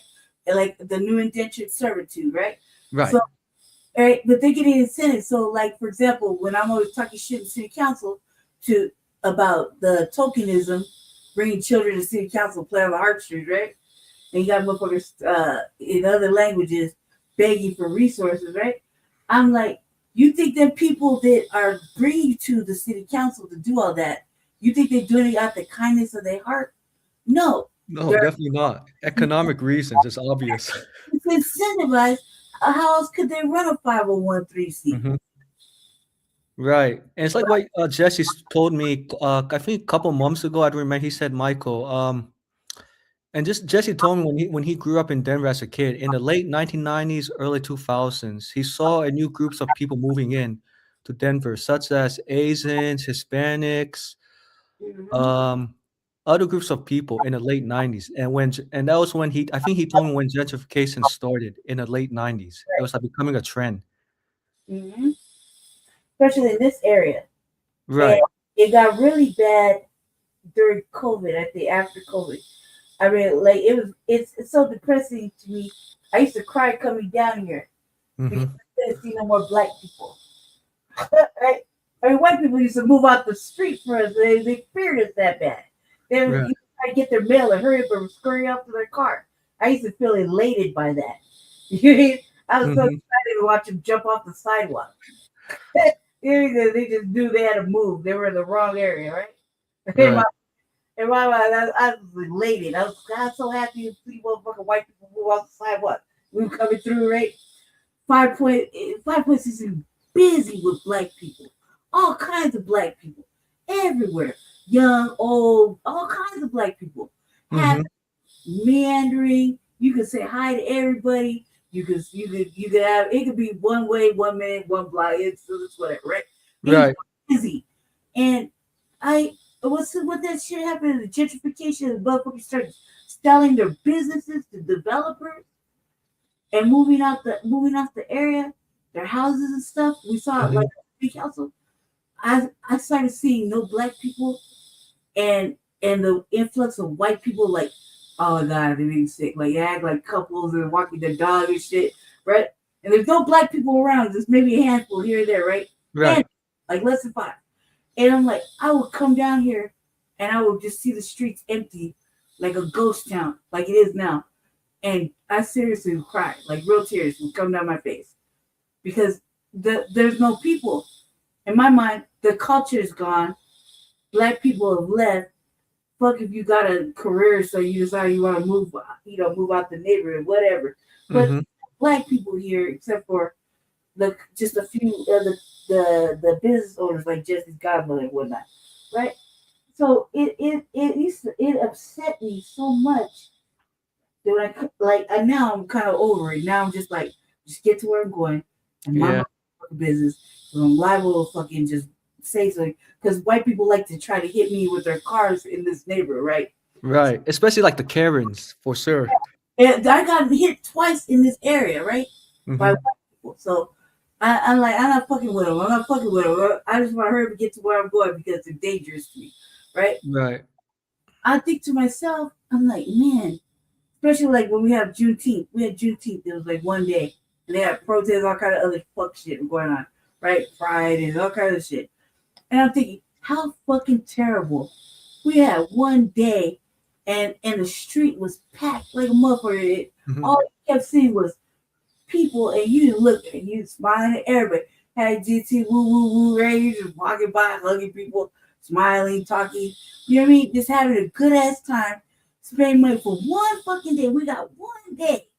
And like the new indentured servitude, right? Right. So right, but they're getting incentives. So like for example, when I'm always talking shit in city council about the tokenism, bringing children to city council, play on the heartstrings, right? And you got motherfuckers in other languages begging for resources, right? I'm like, you think that people that are bringing you to the city council to do all that, you think they're doing it out the kindness of their heart? No. No, definitely not. Economic reasons. It's obvious. It's incentivized. How else could they run a 501(c)(3)? Mm-hmm. Right. And it's like what Jesse told me, I think a couple months ago, I remember he said, Michael, and just Jesse told me when he grew up in Denver as a kid, in the late 1990s, early 2000s, he saw a new groups of people moving in to Denver, such as Asians, Hispanics, other groups of people in the late 90s. And that was when I think he told me when gentrification started in the late 90s. It was like becoming a trend. Mm-hmm. Especially in this area. Right. And it got really bad during COVID, I think after COVID. I mean, like it's so depressing to me. I used to cry coming down here because I didn't see no more black people. Right? I mean, white people used to move out the street for us. They feared us that bad. They would try to get their mail and hurry up and scurry up to their car. I used to feel elated by that. I was so excited to watch them jump off the sidewalk. They just knew they had to move. They were in the wrong area, right? In my mind, I was elated. I was so happy to see motherfucking white people move off the sidewalk. We were coming through, right? 5.6 is busy with black people. All kinds of black people. Everywhere. Young, old, all kinds of black people. Meandering. You could say hi to everybody. You could have it could be one way, 1 minute, one block. It's whatever, right? It's busy. And what that shit happened, the gentrification, the motherfuckers started selling their businesses to developers and moving off the area, their houses and stuff. We saw it like the council. I started seeing no black people and the influx of white people like, oh my God, they're being sick. Like, act like couples and walking their dog and shit, right? And there's no black people around. There's maybe a handful here and there, right? Right. And, like less than 5. And I'm like, I would come down here and I would just see the streets empty like a ghost town, like it is now. And I seriously would cry, like real tears would come down my face because there's no people. In my mind, the culture is gone. Black people have left. Fuck if you got a career, so you decide you want to move out the neighborhood, whatever. But black people here, except for just a few of the business owners like Jesse's godmother and whatnot, right? So it upset me so much that now I'm kind of over it. Now I'm just like, just get to where I'm going and mind my business. So I'm liable to fucking just say something because white people like to try to hit me with their cars in this neighborhood, right? Right, especially like the Karens, for sure. And I got hit twice in this area, right? By white people. So I'm like, I'm not fucking with them. I'm not fucking with them. I just want to hurry up and get to where I'm going because they're dangerous to me, right? Right. I think to myself, I'm like, man, especially like when we have Juneteenth. We had Juneteenth. It was like one day. And they had protests, all kind of other fuck shit going on, right? Pride and all kinds of shit. And I'm thinking, how fucking terrible. We had one day and the street was packed like a motherfucker. All you kept seeing was people, and you didn't look at it. You smiling at everybody. Had GT woo woo woo, right? You just walking by, hugging people, smiling, talking. You know what I mean? Just having a good ass time, spending money for one fucking day. We got one day,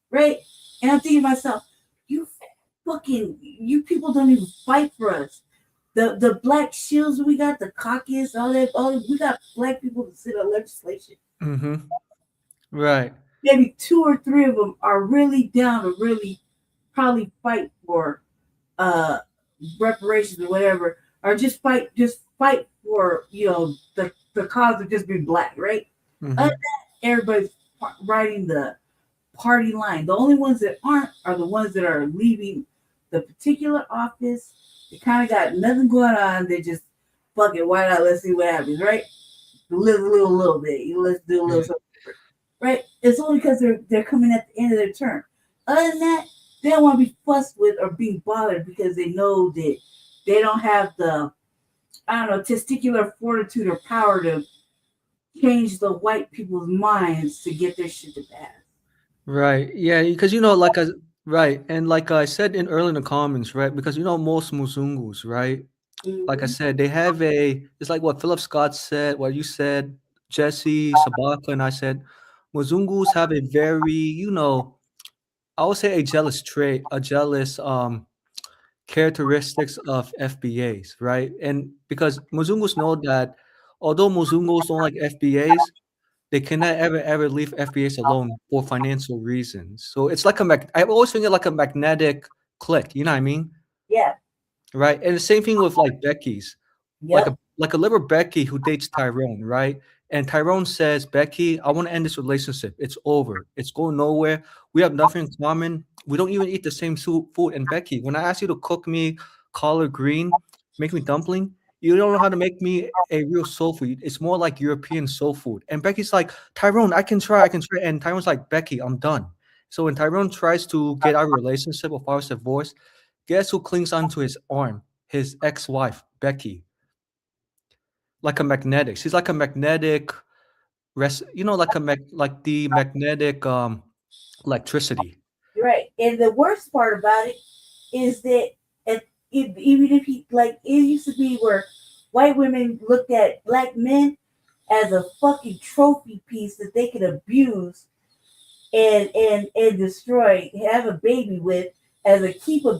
right? And I'm thinking to myself, you people don't even fight for us. The black shields we got, the caucus, all that, we got black people to sit on legislation. Mm-hmm. Right. Maybe 2 or 3 of them are really down to really probably fight for reparations or whatever, or just fight for the cause of just being black, right? Mm-hmm. Other than that, everybody's riding the party line. The only ones that aren't are the ones that are leaving the particular office. They kind of got nothing going on. They just fuck it. Why not? Let's see what happens, right? Live a little bit. Let's do a little something different, right? It's only because they're coming at the end of their term. Other than that, they don't want to be fussed with or being bothered because they know that they don't have the, testicular fortitude or power to change the white people's minds to get their shit to pass. Right. Yeah, because right, and like I said earlier in the comments, right? Because most Muzungus, right? Like I said, they have it's like what Philip Scott said, what you said, Jesse, Sabaka, and I said, Muzungus have a very, I would say a jealous characteristics of FBAs, right? And because Muzungus know that although Muzungus don't like FBAs, they cannot ever leave FBAs alone for financial reasons. So it's like I always think of like a magnetic click. You know what I mean? Yeah. Right. And the same thing with like Becky's, Yep. like a little Becky who dates Tyrone, right? And Tyrone says, Becky, I want to end this relationship. It's over. It's going nowhere. We have nothing in common. We don't even eat the same food. And Becky, when I ask you to cook me collard green, make me dumpling, you don't know how to make me a real soul food. It's more like European soul food. And Becky's like, Tyrone, I can try. And Tyrone's like, Becky, I'm done. So when Tyrone tries to get out of a relationship or file a divorce, guess who clings onto his arm? His ex-wife, Becky. Like a magnetic. She's like a magnetic like the magnetic electricity. Right. And the worst part about it is that even if it used to be where white women looked at black men as a fucking trophy piece that they could abuse and destroy, have a baby with, as a keep a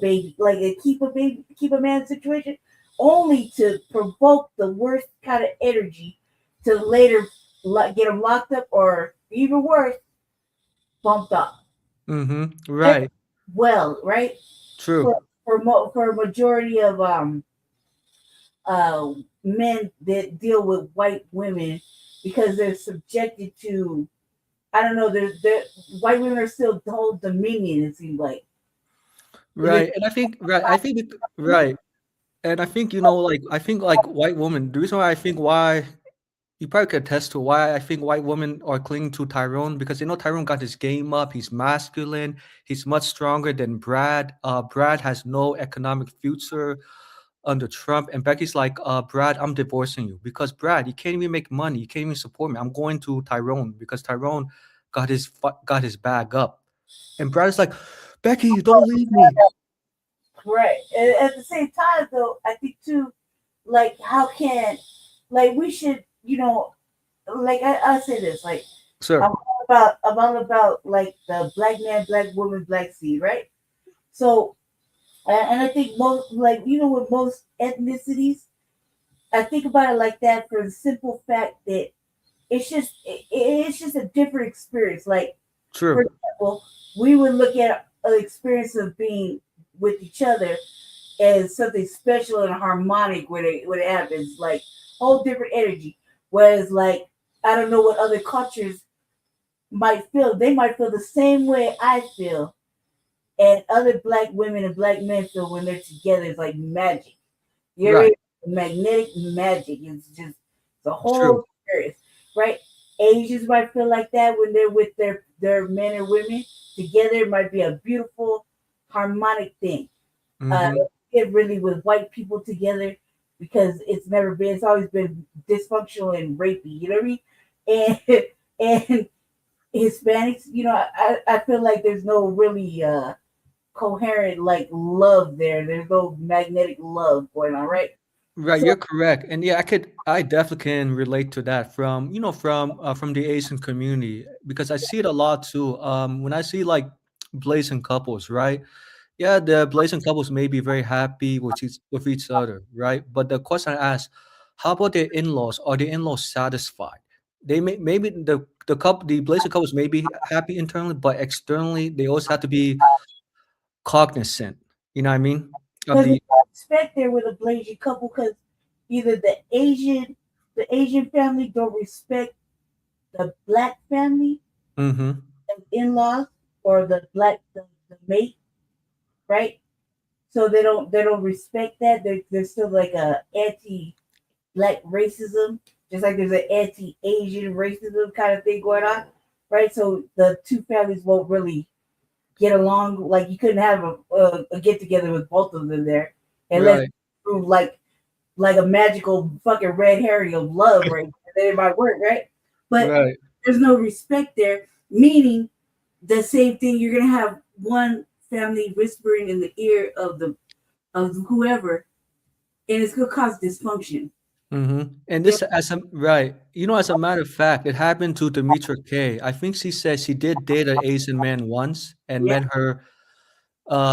man situation, only to provoke the worst kind of energy to later get them locked up or even worse, bumped up. Mm-hmm. Right. Well, right. True. For a majority of men that deal with white women, because they're subjected to, I don't know, they're white women are still the whole dominion, it seems like. Right. And I think right. And I think like white women, the reason why you probably could attest to why I think white women are clinging to Tyrone, because Tyrone got his game up. He's masculine. He's much stronger than Brad. Brad has no economic future under Trump. And Becky's like, Brad, I'm divorcing you because Brad, you can't even make money. You can't even support me. I'm going to Tyrone because Tyrone got his bag up. And Brad's like, Becky, don't leave me. Right. And at the same time, though, I think too, like, how can, like, we should, like, I'll say this, like, sure. I'm all about like the black man, black woman, black seed, right? So, and I think most, like, with most ethnicities, I think about it like that for the simple fact that it's just a different experience. Like, true. For example, we would look at an experience of being with each other as something special and harmonic when it happens, like whole different energy. Whereas, like, I don't know what other cultures might feel. They might feel the same way I feel, and other black women and black men feel when they're together. It's like magic. Right. Magnetic magic. It's just the whole experience, right? Asians might feel like that when they're with their men or women together. It might be a beautiful harmonic thing. Mm-hmm. Get really with white people together because it's always been dysfunctional and rapey. You know what I mean? And Hispanics, I feel like there's no really coherent like love there. There's no magnetic love going on, right? Right, So you're correct, and yeah, I definitely can relate to that from from the Asian community because I see it a lot too. When I see like blazing couples, right? Yeah, the blazing couples may be very happy with each other, right? But the question I ask, how about their in-laws? Are the in-laws satisfied? They maybe the blazing couples may be happy internally, but externally they also have to be cognizant. You know what I mean? Of because the it's not respect there with a blazing couple because either the Asian family don't respect the black family, mm-hmm. the in-laws, or the mate, right? So they don't respect that. There's still like a anti-black racism, just like there's an anti-Asian racism kind of thing going on, right? So the two families won't really get along. Like you couldn't have a get together with both of them there, unless Right. prove like a magical fucking red herring of love, right? Then it might work, right? But Right. there's no respect there, meaning the same thing. You're gonna have one family whispering in the ear of whoever, and it's gonna cause dysfunction. Mm-hmm. And Yeah. this, as a matter of fact, it happened to Demetra K. I think she said she did date an Asian man once and Yeah.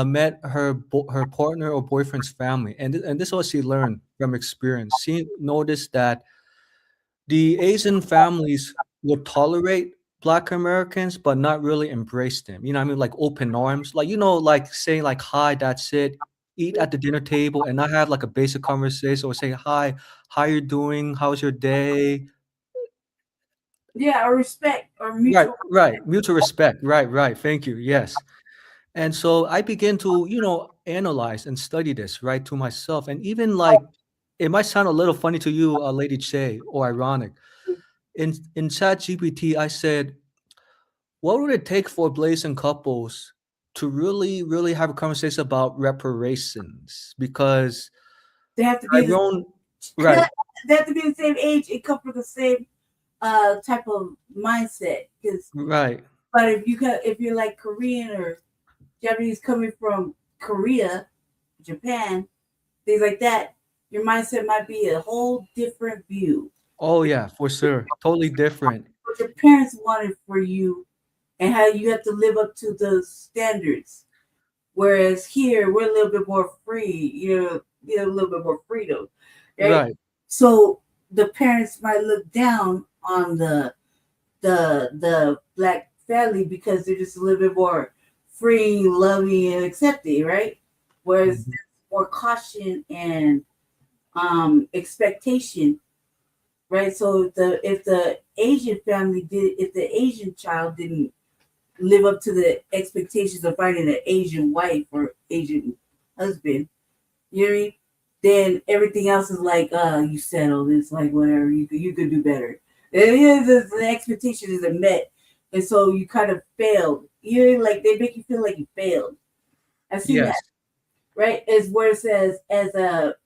met her partner or boyfriend's family, and this is what she learned from experience. She noticed that the Asian families would tolerate Black Americans, but not really embrace them. You know what I mean? Like open arms, like like saying like hi, that's it. Eat at the dinner table and not have like a basic conversation or say hi, how you doing? How's your day? Yeah, or respect or Right, mutual right. respect. Mutual respect. Right, right. Thank you. Yes. And so I began to, analyze and study this, right, to myself. And even like it might sound a little funny to you, Lady Che, or ironic. In ChatGPT, I said, what would it take for blazing couples to really, really have a conversation about reparations? Because They have to be Tyrone, right, they have to be the same age and come from the same type of mindset. Because right, but if you're like Korean or Japanese coming from Korea, Japan, things like that, your mindset might be a whole different view. oh yeah, for sure, totally different. What your parents wanted for you and how you have to live up to the standards. Whereas here we're a little bit more free, a little bit more freedom, right? Right. So the parents might look down on the black family because they're just a little bit more free, loving, and accepting, right? Whereas there's more caution and expectation, right? So if the Asian child didn't live up to the expectations of finding an Asian wife or Asian husband, you know what I mean? Then everything else is like, you settled. It's like whatever, you could do better. The expectation isn't met, and so you kind of failed. You know, like they make you feel like you failed. I've seen that, Yes. right? As where it says as a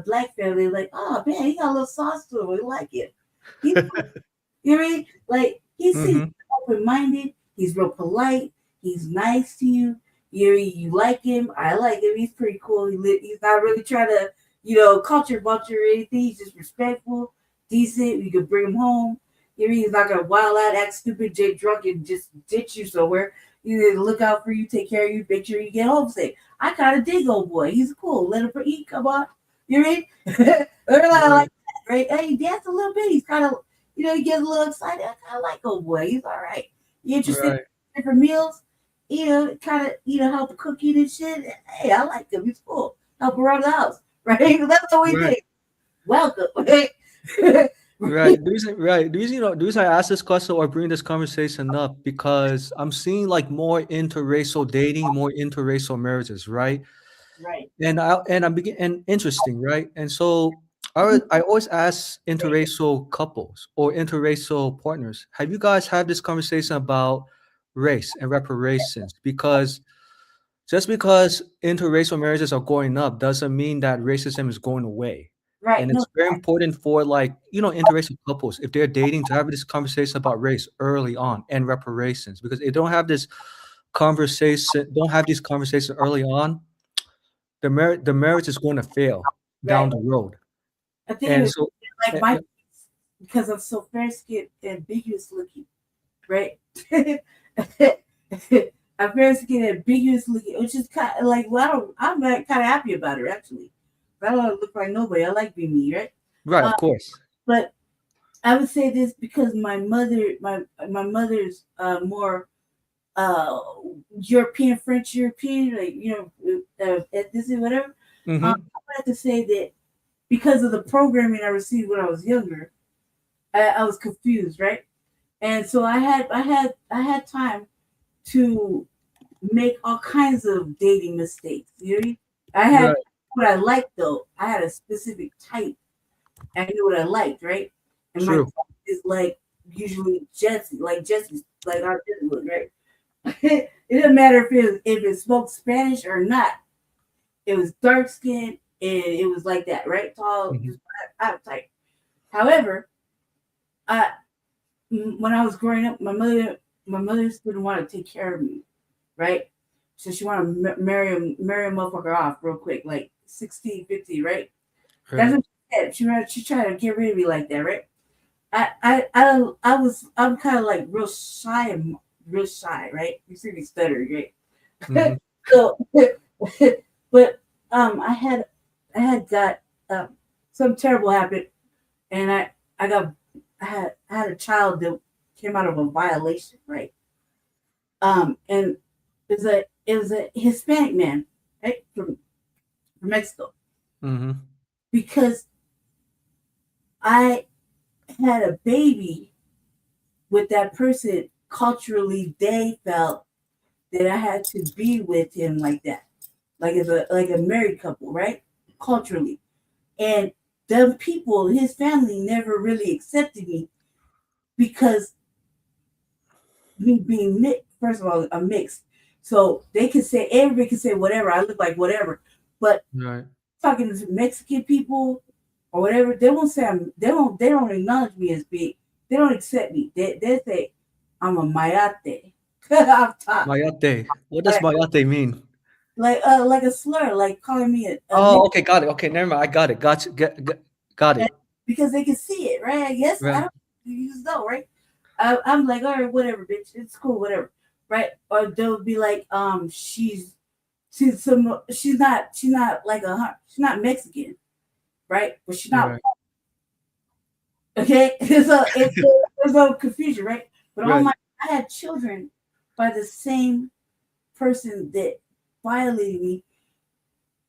black family, like, oh man, he got a little sauce to him. We like it. You know what I mean? Like he seems Mhm. open minded. He's real polite. He's nice to you. You like him. I like him. He's pretty cool. He's not really trying to, culture vulture or anything. He's just respectful, decent. You could bring him home. He's not gonna wild out, act stupid, get drunk, and just ditch you somewhere. You need to look out for you, take care of you, make sure you get home safe. I kind of dig old boy. He's cool. Let him eat. Come on. You know what I mean? They're not like that, right? Hey, he dance a little bit. He's kind of, he gets a little excited. I kind of like old boy. He's all right. You interested Right. in different meals? Kind of, help cooking and shit. Hey, I like him. He's cool. Help around the house, right? That's what we Right. did. Welcome. Right? Right. The reason I ask this question or bring this conversation up because I'm seeing like more interracial dating, more interracial marriages, right? Right. And interesting, right? And so I always ask interracial couples or interracial partners, have you guys had this conversation about race and reparations? Because just because interracial marriages are going up doesn't mean that racism is going away. Right. And No. it's very important for interracial couples, if they're dating, to have this conversation about race early on and reparations because they don't have this conversation, don't have these conversations early on, the marriage is going to fail down the road. I think And it's so, like my because I'm so fair skinned and ambiguous looking, right? I'm fair skinned and ambiguous looking, which is kind of like, well, I'm kind of happy about it actually. I don't want to look like nobody. I like being me, right? right, of course. But I would say this because my mother's more European, French European, like ethnicity, whatever. Mhm. I would have to say that because of the programming I received when I was younger, I was confused, right? And so I had time to make all kinds of dating mistakes. You know what I mean? I had Right. what I liked though. I had a specific type. I knew what I liked, right? And my True. type is like usually Jesse's like our Jesse was, right? It didn't matter if it spoke Spanish or not. It was dark skinned and it was like that, right? Tall, just out type. However, when I was growing up, my mother didn't want to take care of me, right? So she wanted to marry a motherfucker off real quick, like 16, 15, right? That's what she said. She tried to get rid of me like that, right? I'm kind of like real shy, right? You see me stutter, right? Mhm. So, but I had got some terrible habit, and I had a child that came out of a violation, right? And it was a Hispanic man, right, from Mexico, Mhm. because I had a baby with that person. Culturally, they felt that I had to be with him like that, like as a married couple, right? Culturally, and the people, his family, never really accepted me because me being mixed. First of all, I'm mixed, so everybody can say whatever. I look like whatever, but Right. talking to Mexican people or whatever, they won't say they don't acknowledge me as big. They don't accept me. They say I'm a mayate. Off top. Mayate. What does mayate mean? Like a slur, like calling me a Oh, okay, got it. Okay, never mind. I got it. Got and it. because they can see it, right? I guess I Right. don't you just know, right? I'm like, all right, whatever, bitch, it's cool, whatever, right? Or they'll be like, she's not like she's not Mexican, right? But she's not Right. okay. So there's no confusion, right? But Right. I had children by the same person that violated me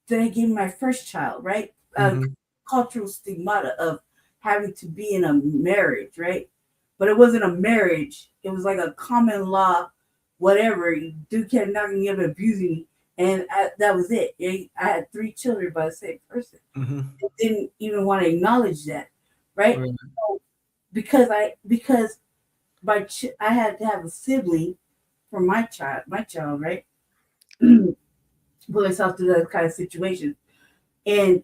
that I gave my first child, right? Mhm. Cultural stigmata of having to be in a marriage, right? But it wasn't a marriage. It was like a common law, whatever. Dude kept knocking me up, abusing me, and that was it. I had 3 children by the same person. Mhm. They didn't even want to acknowledge that, right? Right. So because I had to have a sibling for my child, right? Put myself through that kind of situation, and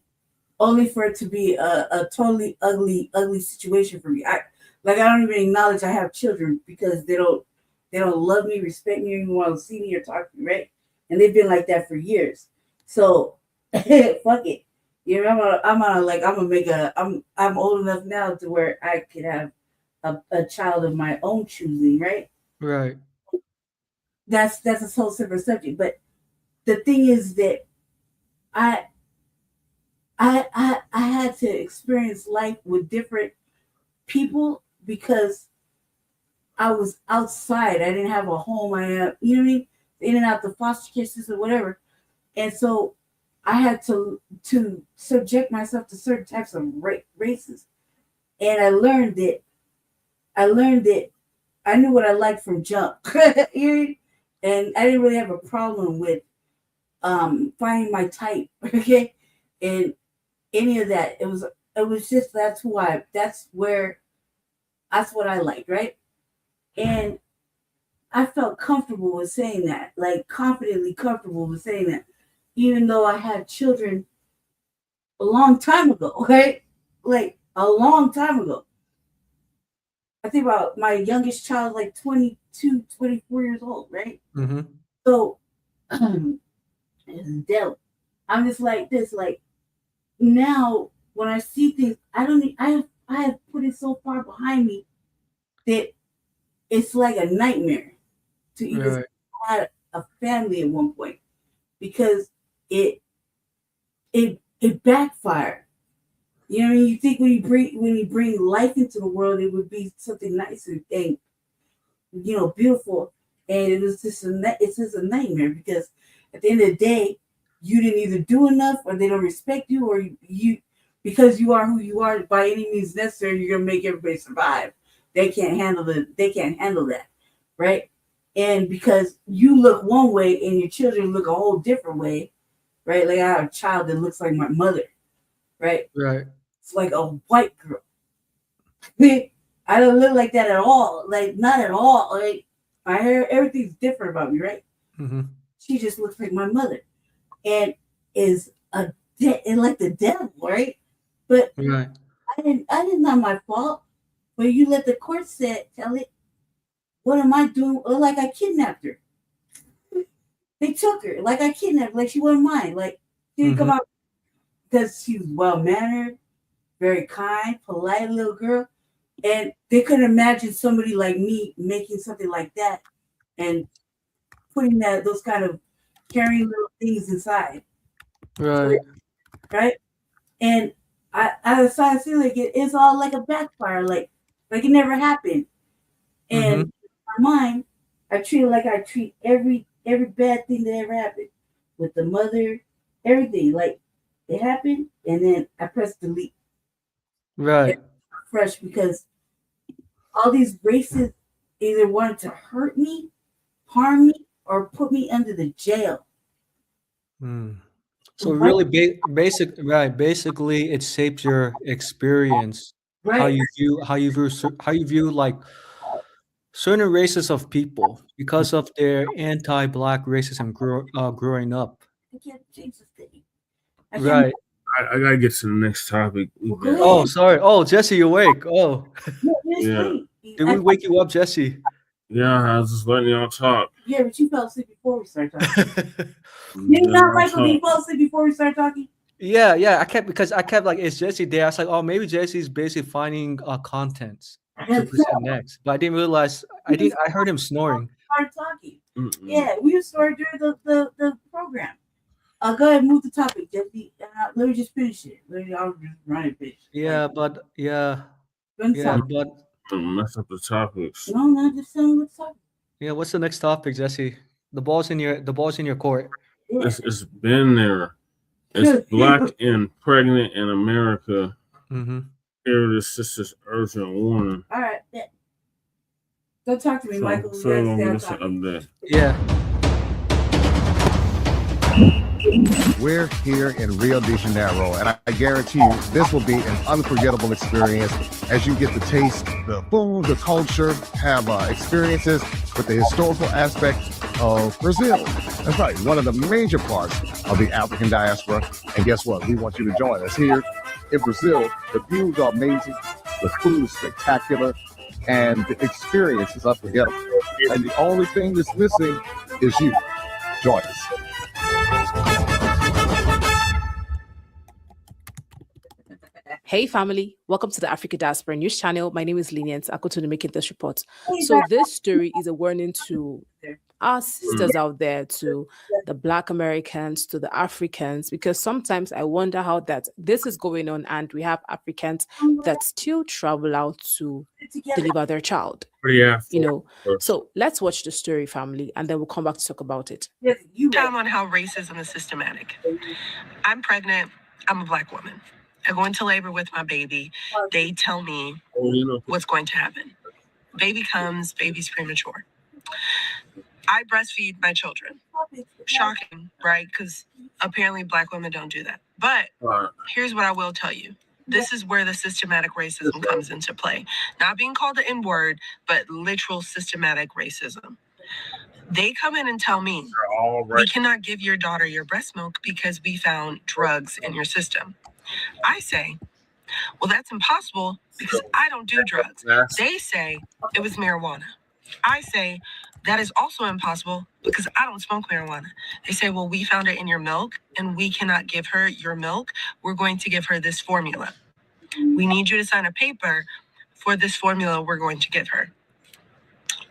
only for it to be a totally ugly situation for me. I don't even acknowledge I have children because they don't love me, respect me, even want to see me or talk to me, right? And they've been like that for years. So fuck it. You know, I'm old enough now to where I could have a child of my own choosing, right? Right. That's a whole separate subject. But the thing is that I I had to experience life with different people because I was outside. I didn't have a home. You know what I mean? In and out the foster care system, whatever. And so I had to subject myself to certain types of races. And I learned that I knew what I liked from jump. You know? And I didn't really have a problem with finding my type. Okay. And any of that. It was just that's what I liked, right? And I felt comfortable with saying that, like confidently comfortable with saying that, even though I had children a long time ago, right? Like a long time ago. I think about my youngest child, like 22, 24 years old, right? Mhm. So it's the devil. I'm just like this. Like now, when I see things, I don't. I have put it so far behind me that it's like a nightmare to even have a family at one point because it backfired. You know what I mean? You think when you bring life into the world, it would be something nice and beautiful, and it's just a nightmare because at the end of the day, you didn't either do enough, or they don't respect you, or you because you are who you are by any means necessary. You're gonna make everybody survive. They can't handle that, right? And because you look one way and your children look a whole different way, right? Like I have a child that looks like my mother, right? Right. It's like a white girl. I don't look like that at all. Like not at all. Like my hair, everything's different about me, right? Mm-hmm. She just looks like my mother, and is and like the devil, right? But Right. I didn't not my fault. But you let the court tell it. What am I doing? Or like I kidnapped her. They took her like I kidnapped her, like she wasn't mine. Like she didn't come out because she was well mannered, very kind, polite little girl. And they couldn't imagine somebody like me making something like that and putting those kind of carrying little things inside. Right. Right. And I started feeling like it's all like a backfire, like it never happened. And in my mind, I treat it like I treat every bad thing that ever happened with the mother, everything. Like it happened, and then I press delete. Right. Fresh because all these races either wanted to hurt me, harm me, or put me under the jail. So really, basically, it shapes your experience, how Right. you view like certain races of people because of their anti-black racism growing up. I can't change this thing. Right. I gotta get to the next topic. Oh, sorry. Oh, Jesse, you awake? Oh, Yeah. did we wake you up, Jesse? Yeah, I was just letting y'all talk. Yeah, but you fell asleep before we started talking. Did not Michael you fall asleep before we started talking? Yeah. I kept like, is Jesse there? I was like, oh, maybe Jesse's basically finding contents to present next, but I didn't realize. I heard him snoring. Started talking. Yeah, we started during the program. Go ahead, move the topic, Jesse. Let me just finish it. I'll just run and finish. Yeah, but mess up the topics. No, just tell me what's up. Yeah, what's the next topic, Jesse? The ball's in your court. It's been there. It's Black and pregnant in America. Here it is, Sista's urgent warning. All right. Yeah. Don't talk to me, Michael. Yeah. We're here in Rio de Janeiro, and I guarantee you this will be an unforgettable experience as you get to taste the food, the culture, have experiences with the historical aspect of Brazil. That's right, one of the major parts of the African diaspora. And guess what? We want you to join us here in Brazil. The views are amazing, the food is spectacular, and the experience is unforgettable. And the only thing that's missing is you. Join us. Hey family, welcome to the Africa Diaspora News Channel. My name is Lenient. I go to making this report. So this story is a warning to our sisters out there, to the Black Americans, to the Africans, because sometimes I wonder how that this is going on and we have Africans that still travel out to deliver their child. Yeah. So let's watch the story, family, and then we'll come back to talk about it. Down on how racism is systematic. I'm pregnant. I'm a Black woman. I go into labor with my baby. They tell me what's going to happen. Baby comes, baby's premature. I breastfeed my children. Shocking, right? Because apparently Black women don't do that. But here's what I will tell you. This is where the systematic racism comes into play. Not being called the N-word, but literal systematic racism. They come in and tell me, we cannot give your daughter your breast milk because we found drugs in your system. I say, well, that's impossible because I don't do drugs. They say it was marijuana. I say, That is also impossible because I don't smoke marijuana. They say, well, we found it in your milk and we cannot give her your milk. We're going to give her this formula. We need you to sign a paper for this formula we're going to give her.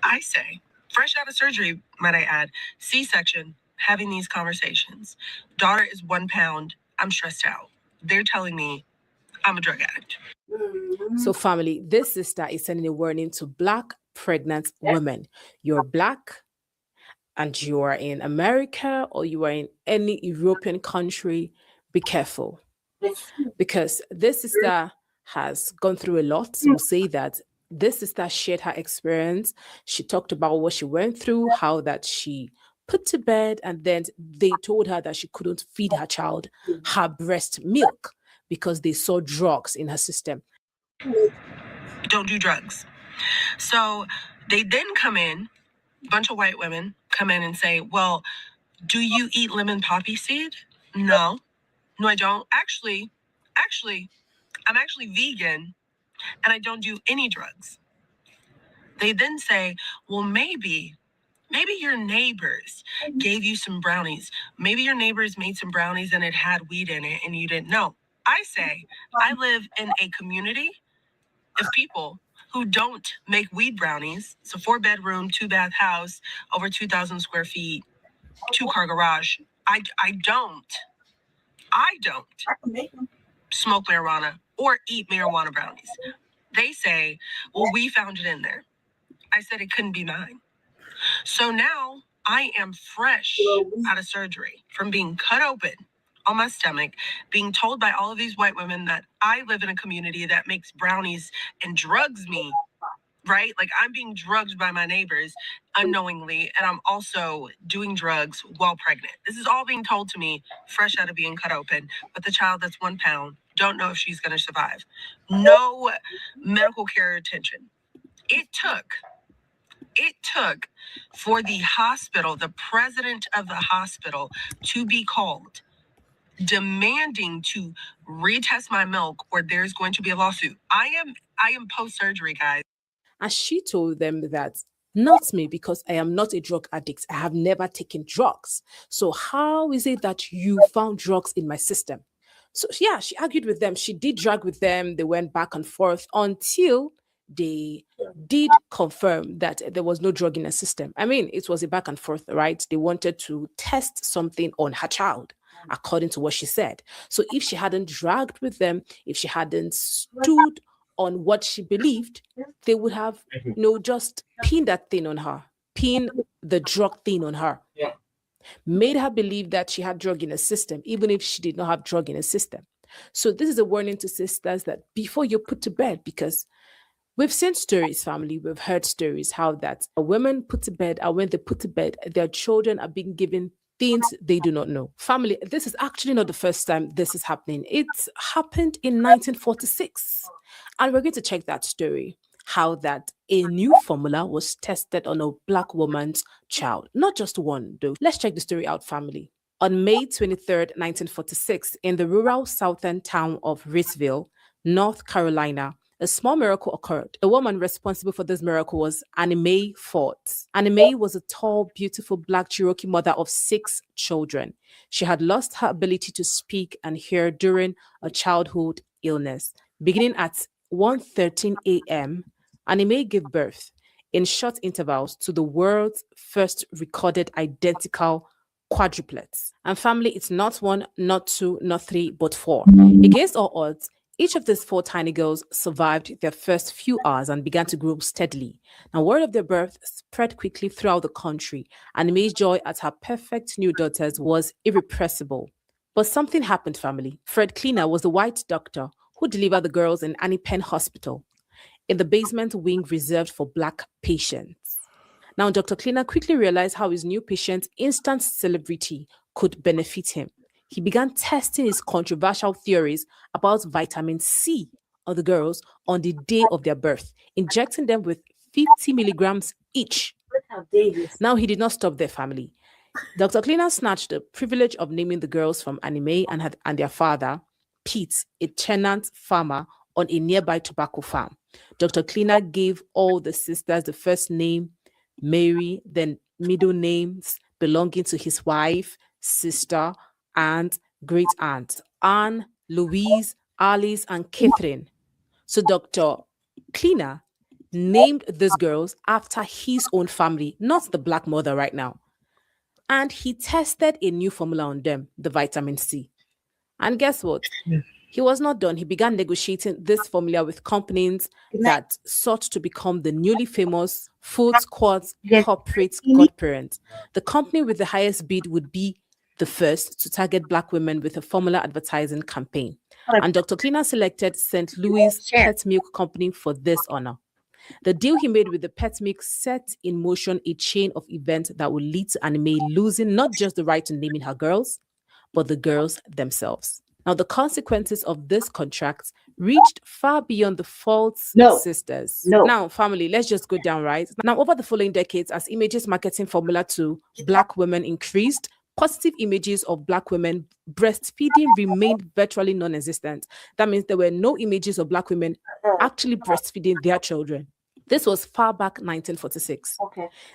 I say, fresh out of surgery, might I add, C-section, having these conversations. Daughter is 1 pound. I'm stressed out. They're telling me I'm a drug addict. So, family, this sister is sending a warning to Black pregnant women. You're Black and you are in America or you are in any European country, be careful. Because this sister has gone through a lot. We'll say that this sister shared her experience. She talked about what she went through, how that she put to bed, and then they told her that she couldn't feed her child her breast milk because they saw drugs in her system. Don't do drugs. So they then come in, a bunch of white women come in and say, well, do you eat lemon poppy seed? No, I don't. Actually, I'm actually vegan and I don't do any drugs. They then say, well, maybe your neighbors gave you some brownies. Maybe your neighbors made some brownies and it had weed in it and you didn't know. I say, I live in a community of people who don't make weed brownies. It's a 4-bedroom, 2-bath house, over 2,000 square feet, 2-car garage. I don't smoke marijuana or eat marijuana brownies. They say, well, we found it in there. I said it couldn't be mine. So now I am fresh out of surgery from being cut open on my stomach, being told by all of these white women that I live in a community that makes brownies and drugs me, right? Like I'm being drugged by my neighbors unknowingly, and I'm also doing drugs while pregnant. This is all being told to me fresh out of being cut open, but the child that's 1 pound, don't know if she's going to survive. No medical care attention. It took for the hospital, the president of the hospital, to be called, demanding to retest my milk or there's going to be a lawsuit. I am post-surgery, guys. And she told them that, not me, because I am not a drug addict. I have never taken drugs. So how is it that you found drugs in my system? So yeah, she argued with them. She did drag with them. They went back and forth until they did confirm that there was no drug in her system. I mean, it was a back and forth, right? They wanted to test something on her child, according to what she said. So if she hadn't dragged with them, if she hadn't stood on what she believed, they would have, just pinned that thing on her, pinned the drug thing on her, made her believe that she had drug in her system, even if she did not have drug in her system. So this is a warning to sisters that before you put to bed, because we've seen stories, family, we've heard stories how that women put to bed, and when they put to bed, their children are being given things they do not know. Family, this is actually not the first time this is happening. It's happened in 1946. And we're going to check that story, how that a new formula was tested on a Black woman's child. Not just one, though. Let's check the story out, family. On May 23rd, 1946, in the rural southern town of Reidsville, North Carolina, a small miracle occurred. The woman responsible for this miracle was Annie Mae Ford. Annie Mae was a tall, beautiful Black Cherokee mother of 6 children. She had lost her ability to speak and hear during a childhood illness. Beginning at 1:13 a.m., Annie Mae gave birth in short intervals to the world's first recorded identical quadruplets. And family, it's not 1, not 2, not 3, but 4. Against all odds, each of these 4 tiny girls survived their first few hours and began to grow steadily. Now, word of their birth spread quickly throughout the country, and Mae's joy at her perfect new daughters was irrepressible. But something happened, family. Fred Cleaner was the white doctor who delivered the girls in Annie Penn Hospital, in the basement wing reserved for Black patients. Now, Dr. Cleaner quickly realized how his new patient's instant celebrity could benefit him. He began testing his controversial theories about vitamin C on the girls on the day of their birth, injecting them with 50 milligrams each. Now, he did not stop their family. Dr. Cleaner snatched the privilege of naming the girls from Annie Mae and their father, Pete, a tenant farmer on a nearby tobacco farm. Dr. Cleaner gave all the sisters the first name Mary, then middle names belonging to his wife, sister, aunt, great aunt, Anne, Louise, Alice, and Catherine. So Dr. Cleaner named these girls after his own family, not the Black mother right now. And he tested a new formula on them, the vitamin C. And guess what? He was not done. He began negotiating this formula with companies that sought to become the newly famous Food Squad's corporate godparent. The company with the highest bid would be the first to target Black women with a formula advertising campaign. And Dr. Cleaner selected St. Louis Pet Milk Company for this honor. The deal he made with the pet milk set in motion a chain of events that would lead to Anime losing not just the right to naming her girls, but the girls themselves. Now, the consequences of this contract reached far beyond the false sisters. Now, family, let's just go down, right? Now, over the following decades, as images marketing formula to Black women increased, positive images of Black women breastfeeding remained virtually non-existent. That means there were no images of Black women actually breastfeeding their children. This was far back 1946.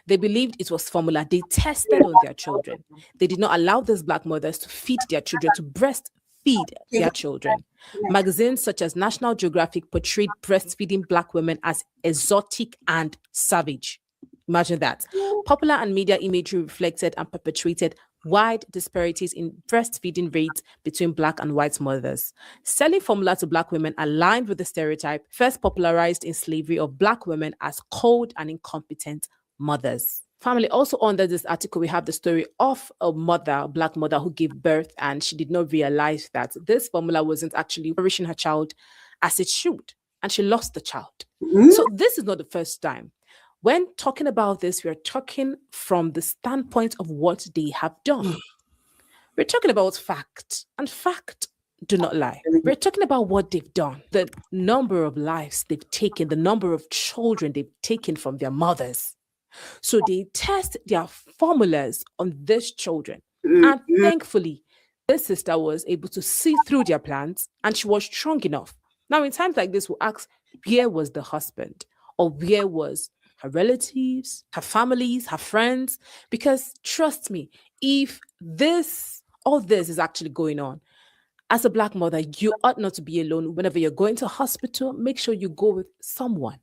They believed it was formula. They tested on their children. They did not allow these Black mothers to feed their children, to breastfeed their children. Magazines such as National Geographic portrayed breastfeeding Black women as exotic and savage. Imagine that. Popular and media imagery reflected and perpetuated wide disparities in breastfeeding rates between Black and white mothers. Selling formula to Black women aligned with the stereotype first popularized in slavery of Black women as cold and incompetent mothers. Family, also under this article, we have the story of a mother, a Black mother who gave birth, and she did not realize that this formula wasn't actually nourishing her child as it should, and she lost the child. So this is not the first time. When talking about this, we are talking from the standpoint of what they have done. We're talking about fact, and fact do not lie. We're talking about what they've done, the number of lives they've taken, the number of children they've taken from their mothers. So they test their formulas on these children. And thankfully, this sister was able to see through their plans, and she was strong enough. Now, in times like this, we'll ask, where was the husband? Or where was her relatives, her families, her friends? Because trust me, if all this is actually going on, as a Black mother, you ought not to be alone. Whenever you're going to a hospital, make sure you go with someone.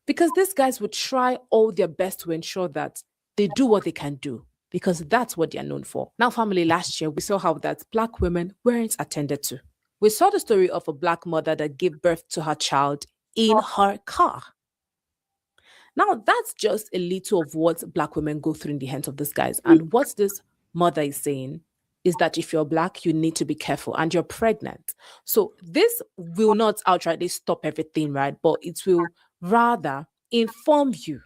Because these guys would try all their best to ensure that they do what they can do, because that's what they're known for. Now, family, last year, we saw how that Black women weren't attended to. We saw the story of a Black mother that gave birth to her child in her car. Now, that's just a little of what Black women go through in the hands of these guys. And what this mother is saying is that if you're Black, you need to be careful, and you're pregnant. So this will not outrightly stop everything, right? But it will rather inform you.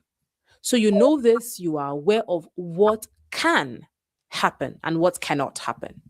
So you know this, you are aware of what can happen and what cannot happen.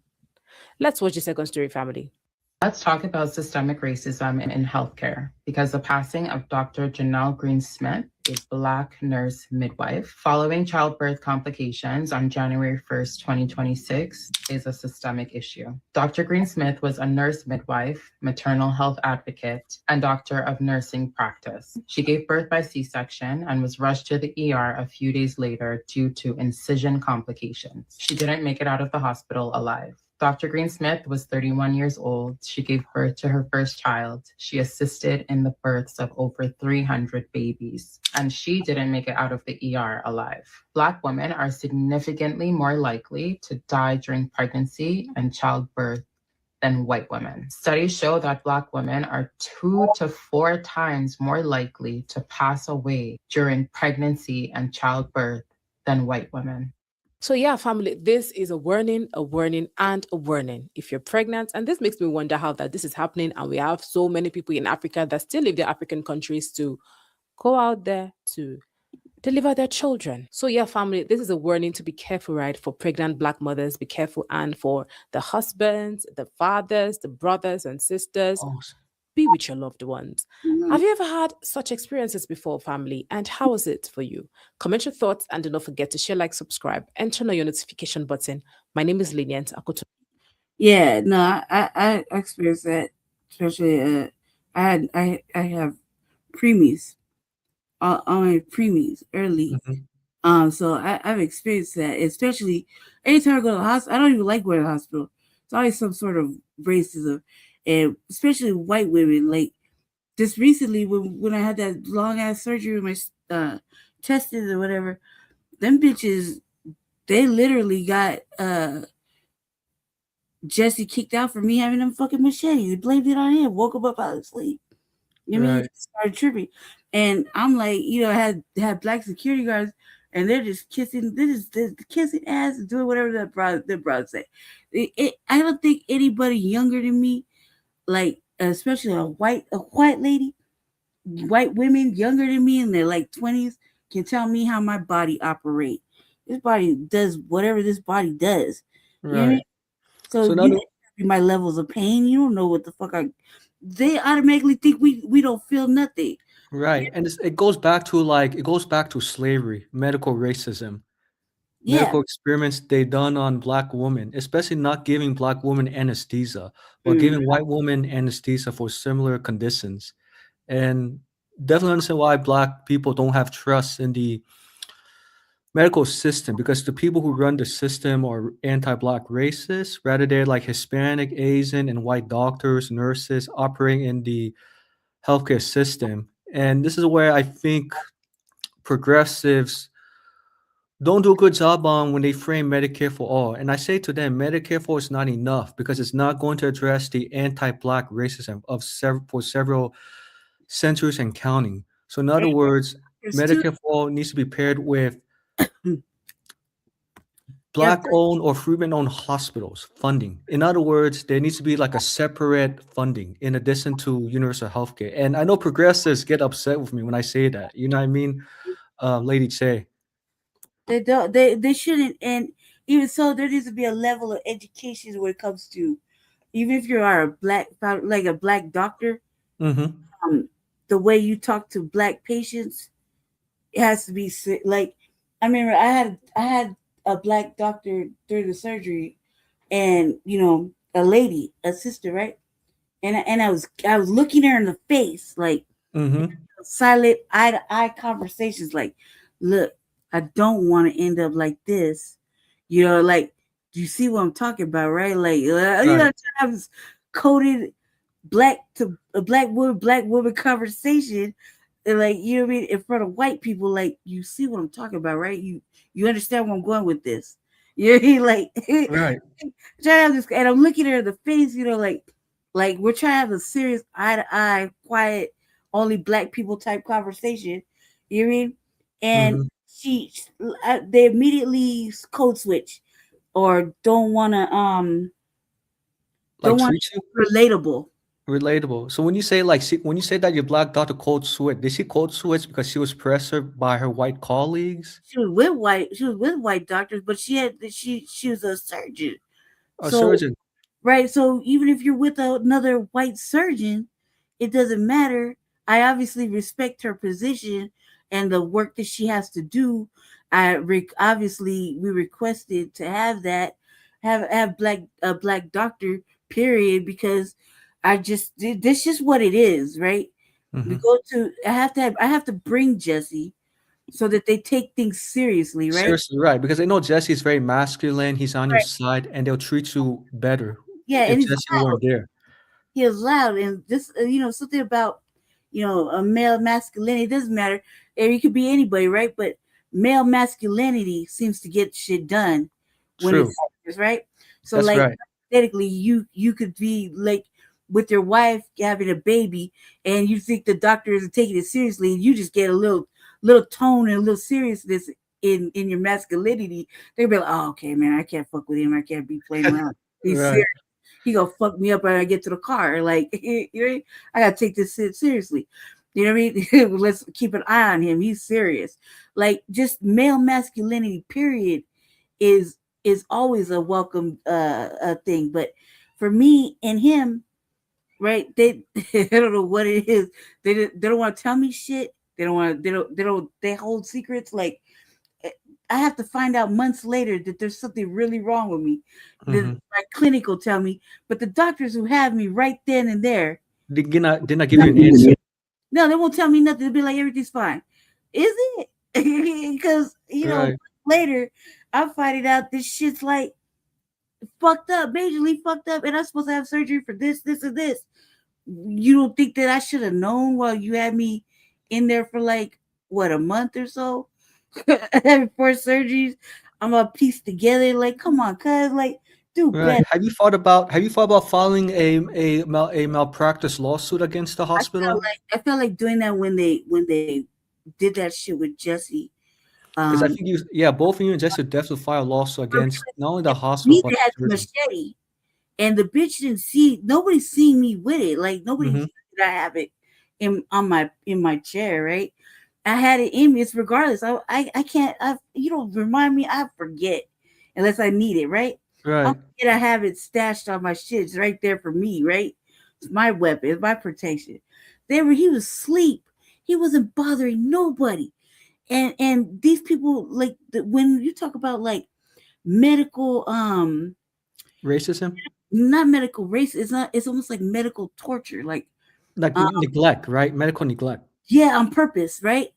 Let's watch the second story, family. Let's talk about systemic racism in healthcare, because the passing of Dr. Janelle Green-Smith, a Black nurse midwife, following childbirth complications on January 1st, 2026, is a systemic issue. Dr. Green-Smith was a nurse midwife, maternal health advocate, and doctor of nursing practice. She gave birth by C-section and was rushed to the ER a few days later due to incision complications. She didn't make it out of the hospital alive. Dr. Green-Smith was 31 years old. She gave birth to her first child. She assisted in the births of over 300 babies, and she didn't make it out of the ER alive. Black women are significantly more likely to die during pregnancy and childbirth than white women. Studies show that Black women are 2 to 4 times more likely to pass away during pregnancy and childbirth than white women. So yeah, family, this is a warning, and a warning. If you're pregnant, and this makes me wonder how that this is happening, and we have so many people in Africa that still leave their African countries to go out there to deliver their children. So yeah, family, this is a warning to be careful, right? For pregnant Black mothers, be careful, and for the husbands, the fathers, the brothers and sisters. Be with your loved ones. Have you ever had such experiences before, family? And how was it for you? Comment your thoughts, and do not forget to share, like, subscribe, and turn on your notification button. My name is Lenient Akoto. Yeah, no, I experienced that, especially I have preemies, on my preemies early. So I've experienced that, especially anytime I go to the hospital. I don't even like going to the hospital. It's always some sort of racism, and especially white women. Like just recently, when I had that long ass surgery with my testes or whatever, them bitches, they literally got Jesse kicked out for me having them fucking machetes. They blamed it on him. Woke him up out of sleep. You know what I mean? Right. Started tripping. And I'm like, I had black security guards, and they're just kissing, they're kissing ass and doing whatever that broad say. I don't think anybody younger than me, like especially a white lady, white women younger than me in their like 20s, can tell me how my body operates. This body does whatever this body does. You know what I mean? Right. So So you now don't know my levels of pain. You don't know what the fuck they automatically think we don't feel nothing. right, and it goes back to slavery, medical racism, Yeah. medical experiments they done on black women, especially not giving black women anesthesia, but Mm. giving white women anesthesia for similar conditions. And definitely understand why black people don't have trust in the medical system, because the people who run the system are anti-black racists, rather they're like Hispanic, Asian, and white doctors, nurses operating in the healthcare system. And this is where I think progressives don't do a good job on when they frame Medicare for all. And I say to them, Medicare for all is not enough because it's not going to address the anti-black racism for several centuries and counting. So in other words, Medicare for all needs to be paired with Black-owned or Freedman-owned hospitals funding. In other words, there needs to be like a separate funding in addition to universal healthcare. And I know progressives get upset with me when I say that. You know what I mean, Lady Che? They don't. They shouldn't. And even so, there needs to be a level of education when it comes to, even if you are a black doctor, Mm-hmm. The way you talk to black patients, it has to be like. I remember I had a black doctor during the surgery, and a lady, a sister, right? And I was looking her in the face, like silent eye to eye conversations, like, look, I don't want to end up like this. Like, you see what I'm talking about, right? Like, times coded black woman conversation, and like, you know what I mean, in front of white people, like, you see what I'm talking about, right? You understand where I'm going with this. You know what I mean? Like, right. And I'm looking at her in the face, like we're trying to have a serious eye to eye, quiet, only black people type conversation. You know what I mean? And they immediately code switch or don't want to like treat you relatable. Relatable. So when you say when you say that your black doctor code switch, did she code switch because she was pressured by her white colleagues? She was with white doctors, but she was a surgeon. A surgeon. Right. So even if you're with another white surgeon, it doesn't matter. I obviously respect her position and the work that she has to do. Obviously we requested to have that, have a black doctor, period, because this is what it is, right? We go to I have to bring Jesse so that they take things seriously, right? Seriously, right? Because they know Jesse's very masculine. He's on your side, and they'll treat you better. Yeah, if and he's Jesse weren't there. He is loud, and this, something about, a male masculinity. It doesn't matter. It could be anybody, right? But male masculinity seems to get shit done when True. it's right. So, That's like, right. hypothetically, you could be like with your wife having a baby, and you think the doctor isn't taking it seriously, and you just get a little tone and a little seriousness in your masculinity. They'll be like, "Oh, okay, man, I can't fuck with him. I can't be playing around. He's Right. serious. He gonna fuck me up when I get to the car. Like, I gotta take this shit seriously. You know what I mean? Let's keep an eye on him. He's serious. Like, just male masculinity, period, is always a welcome thing. But for me and him, right? They I don't know what it is. They don't want to tell me shit. They don't want to. They hold secrets. Like, I have to find out months later that there's something really wrong with me. My clinic will tell me, but the doctors who have me right then and there, Did not give you an answer. no, they won't tell me nothing. They'll be like, everything's fine. Is it? Because later I'm finding out this shit's like fucked up, majorly fucked up, and I'm supposed to have surgery for this, and this. You don't think that I should have known while you had me in there for like what, a month or so? Having 4 surgeries, I'm gonna piece together. Like, come on, cuz, like, do better. Have you thought about filing a malpractice lawsuit against the hospital? I felt like doing that when they did that shit with Jesse. Because I think both of you and Jesse definitely file a lawsuit against not only the hospital Me but that had the machete, and the bitch didn't see. Nobody's seeing me with it. Like nobody sees that I have it in my chair, right? I had it in me. It's regardless. I can't. You don't remind me. I forget unless I need it, right? Right. I have it stashed on my shit. It's right there for me, right? It's my weapon. It's my protection. He was asleep. He wasn't bothering nobody. And these people, like, when you talk about like medical racism, not medical race, it's almost like medical torture, like neglect, right? Medical neglect. Yeah, on purpose, right?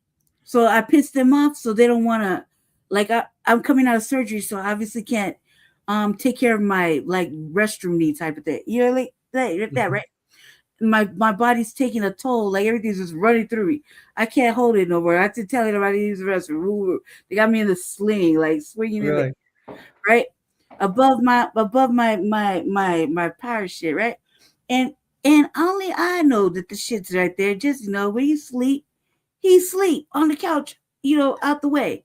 So I pissed them off, so they don't want to, like, I'm coming out of surgery, so I obviously can't take care of my like restroom need type of thing. You know, like that, right? My body's taking a toll, like everything's just running through me. I can't hold it no more. I have to tell anybody to use the restroom. Ooh, they got me in the sling, like swinging in there, right? Above my power shit, right? And only I know that the shit's right there. Just, when you sleep, he sleep on the couch, out the way.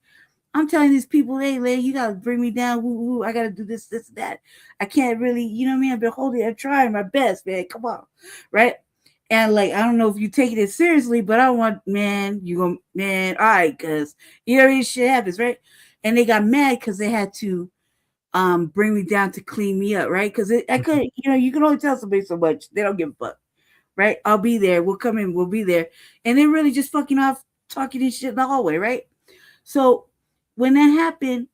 I'm telling these people, hey, lady, you gotta bring me down. Woo, woo, I gotta do this, that. I can't really, you know what I mean? I've been holding, I'm trying my best, man. Come on, right? And like, I don't know if you taking it seriously, but I want, man, all right, cause you know what I mean? Shit happens, right? And they got mad because they had to bring me down to clean me up, right? Because I couldn't, you can only tell somebody so much. They don't give a fuck, right? I'll be there. We'll come in. We'll be there. And they're really just fucking off, talking and shit in the hallway, right? So when that happened,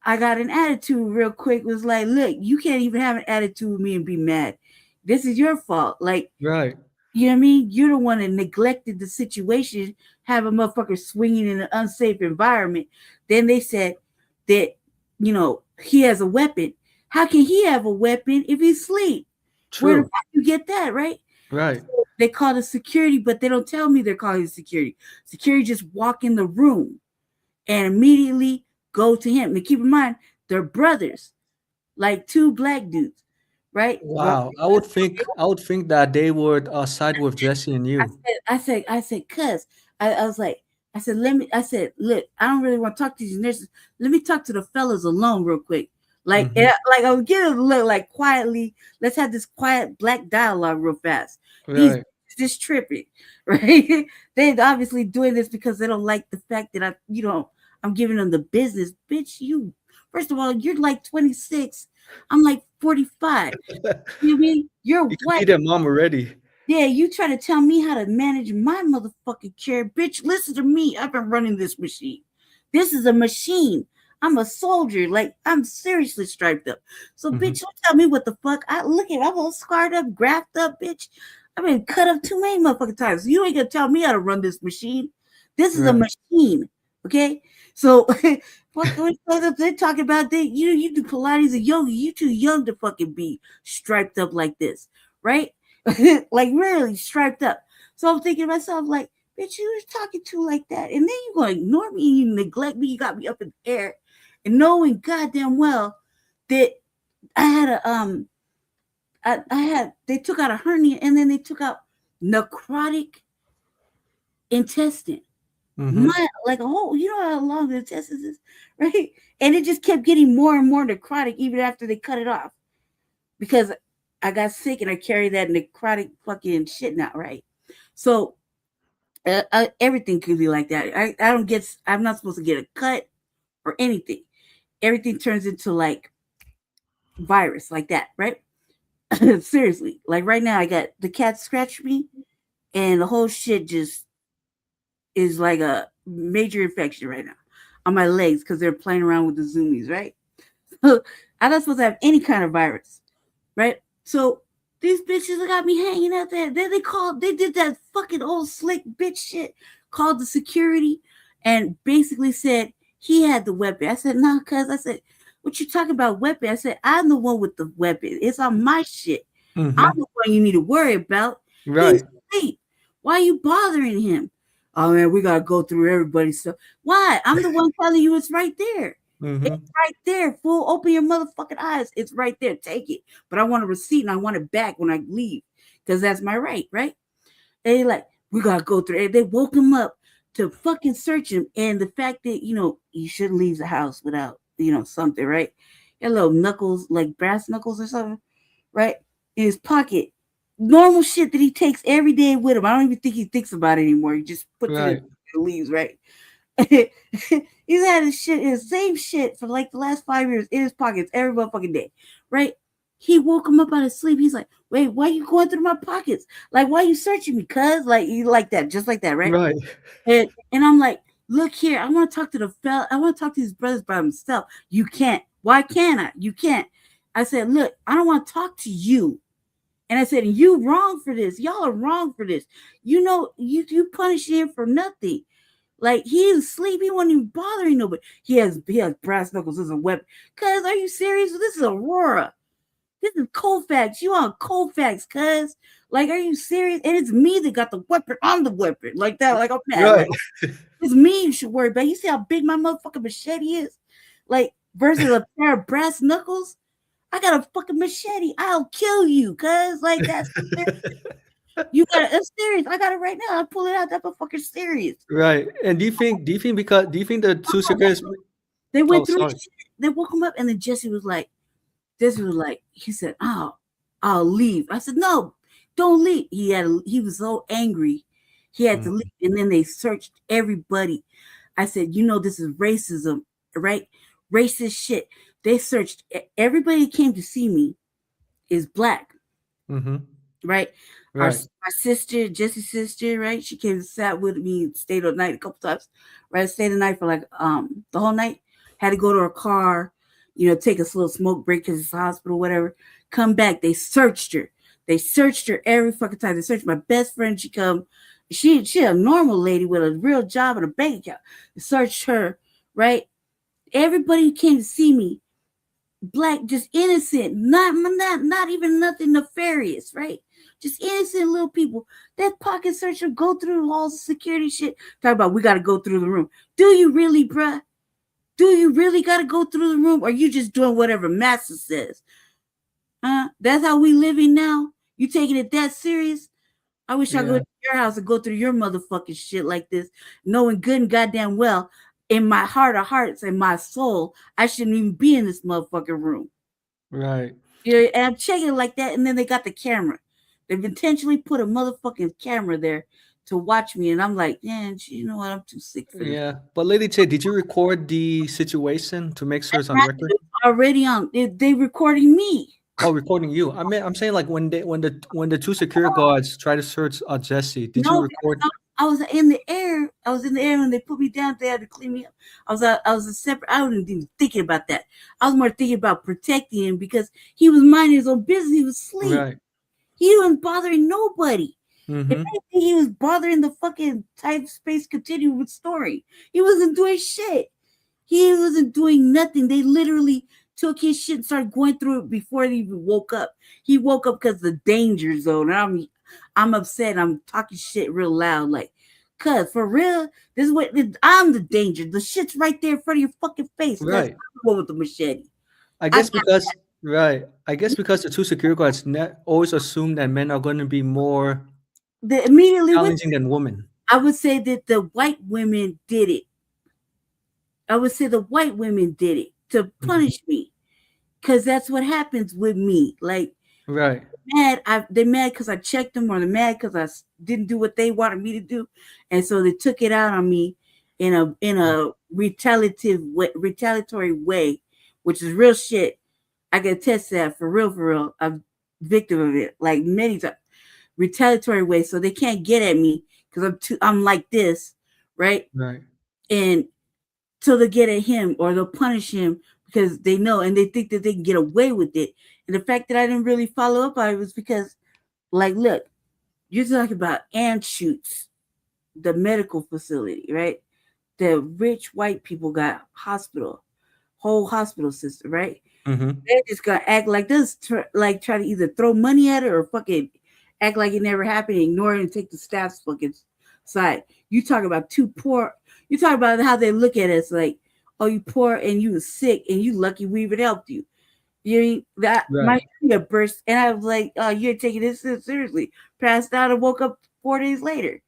I got an attitude real quick. It was like, look, you can't even have an attitude with me and be mad. This is your fault. Like, right. You know what I mean? You're the one that neglected the situation, have a motherfucker swinging in an unsafe environment. Then they said that, he has a weapon. How can he have a weapon if he's asleep? True. Where the fuck you get that, right? Right. So they call the security, but they don't tell me they're calling the security. Security just walk in the room and immediately go to him. Now keep in mind, they're brothers, like 2 black dudes, right? Wow. I would think that they would side with Jesse and you. I said, cuz I was like, I said, look, I don't really want to talk to these nurses. Let me talk to the fellas alone real quick. Like, like I was getting a look like quietly. Let's have this quiet black dialogue real fast. Right. These just tripping, right? They're obviously doing this because they don't like the fact that I'm giving them the business. Bitch, first of all, you're like 26. I'm like 45. You know what I mean? You're you white. be their mom already. Yeah, you try to tell me how to manage my motherfucking chair. Bitch, listen to me. I've been running this machine. This is a machine. I'm a soldier. Like, I'm seriously striped up. So, bitch, don't tell me what the fuck. I'm all scarred up, grafted up, bitch. I've been cut up too many motherfucking times. You ain't gonna tell me how to run this machine. This is a machine. Okay? So, they're talking about that. You do Pilates and yoga. You too young to fucking be striped up like this, right? Like really striped up. So I'm thinking to myself, like, bitch, you was talking to like that, and then you gonna ignore me, you neglect me, you got me up in the air, and knowing goddamn well that I had they took out a hernia, and then they took out necrotic intestine. Like a whole, you know how long the intestines is, right? And it just kept getting more and more necrotic even after they cut it off, because I got sick and I carried that necrotic fucking shit now, right? So everything could be like that. I'm not supposed to get a cut or anything. Everything turns into like virus like that, right? Seriously, like right now I got the cat scratched me and the whole shit just is like a major infection right now on my legs because they're playing around with the zoomies, right? I'm not supposed to have any kind of virus, right? So these bitches got me hanging out there. Then they did that fucking old slick bitch shit, called the security, and basically said he had the weapon. I said, no, cuz. I said, what you talking about weapon? I said, I'm the one with the weapon. It's on my shit. I'm the one you need to worry about. Right. He's asleep. Why are you bothering him? Oh man, we gotta go through everybody's stuff. Why? I'm the one telling you it's right there. It's right there. Fool, open your motherfucking eyes. It's right there. Take it. But I want a receipt and I want it back when I leave. Because that's my right, right? And they like, we gotta go through it. They woke him up to fucking search him. And the fact that, you shouldn't leave the house without, something, right? A little knuckles, like brass knuckles or something, right? In his pocket. Normal shit that he takes every day with him. I don't even think he thinks about it anymore. He just puts it and leaves, right? He's had his same shit for like the last 5 years in his pockets every motherfucking day, right? He woke him up out of sleep. He's like, wait, why are you going through my pockets? Like, why are you searching me? Cuz, like, you like that, just like that, right? Right. And I'm like, look here, I want to talk to the fella. I want to talk to his brothers by himself. You can't. Why can't I? You can't. I said, look, I don't want to talk to you. And I said, you wrong for this. Y'all are wrong for this. You punish him for nothing. Like, he's asleep. He wasn't even bothering nobody. He has brass knuckles as a weapon. Cuz, are you serious? This is Aurora. This is Colfax. You on Colfax, cuz. Like, are you serious? And it's me that got the weapon on the weapon. Like that. Like, I'm mad. Right. Like, it's me you should worry about. You see how big my motherfucking machete is? Like, versus a pair of brass knuckles? I got a fucking machete. I'll kill you, cuz. Like, that's you got it. It's serious. I got it right now. I pull it out. That's a fucking serious. Right. And do you think the two secrets they went through shit. They woke him up, and then Jesse was like, he said, oh, I'll leave. I said, no, don't leave. He was so angry. He had to leave. And then they searched everybody. I said, this is racism, right? Racist shit. They searched everybody that came to see me is black. Right? My sister, Jesse's sister, right? She came and sat with me, stayed all night a couple times, right? Stayed the night for like the whole night. Had to go to her car, take a little smoke break because it's a hospital, whatever. Come back. They searched her. They searched her every fucking time. They searched my best friend. She a normal lady with a real job and a bank account. They searched her, right? Everybody who came to see me, black, just innocent, not even nothing nefarious, right? Just innocent little people. That pocket searcher go through all the security shit. Talk about we got to go through the room. Do you really, bruh? Do you really got to go through the room? Or you just doing whatever Master says? That's how we living now? You taking it that serious? I wish I could go to your house and go through your motherfucking shit like this, knowing good and goddamn well, in my heart of hearts and my soul, I shouldn't even be in this motherfucking room. Right. Yeah, and I'm checking it like that, and then they got the camera. They've intentionally put a motherfucking camera there to watch me, and I'm like, man, you know what? I'm too sick for this. Yeah. But Lady J, did you record the situation to make sure it's on record? Already on. They recording me. Oh, recording you. I'm saying like when the two security guards try to search Jesse, did you record? I was in the air. I was in the air when they put me down. They had to clean me up. I was a separate. I wasn't even thinking about that. I was more thinking about protecting him because he was minding his own business. He was asleep. Right. He wasn't bothering nobody. Mm-hmm. If anything, he was bothering the fucking type space continuum story. He wasn't doing shit. He wasn't doing nothing. They literally took his shit and started going through it before he even woke up. He woke up because of the danger zone. And I'm upset. I'm talking shit real loud. Like, cuz for real, this is what I'm the danger. The shit's right there in front of your fucking face. Right. I'm the one with the machete. I guess because the two security guards always assume that men are going to be more challenging than women. I would say that the white women did it. To punish me, because that's what happens with me. Like, right? They're mad because I checked them, or they're mad because I didn't do what they wanted me to do, and so they took it out on me in a retaliatory way, which is real shit. I can attest to that for real. I'm victim of it, like many times. Retaliatory way, so they can't get at me because I'm like this, right? Right. And so they'll get at him or they'll punish him because they know and they think that they can get away with it. And the fact that I didn't really follow up on it was because, like, look, you're talking about Anschutz, the medical facility, right? the rich white people got whole hospital system, right? Mm-hmm. They're just gonna act like this, like try to either throw money at it or fucking act like it never happened, ignore it, and take the staff's fucking side. You talk about too poor. You talk about how they look at us like, oh, you poor and you was sick and you lucky we even helped you. You know, that my finger burst, and I was like, "Oh, you're taking this seriously." Passed out and woke up 4 days later.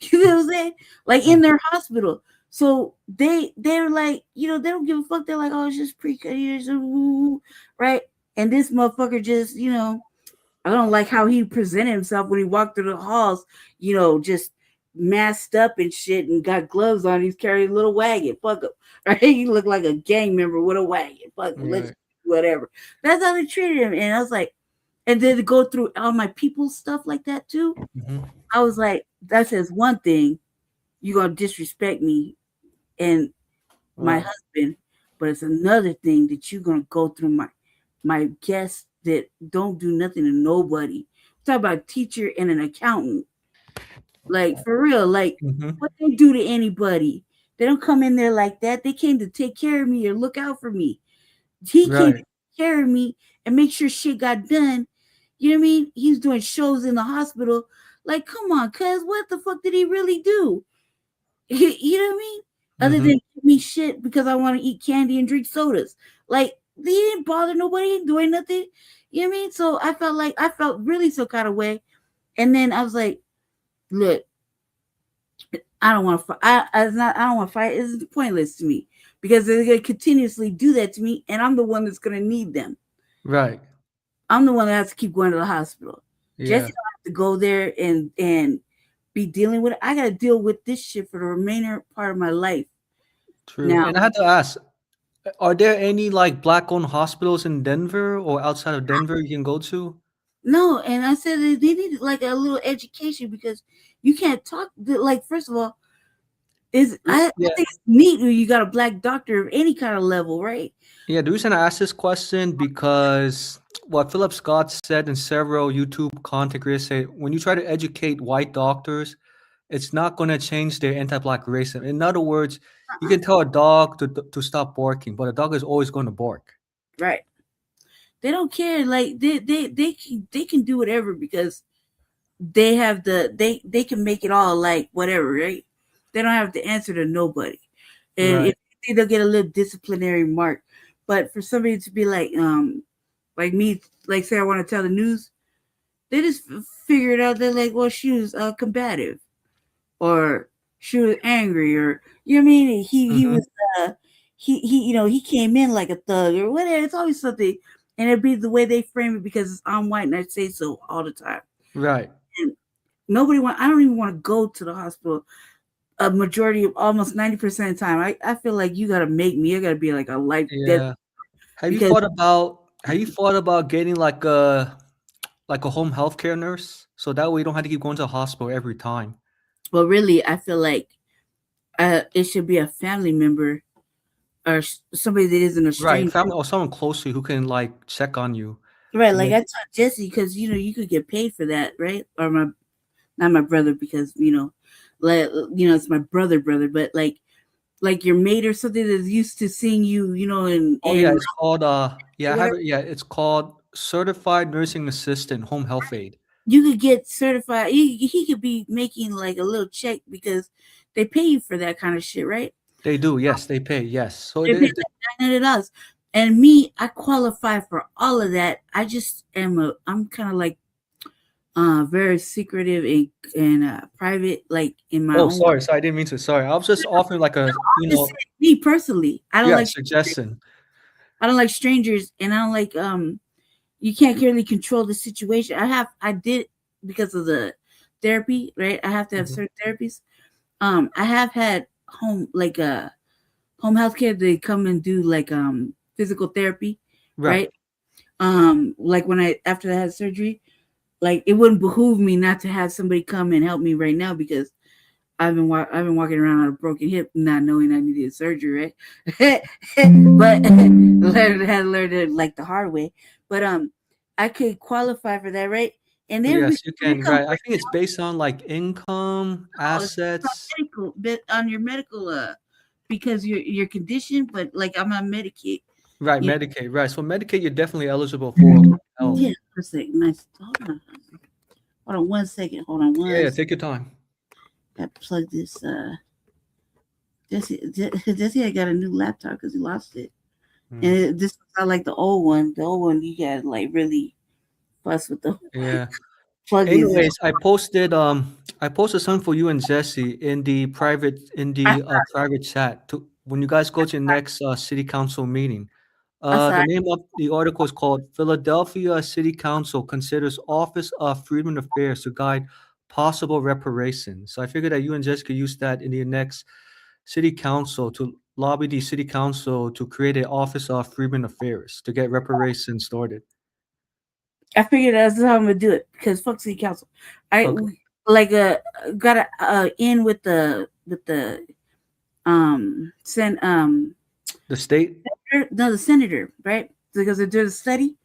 You know what I'm saying? Like in their hospital. So they're like, you know, they don't give a fuck. They're like, "Oh, it's just pre-cut, right?" And this motherfucker just, you know, I don't like how he presented himself when he walked through the halls. You know, just masked up and shit, and got gloves on. He's carrying a little wagon. Fuck him, right? He looked like a gang member with a wagon. Fuck him. Let's whatever. That's how they treated him. And I was like, and then to go through all my people's stuff like that too. Mm-hmm. I was like, that says one thing, you're gonna disrespect me and my husband, but it's another thing that you're gonna go through my guests that don't do nothing to nobody. Talk about a teacher and an accountant. Like for real, like what they do to anybody. They don't come in there like that. They came to take care of me or look out for me. He came to take care of me and make sure shit got done. You know what I mean? He's doing shows in the hospital. Like, come on, cuz what the fuck did he really do? You know what I mean? Other than give me shit because I want to eat candy and drink sodas. Like, they didn't bother nobody, ain't doing nothing. You know what I mean? So I felt really some kind of way. And then I was like, look, I don't want to fight. I don't want to fight. It's pointless to me because they're going to continuously do that to me, and I'm the one that's going to need them. Right. I'm the one that has to keep going to the hospital. Yeah. Jesse don't have to go there and be dealing with it. I got to deal with this shit for the remainder part of my life. True. Now, And I had to ask, are there any like Black-owned hospitals in Denver or outside of Denver you can go to? no, and I said they need like a little education because you can't talk like, first of all, I think it's neat when you got a Black doctor of any kind of level, right? Yeah, the reason I asked this question because what Philip Scott said in several YouTube content creators say, when you try to educate white doctors, it's not going to change their anti-Black racism. In other words, you can tell a dog to stop barking, but a dog is always going to bark. Right. They don't care. Like they can do whatever because they have they can make it all like whatever, right? They don't have to answer to nobody. And if they'll get a little disciplinary mark. But for somebody to be like me, like say I want to tell the news, they just figure it out. They're like, well, she was combative, or she was angry, or you know what I mean? He was he you know, he came in like a thug or whatever. It's always something, and it'd be the way they frame it because I'm white and I say so all the time. Right. And I don't even want to go to the hospital. A majority of almost 90% of the time, I feel like you gotta make me. I gotta be like a life. Yeah. Have you thought about getting like a home healthcare nurse so that way you don't have to keep going to the hospital every time? Well, really, I feel like it should be a family member or somebody that isn't a stranger. Right, family or someone close to you who can like check on you. Right, like I taught Jesse because you know you could get paid for that, right? Or not my brother because you know, like you know it's my brother, but like your mate or something that's used to seeing you, you know, and it's called it's called Certified Nursing Assistant Home Health Aide. You could get certified. He could be making like a little check because they pay you for that kind of shit, right? They do, yes, they pay, yes. So they pay like $900. And me, I qualify for all of that. I just I'm kind of like very secretive and private, like in my own. Sorry, I didn't mean to. Sorry, I was just offering like a me personally. I don't like suggestion. I don't like strangers, and I don't like you can't really control the situation. I did because of the therapy, right? I have to have certain therapies. I have had home healthcare. They come and do like physical therapy, right? Like after I had surgery, like it wouldn't behoove me not to have somebody come and help me right now because I've been walking around on a broken hip, not knowing I needed surgery, right? But had to learn it like the hard way. But I could qualify for that, right? And then Yes, you can. Right. I think it's based on like income, assets. medical, but on your medical, because your condition. But like I'm on Medicaid. Right, Yeah. Medicaid. Right. So Medicaid, you're definitely eligible for health. Yeah, for a second. Nice. Hold on 1 second. Hold on one. Yeah, take your time. Got to plug this. Jesse, I got a new laptop because he lost it, and this is not like the old one. The old one, you got like really fuss with the Yeah. plug. Anyways, I posted something for you and Jesse in the private private chat to when you guys go to your next city council meeting. The name of the article is called Philadelphia City Council Considers Office of Freedman Affairs to Guide Possible Reparations. So I figured that you and Jesse could use that in the next city council to lobby the city council to create an Office of Freedman Affairs to get reparations started. I figured that's how I'm gonna do it because fuck city council. I like got to in with the send the state. No, the senator, right? Because they're doing a study,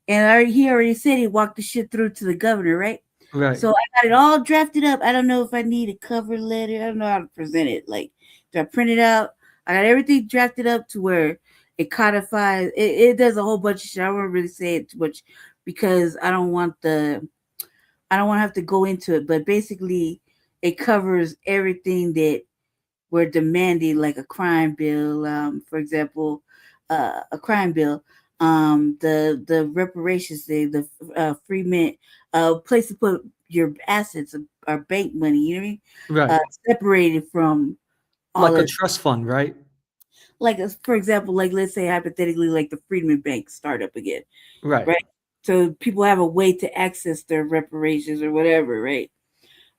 and he already said he walked the shit through to the governor, right? Right. So I got it all drafted up. I don't know if I need a cover letter. I don't know how to present it. Like, do I print it out? I got everything drafted up to where it codifies. It does a whole bunch of shit. I don't want to really say it too much because I don't want to have to go into it. But basically, it covers everything that we're demanding, like a crime bill, for example, a crime bill, the reparations thing, the Freedman, place to put your assets or bank money, you know what I mean? Right. Separated from all like a trust fund, right? Like, for example, like let's say hypothetically, like the Freedman Bank start up again, Right. Right. So people have a way to access their reparations or whatever, right?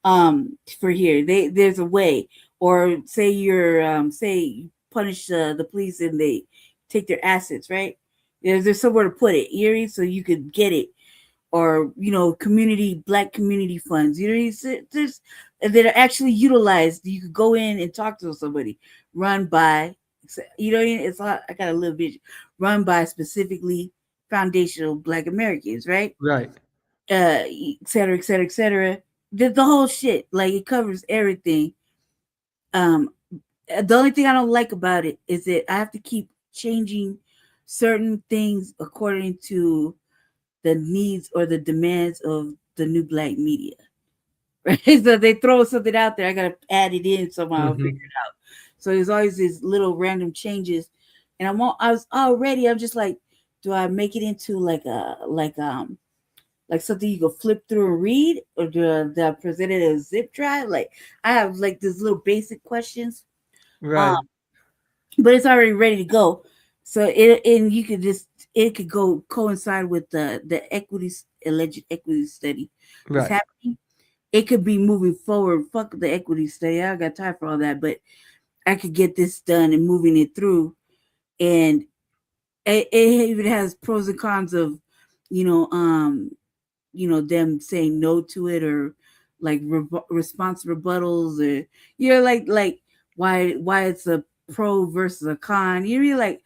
For here, there's a way. Or say you're say you punish the police and they take their assets, right? There's somewhere to put it, Erie, so you could get it. Or Black community funds, there's that are actually utilized. You could go in and talk to somebody, run by, it's a lot. I got a little bit run by specifically foundational Black Americans, right? Right. Et cetera, et cetera, et cetera. The whole shit, like it covers everything. The only thing I don't like about it is that I have to keep changing certain things according to the needs or the demands of the new Black media. Right? So they throw something out there, I gotta add it in somehow, figure it out. So there's always these little random changes, and I'm just like, do I make it into like something you go flip through and read, or do I present it as a zip drive? Like I have like these little basic questions, right? But it's already ready to go. So it could go coincide with the alleged equity study that's Right. happening. It could be moving forward. Fuck the equity study. I don't got time for all that, but I could get this done and moving it through. And it even has pros and cons of, them saying no to it, or like response rebuttals, or like why it's a pro versus a con. You really like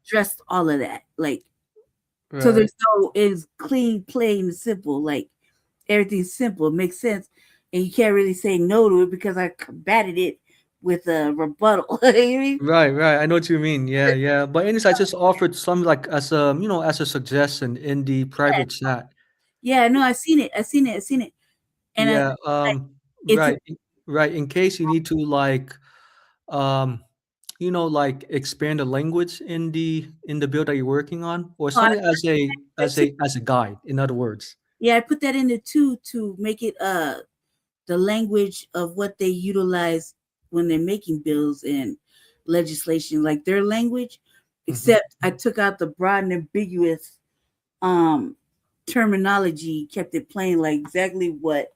addressed all of that, like so Right. it's clean, plain, and simple. Like everything's simple, it makes sense, and you can't really say no to it because I combated it with a rebuttal. You know what I mean? Right. I know what you mean. Yeah. But anyways, I just offered some like as a suggestion in the private chat. Yeah, no, I seen it. And Yeah. it's Right. In case you need to like like expand the language in the bill that you're working on, or something as a guide, in other words. Yeah, I put that in there too to make it the language of what they utilize when they're making bills and legislation, like their language, except I took out the broad and ambiguous terminology, kept it plain, like exactly what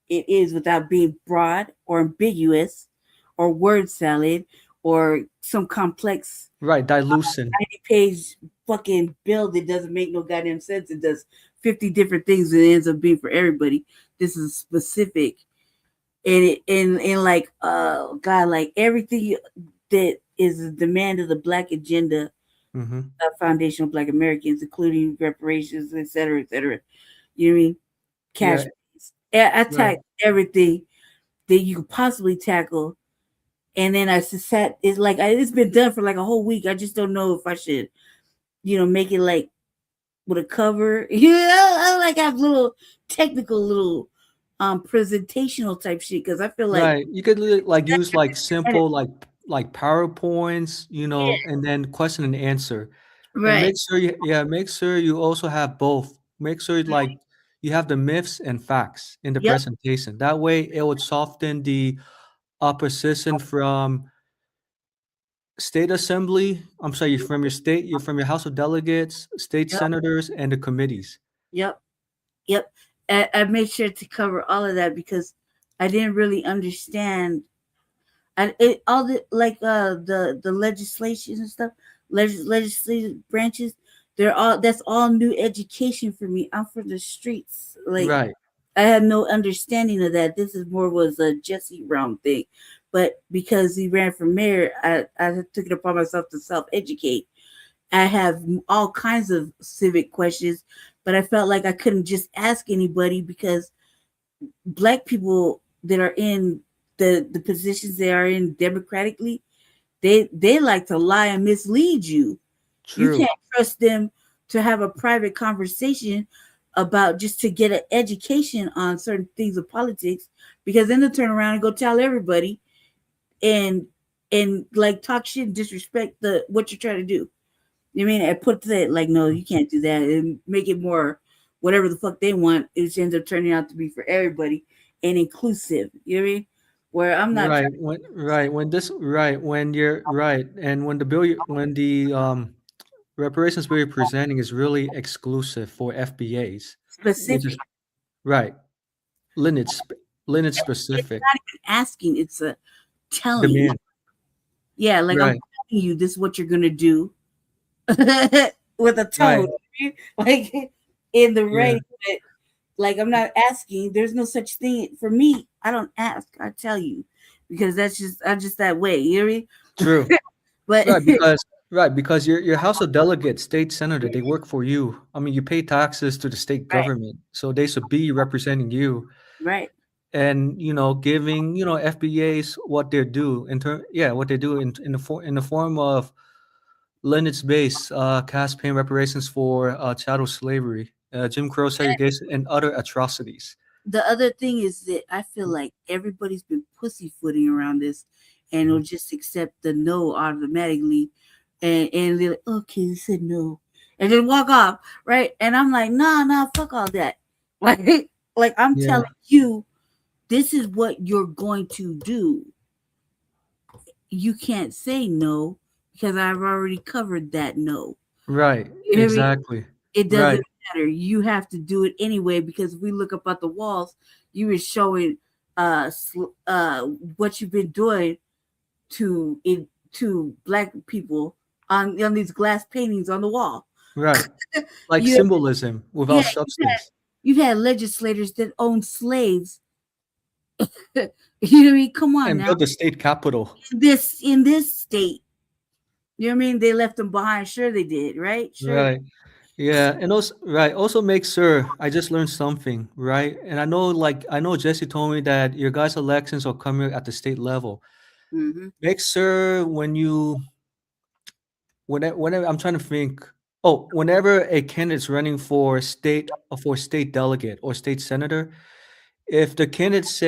it is without being broad or ambiguous or word salad or some complex dilution 90-page fucking bill that doesn't make no goddamn sense. It does 50 different things and it ends up being for everybody. This is specific, and like God, like everything that is a demand of the Black agenda, foundational Black Americans, including reparations, et cetera, et cetera. You know what I mean? cash. I attacked everything that you could possibly tackle. And then I just sat, it's like, it's been done for like a whole week. I just don't know if I should, make it like with a cover. I like have little technical little presentational type shit because I feel like You could like use like simple like PowerPoints, and then question and answer. And Right. make sure you also have both. Make sure like you have the myths and facts in the Yep. presentation. That way it would soften the opposition from state assembly. I'm sorry, from your state, you're from your House of Delegates, state Yep. senators, and the committees. Yep. I made sure to cover all of that because I didn't really understand all the like the legislation and stuff, legislative branches. That's all new education for me. I'm from the streets. Like Right. I had no understanding of that. This is more was a Jesse Brown thing. But because he ran for mayor, I took it upon myself to self-educate. I have all kinds of civic questions, but I felt like I couldn't just ask anybody because Black people that are in the positions they are in democratically, they like to lie and mislead you. You True. can't trust them to have a private conversation about just to get an education on certain things of politics, because then they'll turn around and go tell everybody and like talk shit and disrespect what you're trying to do. You know what I mean? I put that like, no, you can't do that, and make it more whatever the fuck they want. It ends up turning out to be for everybody and inclusive. You know what I mean? Where I'm not Right. When you're right, and when the when the reparations bill you're presenting is really exclusive for FBAs, which specific. is right, lineage It's specific not even asking; it's a telling. demand. Yeah, like I'm Right. telling you, this is what you're gonna do with a tone, like in the Yeah. right. But like I'm not asking. There's no such thing for me. I don't ask. I tell you because I'm just that way. You know what I mean? True. But Because your House of Delegates, state senator, they work for you. I mean, you pay taxes to the state Right. government, so they should be representing you. Right. And giving FBAs what they do what they do in the form of lineage-based cash paying reparations for chattel slavery, Jim Crow segregation, and other atrocities. The other thing is that I feel like everybody's been pussyfooting around this and will just accept the no automatically and they're like, okay, they said no. And then walk off, right? And I'm like, nah, fuck all that. Like I'm Yeah. telling you, this is what you're going to do. You can't say no because I've already covered that no. Right. You know what I mean? Exactly. It doesn't Right. matter. You have to do it anyway because if we look up at the walls, you were showing what you've been doing to Black people on these glass paintings on the wall. Right. Like You- symbolism without yeah, substance. you've had legislators that own slaves. You know what I mean? Come on And now. build the state capital. In this state. You know what I mean? They left them behind. Sure they did, right? Sure. Right. Yeah. And also make sure I just learned something, right? And I know Jesse told me that your guys' elections are coming at the state level. Mm-hmm. Make sure whenever I'm trying to think, whenever a candidate's running for state delegate or state senator, if the candidates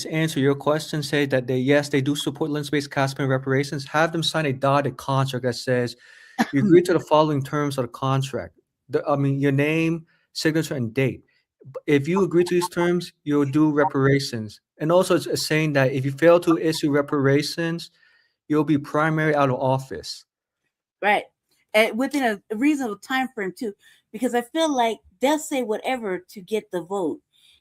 answer your question, say that they do support lens-based cash payment reparations, have them sign a dotted contract that says you agree to the following terms of the contract. Your name, signature, and date. If you agree to these terms, you'll do reparations. And also, it's saying that if you fail to issue reparations, you'll be primary out of office. Right. And within a reasonable time frame too, because I feel like they'll say whatever to get the vote,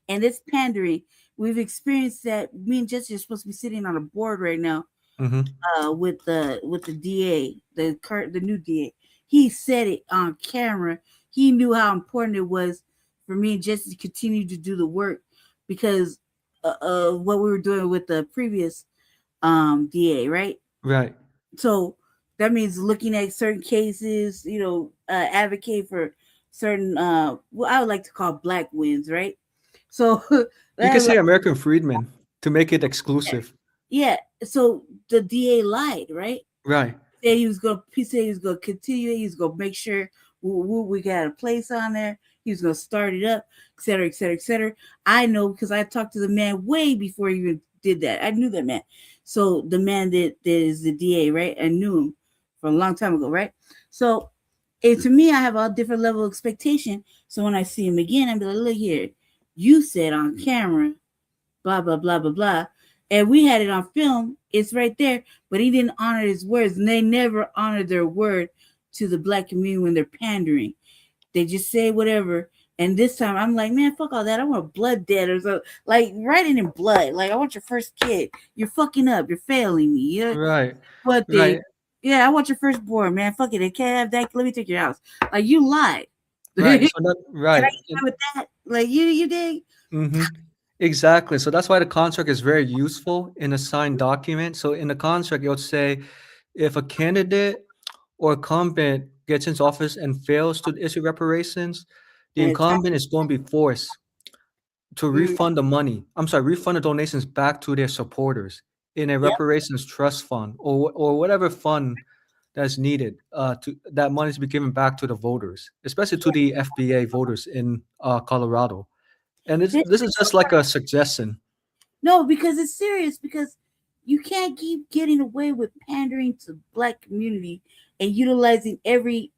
and it's pandering. We've experienced that. Me and Jesse are supposed to be sitting on a board right now, with the DA, the new DA. He said it on camera. He knew how important it was for me and Jesse to continue to do the work because of what we were doing with the previous DA, right? Right. So that means looking at certain cases, advocate for certain, what I would like to call Black wins, right? So You can say American Freedman to make it exclusive. yeah. So the DA lied, right? Right. He said he was gonna continue. He was gonna make sure we got a place on there. He was gonna start it up, et cetera, et cetera, et cetera. I know because I talked to the man way before he even did that. I knew that man. So the man that is the DA, right? I knew him from a long time ago, right? So to me, I have a different level of expectation. So when I see him again, I'm like, look here, you said on camera, blah, blah, blah, blah, blah. And we had it on film. It's right there. But he didn't honor his words. And they never honor their word to the Black community when they're pandering. They just say whatever. And this time I'm like, man, fuck all that. I want blood dead or so. Like, write it in blood. Like, I want your first kid. You're fucking up. You're failing me. You know? Right. But Right. yeah, I want your firstborn, man. Fuck it. They can't have that. Let me take your house. Like, you lied. Right. So that, right. Can I get with that? Like, you dig? Mm-hmm. Exactly. So that's why the contract is very useful in a signed document. So in the contract, it'll say if a candidate or incumbent gets into office and fails to issue reparations, the incumbent is going to be forced to refund the money. Refund the donations back to their supporters in a reparations trust fund or whatever fund that's needed. That money to be given back to the voters, especially to the FBA voters in Colorado. And this is just like a suggestion. No, because it's serious. Because you can't keep getting away with pandering to Black community and utilizing every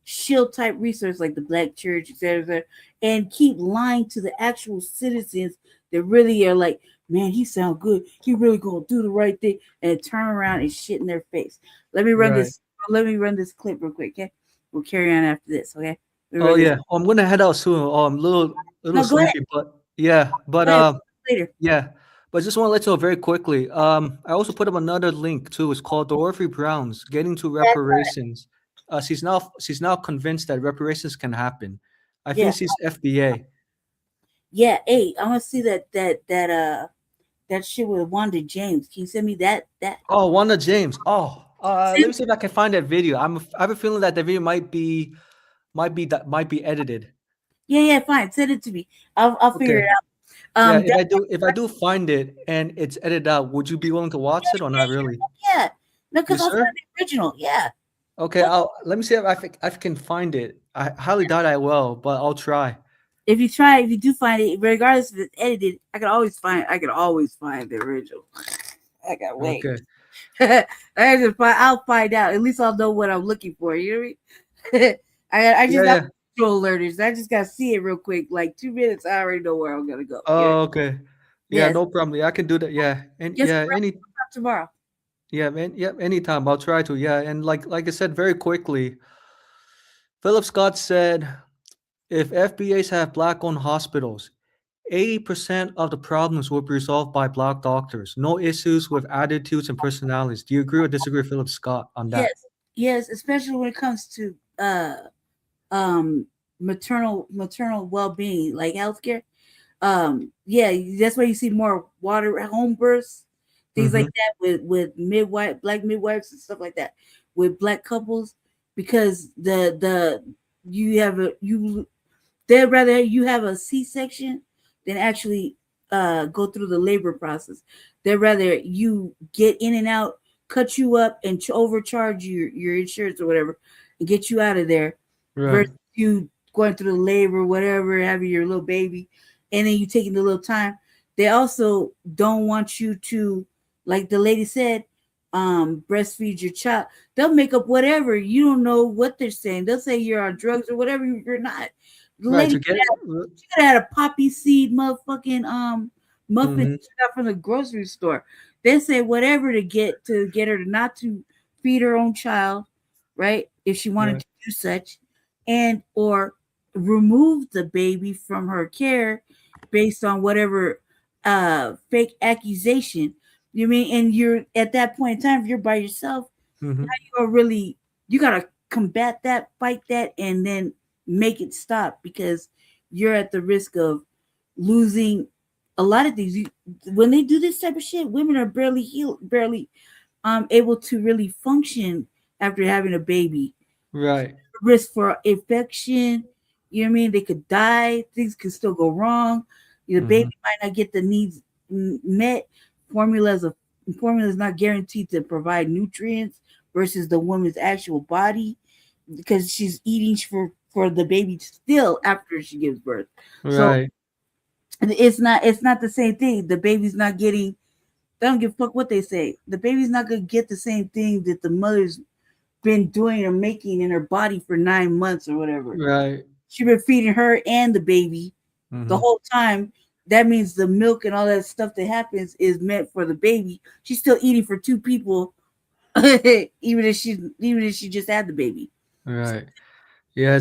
shield type resource like the Black church, etc., and keep lying to the actual citizens that really are like, man, he sound good. He really gonna do the right thing, and turn around and shit in their face. Let me run this. Let me run this clip real quick. Okay, we'll carry on after this. Okay. Oh yeah, I'm gonna head out soon. I'm a little sleepy, but yeah, later. Yeah, but just want to let you know very quickly. I also put up another link too. It's called Dorothy Brown's Getting to Reparations. She's now convinced that reparations can happen. I think she's FBA. Yeah, hey, I want to see that shit with Wanda James. Can you send me that? Oh, Wanda James. Oh, let me see if I can find that video. I have a feeling that the video might be edited. Yeah, fine. Send it to me. I'll figure it out. Yeah, if I do find it and it's edited out, would you be willing to watch it or not really? Yeah, no, because Yes, I'll sir? find the original. Yeah. Okay, let me see if I can find it. I highly doubt I will, but I'll try. If you do find it, regardless if it's edited, I can always find the original. I got wait. Okay. I'll find out. At least I'll know what I'm looking for. You know what I mean? I just got visual alerters. I just gotta see it real quick. Like 2 minutes, I already know where I'm gonna go. Oh, okay. Yeah, Yes. no problem. Yeah, I can do that. Yeah, and Just yeah, tomorrow. yeah, man. Yeah, anytime. I'll try to. Yeah, and like I said, very quickly, Philip Scott said, if FBAs have Black-owned hospitals, 80% of the problems will be resolved by Black doctors. No issues with attitudes and personalities. Do you agree or disagree with Philip Scott on that? Yes, especially when it comes to maternal well-being, like healthcare. Yeah, that's why you see more home births, things like that with Black midwives and stuff like that, with Black couples, because they'd rather you have a C-section than actually go through the labor process. They'd rather you get in and out, cut you up, and overcharge your insurance or whatever, and get you out of there, versus you going through the labor, whatever, having your little baby, and then you taking the little time. They also don't want you to, like the lady said, breastfeed your child. They'll make up whatever. You don't know what they're saying. They'll say you're on drugs or whatever. You're not. The lady she could have had a poppy seed motherfucking muffin from the grocery store. They say whatever to get her to not to feed her own child, right? If she wanted to do such, and or remove the baby from her care based on whatever fake accusation. You mean, and you're at that point in time, if you're by yourself, now you gotta combat that, fight that, and then make it stop, because you're at the risk of losing a lot of things. When they do this type of shit, women are barely able to really function after having a baby. Right. Risk for infection, You know what I mean? They could die. Things could still go wrong. The baby might not get the needs met. Formula is not guaranteed to provide nutrients versus the woman's actual body because she's eating for the baby still after she gives birth. Right. So it's not the same thing. The baby's not getting. They don't give a fuck what they say. The baby's not gonna get the same thing that the mother's been doing or making in her body for 9 months or whatever. Right. She's been feeding her and the baby the whole time. That means the milk and all that stuff that happens is meant for the baby. She's still eating for 2 people, even if she just had the baby. Right. Yeah,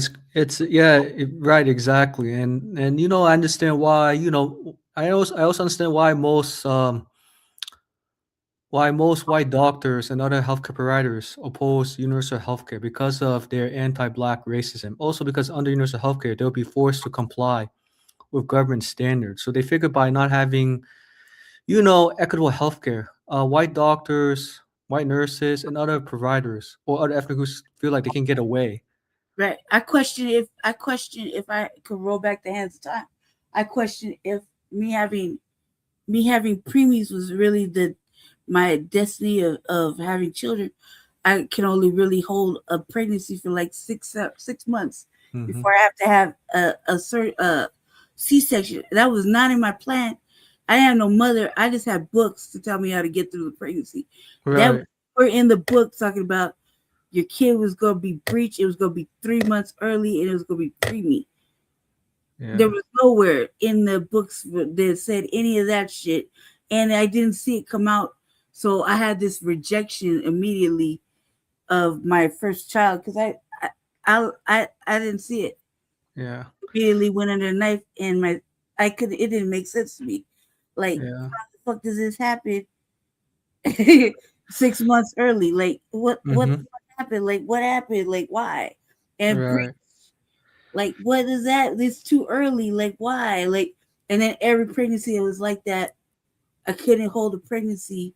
right, exactly. And I understand why, I also understand why most white doctors and other healthcare providers oppose universal healthcare because of their anti-Black racism. Also because under universal healthcare, they'll be forced to comply with government standards. So they figure by not having, equitable healthcare, white doctors, white nurses, and other providers or other ethnic groups feel like they can get away. Right. I question if I could roll back the hands of time. I question if me having preemies was really my destiny of having children. I can only really hold a pregnancy for like 6 months before I have to have a C-section. That was not in my plan. I didn't have no mother. I just had books to tell me how to get through the pregnancy. Right. We're in the book talking about your kid was going to be breech. It was going to be 3 months early, and it was going to be preemie. Yeah. There was nowhere in the books that said any of that shit, and I didn't see it come out. So I had this rejection immediately of my first child because I didn't see it. Yeah. Immediately went under the knife, and it didn't make sense to me. Like, Yeah. how the fuck does this happen 6 months early? Like, what happened? Like, what happened? Like, why? And Right. like, what is that? It's too early. Like, why? Like, and then every pregnancy it was like that. I couldn't hold a pregnancy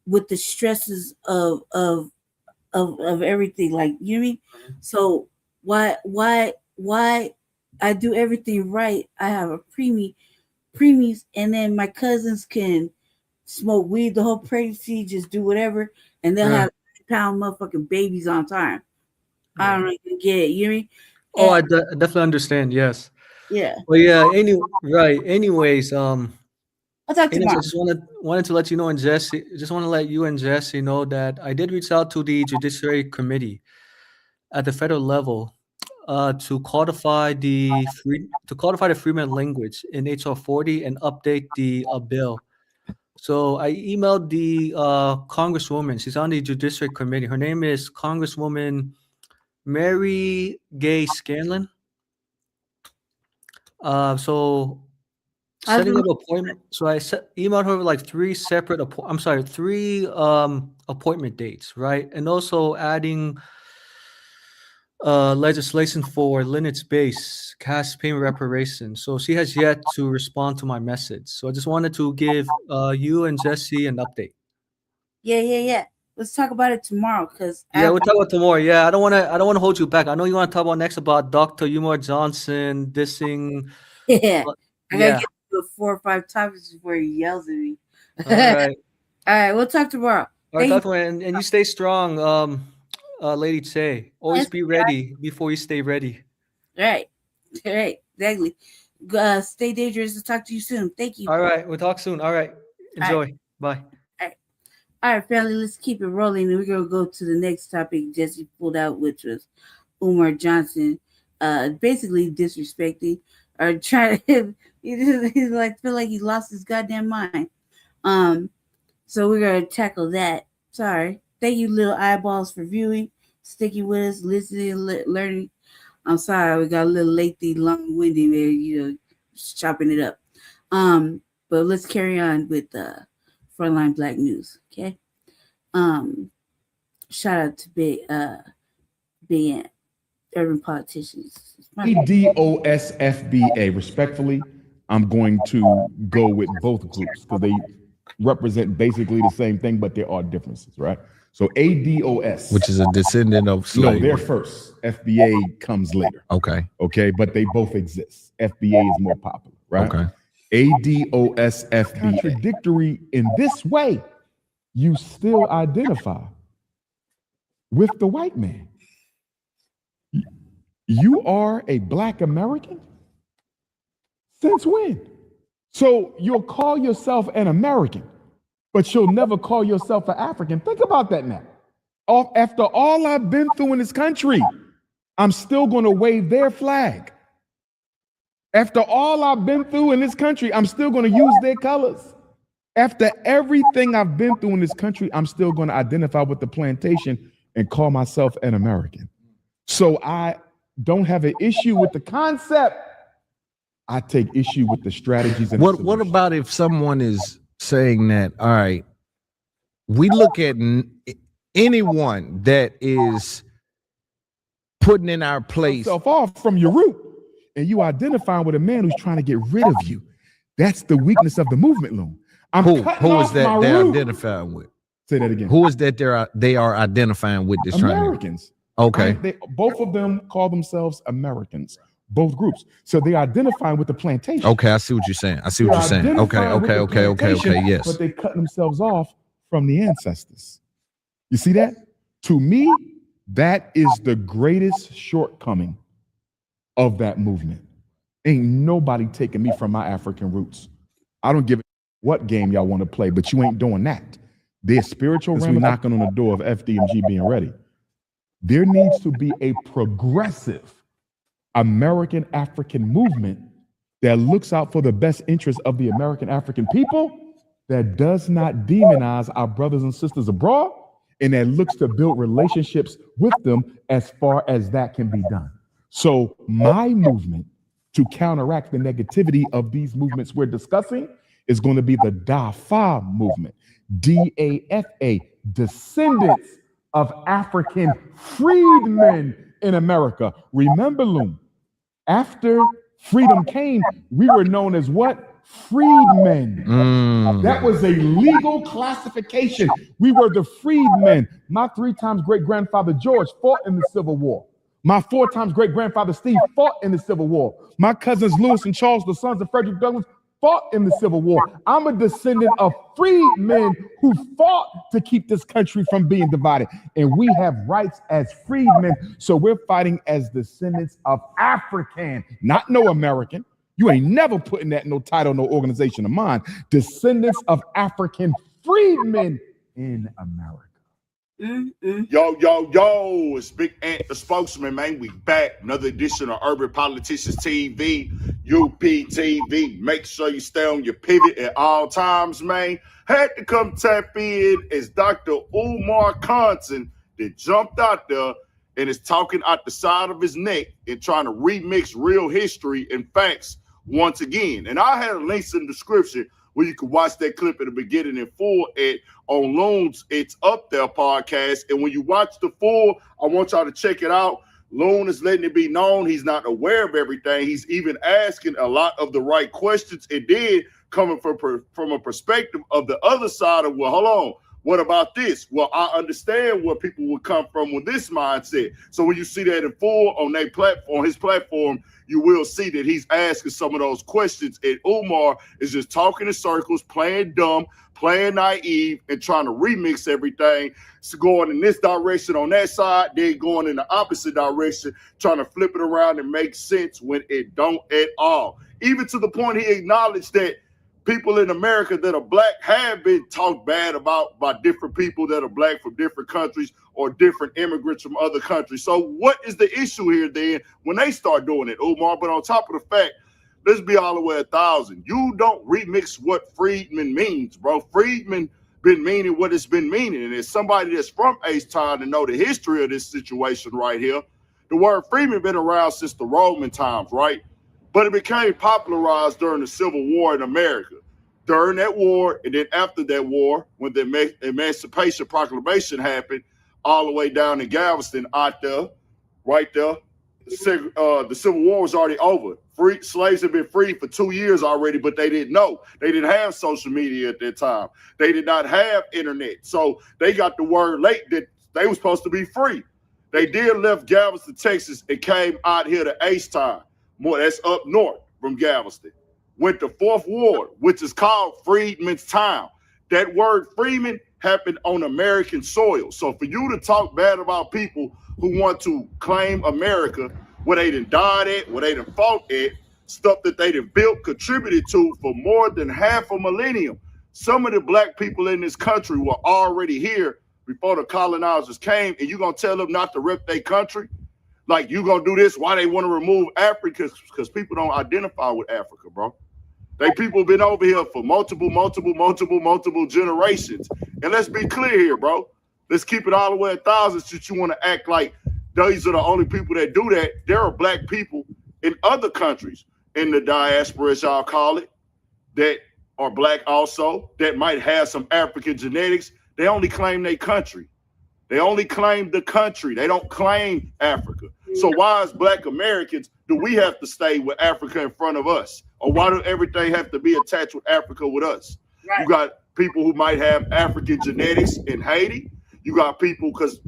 with the stresses of everything. Like, you know what I mean? So why I do everything right? I have a preemies, and then my cousins can smoke weed the whole pregnancy, just do whatever, and they'll have 8-pound motherfucking babies on time. I don't really get it. You know what I mean? Oh, I definitely understand. Yes. Yeah. Well, yeah. Right. Anyways, I'll talk anyways, I tomorrow. just wanted to let you know, and Jesse, just want to let you and Jesse know that I did reach out to the Judiciary Committee at the federal level to codify the Freedman language in HR 40 and update the bill. So I emailed the Congresswoman. She's on the Judiciary Committee. Her name is Congresswoman Mary Gay Scanlon. So setting up appointment. So I emailed her like three appointment dates, right? And also adding legislation for lineage-based cash payment reparations. So she has yet to respond to my message. So I just wanted to give you and Jesse an update. Yeah. Let's talk about it tomorrow, because we'll talk about tomorrow. Yeah, I don't want to hold you back. I know you want to talk about next about Dr. Umar Johnson dissing. Yeah, I gotta Yeah. get to 4 or 5 topics before he yells at me. All right. All right, we'll talk tomorrow. All right, Thank Dr. And you stay strong, Lady Che. Always be ready before you stay ready. Right, exactly. Stay dangerous. I'll talk to you soon. Thank you. All right, we'll talk soon. All right, enjoy. Bye. All right, family, let's keep it rolling. And we're going to go to the next topic Jesse pulled out, which was Umar Johnson basically disrespecting or trying to, he's like, feel like he lost his goddamn mind. So we're going to tackle that. Sorry. Thank you, little eyeballs, for viewing, sticking with us, listening, learning. I'm sorry, we got a little lengthy, long-winded there, just chopping it up. But let's carry on with Front Line Blacc news, okay? Shout out to big Ant, urban politicians. DOSFBA, respectfully, I'm going to go with both groups because they represent basically the same thing, but there are differences, right? So ADOS, which is a descendant of slavery. No, they're first. FBA comes later. Okay. Okay, but they both exist. FBA is more popular, right? Okay. ADOS, FBA. Contradictory in this way, you still identify with the white man. You are a Black American? Since when? So you'll call yourself an American, but you'll never call yourself an African. Think about that now. After all I've been through in this country, I'm still going to wave their flag. After all I've been through in this country, I'm still going to use their colors. After everything I've been through in this country, I'm still going to identify with the plantation and call myself an American. So I don't have an issue with the concept. I take issue with the strategies. And what about if someone is saying that, all right, we look at anyone that is putting in our place off from your root, and you identifying with a man who's trying to get rid of you. That's the weakness of the movement, Loon. Who is that they're identifying with? Say that again. Who is that they are identifying with this? Americans. Okay. Both of them call themselves Americans. Both groups. So they identify with the plantation. Okay, I see what you're saying. Okay. Yes. But they cut themselves off from the ancestors. You see that? To me, that is the greatest shortcoming of that movement. Ain't nobody taking me from my African roots. I don't give a what game y'all want to play, but you ain't doing that. There's spiritual realm knocking on the door of FDMG being ready. There needs to be a progressive American African movement that looks out for the best interests of the American African people, that does not demonize our brothers and sisters abroad, and that looks to build relationships with them as far as that can be done. So my movement to counteract the negativity of these movements we're discussing is going to be the DAFA movement, DAFA, descendants of African freedmen in America. Remember, Loon, after freedom came, we were known as what? Freedmen. That was a legal classification. We were the freedmen. My 3 times great-grandfather George fought in the Civil War. My 4 times great-grandfather Steve fought in the Civil War. My cousins Lewis and Charles, the sons of Frederick Douglass, fought in the Civil War. I'm a descendant of freedmen who fought to keep this country from being divided. And we have rights as freedmen. So we're fighting as descendants of African, not no American. You ain't never putting that in no title, no organization of mine. Descendants of African freedmen in America. Yo, it's Big Ant, the spokesman, man. We back. Another edition of Urban Politicians TV, UPTV. Make sure you stay on your pivot at all times, man. Had to come tap in as Dr. Umar Compton that jumped out there and is talking out the side of his neck and trying to remix real history and facts once again. And I had links in the description where you can watch that clip at the beginning in full on Loon's It's Up There podcast. And when you watch the full, I want y'all to check it out. Loon is letting it be known he's not aware of everything. He's even asking a lot of the right questions, and then coming from a perspective of the other side of, well, hold on, what about this? Well, I understand where people would come from with this mindset. So when you see that in full on their platform, his platform, you will see that he's asking some of those questions. And Umar is just talking in circles, playing dumb, playing naive, and trying to remix everything. So going in this direction on that side, then going in the opposite direction, trying to flip it around and make sense when it don't at all. Even to the point he acknowledged that people in America that are black have been talked bad about by different people that are black from different countries or different immigrants from other countries. So what is the issue here then when they start doing it, Umar? But on top of the fact, let's be all the way 1,000. You don't remix what Freedman means, bro. Freedman been meaning what it's been meaning. And as somebody that's from H-Town to know the history of this situation right here, the word Freedman been around since the Roman times, right? But it became popularized during the Civil War in America. During that war, and then after that war, when the Emancipation Proclamation happened, all the way down in Galveston, out there, right there, the Civil War was already over. Slaves had been freed for 2 years already, but they didn't know. They didn't have social media at that time. They did not have internet. So they got the word late that they were supposed to be free. They did left Galveston, Texas, and came out here to H-Town. That's up north from Galveston. Went to 4th Ward, which is called Freedman's Town. That word Freedman happened on American soil. So for you to talk bad about people who want to claim America, where they done died at, where they done fought at, stuff that they done built, contributed to for more than half a millennium. Some of the black people in this country were already here before the colonizers came, and you gonna tell them not to rep their country? Like, you gonna do this? Why they want to remove Africa? Because people don't identify with Africa, bro. They people been over here for multiple generations. And let's be clear here, bro. Let's keep it all the way 1,000 since you want to act like these are the only people that do that. There are black people in other countries, in the diaspora, as y'all call it, that are black also, that might have some African genetics. They only claim their country. They only claim the country. They don't claim Africa. So why, as black Americans, do we have to stay with Africa in front of us? Or why do everything have to be attached with Africa with us? Right. You got people who might have African genetics in Haiti. You got people, because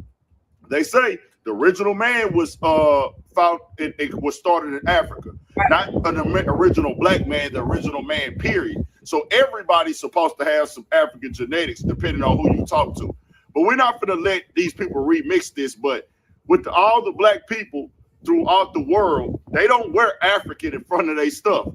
they say the original man was found, it was started in Africa. Right. Not an original black man, the original man, period. So everybody's supposed to have some African genetics, depending on who you talk to. But we're not going to let these people remix this. But with all the black people throughout the world, they don't wear African in front of their stuff.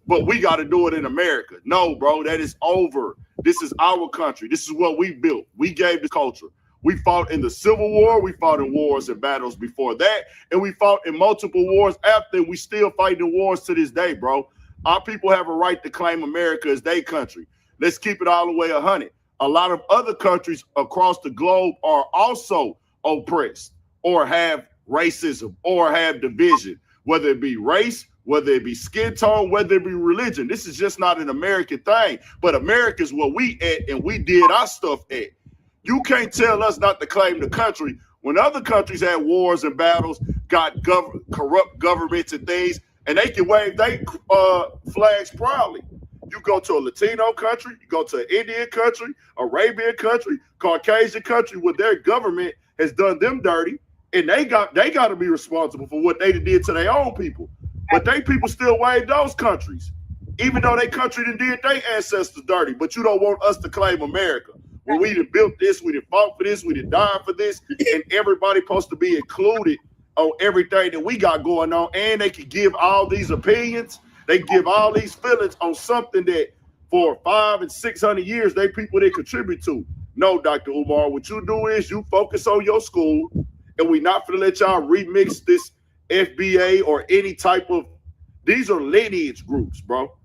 But we got to do it in America. No, bro, that is over. This is our country. This is what we built. We gave the culture. We fought in the Civil War. We fought in wars and battles before that. And we fought in multiple wars after. We still fight in wars to this day, bro. Our people have a right to claim America as their country. Let's keep it all the way 100. A lot of other countries across the globe are also oppressed or have racism or have division, whether it be race, whether it be skin tone, whether it be religion. This is just not an American thing, but America is where we at, and we did our stuff at. You can't tell us not to claim the country when other countries had wars and battles, got corrupt governments and things, and they can wave their flags proudly. You go to a Latino country, you go to an Indian country, Arabian country, Caucasian country, where their government has done them dirty, and they got to be responsible for what they did to their own people. But they people still wave those countries, even though they country done did their ancestors dirty. But you don't want us to claim America. Well, we done built this, we done fought for this, we done died for this, and everybody supposed to be included on everything that we got going on, and they can give all these opinions. They give all these feelings on something that for 500 and 600 years, they people they contribute to. No, Dr. Umar, what you do is you focus on your school, and we not going to let y'all remix this FBA or any type of, these are lineage groups, bro.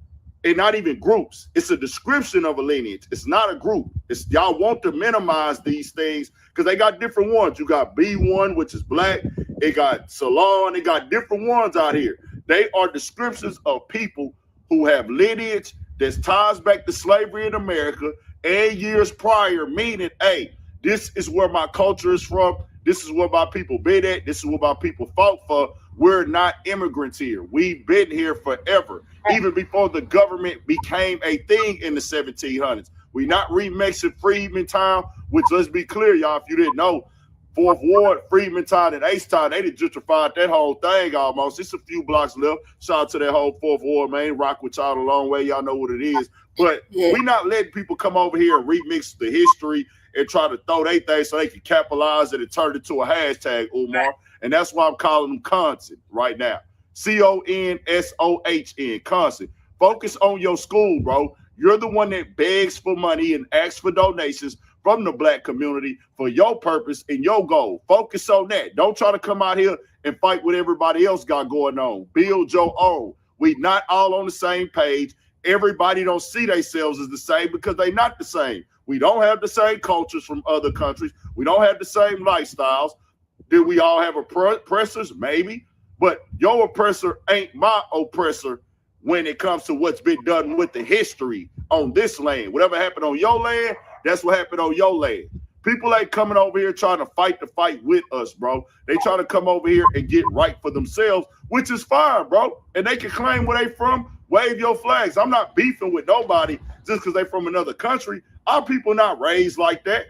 And not even groups. It's a description of a lineage. It's not a group. It's y'all want to minimize these things because they got different ones. You got B1, which is black. They got Salon. They got different ones out here. They are descriptions of people who have lineage that ties back to slavery in America and years prior, meaning, hey, this is where my culture is from. This is where my people been at. This is what my people fought for. We're not immigrants here. We've been here forever, even before the government became a thing in the 1700s. We not remixing Freedman Town, which, let's be clear, y'all, if you didn't know, 4th Ward, Freedman Town, and H-Town, they done gentrified that whole thing almost. It's a few blocks left. Shout out to that whole 4th Ward, man. Rock with y'all a long way. Y'all know what it is. But we not letting people come over here and remix the history and try to throw their thing so they can capitalize it and turn it to a hashtag, Umar. And that's why I'm calling them Constant right now. CONSOHN, Constant. Focus on your school, bro. You're the one that begs for money and asks for donations from the black community for your purpose and your goal. Focus on that. Don't try to come out here and fight what everybody else got going on. Build your own. We not all on the same page. Everybody don't see themselves as the same because they not the same. We don't have the same cultures from other countries. We don't have the same lifestyles. Do we all have oppressors? Maybe. But your oppressor ain't my oppressor when it comes to what's been done with the history on this land. Whatever happened on your land, that's what happened on your land. People ain't coming over here trying to fight the fight with us, bro. They trying to come over here and get right for themselves, which is fine, bro. And they can claim where they from, wave your flags. I'm not beefing with nobody just because they from another country. Our people not raised like that.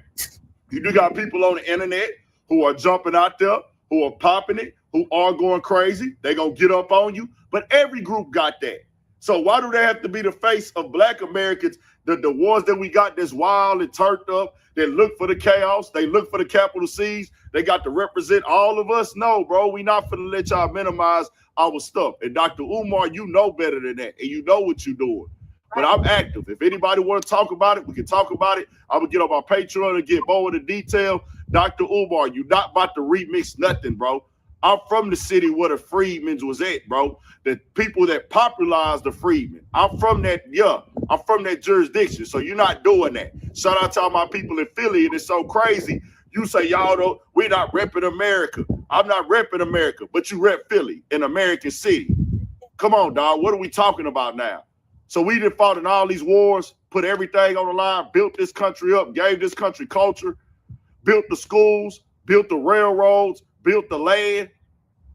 You do got people on the internet who are jumping out there, who are popping it, who are going crazy. They gonna get up on you. But every group got that. So why do they have to be the face of Black Americans, the ones that we got that's wild and turned up, that look for the chaos, they look for the capital C's, they got to represent all of us? No, bro, we not finna let y'all minimize our stuff. And Dr. Umar, you know better than that, and you know what you're doing. But I'm active. If anybody want to talk about it, we can talk about it. I'm going to get on my Patreon and get more of the detail. Dr. Umar, you not about to remix nothing, bro. I'm from the city where the Freedmans was at, bro. The people that popularized the Freedmen. I'm from that jurisdiction. So you're not doing that. Shout out to all my people in Philly, and it's so crazy. You say, y'all don't, we're not repping America. I'm not repping America, but you rep Philly, an American city. Come on, dog. What are we talking about now? So we done fought in all these wars, put everything on the line, built this country up, gave this country culture, built the schools, built the railroads, built the land.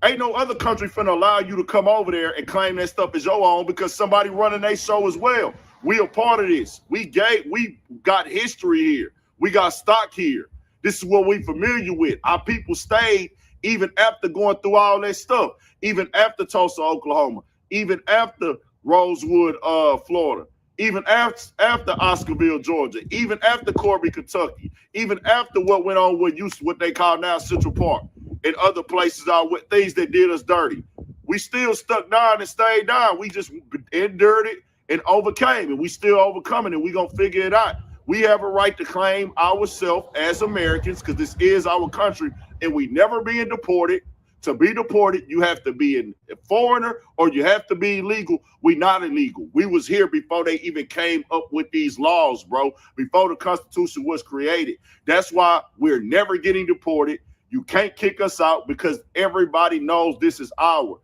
Ain't no other country finna allow you to come over there and claim that stuff as your own because somebody running their show as well. We a part of this. We got history here. We got stock here. This is what we familiar with. Our people stayed even after going through all that stuff, even after Tulsa, Oklahoma, even after Rosewood, Florida, even after Oscarville, Georgia, even after Corby, Kentucky, even after what went on with what they call now Central Park and other places are with things that did us dirty. We still stuck down and stayed down. We just endured it and overcame, and we still overcoming it. We gonna figure it out. We have a right to claim ourselves as Americans because this is our country, and we never being deported. To be deported, you have to be a foreigner or you have to be illegal. We not illegal. We was here before they even came up with these laws, bro, before the Constitution was created. That's why we're never getting deported. You can't kick us out because everybody knows this is ours.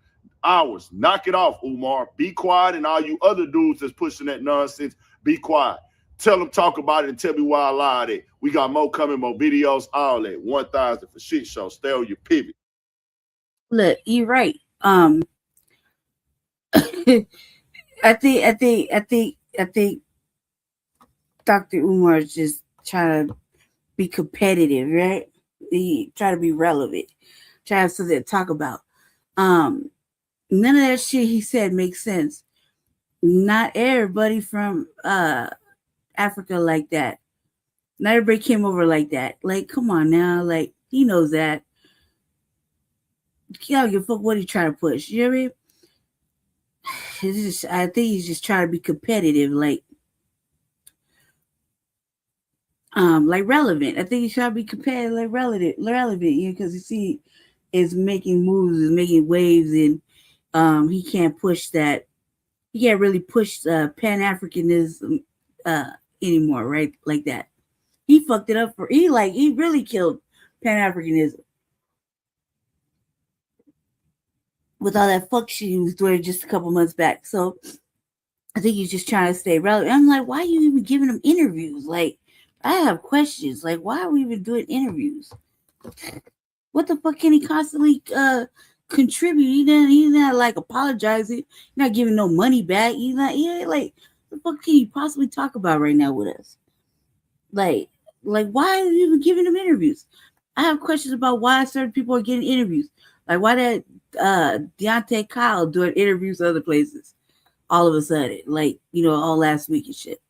Knock it off, Umar. Be quiet, and all you other dudes that's pushing that nonsense, be quiet. Tell them, talk about it, and tell me why I lied at. We got more coming, more videos, all that. 1,000 for shit show. Stay on your pivot. Look, you're right. I think Dr. Umar is just trying to be competitive, right? He try to be relevant, try to have something to talk about. None of that shit he said makes sense. Not everybody from Africa like that. Not everybody came over like that. Like, come on now. Like, he knows that. He don't give a fuck what he trying to push. You know what I mean? It's just, I think he's just trying to be competitive, like relevant. I think he's trying to be competitive, like relevant, you know, because you see, is making moves, is making waves, and he can't push that. He can't really push Pan-Africanism anymore, right? Like that. He fucked it up he really killed Pan-Africanism. With all that fuck shit he was doing just a couple months back. So I think he's just trying to stay relevant. I'm like, why are you even giving him interviews? Like, I have questions. Like, why are we even doing interviews? What the fuck can he constantly contribute? He's not like apologizing. He's not giving no money back. He's not like, what the fuck can he possibly talk about right now with us? Like why are you even giving him interviews? I have questions about why certain people are getting interviews. Like, why that Deontay Kyle doing interviews other places all of a sudden, like, you know, all last week and shit.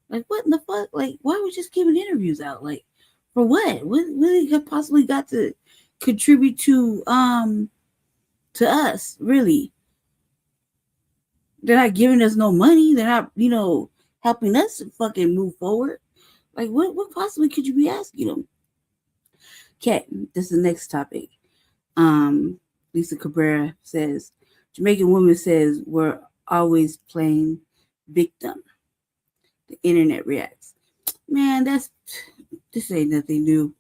Like, what in the fuck? Like, why are we just giving interviews out? Like, for what? What really possibly got to contribute to us, really? They're not giving us no money. They're not, you know, helping us fucking move forward. Like, what possibly could you be asking them? Okay, this is the next topic. Lisa Cabrera says, Jamaican woman says we're always playing victim. The internet reacts. Man, this ain't nothing new.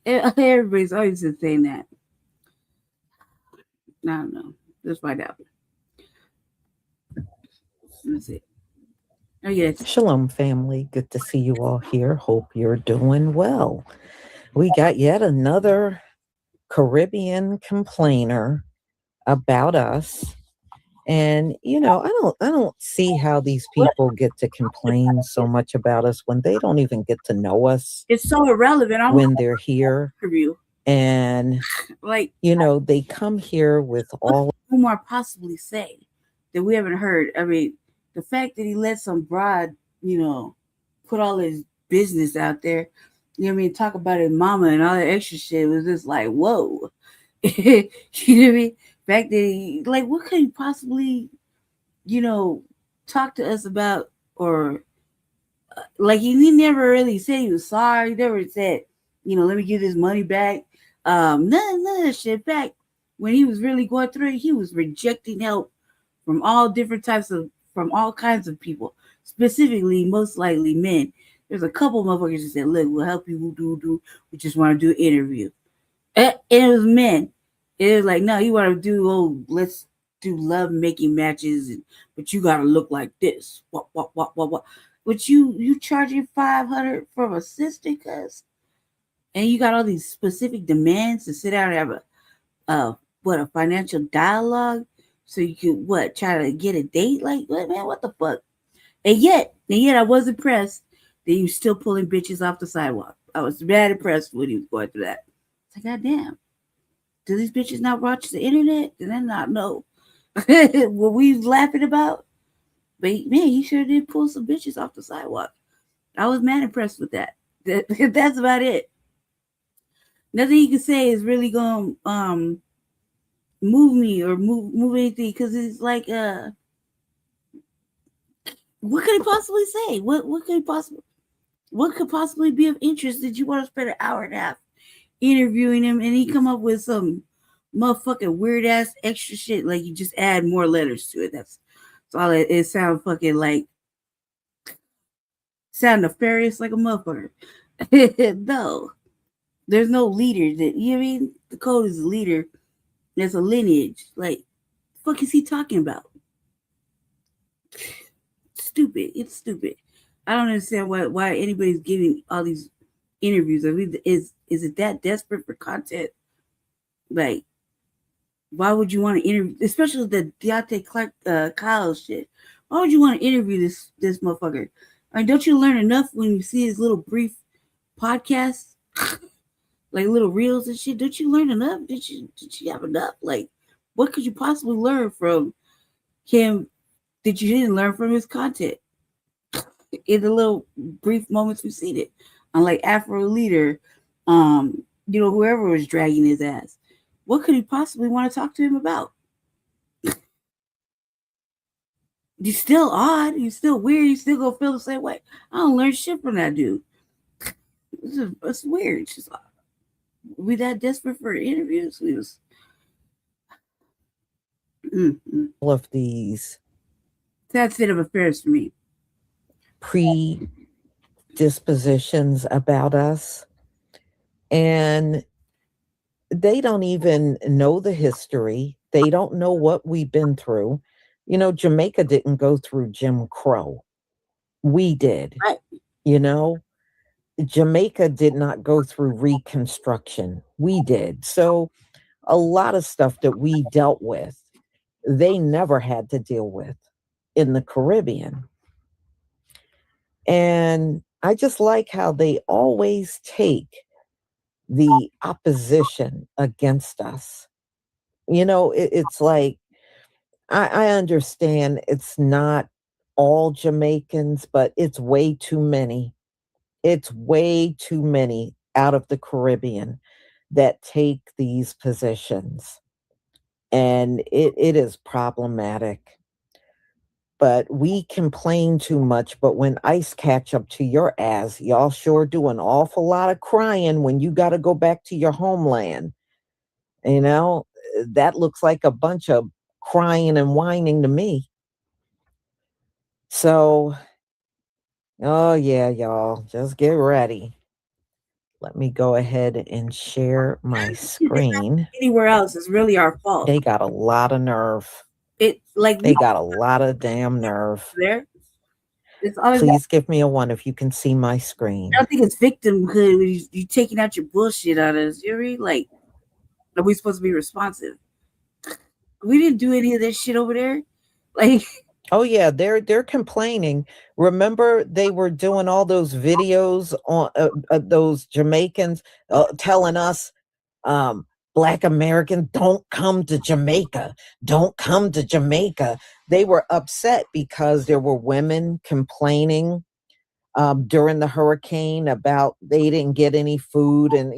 Everybody's always been saying that. I don't know. Let's find out. Let's see. Oh, yes. Shalom, family. Good to see you all here. Hope you're doing well. We got yet another Caribbean complainer about us. And I don't see how these people get to complain so much about us when they don't even get to know us. It's so irrelevant. When they're here. And like they come here with all Umar possibly say that we haven't heard. I mean, the fact that he let some broad, put all his business out there, talk about his mama and all that extra shit was just like, whoa. You know what I mean? The fact that he, like, what could he possibly, talk to us about? Or like, he never really said he was sorry. He never said, let me give this money back. None of that shit back. When he was really going through it, he was rejecting help from all kinds of people, specifically, most likely men. There's a couple motherfuckers that said, look, we'll help you, we just want to do an interview. And it was men. It was like, no, you want to do, let's do love making matches, but you got to look like this. What? But you charging $500 from a sister, cuz? And you got all these specific demands to sit down and have a financial dialogue so you could try to get a date? Like, man, what the fuck? And yet I was impressed that you still pulling bitches off the sidewalk. I was mad impressed when he was going through that. It's like, goddamn, do these bitches not watch the internet? Do they not know what we was laughing about? But man, he sure did pull some bitches off the sidewalk. I was mad impressed with that. That's about it. Nothing you can say is really gonna move me or move anything, because it's like what could he possibly say? What could possibly be of interest that you want to spend an hour and a half interviewing him and he come up with some motherfucking weird ass extra shit? Like, you just add more letters to it. That's all it sounds fucking like. Sound nefarious like a motherfucker. No. There's no leader that, you know what I mean? The code is a leader. There's a lineage. Like, the fuck is he talking about? Stupid. It's stupid. I don't understand why anybody's giving all these interviews. I mean, is it that desperate for content? Like, why would you want to interview, especially the Deontay Clark Kyle shit? Why would you want to interview this motherfucker? I mean, don't you learn enough when you see his little brief podcasts? Like little reels and shit. Don't you learn enough? Did you have enough? Like, what could you possibly learn from him that you didn't learn from his content? In the little brief moments we've seen it. Unlike Afro Leader, whoever was dragging his ass. What could he possibly want to talk to him about? You're still odd. You're still weird. You still gonna feel the same way. I don't learn shit from that dude. It's weird. It's just, we that desperate for interviews? We was all of these sad state of affairs for me. Predispositions about us, and they don't even know the history. They don't know what we've been through. Jamaica didn't go through Jim Crow. We did. Right. Jamaica did not go through Reconstruction. We did. So a lot of stuff that we dealt with, they never had to deal with in the Caribbean. And I just like how they always take the opposition against us. It's like, I understand it's not all Jamaicans, but it's way too many. It's way too many out of the Caribbean that take these positions. And it is problematic. But we complain too much. But when ICE catch up to your ass, y'all sure do an awful lot of crying when you got to go back to your homeland. That looks like a bunch of crying and whining to me. So, oh yeah, y'all, just get ready. Let me go ahead and share my screen. Anywhere else is really our fault. They got a lot of nerve. They got a lot of damn nerve. There. It's always Please give me a 1 if you can see my screen. I don't think it's victim because you taking out your bullshit out of us. You read like, are we supposed to be responsive? We didn't do any of this shit over there. Like, oh yeah, they're complaining. Remember, they were doing all those videos on those Jamaicans telling us, Black Americans, don't come to Jamaica. Don't come to Jamaica. They were upset because there were women complaining during the hurricane about they didn't get any food, and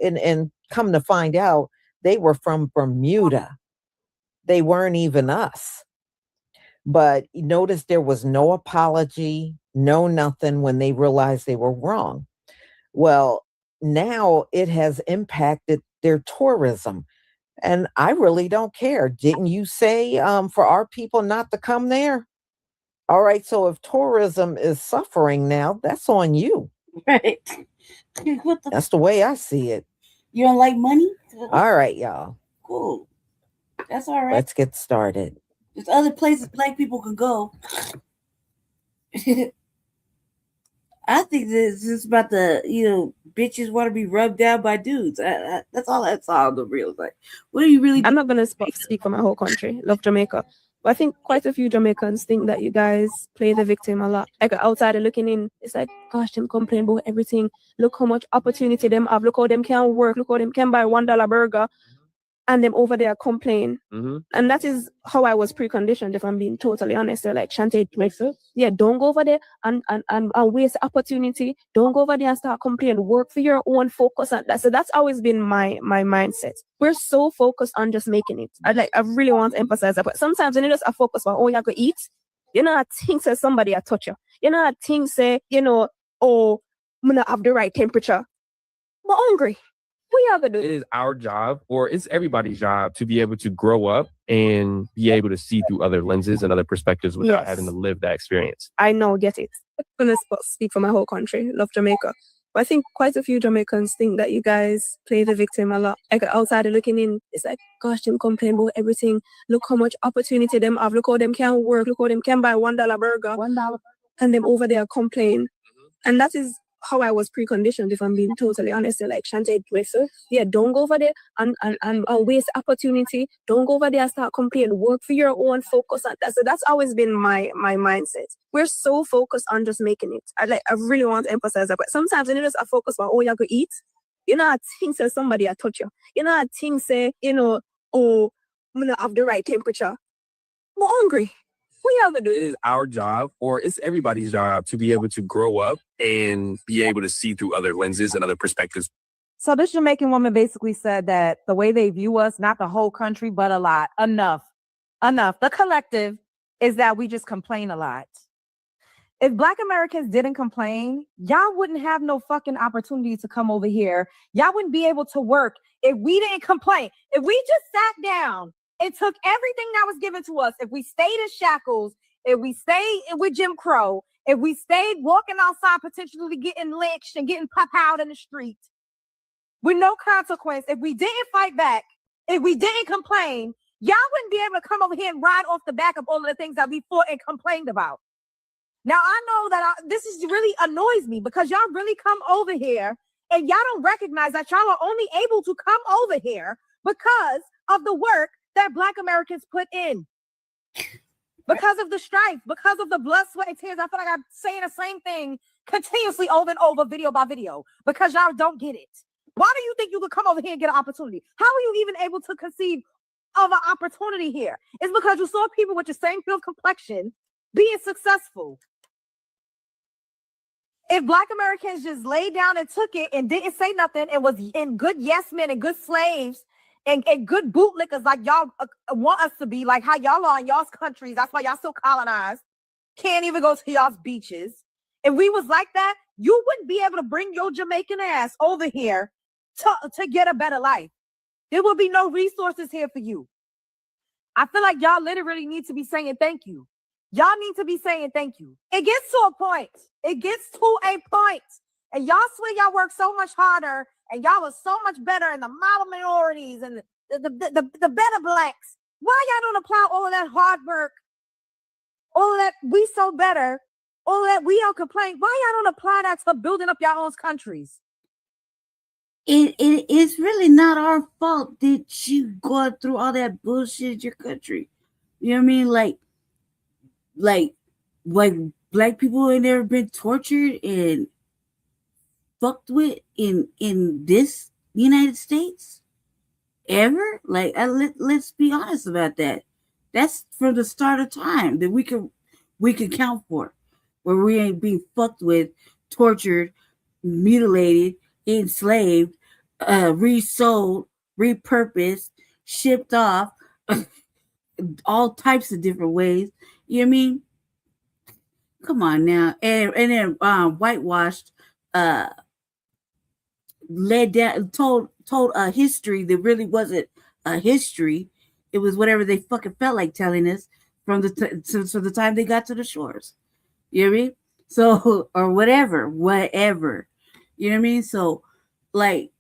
and come to find out they were from Bermuda. They weren't even us. But notice there was no apology, no nothing when they realized they were wrong. Well, now it has impacted their tourism. And I really don't care. Didn't you say for our people not to come there? All right. So if tourism is suffering now, that's on you. right? That's the way I see it. You don't like money? All right, y'all. Cool. That's all right. Let's get started. There's other places Black people can go. I think this is about the bitches want to be rubbed down by dudes. That's all the real like. What are you really? I'm not gonna speak for my whole country. Love Jamaica, but I think quite a few Jamaicans think that you guys play the victim a lot. Like outside and looking in, it's like, gosh, them complain about everything. Look how much opportunity them have. Look how them can work. Look how them can buy $1 burger. And them over there complain. And that is how I was preconditioned, if I'm being totally honest. They're like, Shantae, yeah, don't go over there and waste the opportunity. Don't go over there and start complaining. Work for your own, focus on that. So that's always been my mindset. We're so focused on just making it. I really want to emphasize that. But sometimes when you just are focused on, you have to eat, I think say somebody I touch you. I think say, I'm gonna have the right temperature. I'm hungry. It is our job, or it's everybody's job, to be able to grow up and be able to see through other lenses and other perspectives without having to live that experience. I know, get it. I'm going to speak for my whole country. Love Jamaica. But I think quite a few Jamaicans think that you guys play the victim a lot. Like outside and looking in, it's like, gosh, them complain about everything. Look how much opportunity them have. Look how them can work. Look how them can buy $1 burger. And them over there complain. And that is how I was preconditioned, if I'm being totally honest. They're like, Shantae, yeah, don't go over there and waste opportunity. Don't go over there and start complaining. Work for your own, focus on that. So that's always been my mindset. We're so focused on just making it. I really want to emphasize that. But sometimes when you just are focused on, you go eat, I think say somebody I touch you. I think say, I'm gonna have the right temperature. I'm hungry. It is our job, or it's everybody's job, to be able to grow up and be able to see through other lenses and other perspectives. So this Jamaican woman basically said that the way they view us, not the whole country, but a lot, enough. The collective is that we just complain a lot. If Black Americans didn't complain, y'all wouldn't have no fucking opportunity to come over here. Y'all wouldn't be able to work if we didn't complain. If we just sat down and took everything that was given to us, if we stayed in shackles, if we stayed with Jim Crow, if we stayed walking outside potentially getting lynched and getting pop out in the street with no consequence, if we didn't fight back, if we didn't complain, y'all wouldn't be able to come over here and ride off the back of all of the things that we fought and complained about. Now, I know that this is really annoys me because y'all really come over here and y'all don't recognize that y'all are only able to come over here because of the work that Black Americans put in, because of the strife, because of the blood, sweat, and tears. I feel like I'm saying the same thing continuously over and over, video by video, because y'all don't get it. Why do you think you could come over here and get an opportunity? How are you even able to conceive of an opportunity here? It's because you saw people with the same field complexion being successful. If Black Americans just laid down and took it and didn't say nothing and was in good yes men and good slaves and good bootlickers like y'all want us to be, like how y'all are in y'all's countries. That's why y'all still colonized. Can't even go to y'all's beaches. If we was like that, you wouldn't be able to bring your Jamaican ass over here to get a better life. There will be no resources here for you. I feel like y'all literally need to be saying thank you. Y'all need to be saying thank you. It gets to a point. It gets to a point. And y'all swear y'all work so much harder and y'all was so much better in the model minorities and the better blacks. Why y'all don't apply all of that hard work, all of that we so better all that we all complain. Why y'all don't apply that to building up your own countries? It's really not our fault that you go through all that bullshit in your country. You know what I mean? Like black people ain't never been tortured and fucked with in this United States ever. Like, let's be honest about that. That's from the start of time that we could count for, where we ain't being fucked with, tortured, mutilated, enslaved, resold, repurposed, shipped off, all types of different ways. You know what I mean? Come on now, and then whitewashed, led down, told a history that really wasn't a history. It was whatever they fucking felt like telling us from the time they got to the shores. You know what I mean? So, or whatever. You know what I mean? So, like,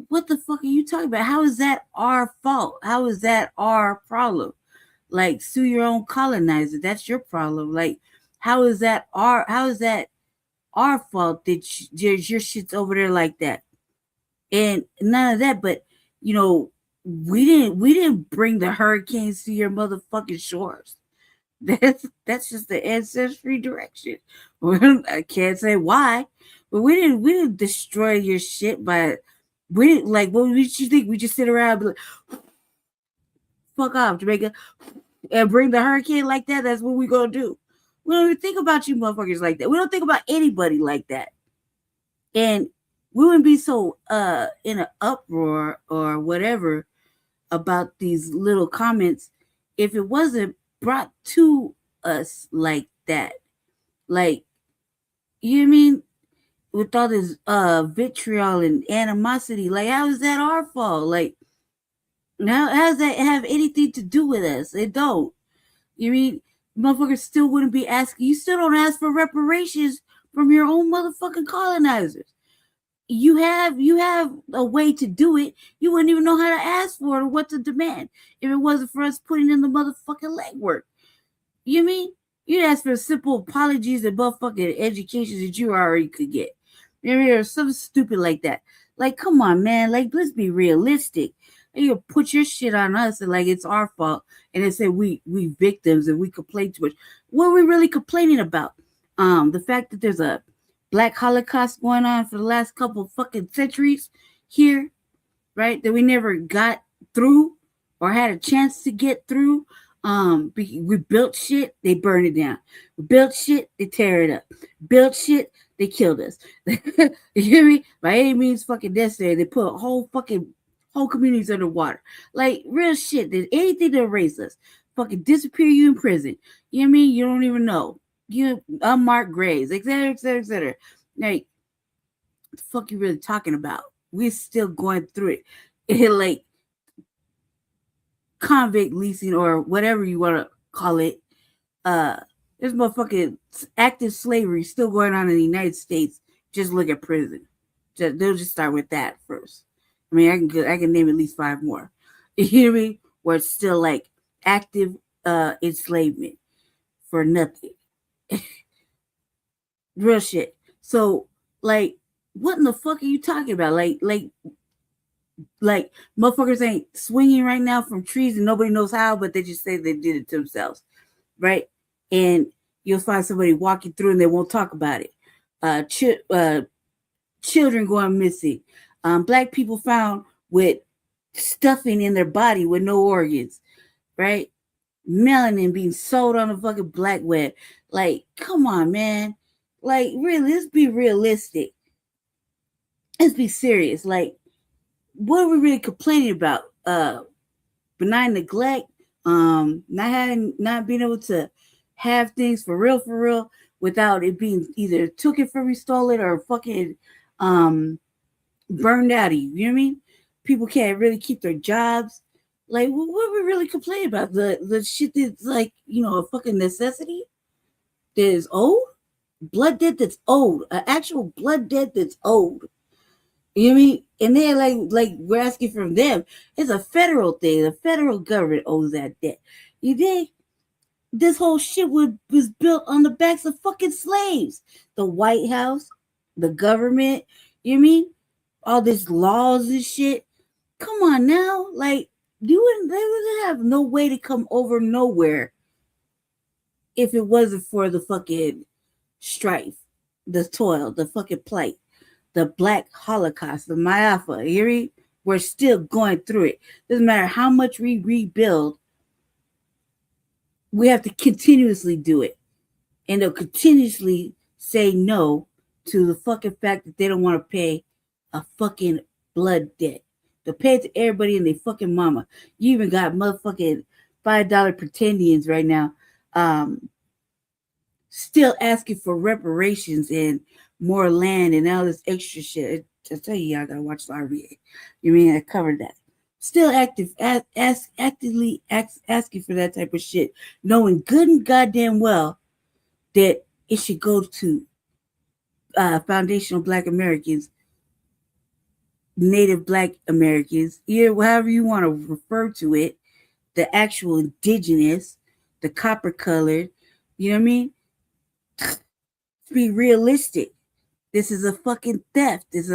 what the fuck are you talking about? How is that our fault? How is that our problem? Like, sue your own colonizer. That's your problem. Like, how is that our fault that your shit's over there like that? And none of that, but you know, we didn't bring the hurricanes to your motherfucking shores. That's just the ancestry direction. I can't say why, but we didn't destroy your shit by we didn't like what did you think? We just sit around and be like, fuck off, Jamaica, and bring the hurricane like that. That's what we gonna do. We don't even think about you motherfuckers like that. We don't think about anybody like that. And we wouldn't be so in an uproar or whatever about these little comments if it wasn't brought to us like that. Like, you know what I mean? With all this vitriol and animosity, like, how is that our fault? Like, now how does that have anything to do with us? It don't. You mean motherfuckers still wouldn't be asking? You still don't ask for reparations from your own motherfucking colonizers. You have a way to do it. You wouldn't even know how to ask for it or what to demand if it wasn't for us putting in the motherfucking legwork. You mean you'd ask for simple apologies and motherfucking educations that you already could get. You know, something stupid like that. Like, come on, man. Like, let's be realistic. You put your shit on us and like it's our fault, and then say we victims and we complain too much. What are we really complaining about? The fact that there's a Black Holocaust going on for the last couple of fucking centuries here, right? That we never got through or had a chance to get through. We built shit, they burn it down. We built shit, they tear it up. Built shit, they killed us. You hear me? By any means fucking necessary, they put whole communities underwater. Like, real shit. Did anything to erase us. Fucking disappear you in prison. You know what I mean? You don't even know. You unmarked graves, etc., etc., etc. Like, what the fuck you really talking about? We're still going through it. Like, convict leasing or whatever you want to call it. There's motherfucking active slavery still going on in the United States. Just look at prison. They'll just start with that first. I mean, I can name at least 5 more. You hear me? Where it's still like active enslavement for nothing. Real shit. So, like, what in the fuck are you talking about? Like motherfuckers ain't swinging right now from trees and nobody knows how, but they just say they did it to themselves, right? And you'll find somebody walking through and they won't talk about it. Children going missing. Black people found with stuffing in their body with no organs, right? Melanin being sold on the fucking black web. Like, come on, man. Like, really, let's be realistic. Let's be serious. Like, what are we really complaining about? Benign neglect, not being able to have things for real, without it being either took it from you, stole it, or fucking burned out of you. You know what I mean? People can't really keep their jobs. Like, what are we really complaining about? The shit that's like, you know, a fucking necessity that is old? Blood debt that's old. An actual blood debt that's old. You know what I mean? And then like we're asking from them. It's a federal thing. The federal government owes that debt. You dig? this whole shit was built on the backs of fucking slaves. The White House, the government, you know what I mean? All these laws and shit. Come on now. Like, they wouldn't have no way to come over nowhere if it wasn't for the fucking strife, the toil, the fucking plight, the Black Holocaust, the Mayafa. You hear me? We're still going through it. Doesn't matter how much we rebuild, we have to continuously do it. And they'll continuously say no to the fucking fact that they don't want to pay a fucking blood debt. They'll pay it to everybody and they fucking mama. You even got motherfucking $5 pretendians right now still asking for reparations and more land and all this extra shit. I tell you, y'all gotta watch the RVA. You mean I covered that? Still actively asking for that type of shit, knowing good and goddamn well that it should go to foundational Black Americans, Native Black Americans, however you want to refer to it, the actual indigenous, the copper colored, you know what I mean? Be realistic. This is a fucking theft. It's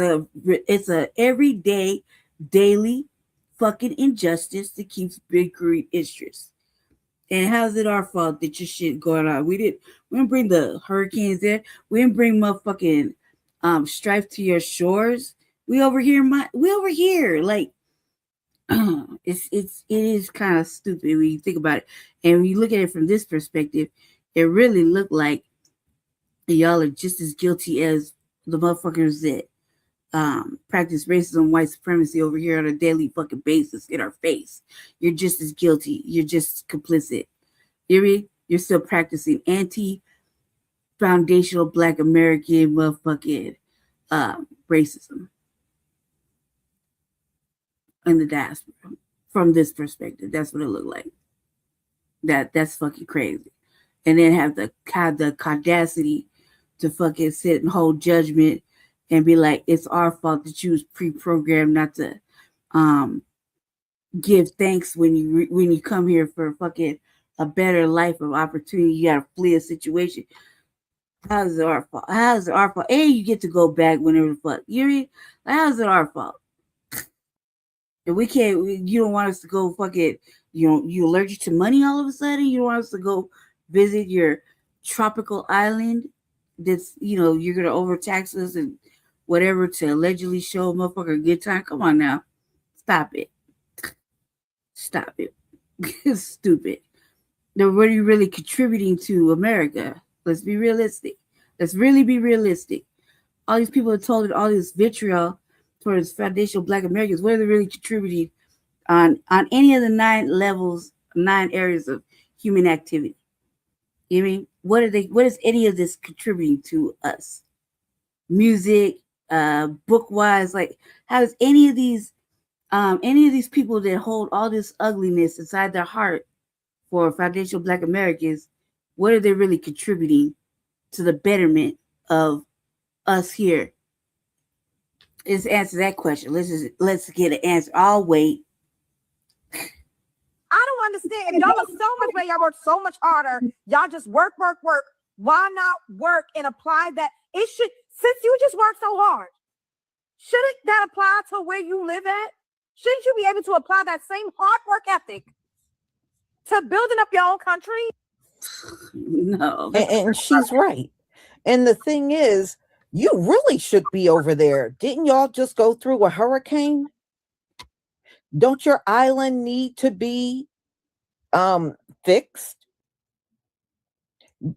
a everyday, daily fucking injustice that keeps big greed interest. And how's it our fault that your shit going on? We didn't bring the hurricanes there. We didn't bring motherfucking strife to your shores. We over here. Like it is kind of stupid when you think about it. And when you look at it from this perspective, it really looked like y'all are just as guilty as the motherfuckers that practice racism, white supremacy over here on a daily fucking basis in our face. You're just as guilty. You're just complicit. You're still practicing anti-foundational Black American motherfucking racism in the diaspora. From this perspective, that's what it looked like. That's fucking crazy. And then have the audacity to fucking sit and hold judgment and be like, it's our fault that you was pre-programmed not to give thanks when you come here for fucking a better life of opportunity. You gotta flee a situation. How is it our fault? How is it our fault? And you get to go back whenever the fuck. You mean? How is it our fault? And we can't. You don't want us to go fucking. You allergic to money all of a sudden. You don't want us to go visit your tropical island. That's you're gonna overtax us and whatever to allegedly show a motherfucker a good time. Come on now, stop it. It's stupid. Now, what are you really contributing to America? Let's be realistic. Let's really be realistic. All these people are told all this vitriol towards foundational Black Americans. What are they really contributing on any of the 9 areas of human activity? You know what I mean? What is any of this contributing to us? Music, book wise, like how does any of these people that hold all this ugliness inside their heart for foundational Black Americans, what are they really contributing to the betterment of us here? Let's answer that question. Let's get an answer. I'll wait. I don't understand. If y'all are so much better, y'all work so much harder. Y'all just work. Why not work and apply that? It should, since you just work so hard, shouldn't that apply to where you live at? Shouldn't you be able to apply that same hard work ethic to building up your own country? No. And she's right. And the thing is, you really should be over there. Didn't y'all just go through a hurricane? Don't your island need to be fixed?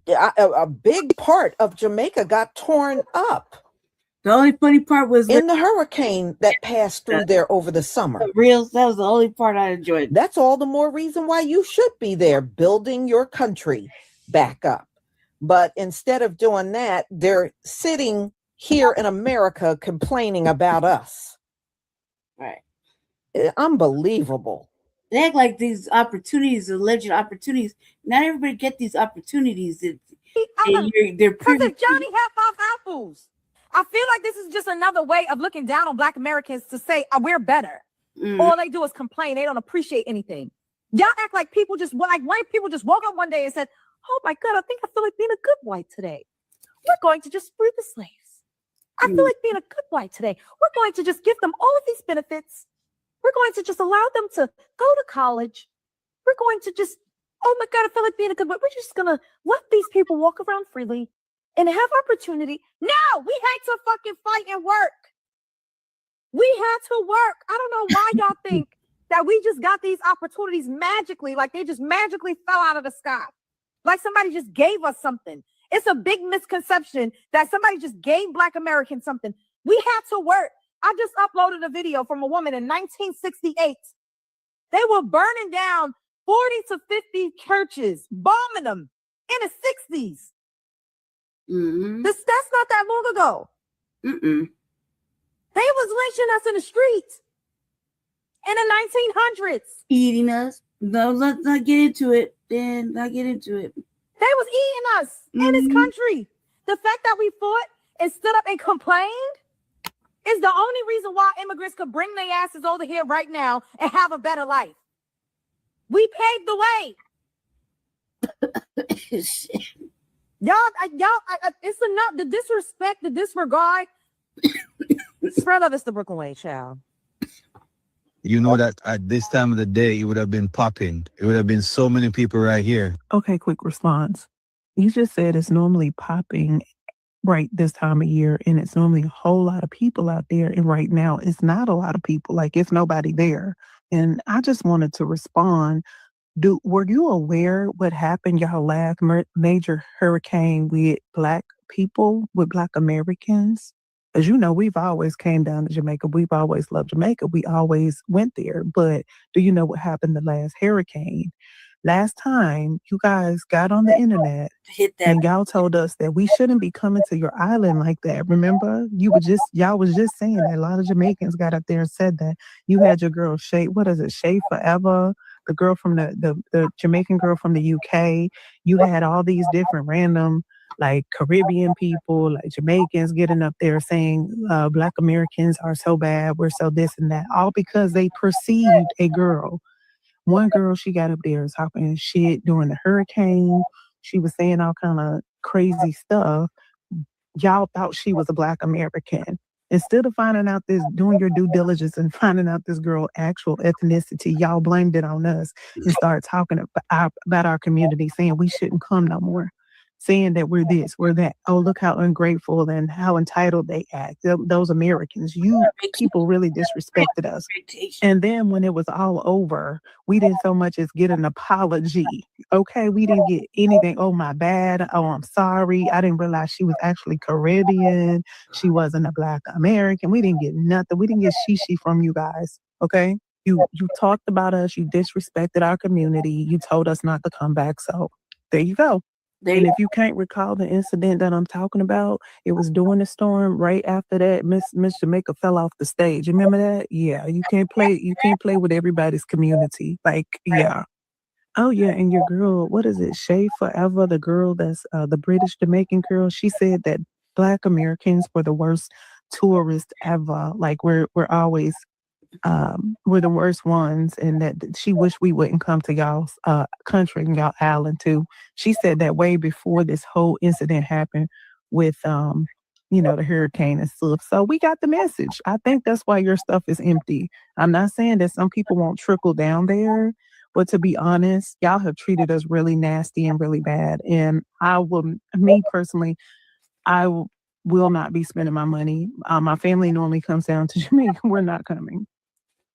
A big part of Jamaica got torn up. The only funny part was in the hurricane that passed through there over the summer. That was the only part I enjoyed. That's all the more reason why you should be there building your country back up. But instead of doing that, they're sitting here in America complaining about us. Right. Unbelievable. They act like these opportunities, alleged opportunities. Not everybody get these opportunities. They're because if Johnny had 5 apples, I feel like this is just another way of looking down on Black Americans to say we're better. All they do is complain. They don't appreciate anything. Y'all act like people just like white people just woke up one day and said, "Oh my God, I think I feel like being a good white today. We're going to just free the slaves. I feel like being a good white today. We're going to just give them all of these benefits. We're going to just allow them to go to college. We're going to just, oh my God, I feel like being a good white. We're just gonna let these people walk around freely and have opportunity." No, we had to fucking fight and work. We had to work. I don't know why y'all think that we just got these opportunities magically, like they just magically fell out of the sky. Like somebody just gave us something. It's a big misconception that somebody just gave Black Americans something. We had to work. I just uploaded a video from a woman in 1968. They were burning down 40 to 50 churches, bombing them in the 60s. That's not that long ago. They was lynching us in the streets in the 1900s. Eating us. No, let's not get into it. Then not get into it. They was eating us in this country. The fact that we fought and stood up and complained is the only reason why immigrants could bring their asses over here right now and have a better life. We paved the way. Y'all, it's enough. The disrespect, the disregard. Spread of us the Brooklyn way, child. You know that at this time of the day, it would have been popping. It would have been so many people right here. Okay, quick response. You just said it's normally popping right this time of year, and it's normally a whole lot of people out there. And right now, it's not a lot of people. Like, it's nobody there. And I just wanted to respond. Were you aware what happened y'all last major hurricane with Black people, with Black Americans? As you know, we've always came down to Jamaica. We've always loved Jamaica. We always went there. But do you know what happened the last hurricane? Last time you guys got on the internet and y'all told us that we shouldn't be coming to your island like that. Remember? Y'all was just saying that. A lot of Jamaicans got up there and said that. You had your girl Shay Forever, the girl from the Jamaican girl from the UK. You had all these different random like Caribbean people, like Jamaicans getting up there saying Black Americans are so bad, we're so this and that, all because they perceived a girl. One girl, she got up there talking shit during the hurricane. She was saying all kind of crazy stuff. Y'all thought she was a Black American. Instead of finding out this, doing your due diligence and finding out this girl actual ethnicity, y'all blamed it on us and started talking about our community, saying we shouldn't come no more. Saying that we're this, we're that. Oh, look how ungrateful and how entitled they act. Those Americans, you people really disrespected us. And then when it was all over, we didn't so much as get an apology. Okay, we didn't get anything. Oh, my bad. Oh, I'm sorry. I didn't realize she was actually Caribbean. She wasn't a Black American. We didn't get nothing. We didn't get shishi from you guys. Okay, you talked about us. You disrespected our community. You told us not to come back. So there you go. And if you can't recall the incident that I'm talking about, it was during the storm. Right after that, Miss Jamaica fell off the stage. Remember that? Yeah, you can't play with everybody's community. Like, yeah. Oh yeah, and your girl, what is it? Shay Forever, the girl that's the British Jamaican girl. She said that Black Americans were the worst tourists ever. Like we're always we're the worst ones, and that she wished we wouldn't come to y'all's country and y'all island too. She said that way before this whole incident happened with the hurricane and stuff. So we got the message. I think that's why your stuff is empty. I'm not saying that some people won't trickle down there, but to be honest, y'all have treated us really nasty and really bad. And me personally, I will not be spending my money. My family normally comes down to Jamaica. We're not coming.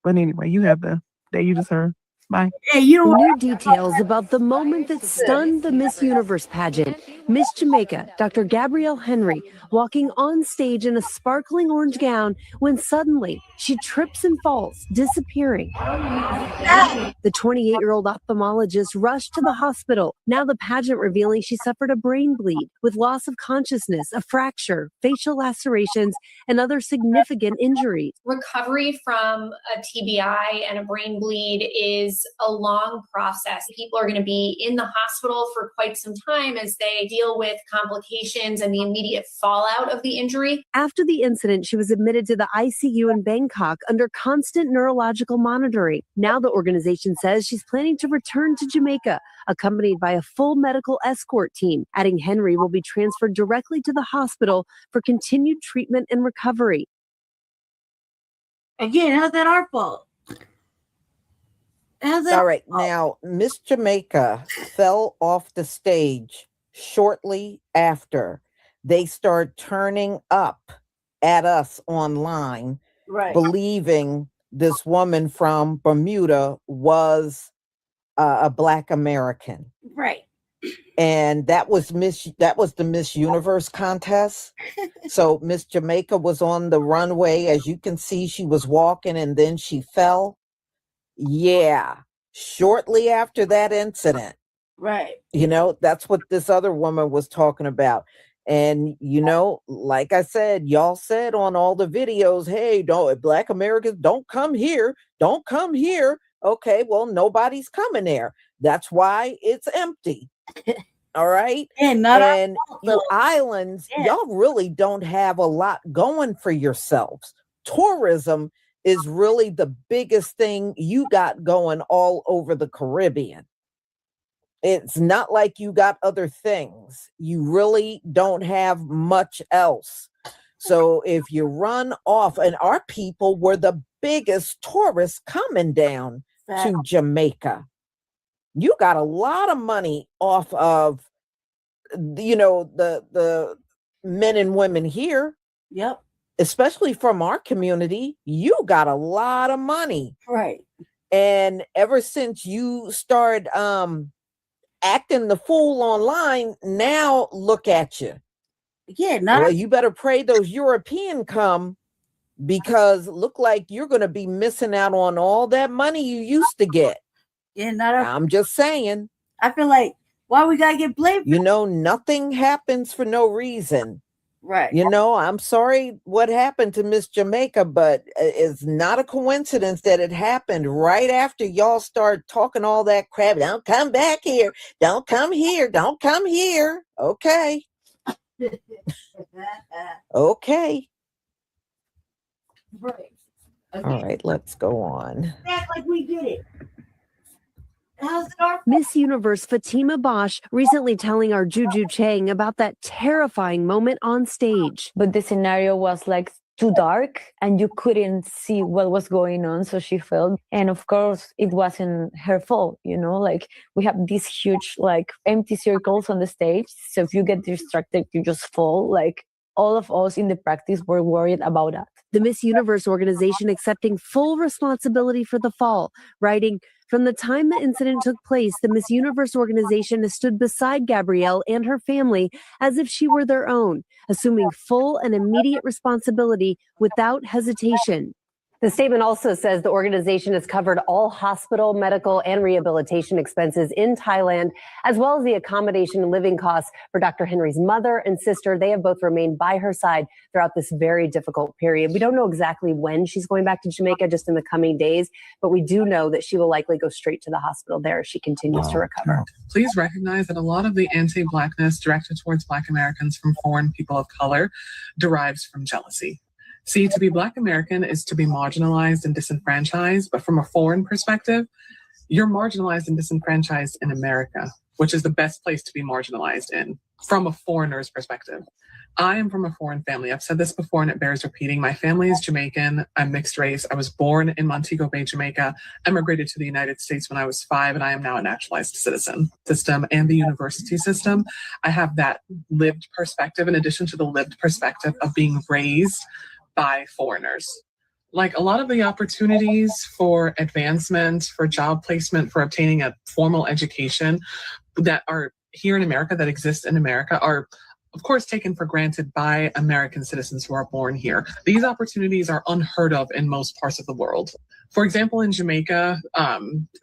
But anyway, you have that you just heard. Bye. New details about the moment that stunned the Miss Universe pageant. Miss Jamaica, Dr. Gabrielle Henry, walking on stage in a sparkling orange gown when suddenly she trips and falls, disappearing. The 28-year-old ophthalmologist rushed to the hospital. Now the pageant revealing she suffered a brain bleed with loss of consciousness, a fracture, facial lacerations, and other significant injuries. Recovery from a TBI and a brain bleed is a long process. People are going to be in the hospital for quite some time as they deal with complications and the immediate fallout of the injury. After the incident, she was admitted to the ICU in Bangkok under constant neurological monitoring. Now the organization says she's planning to return to Jamaica, accompanied by a full medical escort team, adding Henry will be transferred directly to the hospital for continued treatment and recovery. Again, how's that our fault? All right, now Miss Jamaica fell off the stage shortly after. They start turning up at us online, believing this woman from Bermuda was a Black American. Right. And that was the Miss Universe contest. So Miss Jamaica was on the runway. As you can see, she was walking and then she fell. Yeah. Shortly after that incident. Right. You know, that's what this other woman was talking about. And, you know, like I said, y'all said on all the videos, hey, don't Black Americans, don't come here. Don't come here. Okay, well, nobody's coming there. That's why it's empty. All right. And you islands, y'all really don't have a lot going for yourselves. Tourism is really the biggest thing you got going all over the Caribbean. It's not like you got other things. You really don't have much else. So if you run off, and our people were the biggest tourists coming down to Jamaica. You got a lot of money off of, you know, the men and women here. Yep. Especially from our community, you got a lot of money. Right. And ever since you start acting the fool online, now look at you. Yeah, well, you better pray those European come, because look like you're going to be missing out on all that money you used to get. Yeah, I'm just saying. I feel like, why we got to get blamed? You know, nothing happens for no reason. Right. You know, I'm sorry what happened to Miss Jamaica, but it's not a coincidence that it happened right after y'all start talking all that crap. Don't come back here. Don't come here. Don't come here. Okay. Okay. Right. All right, let's go on. Act like we did it. How's it our Miss Universe Fatima Bosch recently telling our Juju Chang about that terrifying moment on stage. But the scenario was like too dark and you couldn't see what was going on, so she fell. And of course it wasn't her fault, you know, like we have these huge like empty circles on the stage, so if you get distracted you just fall. Like all of us in the practice were worried about that. The Miss Universe organization accepting full responsibility for the fall, writing, "From the time the incident took place, the Miss Universe organization has stood beside Gabrielle and her family as if she were their own, assuming full and immediate responsibility without hesitation." The statement also says the organization has covered all hospital, medical, and rehabilitation expenses in Thailand, as well as the accommodation and living costs for Dr. Henry's mother and sister. They have both remained by her side throughout this very difficult period. We don't know exactly when she's going back to Jamaica, just in the coming days, but we do know that she will likely go straight to the hospital there as she continues to recover. Please recognize that a lot of the anti-Blackness directed towards Black Americans from foreign people of color derives from jealousy. See, to be Black American is to be marginalized and disenfranchised, but from a foreign perspective, you're marginalized and disenfranchised in America, which is the best place to be marginalized in, from a foreigner's perspective. I am from a foreign family. I've said this before and it bears repeating. My family is Jamaican. I'm mixed race. I was born in Montego Bay, Jamaica, emigrated to the United States when I was 5, and I am now a naturalized citizen. System and the university system, I have that lived perspective in addition to the lived perspective of being raised by foreigners. Like a lot of the opportunities for advancement, for job placement, for obtaining a formal education that are here in America, that exist in America, are of course taken for granted by American citizens who are born here. These opportunities are unheard of in most parts of the world. For example, in Jamaica,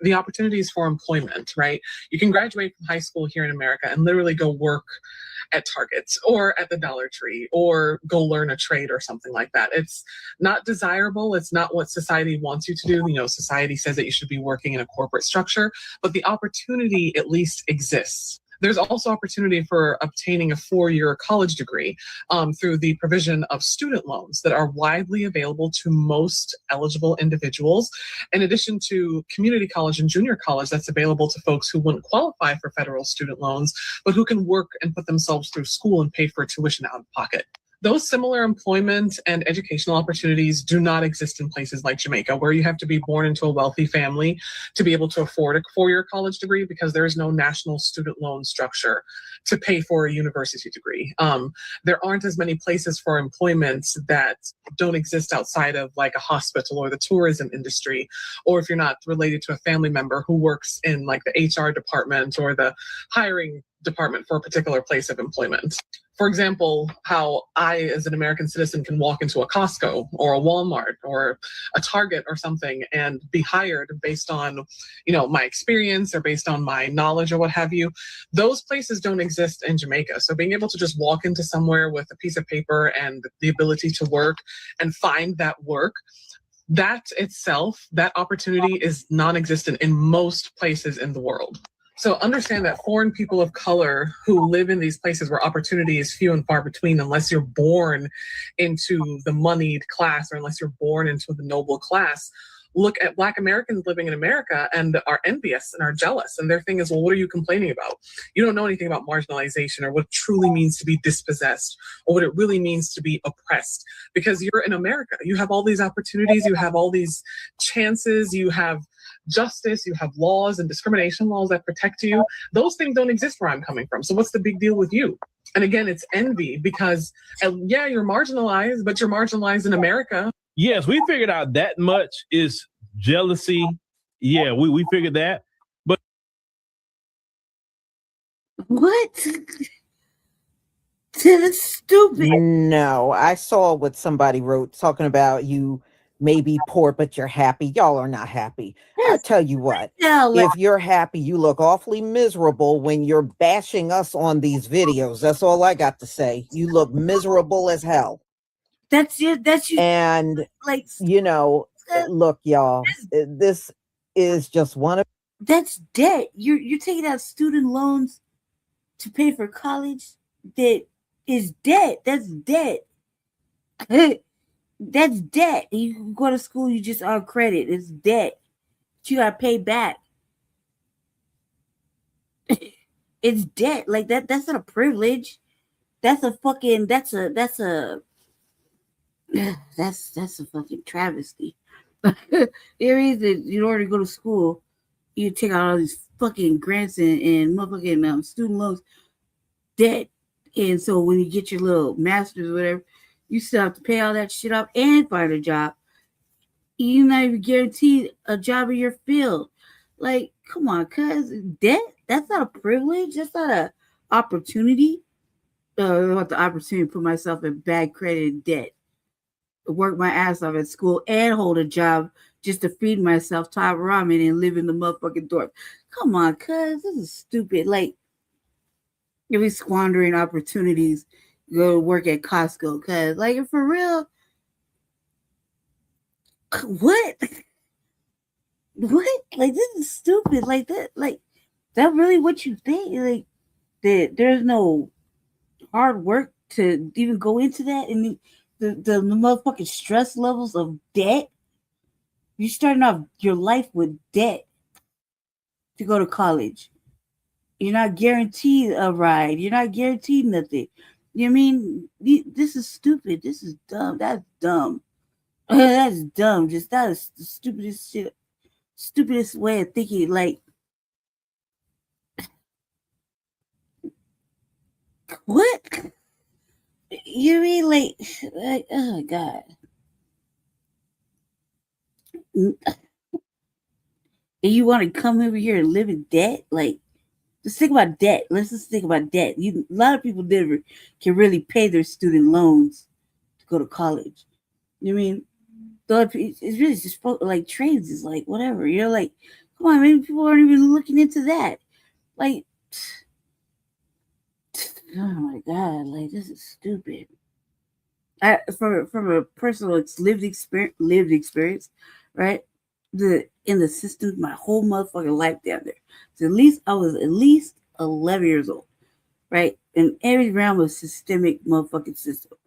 the opportunities for employment, right? You can graduate from high school here in America and literally go work at Target or at the Dollar Tree or go learn a trade or something like that. It's not desirable. It's not what society wants you to do. You know, society says that you should be working in a corporate structure, but the opportunity at least exists. There's also opportunity for obtaining a 4-year college degree through the provision of student loans that are widely available to most eligible individuals, in addition to community college and junior college that's available to folks who wouldn't qualify for federal student loans, but who can work and put themselves through school and pay for tuition out of pocket. Those similar employment and educational opportunities do not exist in places like Jamaica, where you have to be born into a wealthy family to be able to afford a 4-year college degree, because there is no national student loan structure to pay for a university degree. There aren't as many places for employment that don't exist outside of like a hospital or the tourism industry, or if you're not related to a family member who works in like the HR department or the hiring department for a particular place of employment. For example, how I, as an American citizen, can walk into a Costco or a Walmart or a Target or something and be hired based on, my experience or based on my knowledge or what have you. Those places don't exist in Jamaica. So being able to just walk into somewhere with a piece of paper and the ability to work and find that work, that itself, that opportunity is non-existent in most places in the world. So understand that foreign people of color who live in these places where opportunity is few and far between, unless you're born into the moneyed class or unless you're born into the noble class, look at Black Americans living in America and are envious and are jealous. And their thing is, well, what are you complaining about? You don't know anything about marginalization or what it truly means to be dispossessed or what it really means to be oppressed, because you're in America. You have all these opportunities, you have all these chances, you have justice, you have laws and discrimination laws that protect you. Those things don't exist where I'm coming from. So what's the big deal with you? And again, it's envy, because yeah, you're marginalized, but you're marginalized in America. Yes, we figured out that much is jealousy. Yeah, we figured that. But what? That's stupid. No, I saw what somebody wrote talking about you may be poor, but you're happy. Y'all are not happy. I tell you what, if you're happy, you look awfully miserable when you're bashing us on these videos. That's all I got to say. You look miserable as hell. That's you. And look, y'all, this is just one of that's debt. You're taking out student loans to pay for college. That is debt. That's debt. That's debt. You go to school, you just on credit. It's debt. You gotta pay back. It's debt. Like that. That's not a privilege. That's a fucking. That's a fucking travesty. There is that in order to go to school, you take out all these fucking grants and motherfucking student loans, debt. And so when you get your little master's or whatever, you still have to pay all that shit off and find a job. You're not even guaranteed a job in your field. Like, come on, cuz debt, that's not a privilege. That's not an opportunity. I want the opportunity to put myself in bad credit and debt. Work my ass off at school and hold a job just to feed myself top ramen and live in the motherfucking dorm. Come on, cuz this is stupid. Like, you'll be squandering opportunities. Go to work at Costco, cuz like for real. What? Like this is stupid. Like that really what you think? Like that there's no hard work to even go into that, and the motherfucking stress levels of debt. You're starting off your life with debt to go to college. You're not guaranteed a ride. You're not guaranteed nothing. You know what I mean? This is stupid. This is dumb. That's dumb. That's dumb. Just that is the stupidest shit. Stupidest way of thinking. Like, what? You mean like oh my god. And you want to come over here and live in debt? Like, just think about debt. Let's just think about debt. A lot of people never can really pay their student loans to go to college. You know what I mean? It's really just like trades is like whatever. You're like, come on, maybe people aren't even looking into that. Like, oh my god, like this is stupid. From a personal lived experience, right? In the system, my whole motherfucking life down there. So at least I was 11 years old, right? In every realm of systemic motherfucking system,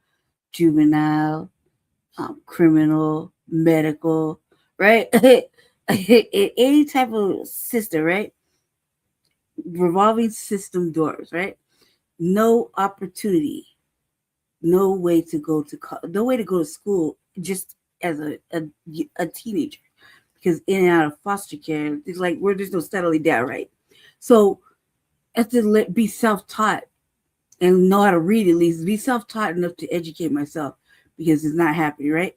juvenile, criminal, medical, right? Any type of system, right? Revolving system doors, right? No opportunity, no way to go to no way to go to school just as a teenager, because in and out of foster care, it's like where there's no settling down, right? So I have to be self-taught and know how to read, at least be self-taught enough to educate myself, because it's not happening, right?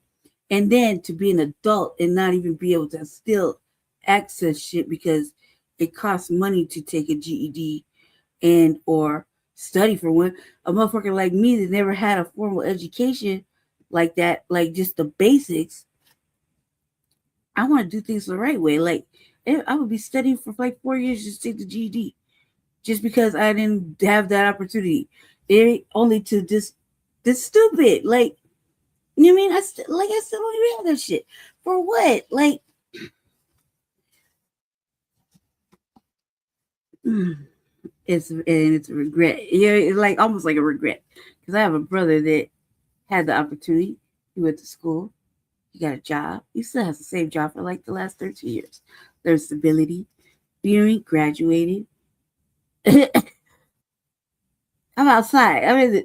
And then to be an adult and not even be able to still access shit because it costs money to take a GED and or study for one. A motherfucker like me that never had a formal education like that, like just the basics, I want to do things the right way. Like I would be studying for like 4 years just to take the GED, just because I didn't have that opportunity. Only to this stupid, like, you know what I mean? I still don't even have that shit. For what? Like, it's a regret. Yeah, it's like almost like a regret, because I have a brother that had the opportunity. He went to school. He got a job. He still has the same job for like the last 13 years. There's stability. You know what I mean? Graduated. I'm outside.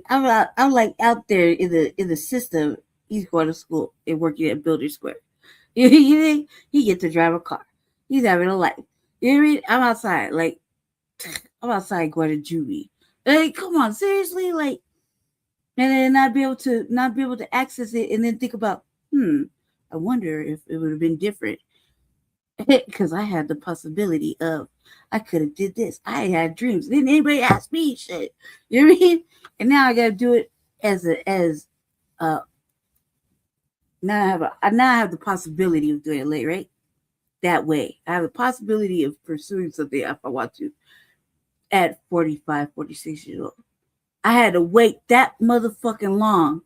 I'm like out there in the system. He's going to school and working at Builder Square. You think he get to drive a car? He's having a life. You know what I mean? I'm outside. Like, I'm outside going to juvie. Like, come on, seriously? Like, and then not be able to access it, and then think about, I wonder if it would have been different. Because I had the possibility of, I could have did this. I had dreams. Didn't anybody ask me shit? You know what I mean? And now I got to do it now I have the possibility of doing it late, right? That way. I have the possibility of pursuing something if I want to at 45, 46 years old. I had to wait that motherfucking long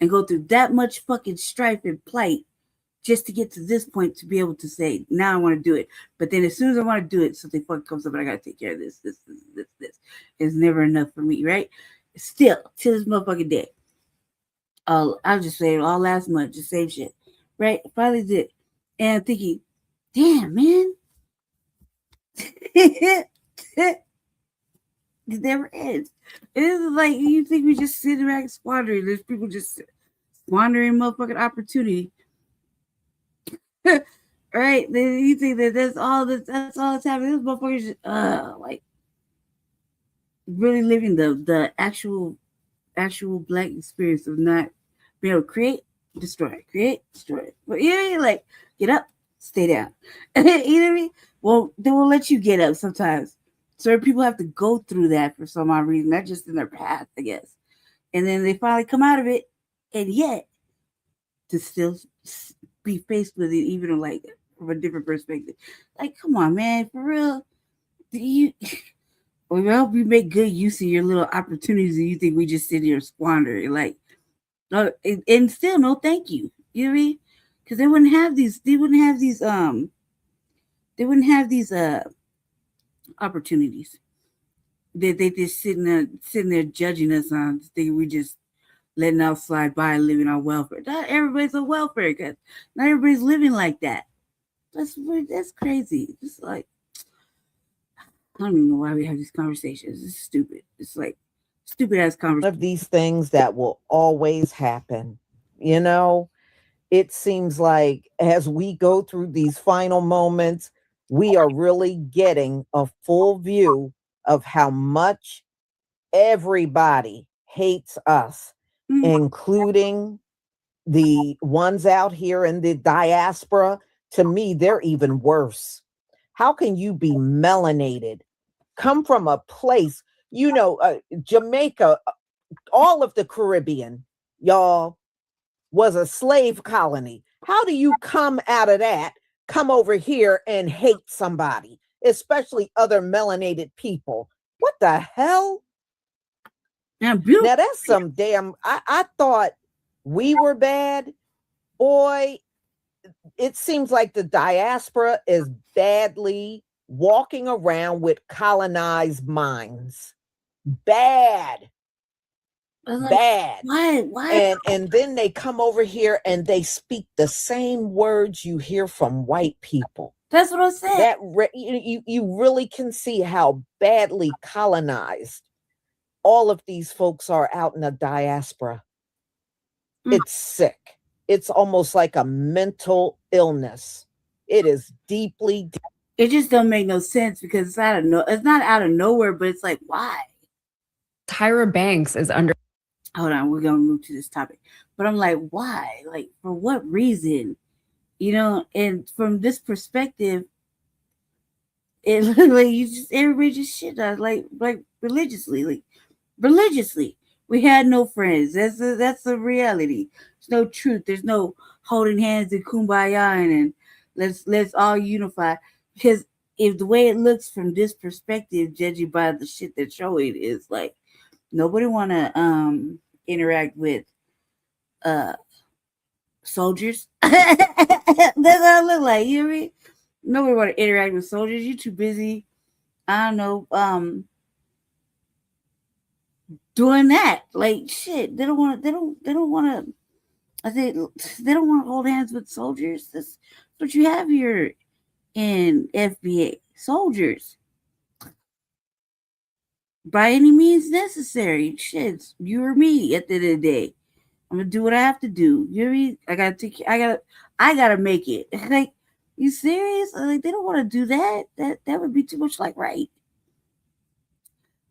and go through that much fucking strife and plight just to get to this point to be able to say, now I want to do it. But then as soon as I want to do it, something fucking comes up and I got to take care of this. It's never enough for me, right? Still, to this motherfucking day. I was just saying all last month, the same shit, right? Finally did. And I'm thinking, damn, man. It never ends. It is like, you think we just sit around and squandering. There's people just squandering motherfucking opportunity. Right? Then you think that that's all that's happening. This motherfuckers just, like really living the actual Black experience of not being able to create, destroy. But yeah, like, get up, stay down. You know what I mean? Well, they will let you get up sometimes. Certain people have to go through that for some odd reason. That's just in their path, I guess. And then they finally come out of it, and yet to still be faced with it, even like from a different perspective. Like, come on, man, for real. We hope you make good use of your little opportunities, and you think we just sit here and squander it. Like, and still no thank you. You know what I mean? Because they wouldn't have these opportunities. They just sitting there judging us on thinking we just letting out slide by and living on welfare. Not everybody's on welfare, because not everybody's living like that. That's crazy. It's like, I don't even know why we have these conversations. It's stupid. It's like stupid ass conversations. Of these things that will always happen. You know, it seems like as we go through these final moments, we are really getting a full view of how much everybody hates us, including the ones out here in the diaspora. To me, they're even worse. How can you be melanated, come from a place, Jamaica, all of the Caribbean, y'all, was a slave colony. How do you come out of that, come over here and hate somebody, especially other melanated people? What the hell? Now that's some damn, I thought we were bad. Boy, it seems like the diaspora is badly walking around with colonized minds. Bad. Like, Bad. Why? And then they come over here and they speak the same words you hear from white people. That's what I said. You really can see how badly colonized all of these folks are out in the diaspora. It's sick. It's almost like a mental illness. It is deeply. It just don't make no sense because it's not out of nowhere, but it's like, why? Tyra Banks is under. Hold on, we're gonna move to this topic. But I'm like, why? Like, for what reason? You know, and from this perspective, it like everybody just shit on like religiously. We had no friends. That's the reality. There's no truth. There's no holding hands and kumbaya and let's all unify. Because if the way it looks from this perspective, judging by the shit they're showing, is like nobody want to interact with soldiers. That's how it look like. You know what I mean? Nobody want to interact with soldiers. You're too busy. I don't know. Doing that, like shit. They don't want to. I think they don't want to hold hands with soldiers. That's what you have here in FBA. Soldiers. By any means necessary. Shit, you or me at the end of the day. I'm gonna do what I have to do. You know what I mean? I gotta make it. Like, you serious? Like, they don't want to do that. That would be too much like right.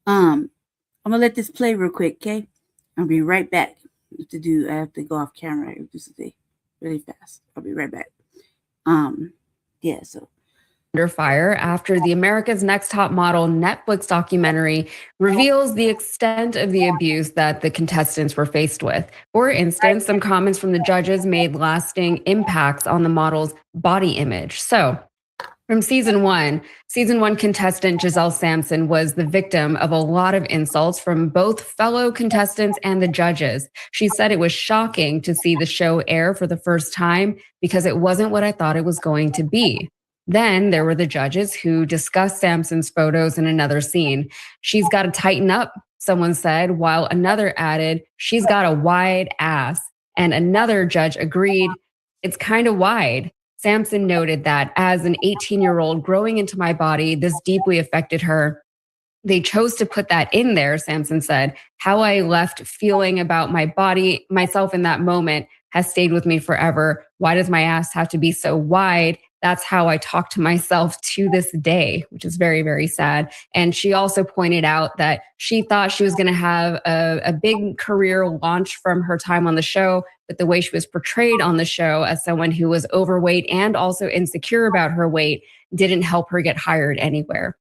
I'm gonna let this play real quick, okay? I'll be right back. I have to go off camera and do something really fast. I'll be right back. Yeah, so Under fire after the America's Next Top Model Netflix documentary reveals the extent of the abuse that the contestants were faced with. For instance, some comments from the judges made lasting impacts on the model's body image. So, from season one contestant Giselle Sampson was the victim of a lot of insults from both fellow contestants and the judges. She said it was shocking to see the show air for the first time because it wasn't what I thought it was going to be. Then there were the judges who discussed Sampson's photos in another scene. She's got to tighten up, someone said, while another added, she's got a wide ass. And another judge agreed, it's kind of wide. Sampson noted that as an 18-year-old growing into my body, this deeply affected her. They chose to put that in there, Sampson said. How I left feeling about my body, myself in that moment has stayed with me forever. Why does my ass have to be so wide? That's how I talk to myself to this day, which is very, very sad. And she also pointed out that she thought she was going to have a big career launch from her time on the show, but the way she was portrayed on the show as someone who was overweight and also insecure about her weight didn't help her get hired anywhere.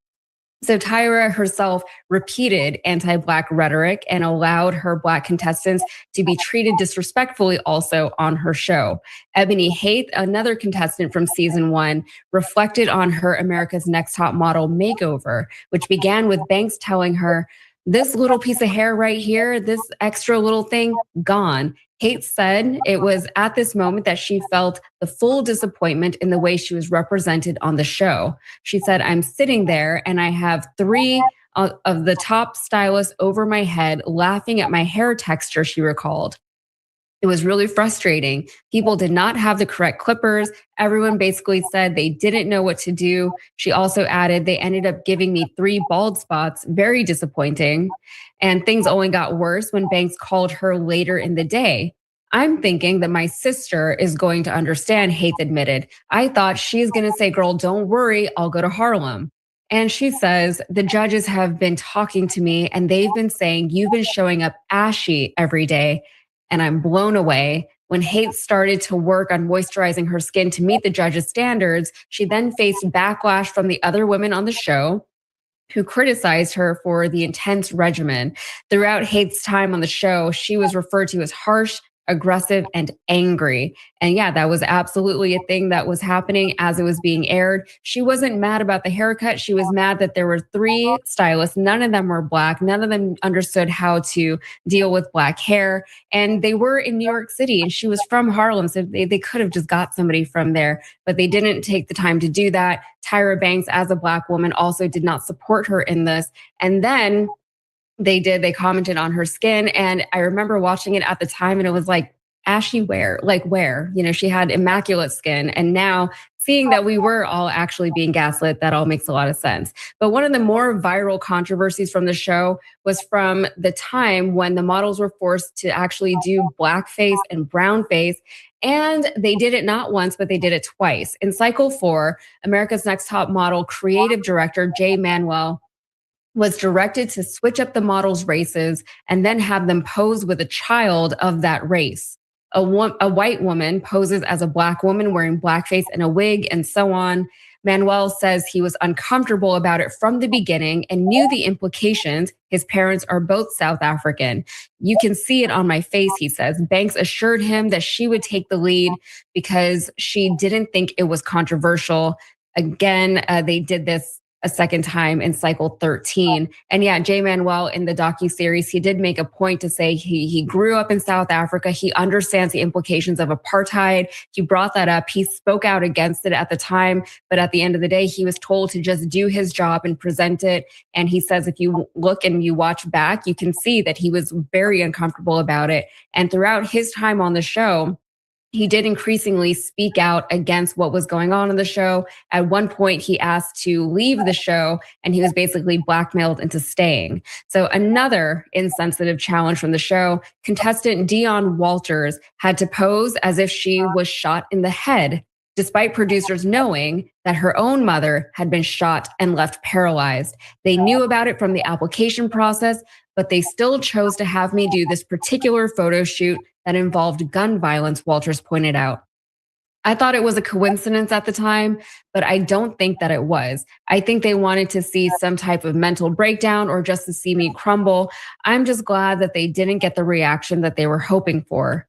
So Tyra herself repeated anti-Black rhetoric and allowed her Black contestants to be treated disrespectfully also on her show. Ebony Haith, another contestant from season one, reflected on her America's Next Top Model makeover, which began with Banks telling her, this little piece of hair right here, this extra little thing, gone. Haith said it was at this moment that she felt the full disappointment in the way she was represented on the show. She said, I'm sitting there and I have three of the top stylists over my head laughing at my hair texture, she recalled. It was really frustrating. People did not have the correct clippers. Everyone basically said they didn't know what to do. She also added, they ended up giving me 3 bald spots, very disappointing. And things only got worse when Banks called her later in the day. I'm thinking that my sister is going to understand, Haith admitted. I thought she's going to say, girl, don't worry, I'll go to Harlem. And she says, the judges have been talking to me and they've been saying, you've been showing up ashy every day. And I'm blown away. When Haith started to work on moisturizing her skin to meet the judges' standards, she then faced backlash from the other women on the show who criticized her for the intense regimen. Throughout Haith's time on the show, she was referred to as harsh, aggressive, and angry. And yeah, that was absolutely a thing that was happening as it was being aired. She wasn't mad about the haircut. She was mad that there were 3 stylists. None of them were Black. None of them understood how to deal with Black hair. And they were in New York City, and she was from Harlem. So they could have just got somebody from there, but they didn't take the time to do that. Tyra Banks, as a Black woman, also did not support her in this. And then they commented on her skin. And I remember watching it at the time, and it was like, ashy where? Like where? You know, she had immaculate skin. And now seeing that we were all actually being gaslit, that all makes a lot of sense. But one of the more viral controversies from the show was from the time when the models were forced to actually do blackface and brownface. And they did it not once, but they did it twice. In cycle 4, America's Next Top Model creative director Jay Manuel was directed to switch up the models' races and then have them pose with a child of that race. A white woman poses as a Black woman wearing blackface and a wig, and so on. Manuel says he was uncomfortable about it from the beginning and knew the implications. His parents are both South African. You can see it on my face, he says. Banks assured him that she would take the lead because she didn't think it was controversial. Again, they did this a second time in cycle 13. And yeah, Jay Manuel in the docuseries, he did make a point to say he grew up in South Africa. He understands the implications of apartheid. He brought that up. He spoke out against it at the time, but at the end of the day, he was told to just do his job and present it. And he says, if you look and you watch back, you can see that he was very uncomfortable about it. And throughout his time on the show, he did increasingly speak out against what was going on in the show. At one point, he asked to leave the show, and he was basically blackmailed into staying. So another insensitive challenge from the show, contestant Dion Walters had to pose as if she was shot in the head, despite producers knowing that her own mother had been shot and left paralyzed. They knew about it from the application process, but they still chose to have me do this particular photo shoot that involved gun violence, Walters pointed out. I thought it was a coincidence at the time, but I don't think that it was. I think they wanted to see some type of mental breakdown or just to see me crumble. I'm just glad that they didn't get the reaction that they were hoping for.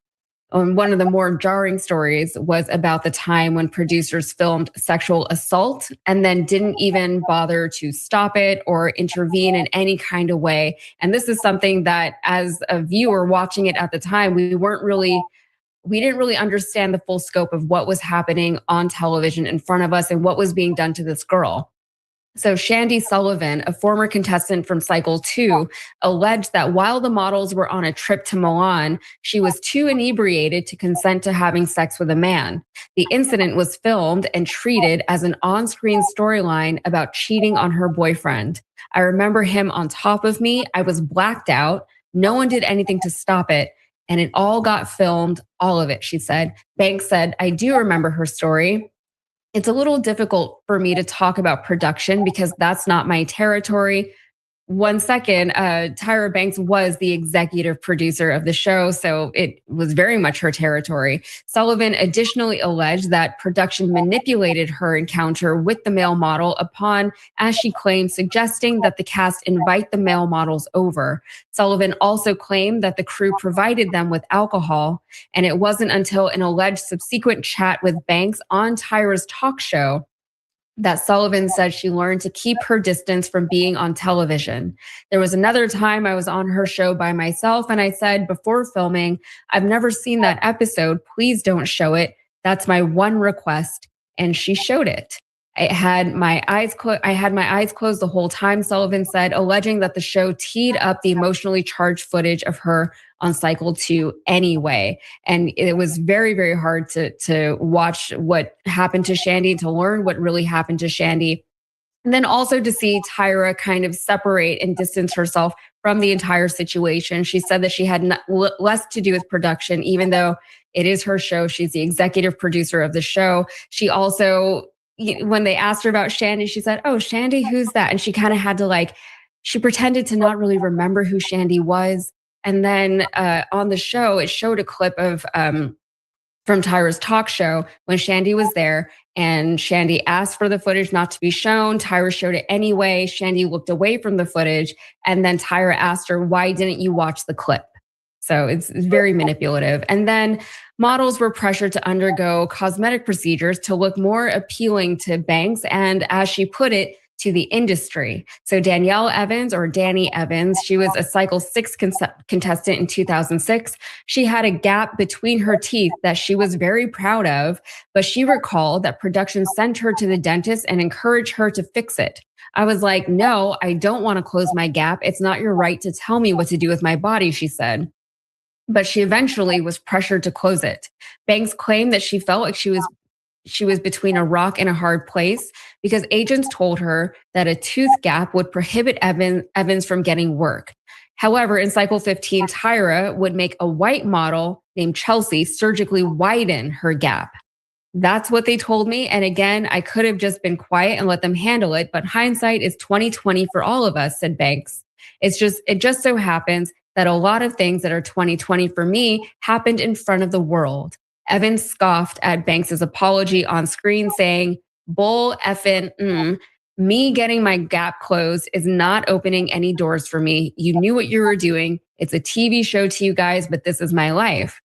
One of the more jarring stories was about the time when producers filmed sexual assault and then didn't even bother to stop it or intervene in any kind of way. And this is something that, as a viewer watching it at the time, we didn't really understand the full scope of what was happening on television in front of us and what was being done to this girl. So Shandy Sullivan, a former contestant from Cycle 2, alleged that while the models were on a trip to Milan, she was too inebriated to consent to having sex with a man. The incident was filmed and treated as an on-screen storyline about cheating on her boyfriend. I remember him on top of me. I was blacked out. No one did anything to stop it. And it all got filmed, all of it, she said. Banks said, I do remember her story. It's a little difficult for me to talk about production because that's not my territory. 1 second, Tyra Banks was the executive producer of the show, so it was very much her territory. Sullivan additionally alleged that production manipulated her encounter with the male model upon, as she claimed, suggesting that the cast invite the male models over. Sullivan also claimed that the crew provided them with alcohol, and it wasn't until an alleged subsequent chat with Banks on Tyra's talk show that Sullivan said she learned to keep her distance from being on television. There was another time I was on her show by myself, and I said before filming, I've never seen that episode. Please don't show it. That's my one request. And she showed it. I had my eyes closed the whole time, Sullivan said, alleging that the show teed up the emotionally charged footage of her on Cycle 2 anyway. And it was very, very hard to watch what happened to Shandy, to learn what really happened to Shandy. And then also to see Tyra kind of separate and distance herself from the entire situation. She said that she had less to do with production, even though it is her show. She's the executive producer of the show. She also, when they asked her about Shandy, she said, oh, Shandy, who's that? And she kind of had to she pretended to not really remember who Shandy was. And then on the show, it showed a clip of from Tyra's talk show when Shandy was there, and Shandy asked for the footage not to be shown. Tyra showed it anyway. Shandy looked away from the footage, and then Tyra asked her, why didn't you watch the clip? So it's very manipulative. And then models were pressured to undergo cosmetic procedures to look more appealing to Banks and, as she put it, to the industry. So Danielle Evans, or Danny Evans, she was a Cycle 6 contestant in 2006. She had a gap between her teeth that she was very proud of, but she recalled that production sent her to the dentist and encouraged her to fix it. I was like, no, I don't want to close my gap. It's not your right to tell me what to do with my body, she said. But she eventually was pressured to close it. Banks claimed that she felt like she was between a rock and a hard place because agents told her that a tooth gap would prohibit Evans from getting work. However, in Cycle 15, Tyra would make a white model named Chelsea surgically widen her gap. That's what they told me. And again, I could have just been quiet and let them handle it, but hindsight is 20/20 for all of us, said Banks. It just so happens that a lot of things that are 20/20 for me happened in front of the world. Evans scoffed at Banks's apology on screen, saying, bull effing, me getting my gap closed is not opening any doors for me. You knew what you were doing. It's a TV show to you guys, but this is my life.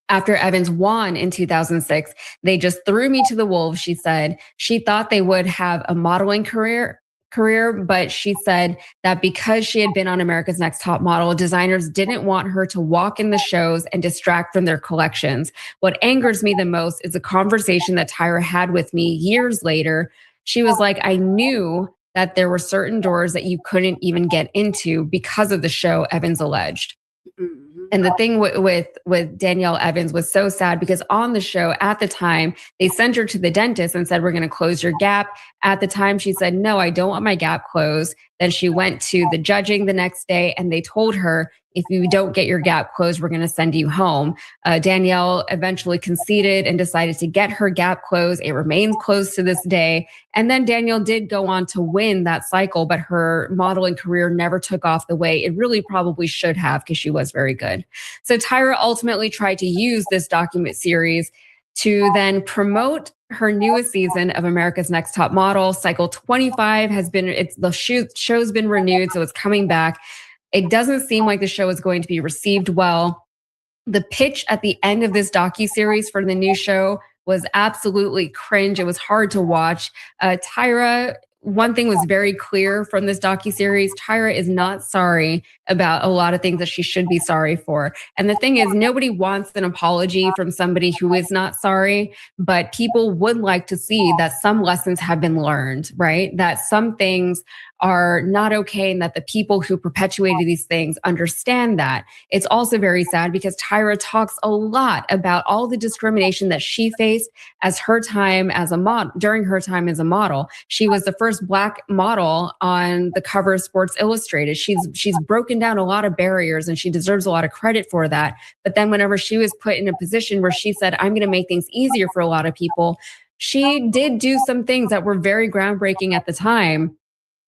After Evans won in 2006, they just threw me to the wolves, she said. She thought they would have a modeling career, but she said that because she had been on America's Next Top Model, designers didn't want her to walk in the shows and distract from their collections. What angers me the most is a conversation that Tyra had with me years later. She was like, I knew that there were certain doors that you couldn't even get into because of the show, Evans alleged. And the thing with Danielle Evans was so sad because on the show at the time, they sent her to the dentist and said, we're going to close your gap. At the time, she said, no, I don't want my gap closed. Then she went to the judging the next day and they told her, if you don't get your gap closed, we're going to send you home. Danielle eventually conceded and decided to get her gap closed. It remains closed to this day. And then Danielle did go on to win that cycle, but her modeling career never took off the way it really probably should have because she was very good. So Tyra ultimately tried to use this document series to then promote her newest season of America's Next Top Model. Cycle 25 the show's been renewed, so it's coming back. It doesn't seem like the show is going to be received well. The pitch at the end of this docuseries for the new show was absolutely cringe. It was hard to watch. Tyra, one thing was very clear from this docuseries, Tyra is not sorry about a lot of things that she should be sorry for. And the thing is, nobody wants an apology from somebody who is not sorry, but people would like to see that some lessons have been learned, right? That some things are not okay and that the people who perpetuated these things understand that. It's also very sad because Tyra talks a lot about all the discrimination that she faced as her time as a model, during her time as a model. She was the first Black model on the cover of Sports Illustrated. She's broken down a lot of barriers and she deserves a lot of credit for that. But then whenever she was put in a position where she said, I'm going to make things easier for a lot of people, she did do some things that were very groundbreaking at the time.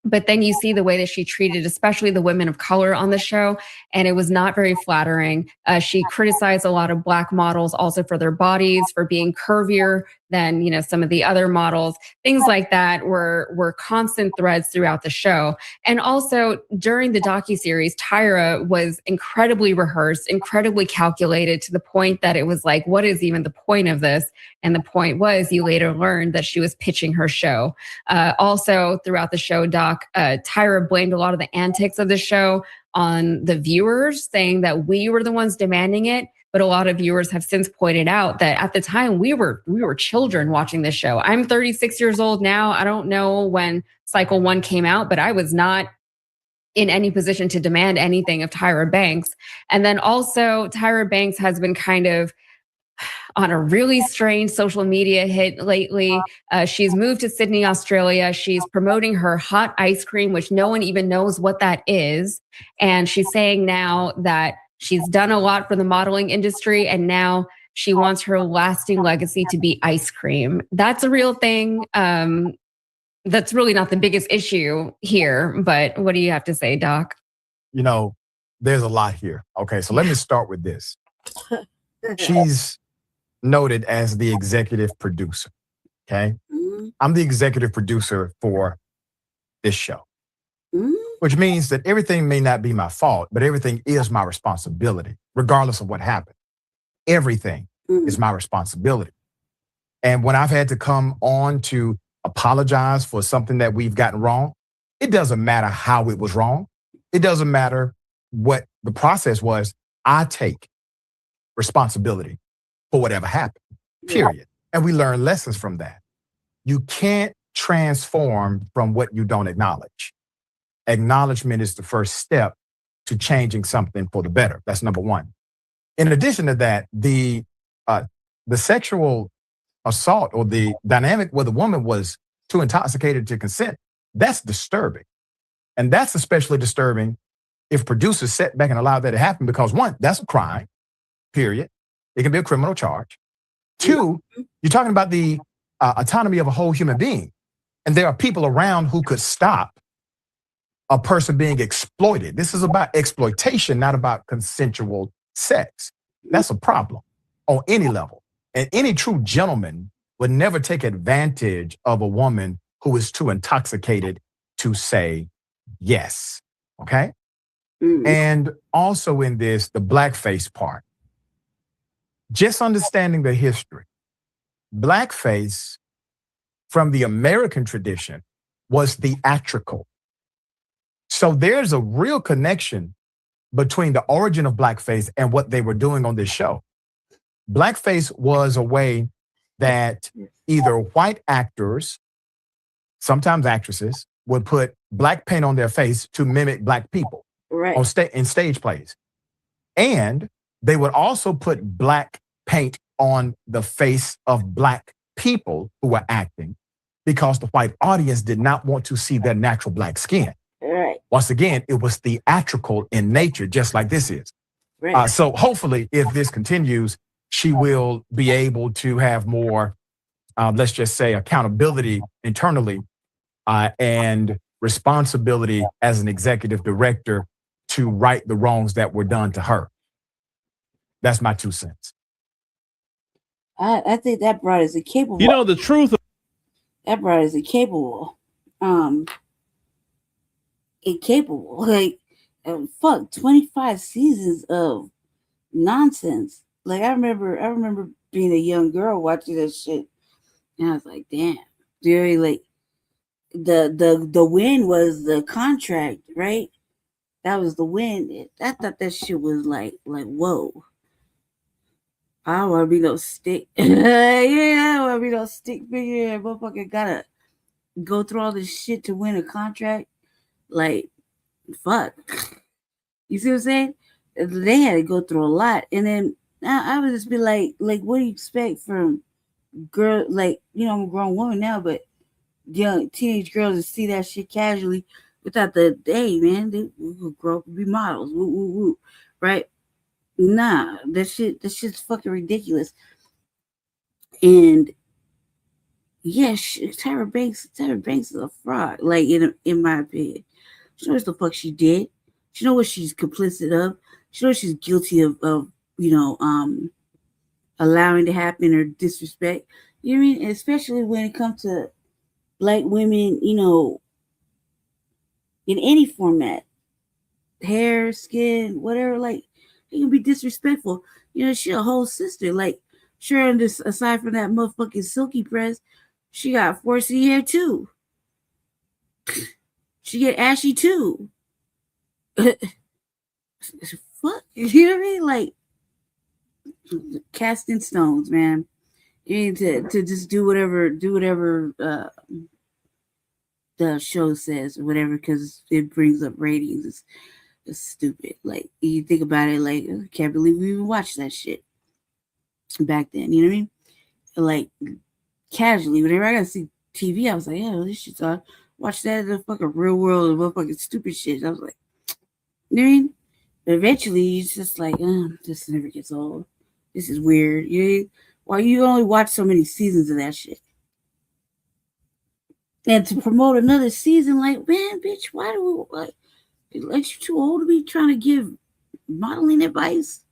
But then you see the way that she treated, especially the women of color on the show, and it was not very flattering. She criticized a lot of Black models also for their bodies, for being curvier than, some of the other models. Things like that were constant threads throughout the show. And also during the docuseries, Tyra was incredibly rehearsed, incredibly calculated to the point that it was like, what is even the point of this? And the point was, you later learned that she was pitching her show. Also throughout the show, Tyra blamed a lot of the antics of the show on the viewers, saying that we were the ones demanding it. But a lot of viewers have since pointed out that at the time we were children watching this show. I'm 36 years old now. I don't know when Cycle 1 came out, but I was not in any position to demand anything of Tyra Banks. And then also Tyra Banks has been kind of on a really strange social media hit lately. She's moved to Sydney, Australia. She's promoting her hot ice cream, which no one even knows what that is. And she's saying now that she's done a lot for the modeling industry and now she wants her lasting legacy to be ice cream. That's a real thing. That's really not the biggest issue here, but what do you have to say, Doc? There's a lot here. Okay, so let me start with this. She's noted as the executive producer, okay? I'm the executive producer for this show. which means that everything may not be my fault, but everything is my responsibility, regardless of what happened. Everything is my responsibility. And when I've had to come on to apologize for something that we've gotten wrong, it doesn't matter how it was wrong. It doesn't matter what the process was. I take responsibility for whatever happened, period. And we learn lessons from that. You can't transform from what you don't acknowledge. Acknowledgement is the first step to changing something for the better. That's number one. In addition to that, the sexual assault or the dynamic where the woman was too intoxicated to consent, that's disturbing. And that's especially disturbing if producers sat back and allowed that to happen because one, that's a crime, period. It can be a criminal charge. Two, you're talking about the autonomy of a whole human being. And there are people around who could stop a person being exploited. This is about exploitation, not about consensual sex. That's a problem on any level. And any true gentleman would never take advantage of a woman who is too intoxicated to say yes. Okay? And also in this, the blackface part. Just understanding the history. Blackface from the American tradition was theatrical. So there's a real connection between the origin of blackface and what they were doing on this show. Blackface was a way that either white actors, sometimes actresses, would put black paint on their face to mimic black people on in stage plays. And they would also put black paint on the face of black people who were acting because the white audience did not want to see their natural black skin. Once again, it was theatrical in nature, just like this is. So hopefully, if this continues, she will be able to have more, let's just say, accountability internally and responsibility as an executive director to right the wrongs that were done to her. That's my 2 cents. I think that broad is capable. You know, the truth. That broad is capable. Incapable. Like, fuck, 25 seasons of nonsense. Like, I remember being a young girl watching that shit, and I was like, damn, dude, like, the win was the contract, right? That was the win. I thought that shit was like whoa. I don't want to be no stick. I don't want to be no stick figure. Motherfucker gotta go through all this shit to win a contract. Like, fuck. You see what I'm saying? They had to go through a lot. And then I would just be like, what do you expect from girl? Like, you know, I'm a grown woman now, but young teenage girls to see that shit casually without the, hey, man, they will grow up and be models. Woo, woo, woo. Right? Nah, that shit's fucking ridiculous. And yeah, Tyra Banks is a fraud. Like, in my opinion, she knows the fuck she did. She knows what she's complicit of. She knows she's guilty of allowing to happen or disrespect. You know what I mean? And especially when it comes to black women, you know, in any format, hair, skin, whatever. Like, you can be disrespectful. You know, she a whole sister. Like, sure, and this, aside from that motherfucking silky press, she got 4C hair too. She get ashy too. Fuck, you know what I mean? Like, casting stones, man. You need to just do whatever the show says or whatever, because it brings up ratings. It's stupid. Like, you think about it, like, I can't believe we even watched that shit back then. You know what I mean? Like, casually, whenever I got to see TV, I was like, yeah, this shit's on. Watch that in the fucking real world and motherfucking stupid shit. I was like, you know what I mean? But eventually, it's just like, this never gets old. This is weird. You know? Why you only watch so many seasons of that shit? And to promote another season, like, man, bitch, why do we, like you too old to be trying to give modeling advice?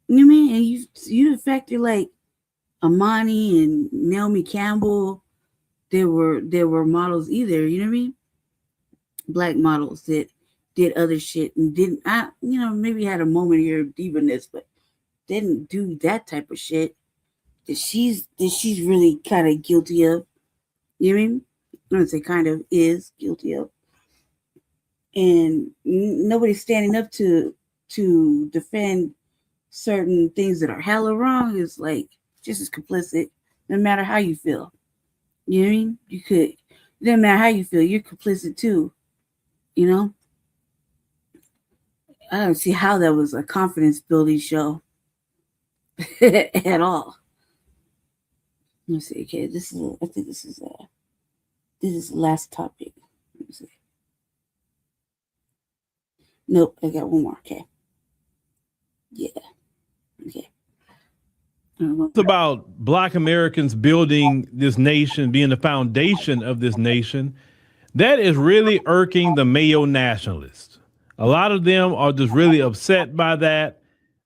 You know what I mean? And you affected like Amani and Naomi Campbell. They were models either, you know what I mean? black models that did other shit and didn't, maybe had a moment here of diva-ness, but didn't do that type of shit that she's really kind of guilty of. You know what I mean? I don't say kind of, is guilty of. And nobody's standing up to defend certain things that are hella wrong. Is like just as complicit, no matter how you feel. You know what I mean? It doesn't matter how you feel, you're complicit too. You know? I don't see how that was a confidence building show at all. Let's see. Okay, I think this is the last topic. Let me see. Nope, I got one more. Okay. Yeah. Okay. It's about Black Americans building this nation, being the foundation of this nation. That is really irking the Mayo Nationalists. A lot of them are just really upset by that.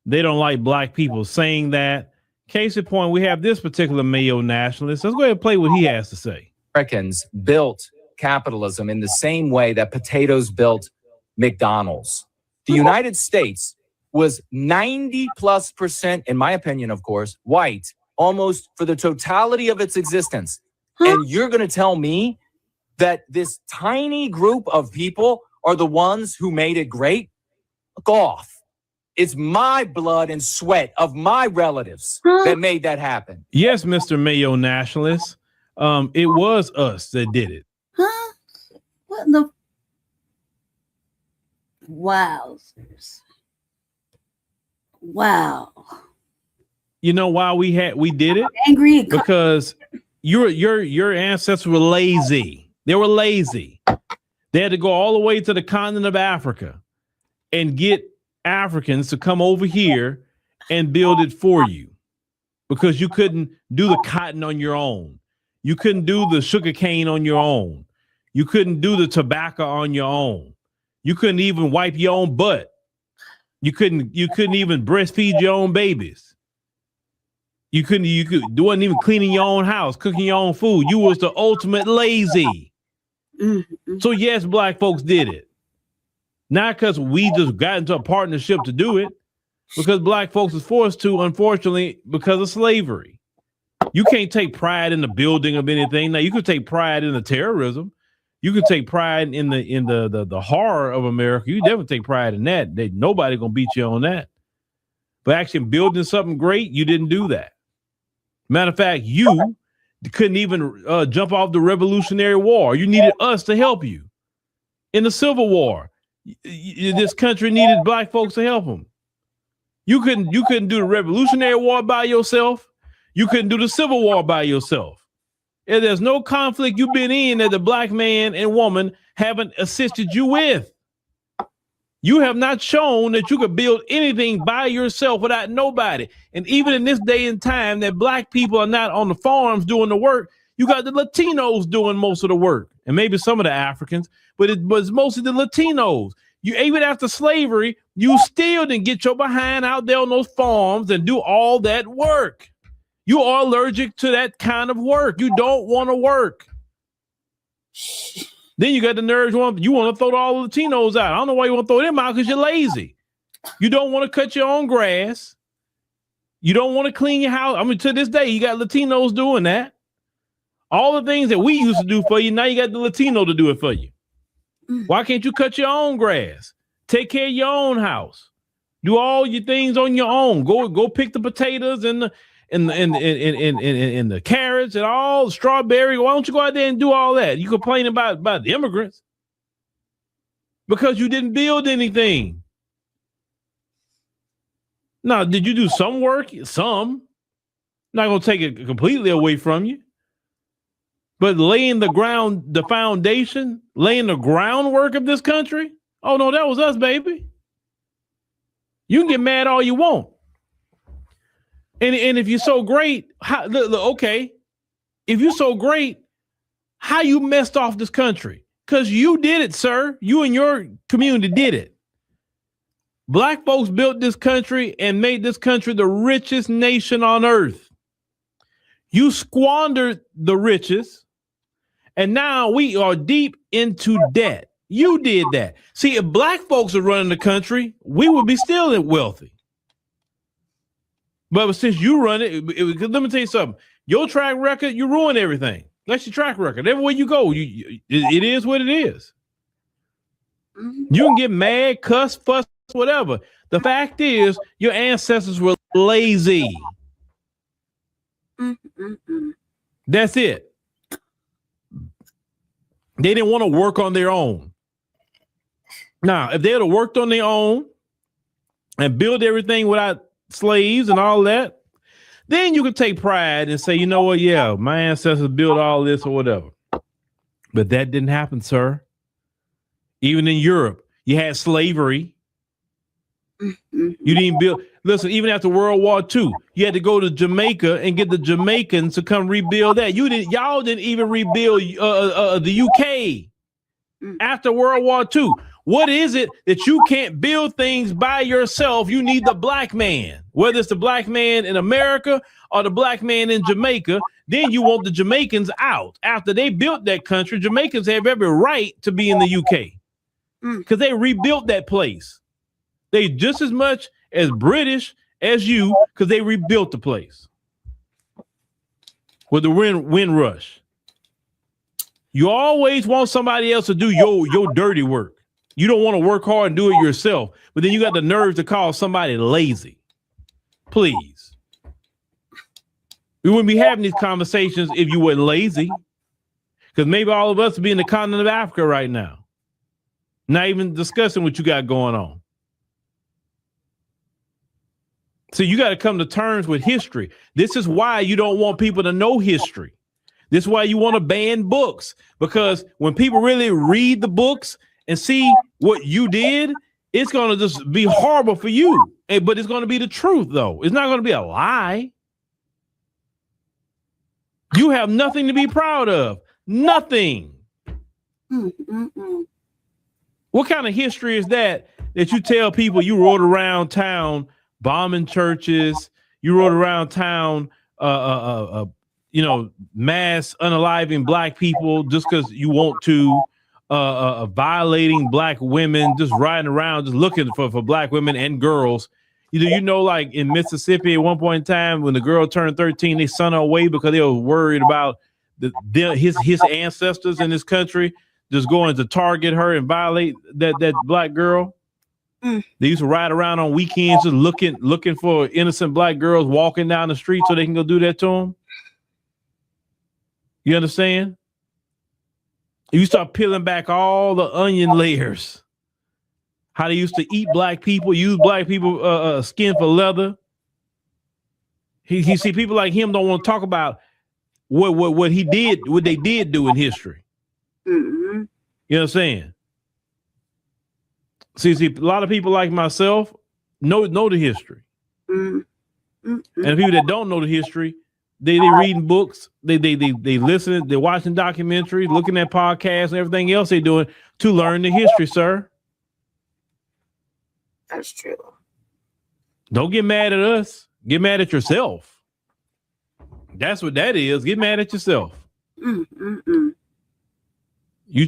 They don't like Black people saying that. Case in point, we have this particular Mayo Nationalist. Let's go ahead and play what he has to say. Americans built capitalism in the same way that potatoes built McDonald's. The United States was 90+%, in my opinion, of course, white, almost for the totality of its existence. And you're going to tell me that this tiny group of people are the ones who made it great? Look off. It's my blood and sweat of my relatives that made that happen. Yes, Mr. Mayo Nationalist. It was us that did it. Huh? What the? Wow. Wow. You know why we did it? Angry because your ancestors were lazy. They were lazy. They had to go all the way to the continent of Africa and get Africans to come over here and build it for you, because you couldn't do the cotton on your own. You couldn't do the sugar cane on your own. You couldn't do the tobacco on your own. You couldn't even wipe your own butt. You couldn't even breastfeed your own babies. You wasn't even cleaning your own house, cooking your own food. You was the ultimate lazy. So yes, Black folks did it. Not because we just got into a partnership to do it, because Black folks was forced to, unfortunately, because of slavery. You can't take pride in the building of anything. Now you could take pride in the terrorism. You could take pride in the horror of America. You definitely take pride in that. Nobody gonna beat you on that. But actually building something great, you didn't do that. Matter of fact, you couldn't even jump off the Revolutionary War. You needed us to help you. In the Civil War, this country needed Black folks to help them. You couldn't do the Revolutionary War by yourself. You couldn't do the Civil War by yourself. And there's no conflict you've been in that the Black man and woman haven't assisted you with. You have not shown that you could build anything by yourself without nobody. And even in this day and time that Black people are not on the farms doing the work, you got the Latinos doing most of the work, and maybe some of the Africans, but it was mostly the Latinos. You, even after slavery, you still didn't get your behind out there on those farms and do all that work. You are allergic to that kind of work. You don't want to work. Then you got the nerves, you want to throw all the Latinos out. I don't know why you want to throw them out, because you're lazy. You don't want to cut your own grass. You don't want to clean your house. I mean, to this day, you got Latinos doing that. All the things that we used to do for you, now you got the Latino to do it for you. Why can't you cut your own grass? Take care of your own house. Do all your things on your own. Go pick the potatoes and the carrots and all the strawberry. Why don't you go out there and do all that? You complain about the immigrants because you didn't build anything. Now, did you do some work? Some. Not gonna take it completely away from you. But laying the foundation, laying the groundwork of this country. Oh no, that was us, baby. You can get mad all you want. And if you're so great, okay, if you're so great, how you messed off this country? Because you did it, sir. You and your community did it. Black folks built this country and made this country the richest nation on earth. You squandered the riches, and now we are deep into debt. You did that. See, if black folks are running the country, we would be still wealthy. But since you run it, let me tell you something. Your track record, you ruin everything. That's your track record. Everywhere you go, it is what it is. You can get mad, cuss, fuss, whatever. The fact is, your ancestors were lazy. That's it. They didn't want to work on their own. Now, if they had worked on their own and built everything without slaves and all that, then you could take pride and say, you know what? Yeah, my ancestors built all this or whatever. But that didn't happen, sir. Even in Europe, you had slavery. You didn't build. Listen, even after World War II, you had to go to Jamaica and get the Jamaicans to come rebuild that. Y'all didn't even rebuild the UK after World War II. What is it that you can't build things by yourself? You need the black man, whether it's the black man in America or the black man in Jamaica. Then you want the Jamaicans out. After they built that country, Jamaicans have every right to be in the UK because they rebuilt that place. They just as much as British as you because they rebuilt the place with the wind rush. You always want somebody else to do your dirty work. You don't want to work hard and do it yourself, but then you got the nerve to call somebody lazy. Please. We wouldn't be having these conversations if you weren't lazy, because maybe all of us would be in the continent of Africa right now, not even discussing what you got going on. So you got to come to terms with history. This is why you don't want people to know history. This is why you want to ban books, because when people really read the books and see what you did, it's going to just be horrible for you. But it's going to be the truth, though. It's not going to be a lie. You have nothing to be proud of. Nothing. What kind of history is that you tell people you rode around town bombing churches, you rode around town, mass unaliving black people just because you want to, violating black women, just riding around, just looking for black women and girls. Like in Mississippi at one point in time, when the girl turned 13, they sent her away because they were worried about his ancestors in this country just going to target her and violate that black girl. They used to ride around on weekends just looking for innocent black girls walking down the street so they can go do that to them. You understand? You start peeling back all the onion layers. How they used to eat black people, use black people skin for leather. He see people like him don't want to talk about what he did, what they did do in history. You know what I'm saying? See, a lot of people like myself know the history. And the people that don't know the history, they reading books, they listening, they're watching documentaries, looking at podcasts and everything else they're doing to learn the history, sir. That's true. Don't get mad at us. Get mad at yourself. That's what that is. Get mad at yourself. You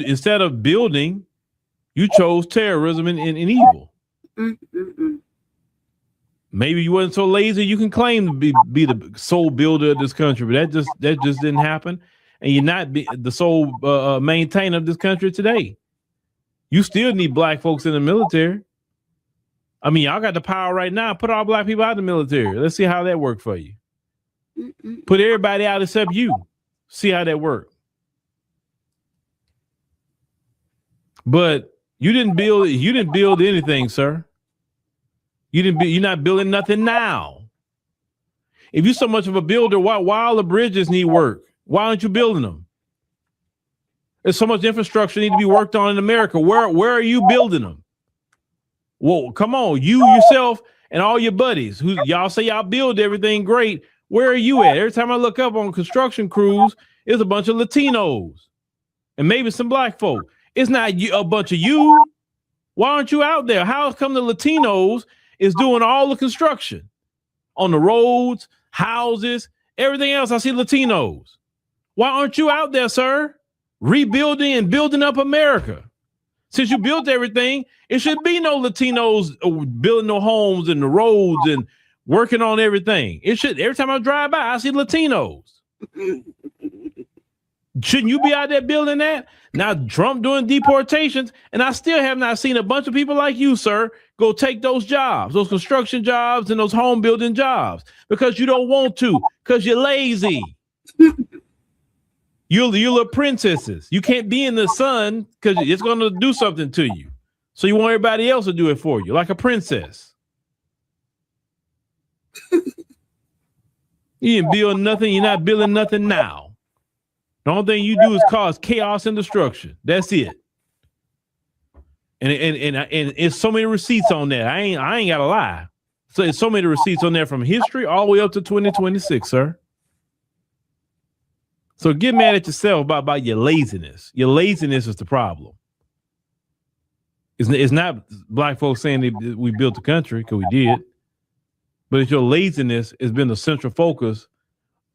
instead of building, you chose terrorism and evil. Maybe you wasn't so lazy you can claim to be the sole builder of this country, but that just didn't happen. And you're not the sole maintainer of this country today. You still need black folks in the military. I mean, y'all got the power right now. Put all black people out of the military. Let's see how that worked for you. Put everybody out except you. See how that worked. But you didn't build anything, sir. You're not building nothing now. If you're so much of a builder, why all the bridges need work? Why aren't you building them? There's so much infrastructure need to be worked on in America. Where are you building them? Well, come on, you yourself and all your buddies who y'all say y'all build everything great. Where are you at? Every time I look up on construction crews, it's a bunch of Latinos and maybe some black folk. It's not a bunch of you. Why aren't you out there? How come the Latinos is doing all the construction on the roads, houses, everything else? I see Latinos. Why aren't you out there, sir? Rebuilding and building up America. Since you built everything, it should be no Latinos building no homes and the roads and working on everything. It should. Every time I drive by, I see Latinos. Shouldn't you be out there building that? Now Trump doing deportations, and I still have not seen a bunch of people like you, sir, go take those jobs, those construction jobs and those home building jobs, because you don't want to, because you're lazy. You're little princesses. You can't be in the sun because it's going to do something to you. So you want everybody else to do it for you, like a princess. You didn't build nothing. You're not building nothing now. The only thing you do is cause chaos and destruction. That's it. And it's so many receipts on that. I ain't gotta lie. So it's so many receipts on there from history all the way up to 2026, sir. So get mad at yourself about your laziness. Your laziness is the problem. It's not black folks saying that we built the country, because we did. But it's your laziness has been the central focus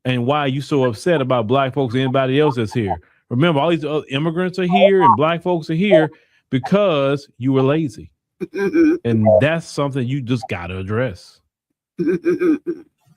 and why you so upset about black folks and anybody else that's here. Remember, all these other immigrants are here and black folks are here because you were lazy. And that's something you just got to address.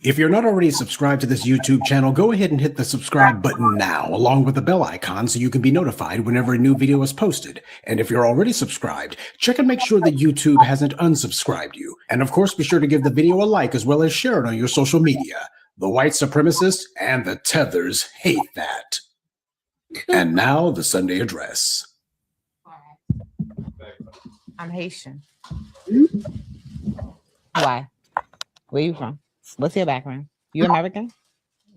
If you're not already subscribed to this YouTube channel, go ahead and hit the subscribe button now, along with the bell icon, so you can be notified whenever a new video is posted. And if you're already subscribed, check and make sure that YouTube hasn't unsubscribed you. And of course, be sure to give the video a like as well as share it on your social media. The white supremacists and the tethers hate that. And now, the Sunday address. I'm Haitian. Why? Where you from? What's your background? You American?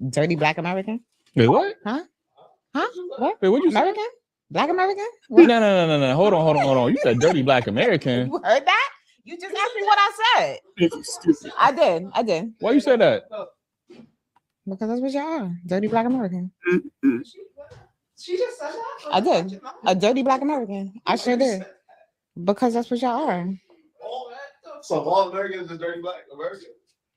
Dirty black American? Wait, what? Huh? Huh? What? Wait, what you American? say? Black American? What? No. Hold on. You said dirty black American. You heard that? You just asked me what I said. I did. Why you say that? Because that's what y'all are. Dirty black American. She just said that? I did. A dirty black American. I sure did. Because that's what y'all are. So all Americans are dirty black Americans?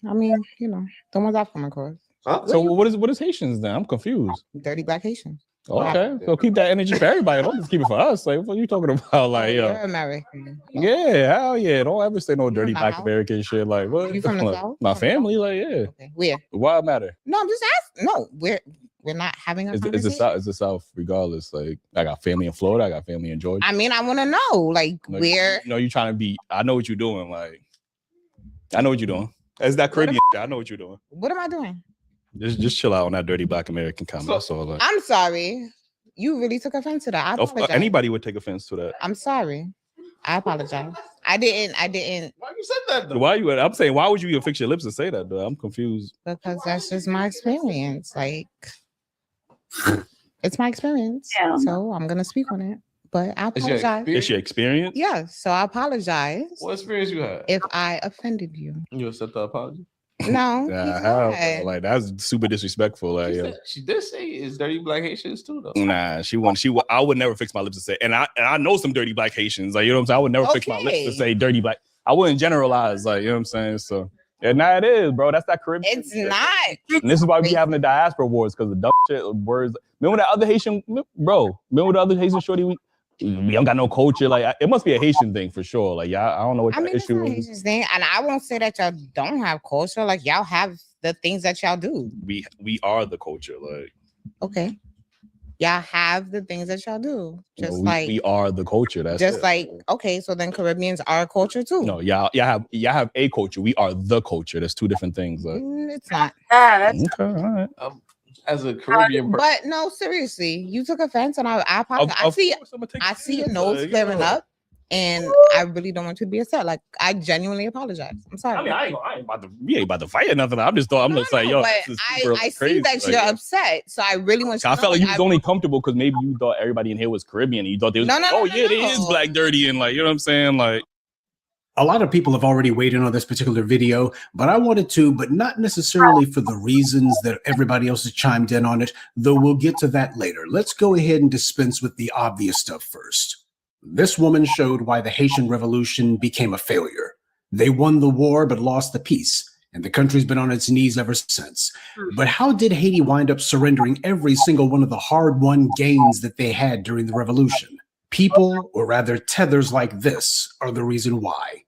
I mean, you know, the ones I've come across. Huh? So what is Haitians then? I'm confused. Dirty black Haitians. Okay, so keep that energy for everybody. Don't just keep it for us. Like, what are you talking about? Like, You're American. yeah, hell yeah. Don't ever say no dirty black American shit. Like, what? You from the South? My family, like, yeah. Okay. Where? Why it matter? No, I'm just asking. No, we're not having a conversation. It's the South, regardless. Like, I got family in Florida. I got family in Georgia. I mean, I want to know, like, where. You trying to be? I know what you're doing. Like, I know what you're doing. It's that Caribbean. I know what you're doing. What am I doing? Just chill out on that dirty black American comment. That's all. Like, I'm sorry. You really took offense to that. I apologize. Anybody would take offense to that. I'm sorry. I apologize. I didn't. Why you said that though? I'm saying, why would you even fix your lips and say that though? I'm confused. Because that's just my experience. Like, it's my experience. Yeah. So I'm gonna speak on it. But I apologize. It's your experience? Yeah. So I apologize. What experience you had? If I offended you. You accept the apology? No. Like, that's super disrespectful. Like, she did say it's dirty black Haitians too, though. Nah, I would never fix my lips to say, and I know some dirty black Haitians. Like, you know what I'm saying? I would never fix my lips to say dirty black. I wouldn't generalize, like, you know what I'm saying? So, yeah, nah, it is, bro. That's that Caribbean. It's not. And this is why we having the diaspora wars, because the dumb shit words. Remember that other Haitian, bro? Remember the other Haitian shorty? We don't got no culture. Like, it must be a Haitian thing for sure. Like, y'all, I don't know what the issue is. Haitian thing, and I won't say that y'all don't have culture. Like, y'all have the things that y'all do. We are the culture. Like, okay, y'all have the things that y'all do. Just we are the culture. That's just it. like, okay, so then Caribbeans are a culture too. No, y'all have a culture. We are the culture. There's two different things. Like, it's not. Okay, all right. As a Caribbean person. But no, seriously, you took offense, and I apologize. I see your nose flaring up, and I really don't want you to be upset. Like, I genuinely apologize. I'm sorry. I mean, I ain't about to fight or nothing. I'm just like, yo, but I see that you're upset, so I really want you. I felt like you was only comfortable because maybe you thought everybody in here was Caribbean, and you thought they was it is black dirty, and like, you know what I'm saying, like. A lot of people have already weighed in on this particular video, but I wanted to, but not necessarily for the reasons that everybody else has chimed in on it, though we'll get to that later. Let's go ahead and dispense with the obvious stuff first. This woman showed why the Haitian Revolution became a failure. They won the war, but lost the peace, and the country's been on its knees ever since. But how did Haiti wind up surrendering every single one of the hard-won gains that they had during the revolution? People, or rather tethers like this, are the reason why.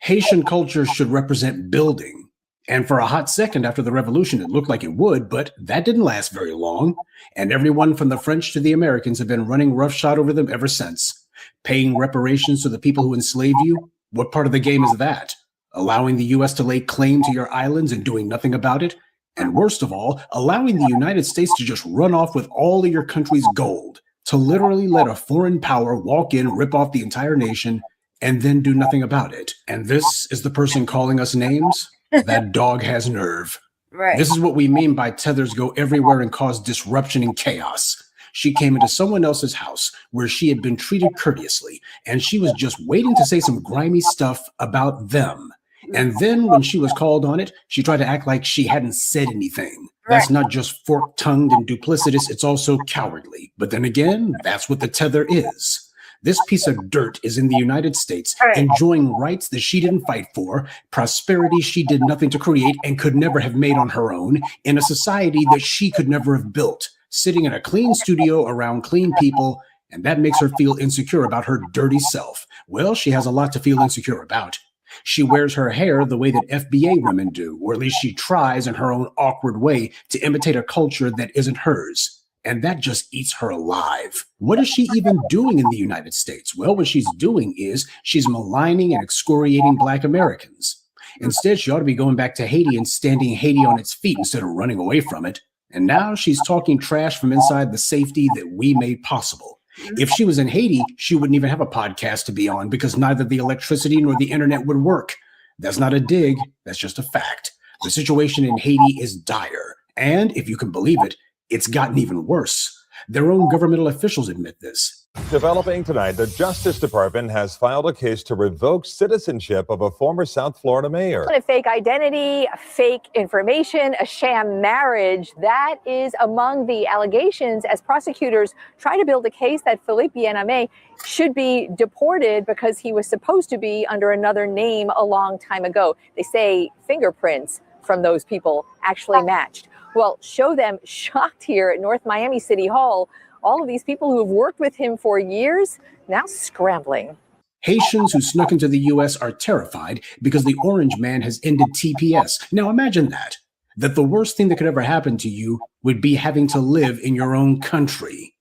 Haitian culture should represent building. And for a hot second after the revolution, it looked like it would, but that didn't last very long. And everyone from the French to the Americans have been running roughshod over them ever since. Paying reparations to the people who enslaved you? What part of the game is that? Allowing the U.S. to lay claim to your islands and doing nothing about it? And worst of all, allowing the United States to just run off with all of your country's gold, to literally let a foreign power walk in, rip off the entire nation, and then do nothing about it. And this is the person calling us names? That dog has nerve. Right. This is what we mean by tethers go everywhere and cause disruption and chaos. She came into someone else's house where she had been treated courteously, and she was just waiting to say some grimy stuff about them. And then when she was called on it, she tried to act like she hadn't said anything. That's not just fork-tongued and duplicitous, it's also cowardly. But then again, that's what the tether is. This piece of dirt is in the United States, enjoying rights that she didn't fight for, prosperity she did nothing to create and could never have made on her own, in a society that she could never have built, sitting in a clean studio around clean people, and that makes her feel insecure about her dirty self. Well, she has a lot to feel insecure about. She wears her hair the way that FBA women do, or at least she tries in her own awkward way to imitate a culture that isn't hers. And that just eats her alive. What is she even doing in the United States? Well, what she's doing is she's maligning and excoriating Black Americans. Instead, she ought to be going back to Haiti and standing Haiti on its feet instead of running away from it. And now she's talking trash from inside the safety that we made possible. If she was in Haiti, she wouldn't even have a podcast to be on because neither the electricity nor the internet would work. That's not a dig, that's just a fact. The situation in Haiti is dire. And if you can believe it, it's gotten even worse. Their own governmental officials admit this. Developing tonight, the Justice Department has filed a case to revoke citizenship of a former South Florida mayor. A fake identity, a fake information, a sham marriage. That is among the allegations as prosecutors try to build a case that Philippe Bien-Aimé should be deported because he was supposed to be under another name a long time ago. They say fingerprints from those people actually matched. Well, show them shocked here at North Miami City Hall. All of these people who have worked with him for years now scrambling. Haitians who snuck into the U.S. are terrified because the Orange Man has ended TPS. Now imagine that the worst thing that could ever happen to you would be having to live in your own country.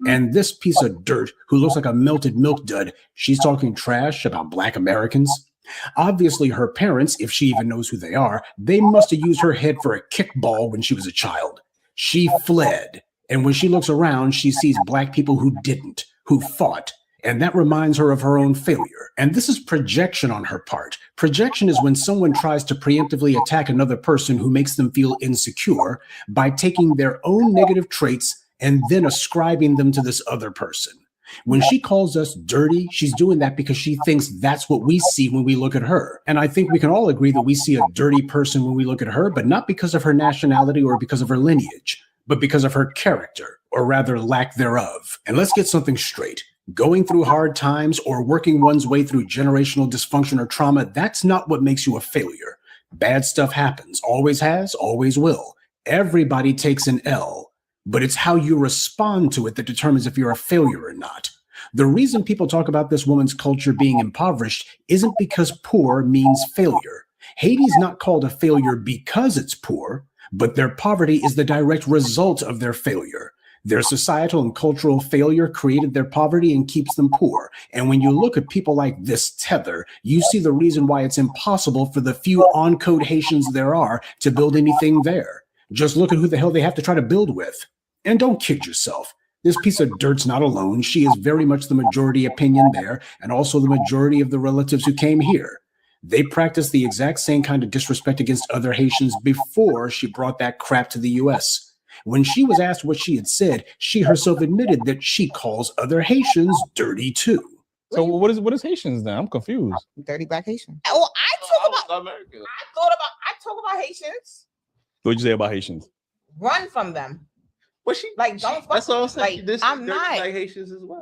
And this piece of dirt who looks like a melted milk dud, she's talking trash about Black Americans. Obviously, her parents, if she even knows who they are, they must have used her head for a kickball when she was a child. She fled. And when she looks around, she sees Black people who didn't, who fought. And that reminds her of her own failure. And this is projection on her part. Projection is when someone tries to preemptively attack another person who makes them feel insecure by taking their own negative traits and then ascribing them to this other person. When she calls us dirty, she's doing that because she thinks that's what we see when we look at her. And I think we can all agree that we see a dirty person when we look at her, but not because of her nationality or because of her lineage, but because of her character, or rather lack thereof. And let's get something straight. Going through hard times or working one's way through generational dysfunction or trauma, that's not what makes you a failure. Bad stuff happens, always has, always will. Everybody takes an L. But it's how you respond to it that determines if you're a failure or not. The reason people talk about this woman's culture being impoverished isn't because poor means failure. Haiti's not called a failure because it's poor, but their poverty is the direct result of their failure. Their societal and cultural failure created their poverty and keeps them poor. And when you look at people like this tether, you see the reason why it's impossible for the few on-code Haitians there are to build anything there. Just look at who the hell they have to try to build with. And don't kid yourself. This piece of dirt's not alone. She is very much the majority opinion there, and also the majority of the relatives who came here. They practiced the exact same kind of disrespect against other Haitians before she brought that crap to the U.S. When she was asked what she had said, she herself admitted that she calls other Haitians dirty too. So what is Haitians then? I'm confused. Dirty Black Haitian. Oh, I talk about Haitians. What'd you say about Haitians? Run from them. Well, she like don't. That's all I'm saying. Like, This I'm is not. like Haitians as well.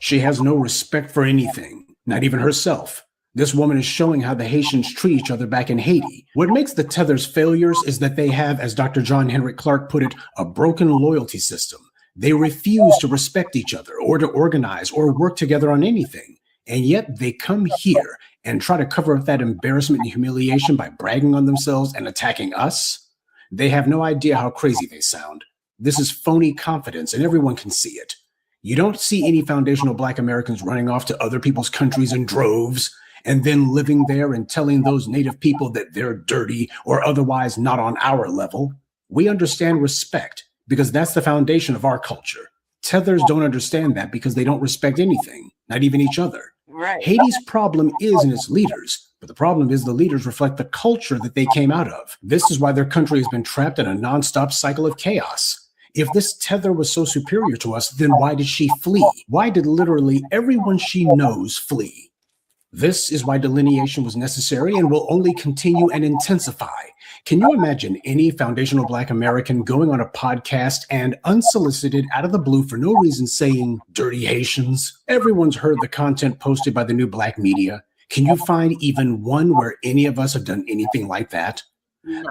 She has no respect for anything, not even herself. This woman is showing how the Haitians treat each other back in Haiti. What makes the Tethers failures is that they have, as Dr. John Henrik Clarke put it, a broken loyalty system. They refuse to respect each other or to organize or work together on anything. And yet they come here and try to cover up that embarrassment and humiliation by bragging on themselves and attacking us. They have no idea how crazy they sound. This is phony confidence, and everyone can see it. You don't see any foundational Black Americans running off to other people's countries in droves and then living there and telling those native people that they're dirty or otherwise not on our level. We understand respect because that's the foundation of our culture. Tethers don't understand that because they don't respect anything, not even each other. Right. Haiti's problem is in its leaders, but the problem is the leaders reflect the culture that they came out of. This is why their country has been trapped in a nonstop cycle of chaos. If this tether was so superior to us, then why did she flee? Why did literally everyone she knows flee? This is why delineation was necessary and will only continue and intensify. Can you imagine any foundational Black American going on a podcast and unsolicited out of the blue for no reason saying dirty Haitians? Everyone's heard the content posted by the new Black media. Can you find even one where any of us have done anything like that?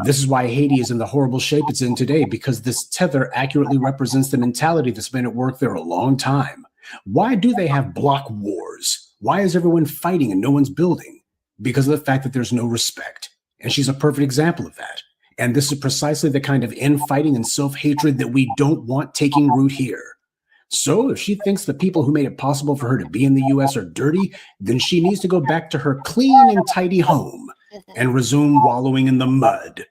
This is why Haiti is in the horrible shape it's in today, because this tether accurately represents the mentality that's been at work there a long time. Why do they have block wars? Why is everyone fighting and no one's building? Because of the fact that there's no respect. And she's a perfect example of that. And this is precisely the kind of infighting and self-hatred that we don't want taking root here. So if she thinks the people who made it possible for her to be in the US are dirty, then she needs to go back to her clean and tidy home and resume wallowing in the mud.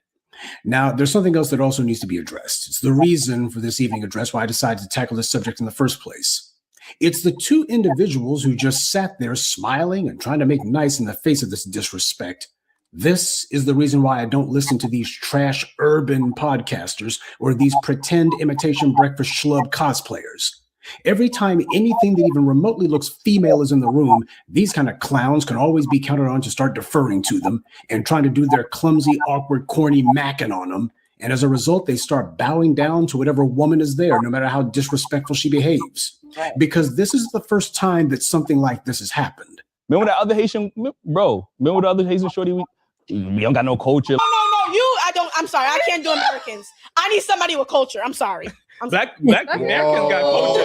Now, there's something else that also needs to be addressed. It's the reason for this evening address why I decided to tackle this subject in the first place. It's the two individuals who just sat there smiling and trying to make nice in the face of this disrespect. This is the reason why I don't listen to these trash urban podcasters or these pretend imitation breakfast schlub cosplayers. Every time anything that even remotely looks female is in the room, these kind of clowns can always be counted on to start deferring to them and trying to do their clumsy, awkward, corny macking on them. And as a result, they start bowing down to whatever woman is there, no matter how disrespectful she behaves. Because this is the first time that something like this has happened. Remember that other Haitian, bro? Remember the other Haitian shorty? We don't got no culture. I'm sorry. I can't do Americans. I need somebody with culture. I'm sorry. Black Americans got culture.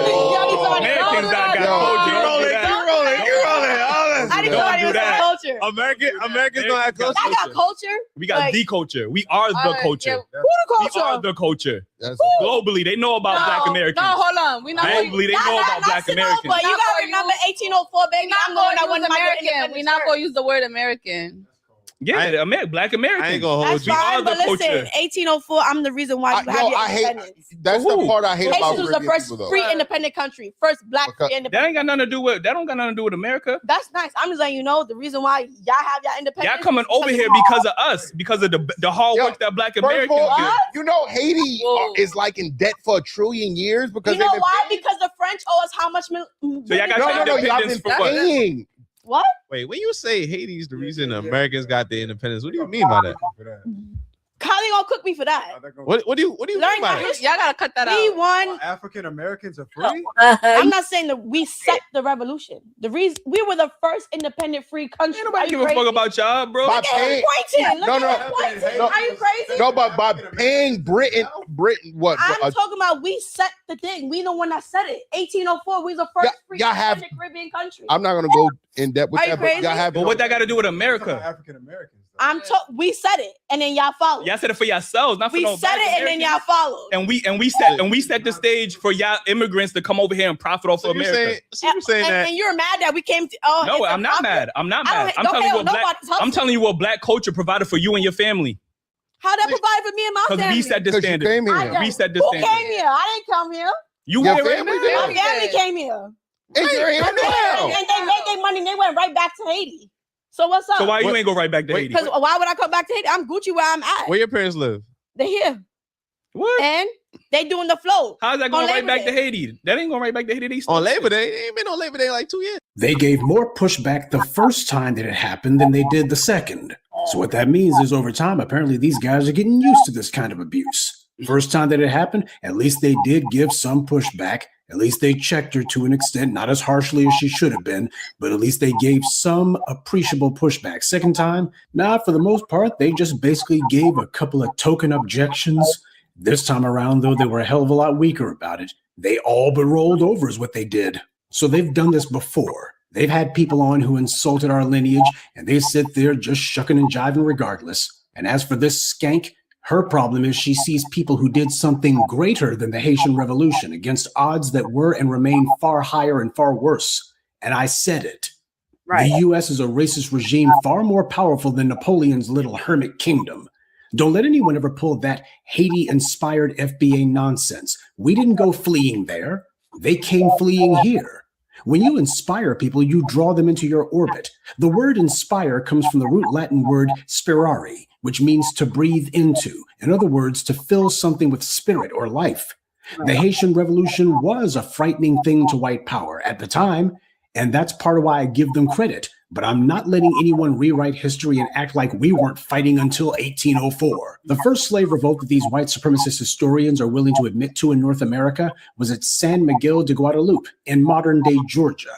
Americans got culture. You're rolling. I need somebody with culture. Americans don't have culture. I got culture. We got the culture. We are the culture. Who the culture? We are the culture. Globally, they know about Black Americans. No, hold on. We not globally, they know about Black Americans. But you gotta remember 1804, baby. I'm the one that won American. We're not gonna use the word American. Yeah, Black Americans. I ain't gonna hold you. We Fine, are the culture. 1804. I'm the reason why you have your independence. That's the part I hate about Haitians was the first free independent country. First Black free independent. That ain't got nothing to do with. That don't got nothing to do with America. That's nice. I'm just letting you know the reason why y'all have your independence. Y'all coming over here because of us, because of the hard work that Black Americans do. You know Haiti is like in debt for 1 trillion years because you know why? Because the French owe us how much? So y'all got your independence for what? What? Wait, when you say Haiti's the reason Americans got their independence, what do you mean by that? How they gonna cook me for that? What do you mean by that? Y'all gotta cut that out. We won. African Americans are free? I'm not saying that we set the revolution. The reason we were the first independent free country. Nobody give a fuck about y'all, bro. Look at him pointing. No. Are you crazy? No, but by paying Britain, what? I'm talking about we set the thing. We the one that set it. 1804. We was the first free independent Caribbean country. I'm not gonna go in depth with Are you that, but crazy? y'all have. But what that got to do with America? African Americans. We said it, and then y'all followed. Y'all said it for yourselves, not for we no said Black it, and then y'all followed. And we set the stage for y'all immigrants to come over here and profit off of America. And you're mad that we came to. Oh, no, I'm not mad. I'm not mad. I'm telling you what Black culture provided for you and your family. How that provide for me and my family? Because we set the standard. We set the standard. Who came here? I didn't come here. You here right now. My family came here. And you're here now. And they made their money. And they went right back to Haiti. So what's up? So why you ain't go right back to Haiti? Because why would I come back to Haiti? I'm Gucci where I'm at. Where your parents live? They're here. What? And they doing the flow. How's that going right back to Haiti? That ain't going right back to Haiti. On Labor Day. They ain't been on Labor Day like 2 years. They gave more pushback the first time that it happened than they did the second. So what that means is over time, apparently these guys are getting used to this kind of abuse. First time that it happened, at least they did give some pushback. At least they checked her to an extent, not as harshly as she should have been, but at least they gave some appreciable pushback. Second time, for the most part, they just basically gave a couple of token objections. This time around, though, they were a hell of a lot weaker about it. They all but rolled over is what they did. So they've done this before. They've had people on who insulted our lineage, and they sit there just shucking and jiving regardless. And as for this skank, her problem is she sees people who did something greater than the Haitian Revolution against odds that were and remain far higher and far worse. And I said it. Right. The U.S. is a racist regime far more powerful than Napoleon's little hermit kingdom. Don't let anyone ever pull that Haiti-inspired FBA nonsense. We didn't go fleeing there. They came fleeing here. When you inspire people, you draw them into your orbit. The word inspire comes from the root Latin word spirare, which means to breathe into. In other words, to fill something with spirit or life. The Haitian Revolution was a frightening thing to white power at the time, and that's part of why I give them credit. But I'm not letting anyone rewrite history and act like we weren't fighting until 1804. The first slave revolt that these white supremacist historians are willing to admit to in North America was at San Miguel de Guadalupe in modern-day Georgia.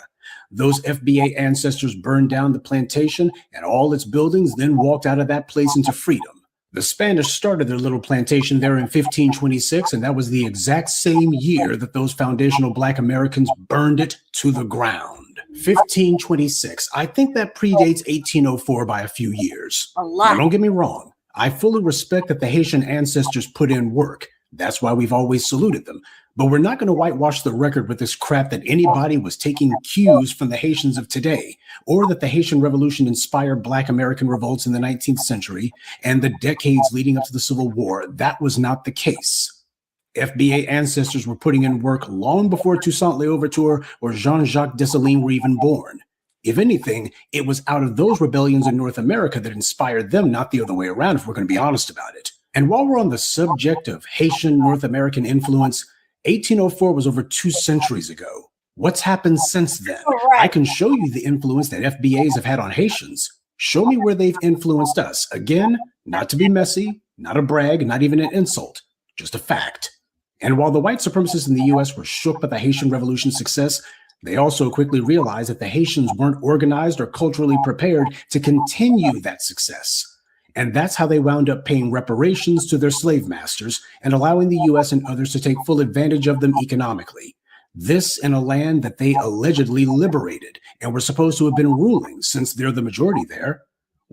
Those FBA ancestors burned down the plantation and all its buildings, then walked out of that place into freedom. The Spanish started their little plantation there in 1526, and that was the exact same year that those foundational Black Americans burned it to the ground. 1526. I think that predates 1804 by a few years. A lot. Now, don't get me wrong. I fully respect that the Haitian ancestors put in work. That's why we've always saluted them. But we're not going to whitewash the record with this crap that anybody was taking cues from the Haitians of today, or that the Haitian Revolution inspired Black American revolts in the 19th century and the decades leading up to the Civil War. That was not the case. FBA ancestors were putting in work long before Toussaint Louverture or Jean-Jacques Dessalines were even born. If anything, it was out of those rebellions in North America that inspired them, not the other way around, if we're going to be honest about it. And while we're on the subject of Haitian North American influence, 1804 was over 2 centuries ago. What's happened since then? I can show you the influence that FBAs have had on Haitians. Show me where they've influenced us. Again, not to be messy, not a brag, not even an insult, just a fact. And while the white supremacists in the U.S. were shook by the Haitian Revolution's success, they also quickly realized that the Haitians weren't organized or culturally prepared to continue that success. And that's how they wound up paying reparations to their slave masters and allowing the U.S. and others to take full advantage of them economically. This in a land that they allegedly liberated and were supposed to have been ruling, since they're the majority there.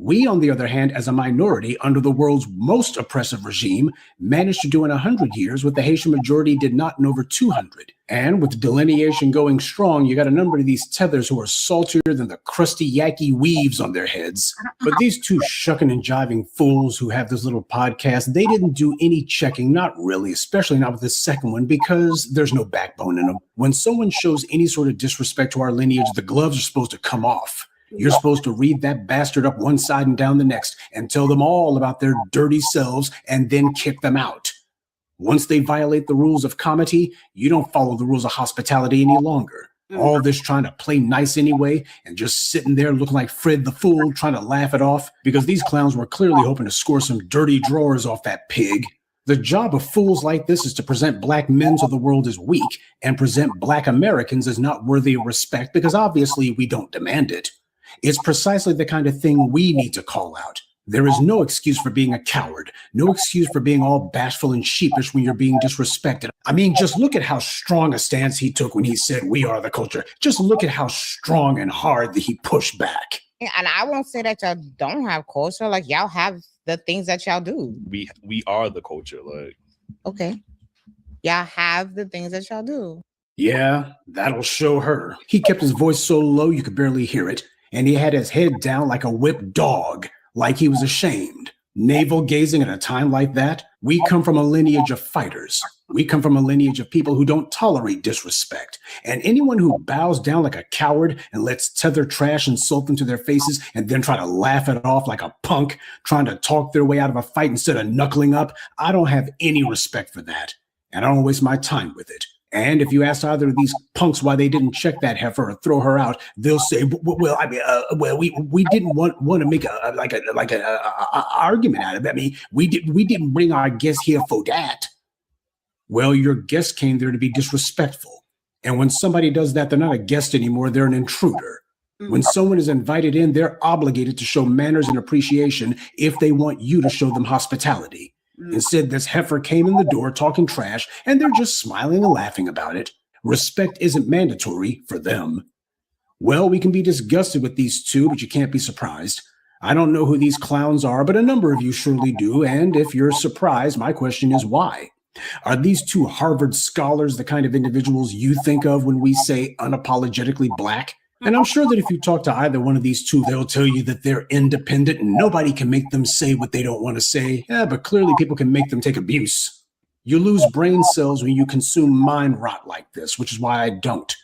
We, on the other hand, as a minority under the world's most oppressive regime, managed to do in 100 years what the Haitian majority did not in over 200. And with delineation going strong, you got a number of these tethers who are saltier than the crusty Yaki weaves on their heads. But these two shucking and jiving fools who have this little podcast, they didn't do any checking, not really, especially not with the second one, because there's no backbone in them. When someone shows any sort of disrespect to our lineage, the gloves are supposed to come off. You're supposed to read that bastard up one side and down the next and tell them all about their dirty selves and then kick them out. Once they violate the rules of comity, you don't follow the rules of hospitality any longer. All this trying to play nice anyway and just sitting there looking like Fred the Fool trying to laugh it off because these clowns were clearly hoping to score some dirty drawers off that pig. The job of fools like this is to present Black men to the world as weak and present Black Americans as not worthy of respect because obviously we don't demand it. It's precisely the kind of thing we need to call out. There is no excuse for being a coward, no excuse for being all bashful and sheepish when you're being disrespected. I mean, just look at how strong a stance he took when he said, "We are the culture." Just look at how strong and hard that he pushed back. And I won't say that y'all don't have culture. Like, y'all have the things that y'all do. We are the culture. Like, okay. Y'all have the things that y'all do. Yeah, that'll show her. He kept his voice so low you could barely hear it. And he had his head down like a whipped dog, like he was ashamed. Navel gazing at a time like that. We come from a lineage of fighters. We come from a lineage of people who don't tolerate disrespect. And anyone who bows down like a coward and lets tether trash insult them to their faces and then try to laugh it off like a punk, trying to talk their way out of a fight instead of knuckling up, I don't have any respect for that. And I don't waste my time with it. And if you ask either of these punks why they didn't check that heifer or throw her out, they'll say, "Well, I mean, we didn't want to make a argument out of it. I mean, we didn't bring our guests here for that." Well, your guest came there to be disrespectful, and when somebody does that, they're not a guest anymore; they're an intruder. When someone is invited in, they're obligated to show manners and appreciation if they want you to show them hospitality. Instead, this heifer came in the door talking trash, and they're just smiling and laughing about it. Respect isn't mandatory for them. Well, we can be disgusted with these two, but you can't be surprised. I don't know who these clowns are, but a number of you surely do, and if you're surprised, my question is why? Are these two Harvard scholars the kind of individuals you think of when we say unapologetically black? And I'm sure that if you talk to either one of these two, they'll tell you that they're independent and nobody can make them say what they don't want to say. Yeah, but clearly people can make them take abuse. You lose brain cells when you consume mind rot like this, which is why I don't.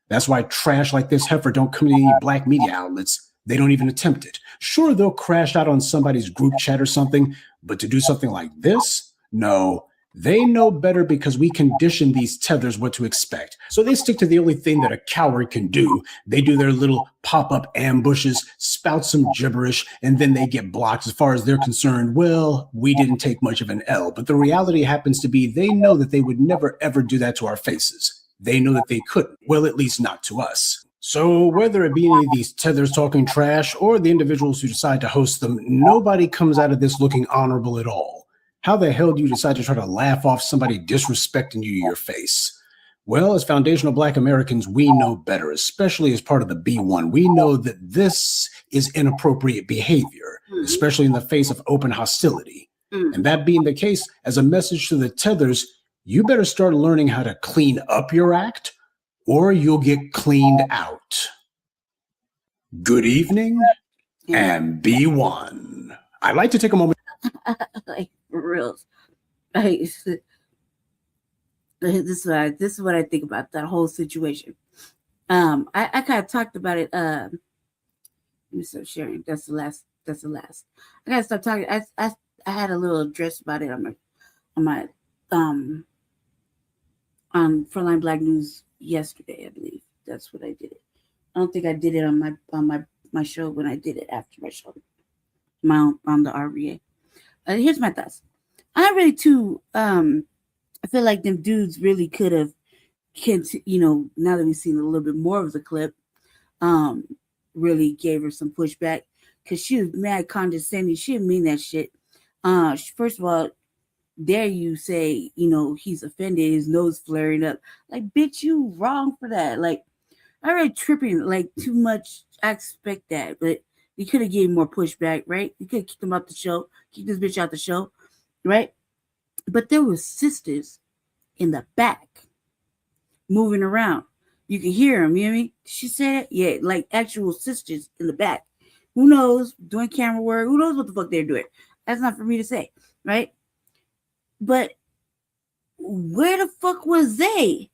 That's why trash like this heifer don't come to any black media outlets. They don't even attempt it. Sure, they'll crash out on somebody's group chat or something, but to do something like this? No. They know better because we condition these tethers what to expect. So they stick to the only thing that a coward can do. They do their little pop-up ambushes, spout some gibberish, and then they get blocked. As far as they're concerned, well, we didn't take much of an L. But the reality happens to be they know that they would never, ever do that to our faces. They know that they couldn't. Well, at least not to us. So whether it be any of these tethers talking trash or the individuals who decide to host them, nobody comes out of this looking honorable at all. How the hell do you decide to try to laugh off somebody disrespecting you to your face? Well, as foundational Black Americans, we know better, especially as part of the B1. We know that this is inappropriate behavior, especially in the face of open hostility. And that being the case, as a message to the tethers, you better start learning how to clean up your act or you'll get cleaned out. Good evening and B1. I'd like to take a moment. Like for real. This is what I think about that whole situation. I kind of talked about it. Let me stop sharing. That's the last. I gotta stop talking. I had a little address about it on my on Front Line Blacc News yesterday, I believe. That's what I did it. I don't think I did it on my show when I did it after my show. On the RVA. Here's my thoughts. I really too. I feel like them dudes really could have, now that we've seen a little bit more of the clip, really gave her some pushback because she was mad condescending. She didn't mean that shit. First of all, dare you say, he's offended, his nose flaring up. Like, bitch, you wrong for that. Like, I already tripping like too much. I expect that, but you could have gave more pushback, right? You could have kicked him out the show, kicked this bitch out the show, right? But there were sisters in the back moving around. You can hear them, you know what I mean? She said, yeah, like actual sisters in the back. Who knows? Doing camera work. Who knows what the fuck they're doing? That's not for me to say, right? But where the fuck was they?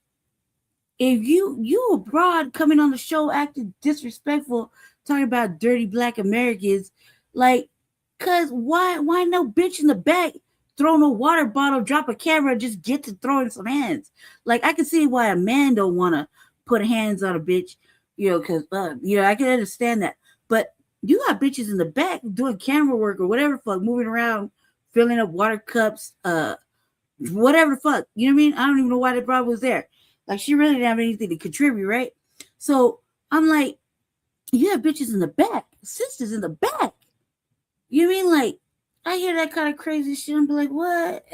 If you abroad coming on the show acting disrespectful, talking about dirty Black Americans, like, cause why no bitch in the back throw no water bottle, drop a camera, just get to throwing some hands? Like, I can see why a man don't want to put hands on a bitch, cause I can understand that. But you got bitches in the back doing camera work or whatever fuck, moving around, filling up water cups, whatever fuck. You know what I mean? I don't even know why that broad was there. Like, she really didn't have anything to contribute, right? So I'm like, you have bitches in the back, sisters in the back. You know what I mean? Like, I hear that kind of crazy shit and be like, what?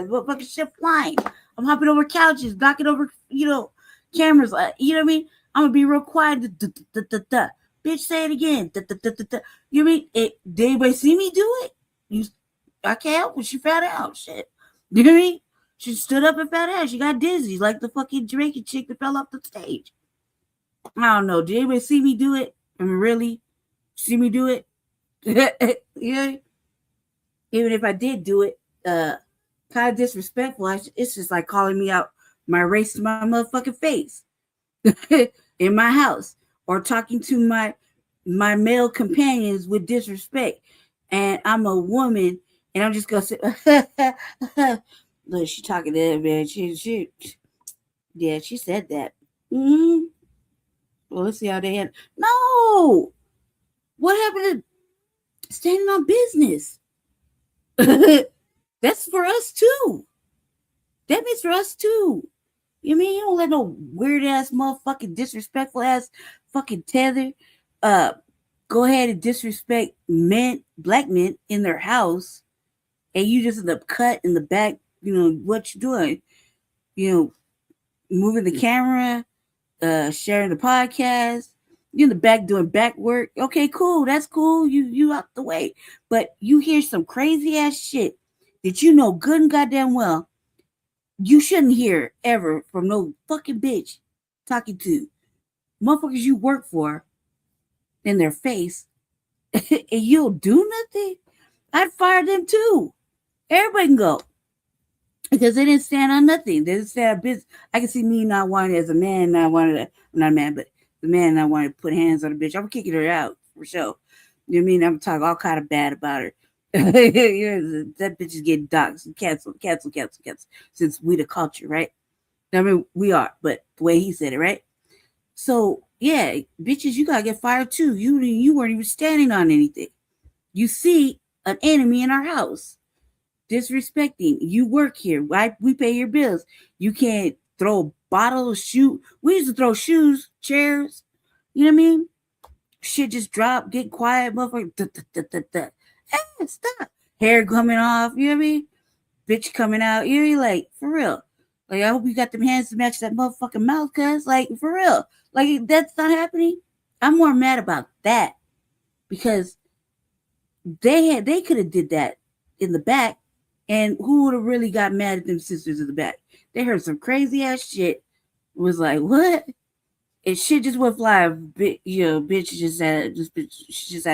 What fucking shit flying? I'm hopping over couches, knocking over, cameras. You know what I mean? I'm going to be real quiet. Bitch, say it again. You know what I mean? Did anybody see me do it? I can't help it. She found out. Shit. You know what I mean? She stood up and found out. She got dizzy like the fucking Jamaican chick that fell off the stage. I don't know. Did anybody see me do it? I mean, really? See me do it? Yeah. Even if I did do it, kind of disrespectful. It's just like calling me out my race to my motherfucking face in my house, or talking to my male companions with disrespect. And I'm a woman, and I'm just gonna say, look, she talking to that man. She said that. Mm-hmm. Well, let's see how they had. No, what happened to standing on business? That's for us too. That means for us too. You mean you don't let no weird ass motherfucking disrespectful ass fucking tether go ahead and disrespect men, black men in their house, and you just end up cut in the back. You know what you doing? You know, moving the camera, sharing the podcast. You're in the back doing back work. Okay, cool. That's cool. You out the way. But you hear some crazy ass shit that you know good and goddamn well you shouldn't hear ever from no fucking bitch talking to motherfuckers you work for in their face, and you'll do nothing. I'd fire them too. Everybody can go. Because they didn't stand on nothing. They didn't stand on business. I can see me not wanting as a man, not a man, but the man not wanting to put hands on a bitch. I'm kicking her out for sure. You know what I mean? I'm talking all kind of bad about her. That bitch is getting doxxed and canceled. Since we the culture, right? I mean, we are, but the way he said it, right? So yeah, bitches, you gotta get fired too. You weren't even standing on anything. You see an enemy in our house. Disrespecting. You work here, right? We pay your bills. You can't throw bottles, shoot. We used to throw shoes, chairs. You know what I mean? Shit just drop, get quiet, motherfucker. Hey, stop. Hair coming off, you know what I mean? Bitch coming out. You're like, for real. Like, I hope you got them hands to match that motherfucking mouth, cuz. Like, for real. Like, that's not happening. I'm more mad about that. Because they could have did that in the back. And who would have really got mad at them sisters in the back? They heard some crazy ass shit. Was like, what? And shit just went fly. You know, bitch she just had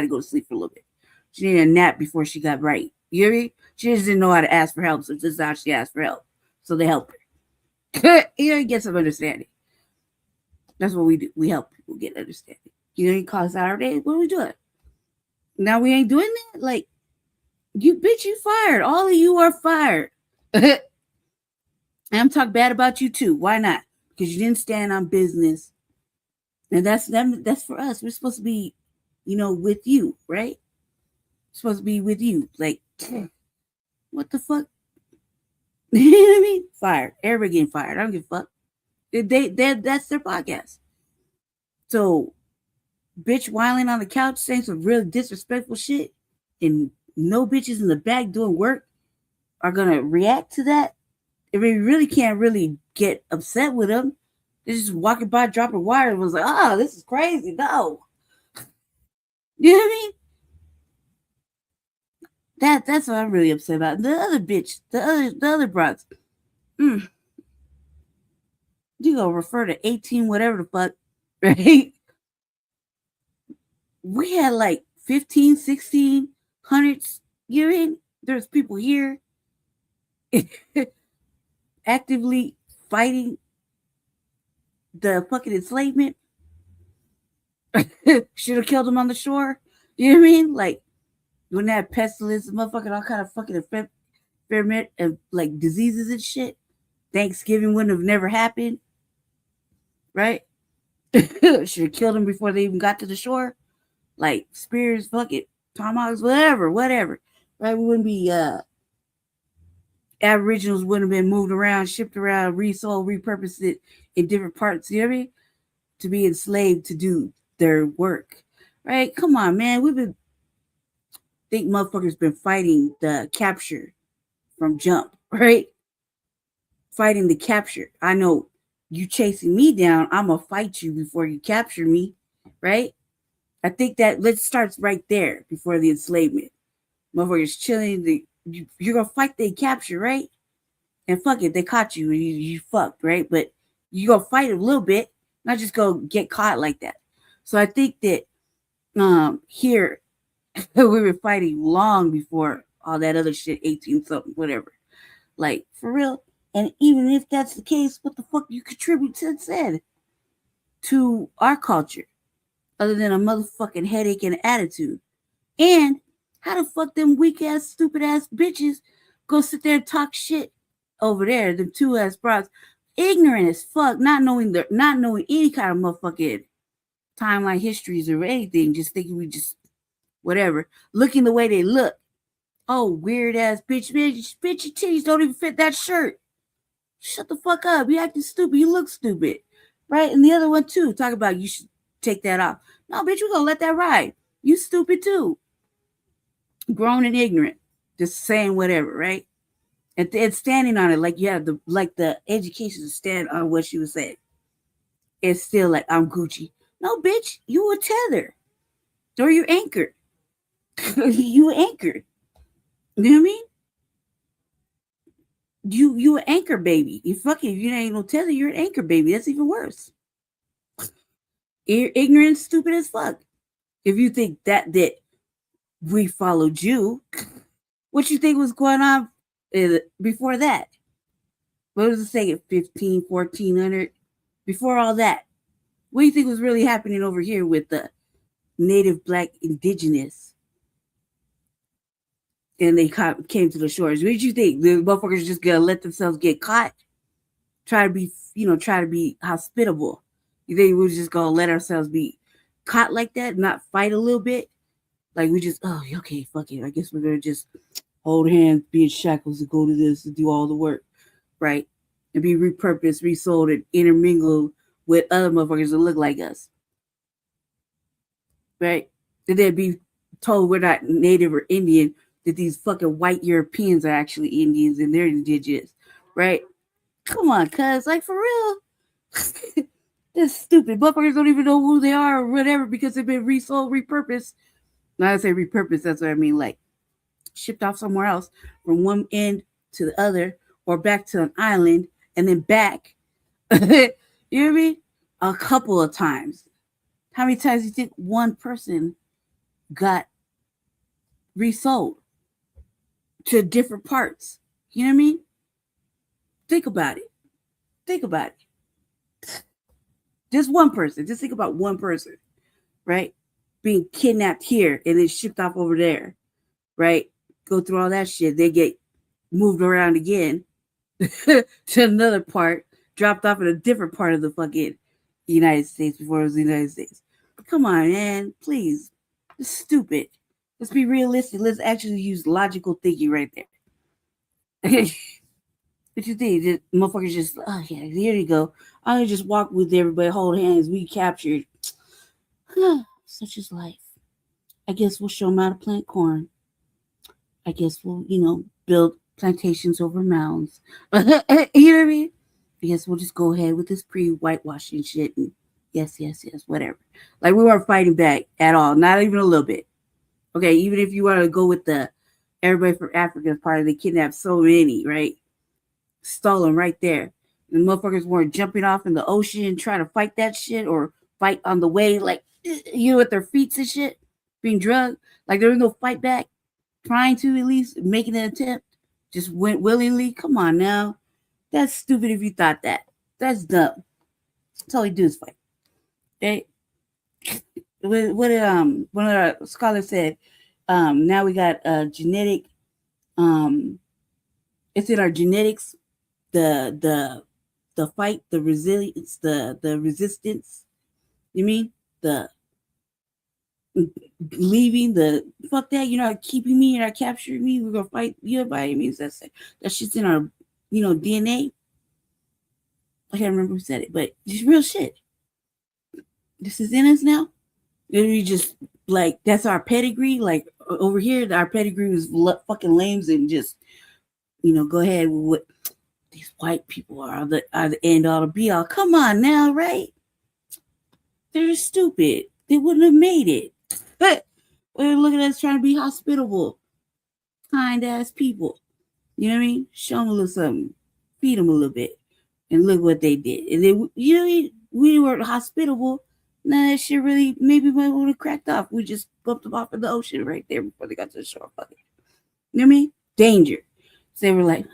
to go to sleep for a little bit. She needed a nap before she got right. You hear me? She just didn't know how to ask for help, so this is how she asked for help. So they help her. You know, get some understanding. That's what we do. We help people get understanding. You know, you call us out our day. What are we doing? Now we ain't doing that? Like, you fired. All of you are fired. And I'm talking bad about you too. Why not? Because you didn't stand on business. And that's for us. We're supposed to be, you know, with you, right? We're supposed to be with you. Like, what the fuck? You know what I mean? Fired. Everybody getting fired. I don't give a fuck. That's their podcast. So, bitch whining on the couch saying some real disrespectful shit, and no bitches in the back doing work are gonna react to that. I mean, we really can't really get upset with them. They're just walking by, dropping wires. Was like, oh, this is crazy. No, you know what I mean? That's what I'm really upset about. The other bitch, the other broads. You gonna refer to 18, whatever the fuck, right? We had like 15, 16, hundreds. You know what I mean? There's people here actively fighting the fucking enslavement. Should have killed them on the shore. You know what I mean? Like, when they had pestilence and motherfucking all kind of fucking experiment and like diseases and shit. Thanksgiving wouldn't have never happened. Right? Should have killed them before they even got to the shore. Like, spears, fuck it, tomahawks, whatever. Right? We wouldn't be Aboriginals wouldn't have been moved around, shipped around, resold, repurposed it in different parts, you know what I mean? To be enslaved to do their work. Right? Come on, man. Think motherfuckers been fighting the capture from jump, right? Fighting the capture. I know you chasing me down, I'm gonna fight you before you capture me, right? I think that let's start right there before the enslavement. Motherfuckers chilling, you're gonna fight the capture, right? And fuck it, they caught you and you fucked, right? But you gonna fight a little bit, not just go get caught like that. So I think that here we were fighting long before all that other shit, 18 something, whatever. Like, for real. And even if that's the case, what the fuck you contribute to our culture? Other than a motherfucking headache and attitude. And how the fuck them weak ass, stupid ass bitches go sit there and talk shit over there, them two ass broads, ignorant as fuck, not knowing any kind of motherfucking timeline histories or anything, just thinking we just whatever, looking the way they look. Oh, weird ass bitch, your titties don't even fit that shirt. Shut the fuck up. You acting stupid. You look stupid. Right? And the other one too, talk about you should take that off. No, bitch, we're gonna let that ride. You stupid too. Grown and ignorant. just saying whatever, right? And standing on it like you have the education to stand on what she was saying. It's still like, I'm Gucci. No, bitch, you were tethered. Or you anchored. You were anchored. You know what I mean? You an anchor baby. You fucking, if you ain't no tether, you're an anchor baby. That's even worse. You're ignorant, stupid as fuck. If you think that we followed you, what you think was going on before that? What was it saying? 15, 1400? Before all that, what do you think was really happening over here with the native black indigenous? And they came to the shores. What did you think? The motherfuckers just gonna let themselves get caught? Try to be hospitable. You think we're just gonna let ourselves be caught like that, not fight a little bit? Like we just, oh, okay, fuck it. I guess we're gonna just hold hands, be in shackles, and go to this and do all the work, right? And be repurposed, resold, and intermingled with other motherfuckers that look like us, right? And then be told we're not native or Indian, that these fucking white Europeans are actually Indians and they're indigenous, right? Come on, cuz, like, for real. That's stupid. Motherfuckers don't even know who they are or whatever because they've been resold, repurposed. When I say repurposed, that's what I mean, like shipped off somewhere else from one end to the other or back to an island and then back. You know what I mean? A couple of times. How many times do you think one person got resold to different parts? You know what I mean? Think about it. Think about it. Just one person. Just think about one person, right? Being kidnapped here and then shipped off over there, right? Go through all that shit. They get moved around again to another part, dropped off in a different part of the fucking United States before it was the United States. But come on, man. Please. It's stupid. Let's be realistic. Let's actually use logical thinking right there. What you think? The motherfuckers just, oh yeah, here you go. I'll just walk with everybody, hold hands, we captured. Such is life. I guess we'll show them how to plant corn. I guess we'll, build plantations over mounds. You know what I mean? I guess we'll just go ahead with this pre-whitewashing shit. And yes, whatever. Like, we weren't fighting back at all. Not even a little bit. Okay, even if you want to go with the everybody from Africa part, they kidnapped so many, right? Stolen right there. And motherfuckers weren't jumping off in the ocean trying to fight that shit or fight on the way, like, with their feet and shit, being drugged. Like, there was no fight back, trying to at least, making an attempt. Just went willingly. Come on now. That's stupid if you thought that. That's dumb. That's all we do is fight. Okay? What one of our scholars said, now we got genetic, it's in our genetics, the fight, the resilience, the resistance. You mean the leaving the fuck that, you're not keeping me, you're not capturing me, we're gonna fight you by any means. That shit's in our DNA. I can't remember who said it, but it's real shit. This is in us now. And we just, like, that's our pedigree. Like, over here, our pedigree was fucking lames and just, go ahead with what these white people are the end all to be all. Come on now, right? They're stupid. They wouldn't have made it. But we're looking at us trying to be hospitable, kind ass people. You know what I mean? Show them a little something, feed them a little bit, and look what they did. And then, we weren't hospitable. Nah, that shit really maybe would have cracked off. We just bumped them off in the ocean right there before they got to the shore. Fuck it. You know what I mean? Danger. So they were like,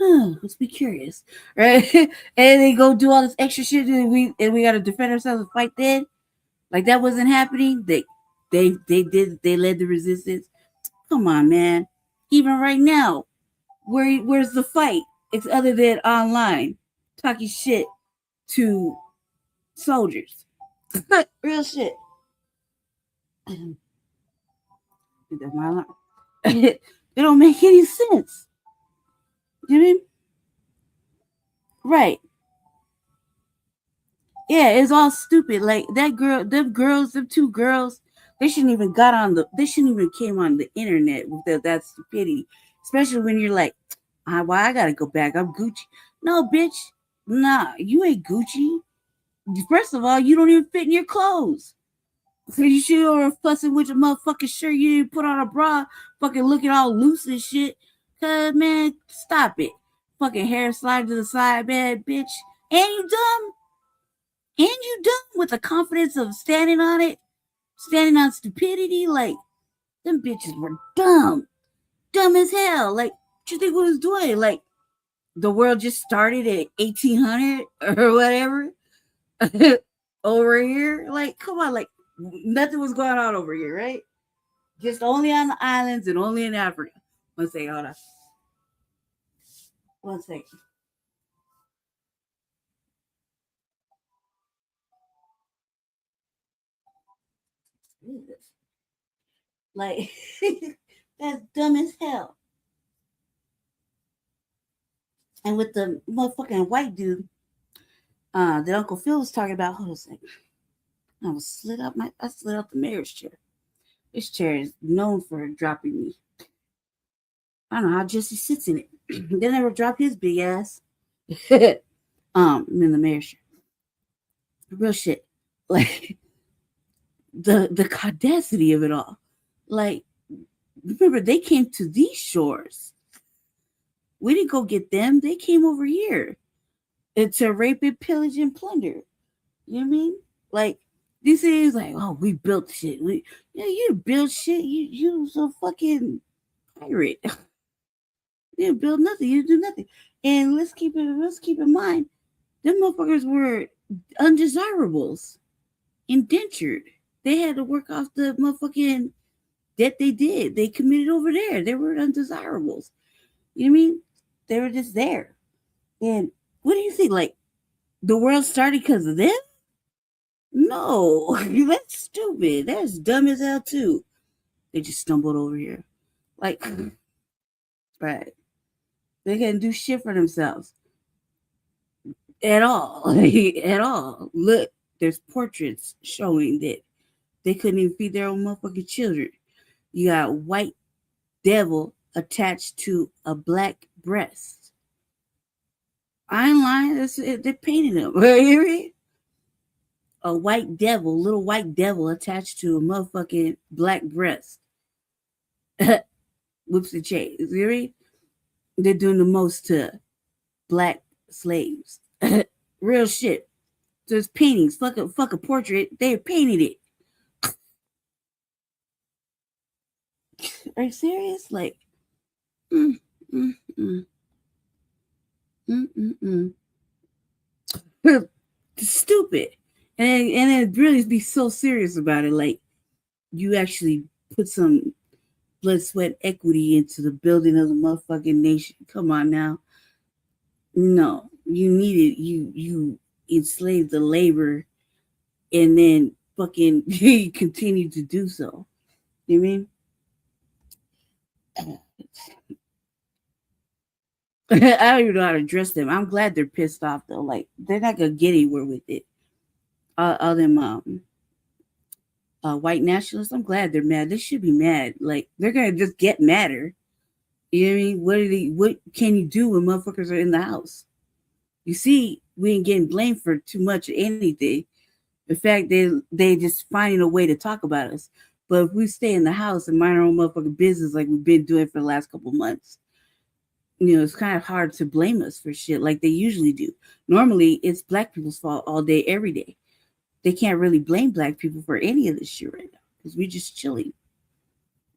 let's be curious. Right? And they go do all this extra shit and we gotta defend ourselves and fight then. Like, that wasn't happening. They led the resistance. Come on, man. Even right now, where's the fight? It's other than online talking shit to soldiers. Real shit. That's my alarm. It don't make any sense. You know what I mean? Right. Yeah, it's all stupid. Like, that girl, them two girls, they shouldn't even came on the internet with that stupidity especially when you're like, why I gotta go back? I'm Gucci. No, bitch. Nah, you ain't Gucci. First of all, you don't even fit in your clothes. So you sure fussing with your motherfucking shirt you didn't put on a bra, fucking looking all loose and shit. Cause man, stop it. Fucking hair slide to the side, man, bitch. And you dumb. And you dumb with the confidence of standing on it, standing on stupidity. Like, them bitches were dumb. Dumb as hell. Like, what you think we was doing? Like, the world just started at 1800 or whatever over here. Like, come on, like nothing was going on over here, right? Just only on the islands and only in Africa. One second, hold on. One second. Like, that's dumb as hell. And with the motherfucking white dude that Uncle Phil was talking about, hold on a second. I slid out the mayor's chair. This chair is known for dropping me. I don't know how Jesse sits in it. They never drop his big ass. In the mayor's chair. Real shit. Like the audacity of it all. Like, remember, they came to these shores. We didn't go get them. They came over here to rape and pillage and plunder. You know what I mean? Like, these things like, oh, we built shit. You build shit. You was a fucking pirate. You didn't build nothing. You didn't do nothing. And let's keep in mind, them motherfuckers were undesirables, indentured. They had to work off the motherfucking debt they did. They committed over there. They were undesirables. You know what I mean? They were just there. And what do you think? Like, the world started because of them? No, that's stupid. That's dumb as hell too. They just stumbled over here. Like, right. They can't do shit for themselves. At all. At all. Look, there's portraits showing that they couldn't even feed their own motherfucking children. You got a white devil attached to a black breast. I ain't lying. They're painting them. You read? A white devil, little white devil attached to a motherfucking black breast. Whoops and chains. You read? They're doing the most to black slaves. Real shit. There's paintings. Fuck a portrait. They painted it. Are you serious? Like, stupid. And it really be so serious about it. Like, you actually put some blood, sweat, equity into the building of the motherfucking nation. Come on now. No, you needed you enslaved the labor and then fucking continue to do so. You know what I mean? I don't even know how to address them. I'm glad they're pissed off though. Like, they're not gonna get anywhere with it. All them white nationalists, I'm glad they're mad. They should be mad. Like, they're gonna just get madder. You know what I mean? What can you do when motherfuckers are in the house? You see, we ain't getting blamed for too much of anything. In fact, they just finding a way to talk about us. But if we stay in the house and mind our own motherfucking business like we've been doing for the last couple of months, you know, it's kind of hard to blame us for shit like they usually do. Normally, it's black people's fault all day, every day. They can't really blame black people for any of this shit right now because we're just chilling.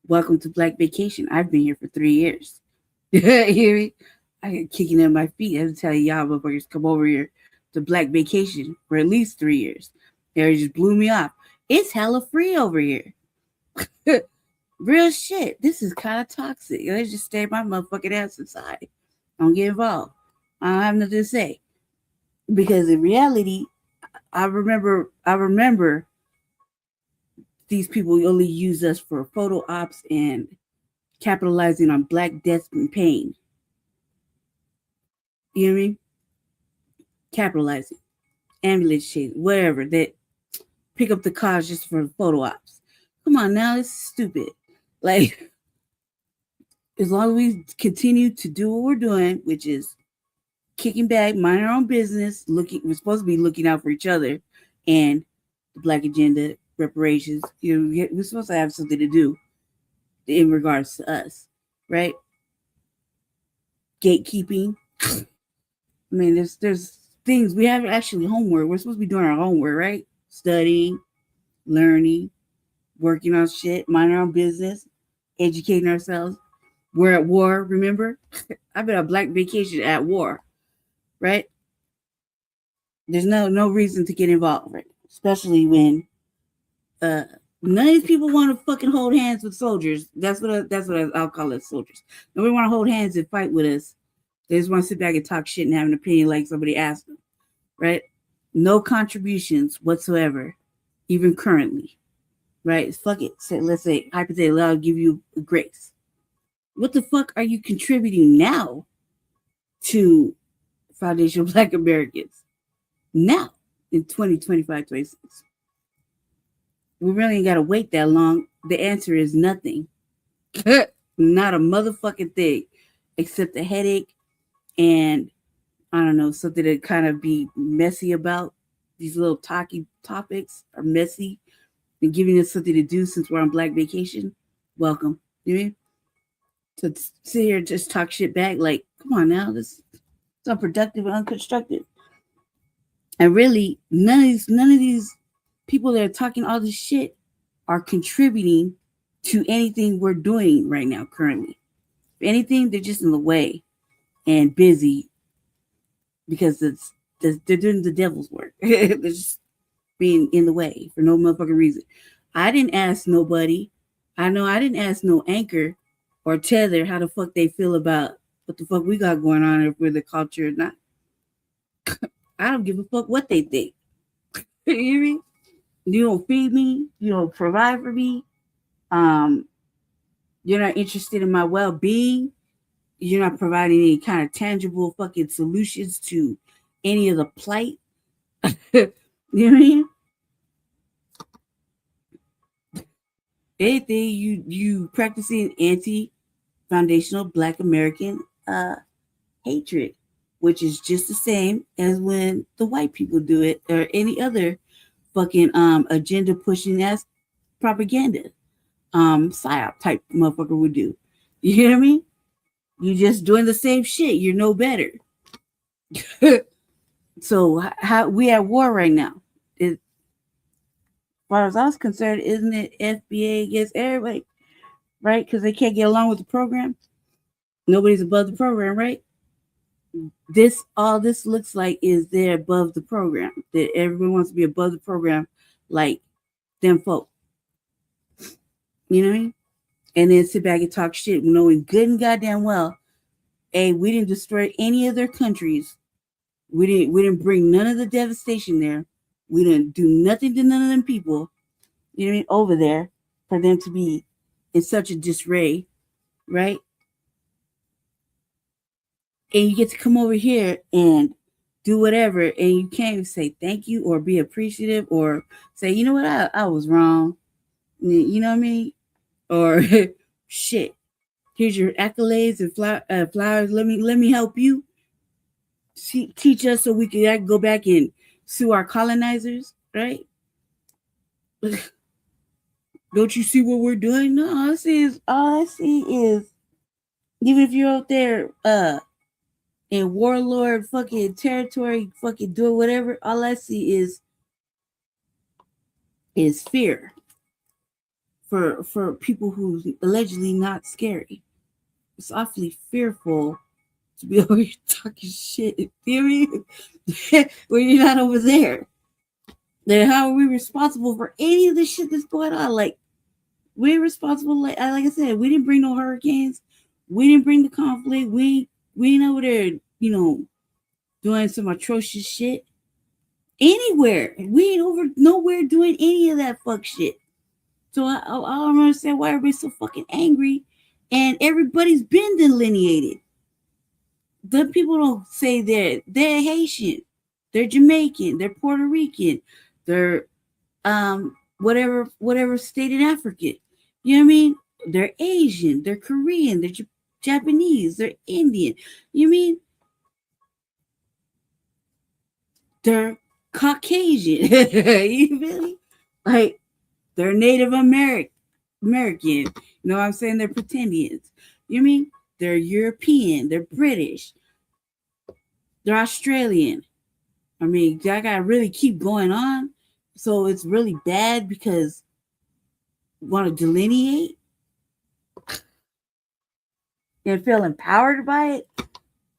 Welcome to Black Vacation. I've been here for 3 years. You hear me? I get kicking at my feet. I have to tell y'all motherfuckers come over here to Black Vacation for at least 3 years. They just blew me off. It's hella free over here. Real shit. This is kind of toxic. They just stay my motherfucking ass inside. Don't get involved. I don't have nothing to say. Because in reality, I remember these people only use us for photo ops and capitalizing on black death and pain. You know what I mean? Capitalizing. Ambulance shit, whatever. That pick up the cars just for photo ops. Come on now, it's stupid. Like, as long as we continue to do what we're doing, which is kicking back, mind our own business, we're supposed to be looking out for each other and the Black agenda, reparations. We're supposed to have something to do in regards to us, right? Gatekeeping. I mean, there's things we have actually homework. We're supposed to be doing our homework, right? Studying, learning, working on shit, minding our own business, educating ourselves. We're at war, remember? I've been on Black vacation at war, right? There's no reason to get involved, right? Especially when none of these people want to fucking hold hands with soldiers. That's what I'll call it, soldiers. Nobody want to hold hands and fight with us. They just want to sit back and talk shit and have an opinion like somebody asked them, right? No contributions whatsoever, even currently, right? Fuck it. So let's say, hypothetically, I'll give you a grace. What the fuck are you contributing now to Foundation of Black Americans? Now, in 2025, 26. We really ain't got to wait that long. The answer is nothing. Not a motherfucking thing, except a headache and, I don't know, something to kind of be messy about. These little topics are messy and giving us something to do since we're on Black vacation. Welcome. You know what I mean? To sit here and just talk shit back, like, come on now, this is unproductive and unconstructive. And really, none of these people that are talking all this shit are contributing to anything we're doing right now, currently. If anything, they're just in the way and busy because they're doing the devil's work. They're just being in the way for no motherfucking reason. I didn't ask nobody. I know I didn't ask no anchor or tether how the fuck they feel about what the fuck we got going on, if we're the culture or not. I don't give a fuck what they think. You hear me? You don't feed me. You don't provide for me. You're not interested in my well-being. You're not providing any kind of tangible fucking solutions to any of the plight. You know what I mean? Anything you practicing anti-foundational Black American hatred, which is just the same as when the white people do it or any other fucking agenda pushing ass propaganda psyop type motherfucker would do. You hear me? You just doing the same shit. You're no better. So how we at war right now? As far as I was concerned, isn't it FBA against everybody, right? Because they can't get along with the program. Nobody's above the program, right? All this looks like is they're above the program. That everyone wants to be above the program, like them folk. You know what I mean? And then sit back and talk shit, knowing good and goddamn well, hey, we didn't destroy any of their countries. We didn't bring none of the devastation there. We didn't do nothing to none of them people, you know what I mean, over there for them to be in such a disarray, right? And you get to come over here and do whatever, and you can't even say thank you or be appreciative or say, you know what, I was wrong. You know what I mean? Or shit, here's your accolades and flowers. Let me help you. Teach us so we can go back and sue our colonizers, right? Don't you see what we're doing? No, all I see is even if you're out there in warlord fucking territory, fucking doing whatever, all I see is fear for people who's allegedly not scary. It's awfully fearful to be over here talking shit in theory when you're not over there. Then how are we responsible for any of the shit that's going on? Like, we're responsible. Like I said, we didn't bring no hurricanes. We didn't bring the conflict. We ain't over there, you know, doing some atrocious shit anywhere. We ain't over nowhere doing any of that fuck shit. So I don't understand why everybody's so fucking angry, and everybody's been delineated. The people don't say they're Haitian, they're Jamaican, they're Puerto Rican, they're whatever state in Africa. You know what I mean? They're Asian, they're Korean, they're Japanese, they're Indian. You mean they're Caucasian? You feel me? Like they're Native American. You know what I'm saying? They're pretendians. You mean they're European, they're British, they're Australian. I mean, I gotta really keep going on. So it's really bad because want to delineate and feel empowered by it.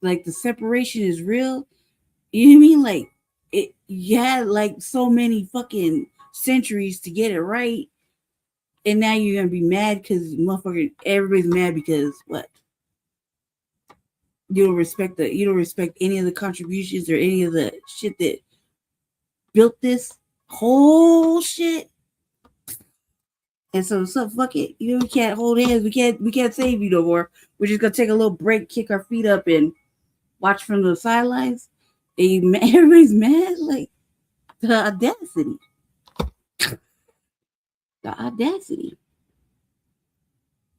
Like the separation is real. You know what I mean? Like it, you had like so many fucking centuries to get it right, and now you're gonna be mad because motherfucker, everybody's mad because what? You don't respect any of the contributions or any of the shit that built this whole shit. And so fuck it. You know, we can't hold hands. We can't save you no more. We're just gonna take a little break, kick our feet up, and watch from the sidelines. And everybody's mad. Like the audacity. The audacity.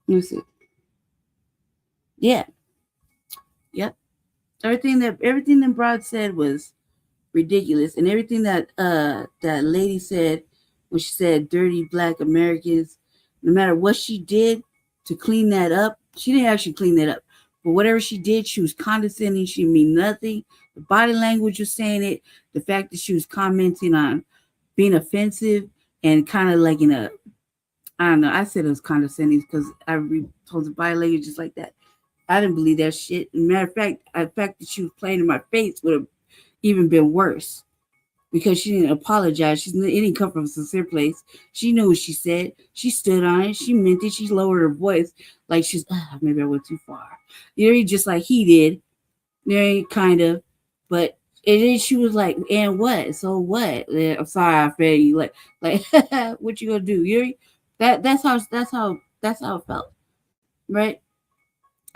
Let me see. Yeah. Yep. Everything that Broad said was ridiculous, and everything that that lady said when she said dirty black Americans, no matter what she did to clean that up, she didn't actually clean that up. But whatever she did, she was condescending. She mean nothing. The body language was saying it. The fact that she was commenting on being offensive and kind of like in a, I don't know. I said it was condescending because I told the body language just like that. I didn't believe that shit. Matter of fact, the fact that she was playing in my face would have even been worse because she didn't apologize. It didn't come from a sincere place. She knew what she said. She stood on it. She meant it. She lowered her voice like she's, maybe I went too far. You know, just like he did. You know, kind of. But and then she was like, and what? So what? I'm sorry, I fed you. Like, what you gonna do? You know? That's how it felt. Right?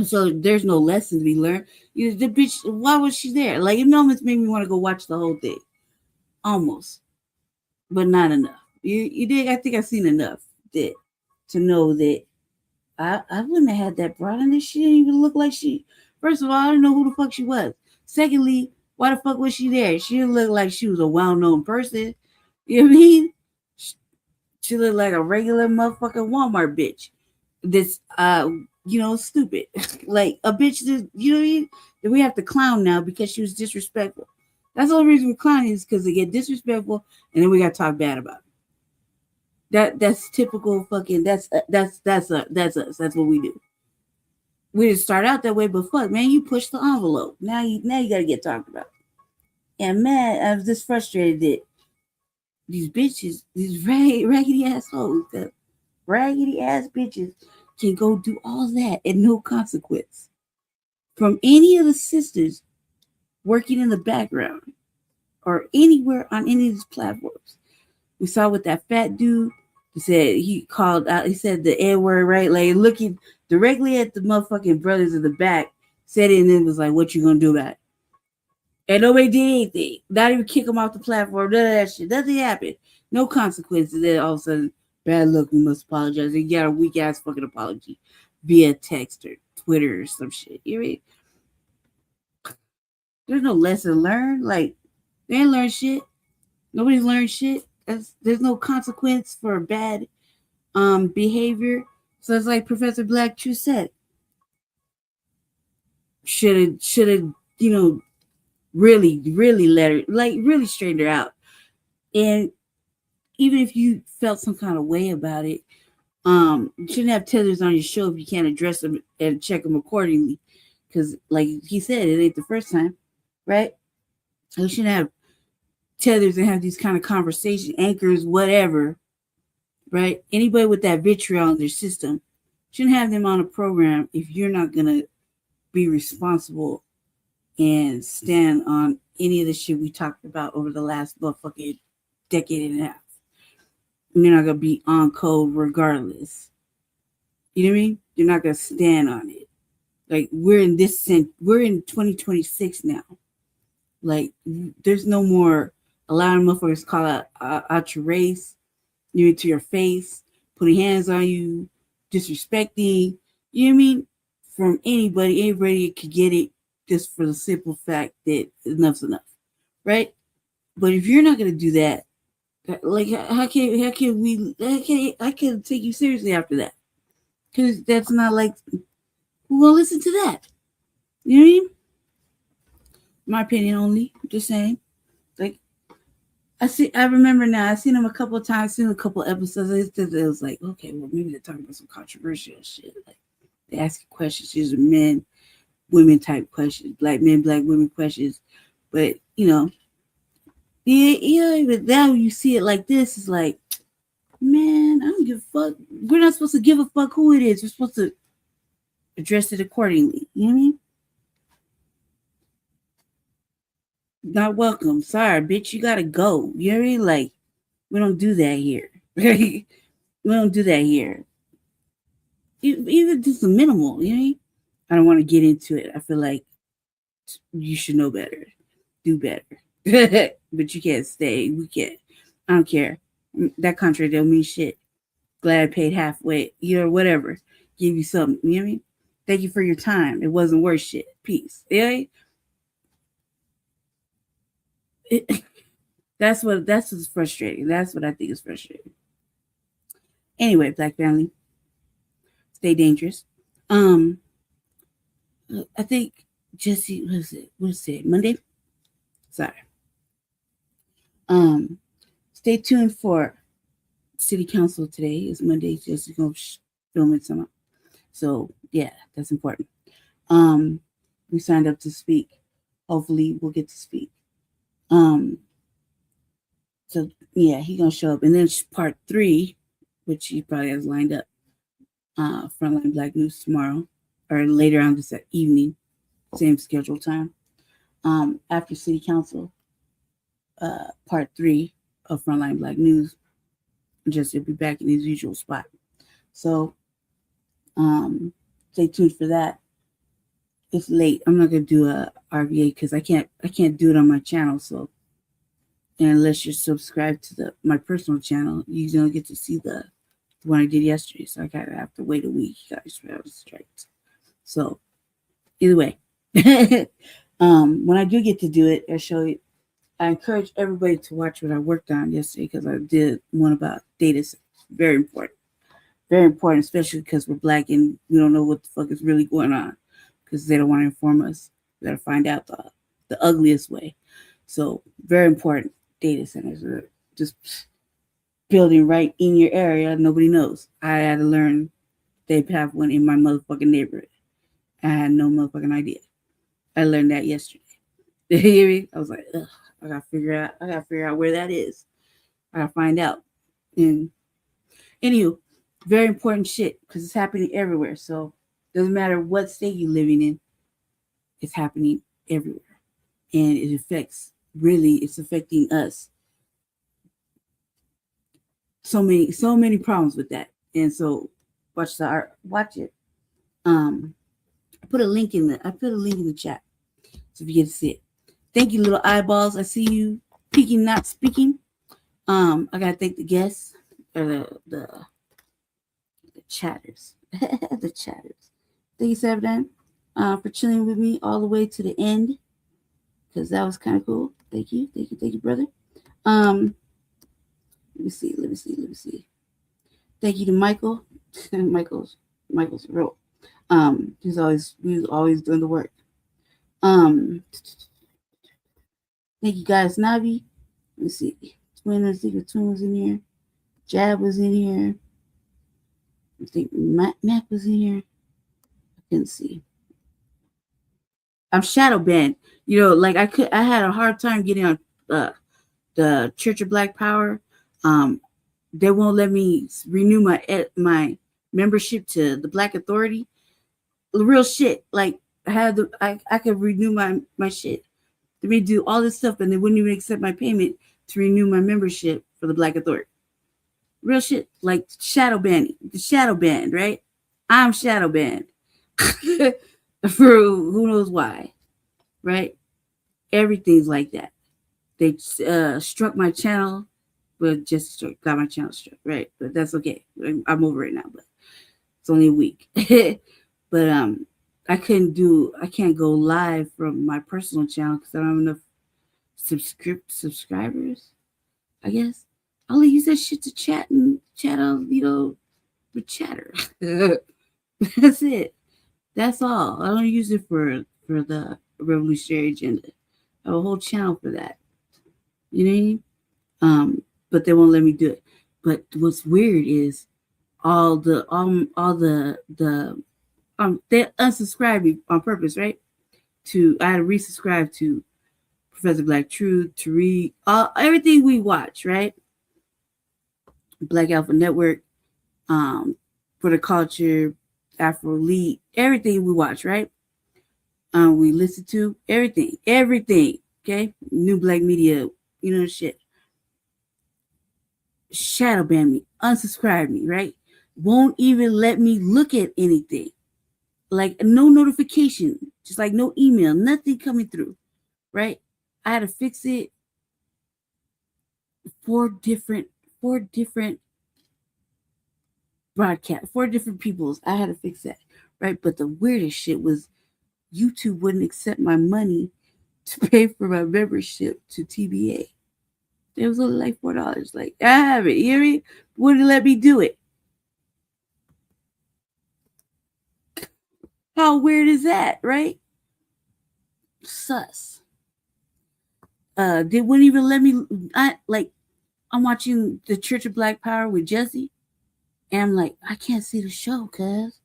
So there's no lesson to be learned. You know, the bitch, why was she there? Like, it almost made me want to go watch the whole thing. Almost. But not enough. You did, I think I've seen enough to know that I wouldn't have had that broad in this. She didn't even look like she, first of all, I didn't know who the fuck she was. Secondly, why the fuck was she there? She didn't look like she was a well-known person. You know what I mean? She looked like a regular motherfucking Walmart bitch. This stupid. Like a bitch that, that we have to clown now because she was disrespectful. That's the only reason we're clowning is because they get disrespectful and then we gotta talk bad about it. That's typical fucking that's us. That's what we do. We didn't start out that way, but fuck, man, you push the envelope. Now you gotta get talked about. And man, I was just frustrated that these bitches, these raggedy assholes, the raggedy ass bitches can go do all that and no consequence from any of the sisters working in the background or anywhere on any of these platforms. We saw with that fat dude who said he called out, he said the N word, right? Like looking directly at the motherfucking brothers in the back, said it and then was like, what you gonna do about it? And nobody did anything. Not even kick him off the platform, none of that shit. Nothing happened. No consequences. Then all of a sudden, bad luck, we must apologize. And you got a weak ass fucking apology via text or Twitter or some shit. You mean? There's no lesson learned. Like, they ain't learned shit. Nobody's learned shit. There's no consequence for bad behavior. So it's like Professor Black True said. Should have, really let her, like, really straightened her out. And even if you felt some kind of way about it, you shouldn't have tethers on your show if you can't address them and check them accordingly. Because, like he said, it ain't the first time, right? You shouldn't have tethers and have these kind of conversation anchors, whatever, right? Anybody with that vitriol in their system shouldn't have them on a program if you're not gonna be responsible and stand on any of the shit we talked about over the last motherfucking decade and a half. And you're not gonna be on code regardless. You know what I mean? You're not gonna stand on it. Like we're in 2026 now. Like there's no more allowing motherfuckers to call out your race, to your face, putting hands on you, disrespecting. You know what I mean? from anybody. Anybody could get it just for the simple fact that enough's enough, right? But if you're not gonna do that, like how can I can take you seriously after that? Because that's not like, well, listen to that. You know what I mean? My opinion only. Just saying. Like, I remember now. I've seen them a couple of times. Seen a couple of episodes. It was like, okay, well, maybe they're talking about some controversial shit. Like, they ask questions. These are men, women type questions. Black men, black women questions. But yeah. But now you see it like this. It's like, man, I don't give a fuck. We're not supposed to give a fuck who it is. We're supposed to address it accordingly. You know what I mean? Not welcome. Sorry, bitch. You gotta go. You know what I mean? Like, we don't do that here. We don't do that here. Even just the minimal. You know what I mean? I don't want to get into it. I feel like you should know better. Do better. But you can't stay. We can't. I don't care. That contract don't mean shit. Glad I paid halfway. Whatever. Give you something. You know what I mean? Thank you for your time. It wasn't worth shit. Peace. Yeah. That's what's frustrating. That's what I think is frustrating. Anyway, Black family, stay dangerous. I think Jesse, what is it? Monday? Sorry. Stay tuned for City Council today. It's Monday. Jesse's gonna film it somehow. So yeah, that's important. We signed up to speak. Hopefully we'll get to speak. So yeah, he gonna show up, and then part 3, which he probably has lined up, Front Line Blacc News tomorrow or later on this evening, same scheduled time. After City Council, part 3 of Front Line Blacc News, Jesse will be back in his usual spot. So stay tuned for that. It's late. I'm not gonna do a RVA because I can't do it on my channel. So, and unless you're subscribed to my personal channel, you don't get to see the one I did yesterday. So I gotta have to wait a week, guys. I was striked. So either way, when I do get to do it, I'll show you. I encourage everybody to watch what I worked on yesterday because I did one about data sets. Very important. Very important, especially because we're Black and we don't know what the fuck is really going on because they don't want to inform us. We got to find out the ugliest way. So very important. Data centers are just building right in your area. Nobody knows. I had to learn they have one in my motherfucking neighborhood. I had no motherfucking idea. I learned that yesterday. You hear me? I was like, ugh, I gotta figure out where that is. I gotta find out. And anywho, very important shit because it's happening everywhere. So doesn't matter what state you're living in, it's happening everywhere. And it's affecting us. So many problems with that. And so watch it. I put a link in the chat. So if you get to see it. Thank you, little eyeballs. I see you peeking, not speaking. I gotta thank the guests or the chatters. The chatters. Thank you, Sabdan, for chilling with me all the way to the end. Because that was kind of cool. Thank you, brother. Let me see. Thank you to Michael. Michael's real. He's always doing the work. Thank you guys, Navi. Let me see. Twin was in here. Jab was in here. I think Mac was in here. I couldn't see. I'm shadow banned. Like I had a hard time getting on the Church of Black Power. They won't let me renew my membership to the Black Authority. Real shit. Like I could renew my shit. They may do all this stuff, and they wouldn't even accept my payment to renew my membership for the Black Authority. Real shit. Like shadow banning. The shadow banned, right? I'm shadow banned. For who knows why, right? Everything's like that. They struck my channel, but just got my channel struck, right? But that's okay. I'm over it now, but it's only a week. But I can't go live from my personal channel because I don't have enough subscribers, I guess. I only use that shit to chat on, with chatter. That's it. That's all. I don't use it for the revolutionary agenda. I have a whole channel for that. You know what I mean? But they won't let me do it. But what's weird is they unsubscribed me on purpose, right? I had to resubscribe to Professor Black Truth, to read everything we watch, right? Black Alpha Network, For the Culture, Afro Elite, everything we watch, right? We listen to everything, okay? New Black Media, shit. Shadow ban me, unsubscribe me, right? Won't even let me look at anything. Like no notification, just like no email, nothing coming through, right? I had to fix it. Four different broadcasts, 4 different peoples. I had to fix that, right? But the weirdest shit was YouTube wouldn't accept my money to pay for my membership to TBA. It was only like $4. Like, I have it. You hear me? Wouldn't let me do it. How weird is that, right? Sus. They wouldn't even let me. I'm watching the Church of Black Power with Jesse, and I'm like, I can't see the show, cuz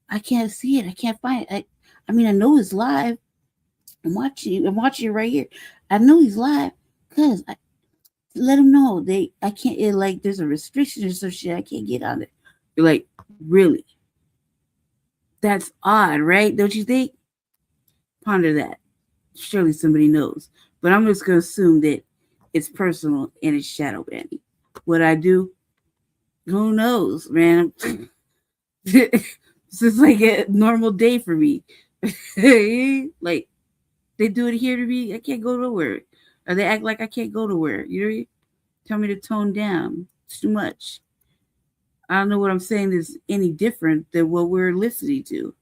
I can't see it. I can't find it. I mean, I know it's live. I'm watching it right here. I know he's live, cuz let him know I can't. There's a restriction or some shit. I can't get on it. You're like, really? That's odd, right? Don't you think? Ponder that. Surely somebody knows. But I'm just going to assume that it's personal and it's shadow banning. What I do, who knows, man? It's just like a normal day for me. Like, they do it here to me. I can't go nowhere. Or they act like I can't go nowhere. You know? Tell me to tone down. It's too much. I don't know what I'm saying is any different than what we're listening to.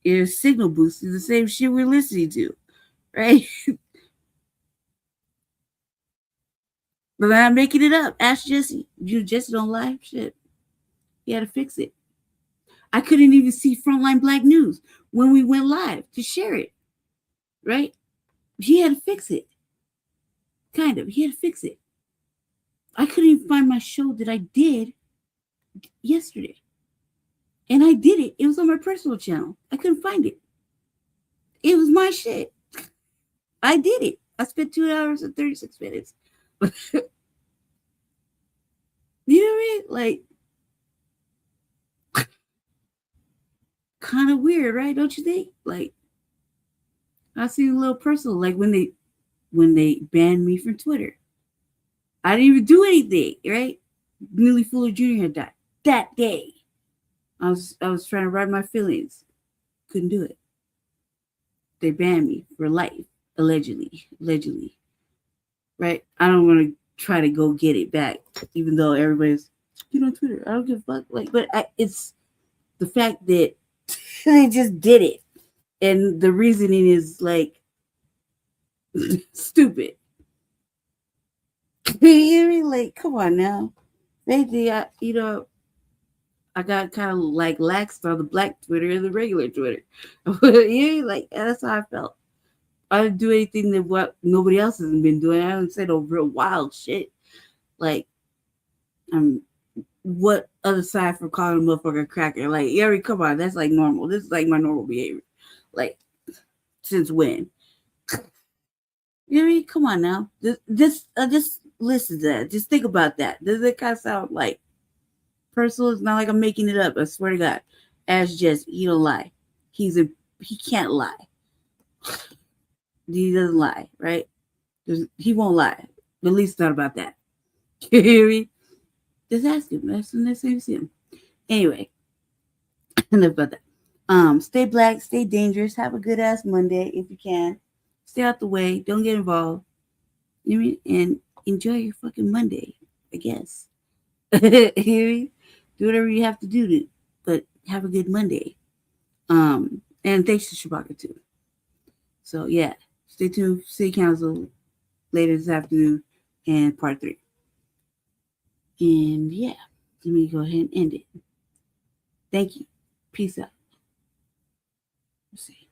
It's signal boost is the same shit we're listening to, right? But I'm making it up. Ask Jesse. Jesse don't lie. Shit. He had to fix it. I couldn't even see Front Line Blacc News when we went live to share it, right? He had to fix it. Kind of. He had to fix it. I couldn't even find my show that I did yesterday. And I did it. It was on my personal channel. I couldn't find it. It was my shit. I did it. I spent 2 hours and 36 minutes. You know what I mean? Like, kind of weird, right? Don't you think? Like, I seem a little personal. Like when they banned me from Twitter. I didn't even do anything, right? Millie Fuller Jr. had died that day. I was trying to ride my feelings. Couldn't do it. They banned me for life, allegedly. Right? I don't want to try to go get it back, even though everybody's on Twitter. I don't give a fuck. It's the fact that they just did it. And the reasoning is like stupid. Like, come on now. Maybe I got kind of like laxed on the black Twitter and the regular Twitter. Like, that's how I felt. I didn't do anything that what nobody else has been doing. I haven't said no real wild shit. Like, what other side for calling a motherfucker a cracker? Like, come on, that's like normal. This is like my normal behavior. Like, since when? You know what I mean? Come on now. Just listen to that. Just think about that. Does it kind of sound like personal? It's not like I'm making it up. I swear to God. Ask Jesse. He don't lie. He can't lie. He doesn't lie, right? He won't lie. At least not about that. You hear me? Just ask him. That's the next time you see him. Anyway, enough about that. Stay black, stay dangerous. Have a good ass Monday if you can. Stay out the way. Don't get involved. You know what I mean? And enjoy your fucking Monday, I guess. You know what I mean? Do whatever you have to do but have a good Monday. And thanks to Chewbacca too. So yeah, stay tuned for City Council later this afternoon and part 3. And yeah, let me go ahead and end it. Thank you. Peace out. Let's see.